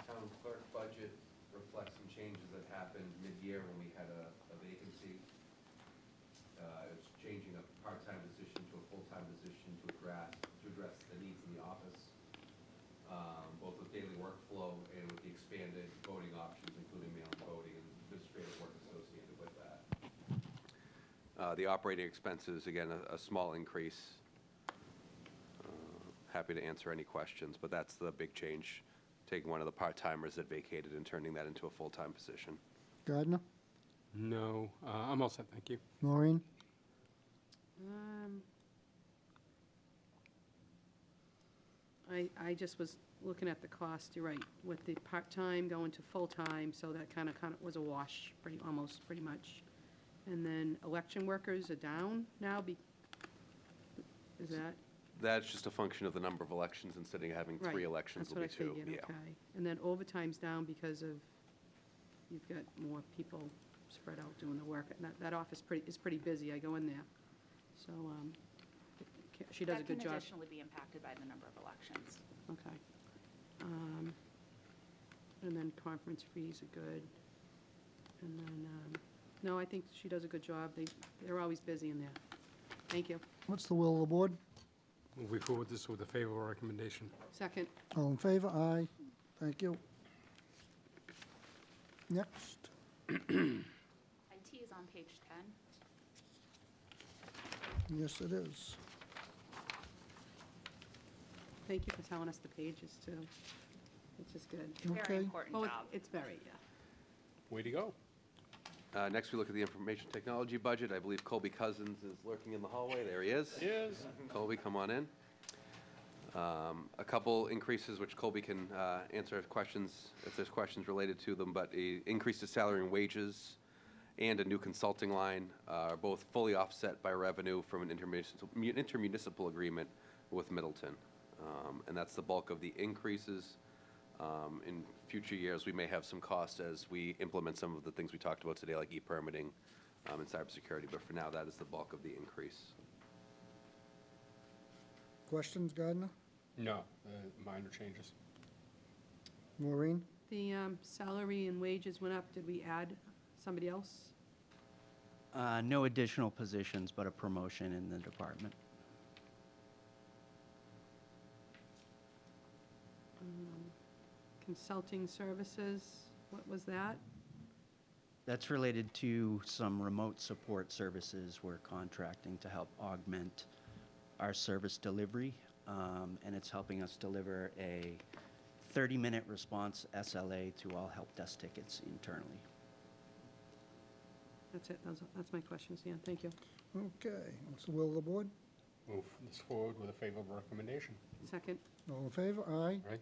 Town clerk budget reflects some changes that happened mid-year when we had a vacancy. It's changing a part-time position to a full-time position to address the needs in the office, both with daily workflow and with the expanded voting The operating expenses, again, a small increase. Happy to answer any questions, but that's the big change, taking one of the part-timers that vacated and turning that into a full-time position. Gardner? No, I'm all set, thank you. Maureen? I just was looking at the cost, you're right, with the part-time going to full-time, so that kind of was a wash, almost, pretty much. And then election workers are down now, is that? That's just a function of the number of elections. Instead of having three Right, elections, that's will be what I two. figured, okay. And then overtime's down because of, you've got more people spread out doing the work. And that office is pretty busy, I go in there. So, she does a good That job. can additionally be impacted by the number of elections. Okay. And then conference fees are good. And then, no, I think she does a good job. They're always busy in there. Thank you. What's the will of the board? We forward this with a favorable recommendation. Second. All in favor? Aye. Thank you. Next. IT is on page 10. Yes, it is. Thank you for telling us the pages, too. Which is good. Okay. Very important Oh, job. it's very, yeah. Way to go. Next, we look at the information technology budget. I believe Colby Cousins is lurking in the hallway. There he is. Yes. Colby, come on in. A couple increases, which Colby can answer questions, if there's questions related to them, but a increase to salary and wages and a new consulting line are both fully offset by revenue from an intermunicipal agreement with Middleton. And that's the bulk of the increases. In future years, we may have some costs as we implement some of the things we talked about today, like e-permitting and cybersecurity, but for now, that is the bulk of the increase. Questions, Gardner? No, minor changes. Maureen? The salary and wages went up. Did we add somebody else? No additional positions, but a promotion in the department. Consulting services, what was that? That's related to some remote support services we're contracting to help augment our service delivery, and it's helping us deliver a 30-minute response SLA to all help desk tickets internally. That's it. That's my questions, Dan. Thank you. Okay. What's the will of the board? Move this forward with a favorable recommendation. Second. All in favor? Aye. Right?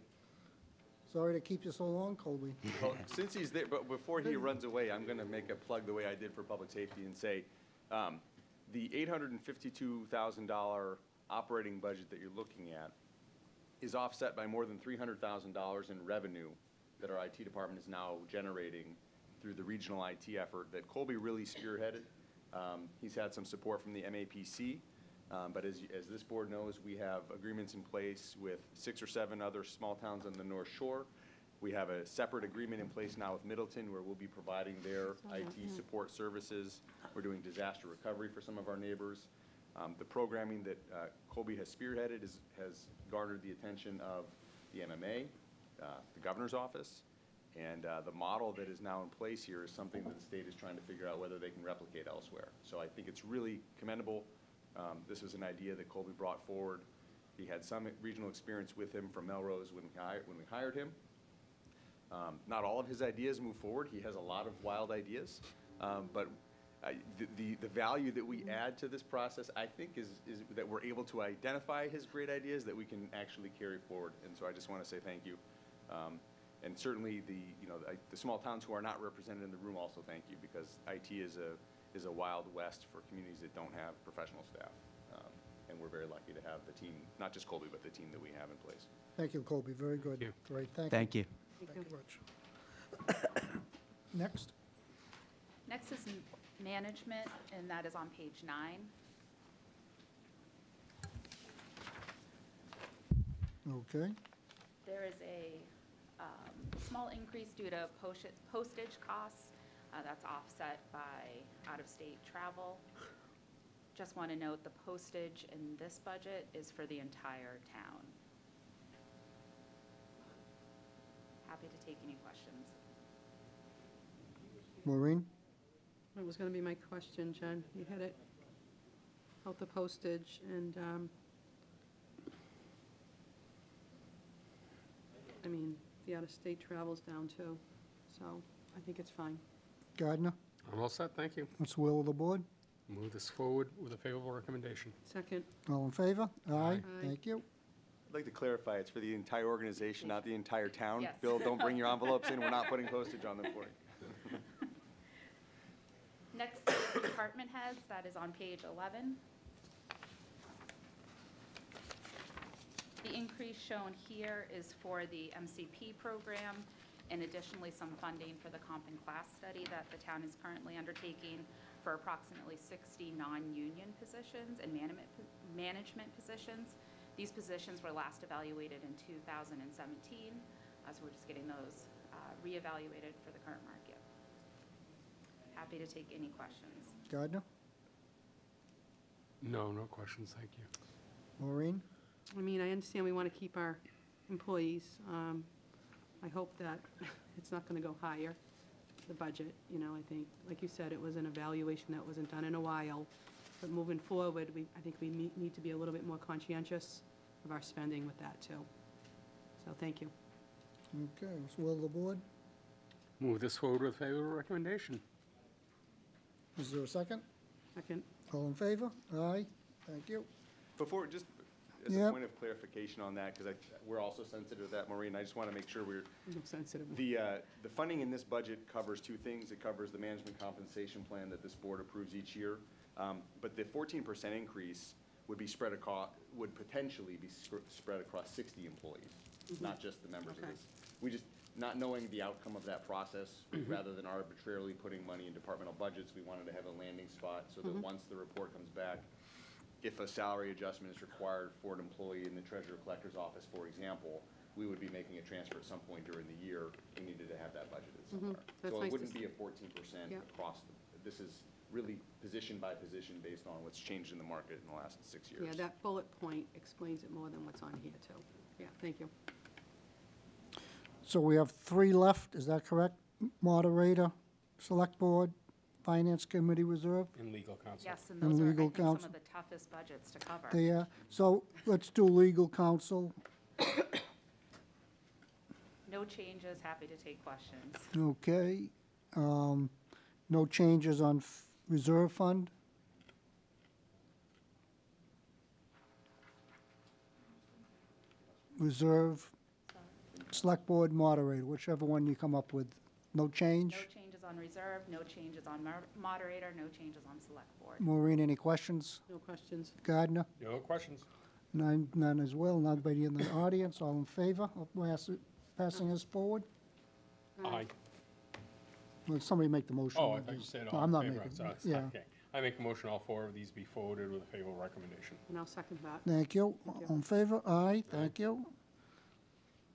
Sorry to keep you so long, Colby. Well, since he's there, but before he runs away, I'm going to make a plug the way I did for public safety and say, the $852,000 operating budget that you're looking at is offset by more than $300,000 in revenue that our IT department is now generating through the regional IT effort that Colby really spearheaded. He's had some support from the MAPC, but as this board knows, we have agreements in place with 6 or 7 other small towns on the North Shore. We have a separate agreement in place now with Middleton where we'll be providing their IT support services. We're doing disaster recovery for some of our neighbors. The programming that Colby has spearheaded has garnered the attention of the MMA, the governor's office, and the model that is now in place here is something that the state is trying to figure out whether they can replicate elsewhere. So I think it's really commendable. This was an idea that Colby brought forward. He had some regional experience with him from Melrose when we hired him. Not all of his ideas move forward. He has a lot of wild ideas, but the value that we add to this process, I think, is that we're able to identify his great ideas that we can actually carry forward. And so I just want to say thank you. And certainly the small towns who are not represented in the room also thank you, because IT is a wild west for communities that don't have professional staff. And we're very lucky to have the team, not just Colby, but the team that we have in place. Thank you, Colby. Very good. you. Great. Thank you. Thank you. Thank you much. Next. Next is management, and that is on page 9. Okay. There is a small increase due to postage costs. That's offset by out-of-state travel. Just want to note the postage in this budget is for the entire town. Happy to take any questions. Maureen? That was gonna be my question, Jen. You had it, about the postage, and, I mean, the out-of-state travel's down too, so I think it's fine. Gardner, I'm all set, thank you. what's the will of the board? Move this forward with a favorable recommendation. Second. All in favor? Aye. Aye. Thank you. I'd like to clarify, it's for the entire organization, not the entire town. Yes. Bill, don't bring your envelopes in, we're not putting postage on them for you. Next is department heads, that is on page 11. The increase shown here is for the MCP program, and additionally some funding for the comp and class study that the town is currently undertaking for approximately 60 non-union positions and management positions. These positions were last evaluated in 2017, so we're just getting those reevaluated for the current market. Happy to take any questions. Gardner? No, no questions, thank you. Maureen? I mean, I understand we want to keep our employees. I hope that it's not going to go higher, the budget. You know, I think, like you said, it was an evaluation that wasn't done in a while. But moving forward, I think we need to be a little bit more conscientious of our spending with that, too. So, thank you. Okay, what's the will of the board? Move this forward with a favorable recommendation. Is there a second? Second. All in favor? Aye. Thank you. Before, just as a Yep. point of clarification on that, because we're also sensitive to that, Maureen, I just want to make sure we're, I'm sensitive. the funding in this budget covers two things. It covers the management compensation plan that this board approves each year. But the 14% increase would be spread across, would potentially be spread across 60 employees, not just the members of Okay. this. We just, not knowing the outcome of that process, rather than arbitrarily putting money in departmental budgets, we wanted to have a landing spot so that once the report comes back, if a salary adjustment is required for an employee in the treasurer collector's office, for example, we would be making a transfer at some point during the year. We needed to have that budgeted somewhere. That's So nice it to wouldn't see. be a 14% Yep. across, this is really position by position based on what's changed in the market in the last 6 years. Yeah, that bullet point explains it more than what's on here, too. Yeah, thank you. So we have 3 left, is that correct? Moderator, Select Board, Finance Committee Reserve? And legal counsel. Yes, and And those are, I legal think, some counsel. of the toughest budgets to cover. They are. So let's do legal counsel. No changes, happy to take questions. Okay. No changes on reserve fund? Reserve, Select Board, Moderator, whichever one you come up with. No change? No changes on reserve, no changes on moderator, no changes on select board. Maureen, any questions? No questions. Gardner? No questions. None as well. Nobody in the audience. All in favor of passing this forward? Aye. Will somebody make the motion? Oh, I thought you said No, all I'm in not favor. making. Sorry, Yeah. okay. I make a motion all 4 of these be forwarded with a favorable recommendation. And I'll second that. Thank you. All in favor? Aye. Thank you.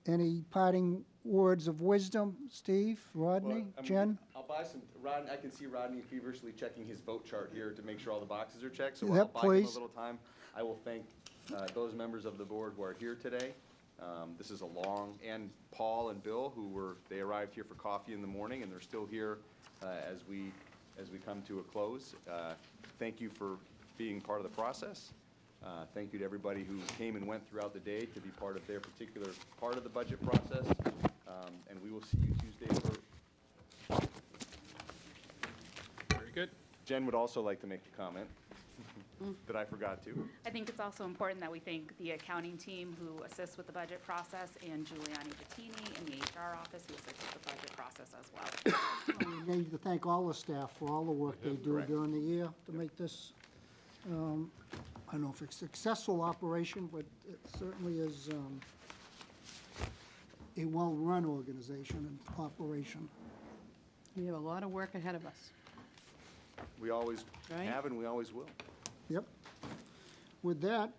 Any parting words of wisdom? Steve, Rodney, Well, Jen? I'll buy some, I can see Rodney feverishly checking his vote chart here to make sure all the boxes are checked, so I'll Yep, buy him a please. little time. I will thank those members of the board who are here today. This is a long, and Paul and Bill, they arrived here for coffee in the morning, and they're still here as we come to a close. Thank you for being part of the process. Thank you to everybody who came and went throughout the day to be part of their particular part of the budget process. And we will see you Tuesday for. Very good. Jen would also like to make a comment that I forgot to. I think it's also important that we thank the accounting team who assists with the budget process and Giuliani Bettini in the HR office who assists with the budget process as well. We need to thank all the staff for all the work they do Correct. during the year to make this, I don't know if it's a successful operation, but it certainly is a well-run organization and operation. We have a lot of work ahead of us. We always Right. have and we always will. Yep. With that,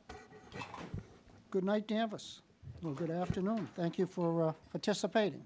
good night, Danvers. Well, good afternoon. Thank you for participating.